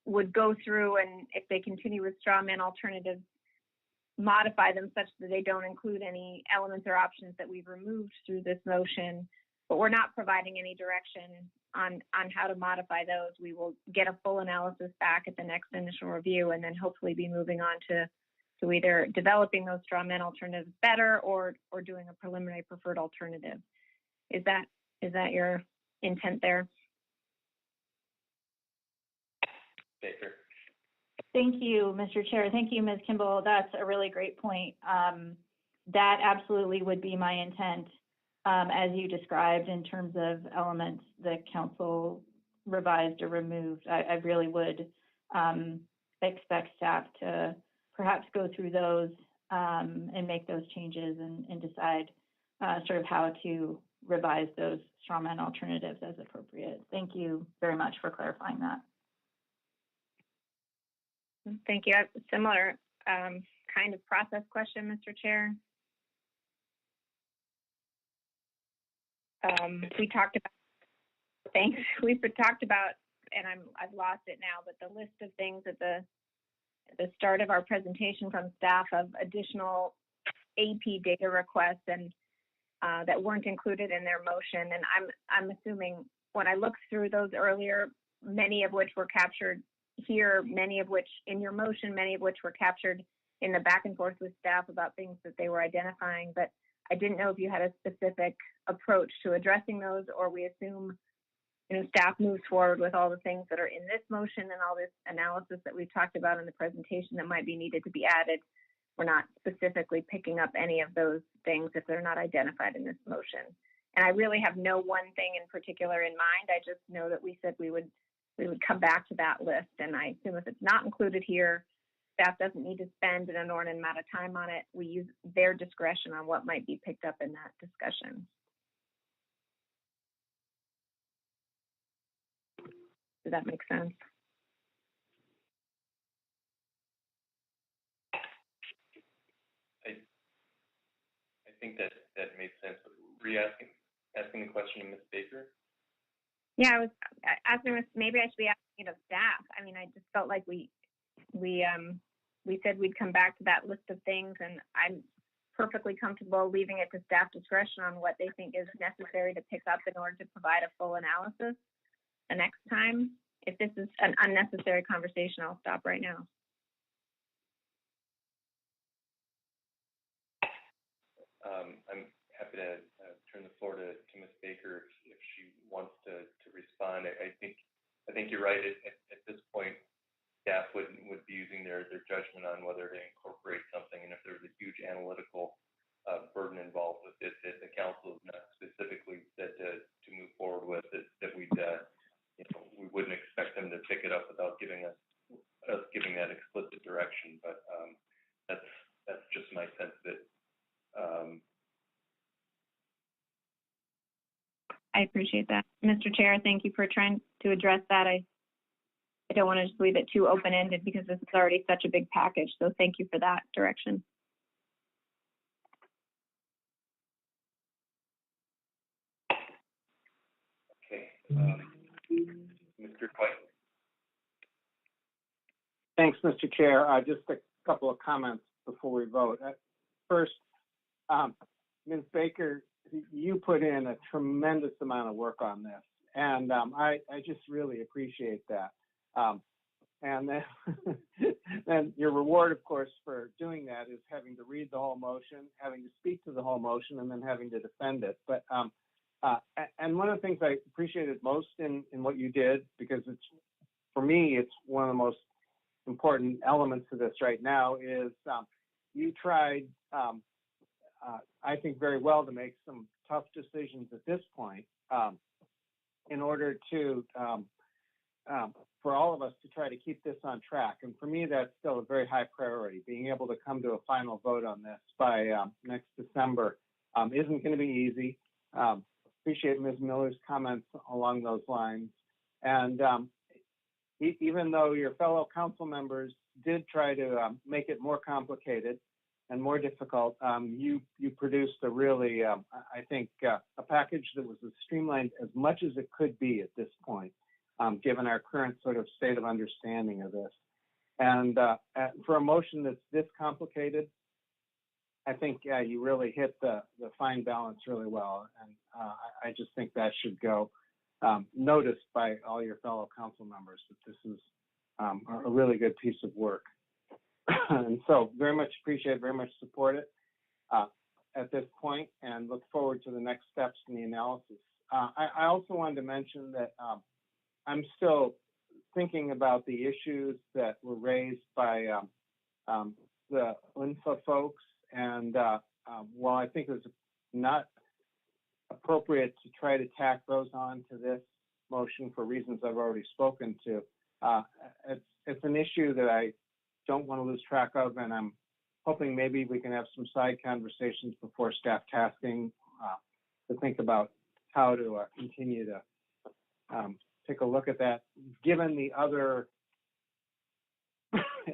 would go through and if they continue with straw man alternatives, modify them such that they don't include any elements or options that we've removed through this motion, but we're not providing any direction on how to modify those. We will get a full analysis back at the next initial review and then hopefully be moving on to either developing those straw man alternatives better or doing a preliminary preferred alternative. Is that your intent there? Baker. Thank you, Mr. Chair. Thank you, Ms. Kimball. That's a really great point. That absolutely would be my intent, as you described in terms of elements the council revised or removed. I really would expect staff to perhaps go through those and make those changes and decide sort of how to revise those strawman alternatives as appropriate. Thank you very much for clarifying that. Thank you. A similar kind of process question, Mr. Chair. We talked about, thanks. We've talked about, and I've lost it now, but the list of things at the start of our presentation from staff of additional AP data requests, and that weren't included in their motion. And I'm assuming when I looked through those earlier, many of which were captured here, many of which in your motion, many of which were captured in the back and forth with staff about things that they were identifying. But I didn't know if you had a specific approach to addressing those, or we assume, staff moves forward with all the things that are in this motion and all this analysis that we've talked about in the presentation that might be needed to be added. We're not specifically picking up any of those things if they're not identified in this motion. And I really have no one thing in particular in mind. I just know that we said we would come back to that list. And I assume if it's not included here, staff doesn't need to spend an inordinate amount of time on it. We use their discretion on what might be picked up in that discussion. Does that make sense? I think that made sense. Were you asking the question to Ms. Baker? Yeah, I was asking maybe I should be asking it of staff. I mean, I just felt like we said we'd come back to that list of things, and I'm perfectly comfortable leaving it to staff discretion on what they think is necessary to pick up in order to provide a full analysis the next time. If this is an unnecessary conversation, I'll stop right now. I'm happy to turn the floor to Ms. Baker if she wants to respond. I think you're right. At this point, staff would be using their judgment on whether to incorporate something, and if there's a huge analytical burden involved with it that the council has not specifically said to move forward with it, that we wouldn't expect them to pick it up without giving us giving that explicit direction. But that's just my sense of it. I appreciate that. Mr. Chair, thank you for trying to address that. I don't want to just leave it too open-ended because this is already such a big package. So thank you for that direction. Okay. Mr. White. Thanks, Mr. Chair. Just a couple of comments before we vote. First, Ms. Baker, you put in a tremendous amount of work on this, and I just really appreciate that. And then, then your reward, of course, for doing that is having to read the whole motion, having to speak to the whole motion, and then having to defend it. But and one of the things I appreciated most in what you did, because for me, it's one of the most important elements of this right now, is you tried, I think, very well to make some tough decisions at this point in order to, for all of us to try to keep this on track. And for me, that's still a very high priority. Being able to come to a final vote on this by next December isn't going to be easy. Appreciate Ms. Miller's comments along those lines. And even though your fellow council members did try to make it more complicated and more difficult, you produced a really, I think, a package that was as streamlined as much as it could be at this point, given our current sort of state of understanding of this. And for a motion that's this complicated, I think you really hit the fine balance really well. And I just think that should go noticed by all your fellow council members that this is a really good piece of work. And so very much appreciate, very much support it at this point, and look forward to the next steps in the analysis. I also wanted to mention that I'm still thinking about the issues that were raised by the UNFA folks, and while I think it was not appropriate to try to tack those on to this motion for reasons I've already spoken to, it's an issue that I don't want to lose track of, and I'm hoping maybe we can have some side conversations before staff tasking to think about how to continue to take a look at that, given the other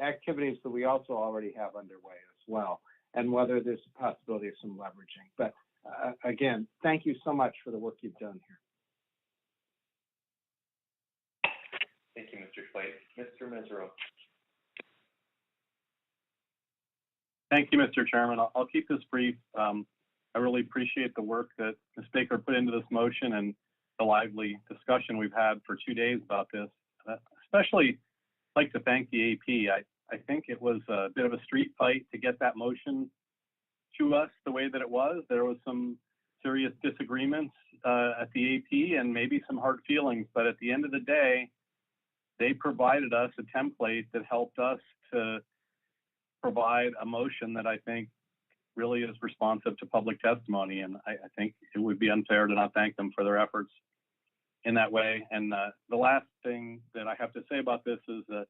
activities that we also already have underway as well, and whether there's a possibility of some leveraging. But again, thank you so much for the work you've done here. Thank you, Mr. Slate. Mr. Mesereau. Thank you, Mr. Chairman. I'll keep this brief. I really appreciate the work that Ms. Baker put into this motion and the lively discussion we've had for 2 days about this. Especially like to thank the AP. I think it was a bit of a street fight to get that motion to us the way that it was. There was some serious disagreements at the AP and maybe some hard feelings, but at the end of the day, they provided us a template that helped us to provide a motion that I think really is responsive to public testimony. And I think it would be unfair to not thank them for their efforts in that way. And the last thing that I have to say about this is that,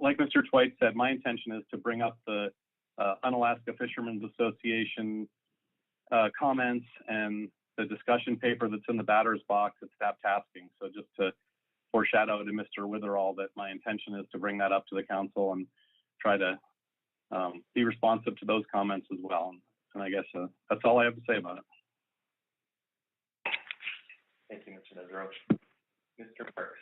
like Mr. Twite said, my intention is to bring up the Unalaska Fishermen's Association comments and the discussion paper that's in the batter's box at staff tasking. So just to foreshadow to Mr. Witherall that my intention is to bring that up to the council and try to be responsive to those comments as well. And I guess that's all I have to say about it. Thank you, Mr. Nesro. Mr. Parks.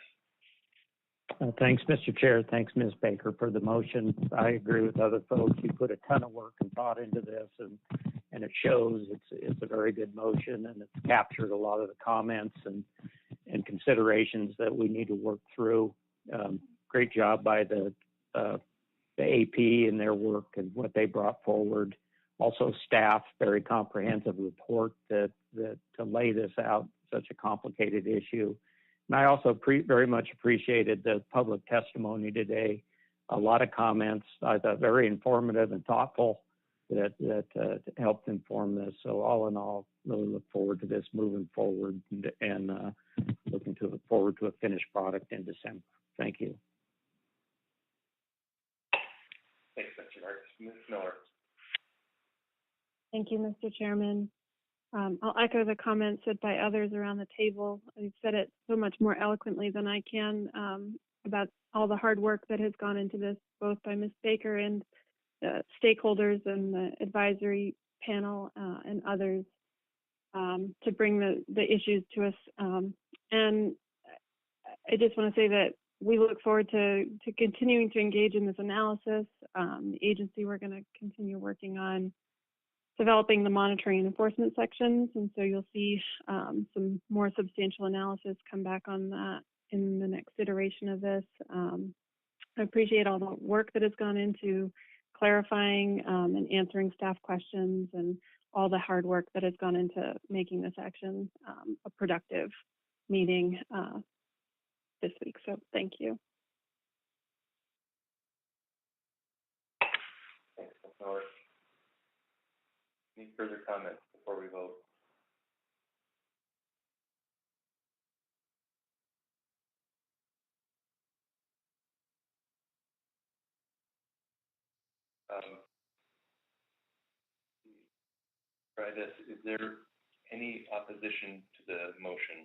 Thanks, Mr. Chair. Thanks, Ms. Baker, for the motion. I agree with other folks. You put a ton of work and thought into this, and it shows it's a very good motion, and it's captured a lot of the comments and considerations that we need to work through. Great job by the AP and their work and what they brought forward. Also, staff, very comprehensive report that to lay this out, such a complicated issue. And I also very much appreciated the public testimony today. A lot of comments, I thought very informative and thoughtful that helped inform this. So all in all, really look forward to this moving forward and looking forward to a finished product in December. Thank you. Thanks, Mr. Parks. Ms. Miller. Thank you, Mr. Chairman. I'll echo the comments said by others around the table. You've said it so much more eloquently than I can about all the hard work that has gone into this, both by Ms. Baker and stakeholders and the advisory panel and others to bring the issues to us. And I just want to say that we look forward to continuing to engage in this analysis. The agency, we're going to continue working on developing the monitoring and enforcement sections, and so you'll see some more substantial analysis come back on that in the next iteration of this. I appreciate all the work that has gone into clarifying and answering staff questions and all the hard work that has gone into making this action a productive meeting this week. So thank you. Thanks, Ms. Miller. Any further comments before we vote? Try this. Is there any opposition to the motion?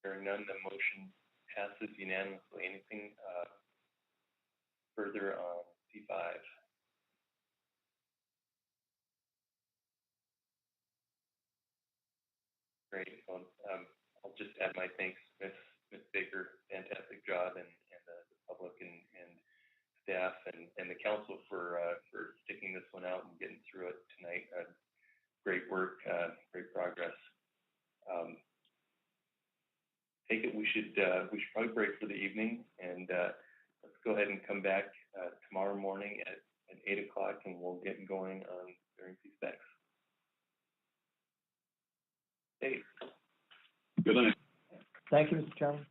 Hearing none, the motion passes unanimously. Anything further on C5? Great. Well, I'll just add my thanks, Ms. Baker. Fantastic job, and the public and staff and the council for sticking this one out and getting through it tonight. Great work, great progress. Take it we should probably break for the evening, and let's go ahead and come back tomorrow morning at 8 o'clock, and we'll get going on during C-Specs. Hey. Good night. Thank you, Mr. Chairman.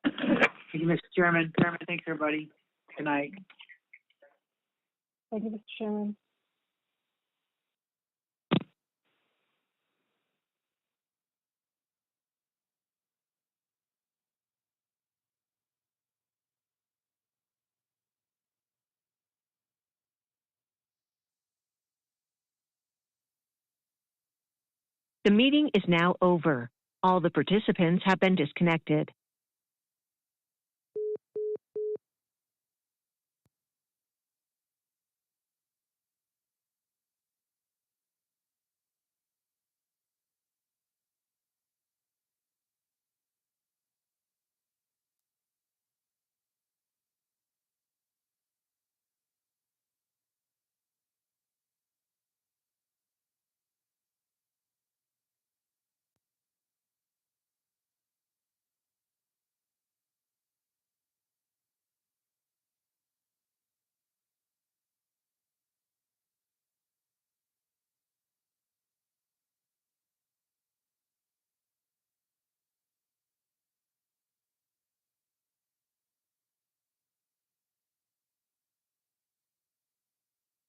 Thank you, Mr. Chairman. Thanks, everybody. Good night. Thank you, Mr. Chairman. The meeting is now over. All the participants have been disconnected.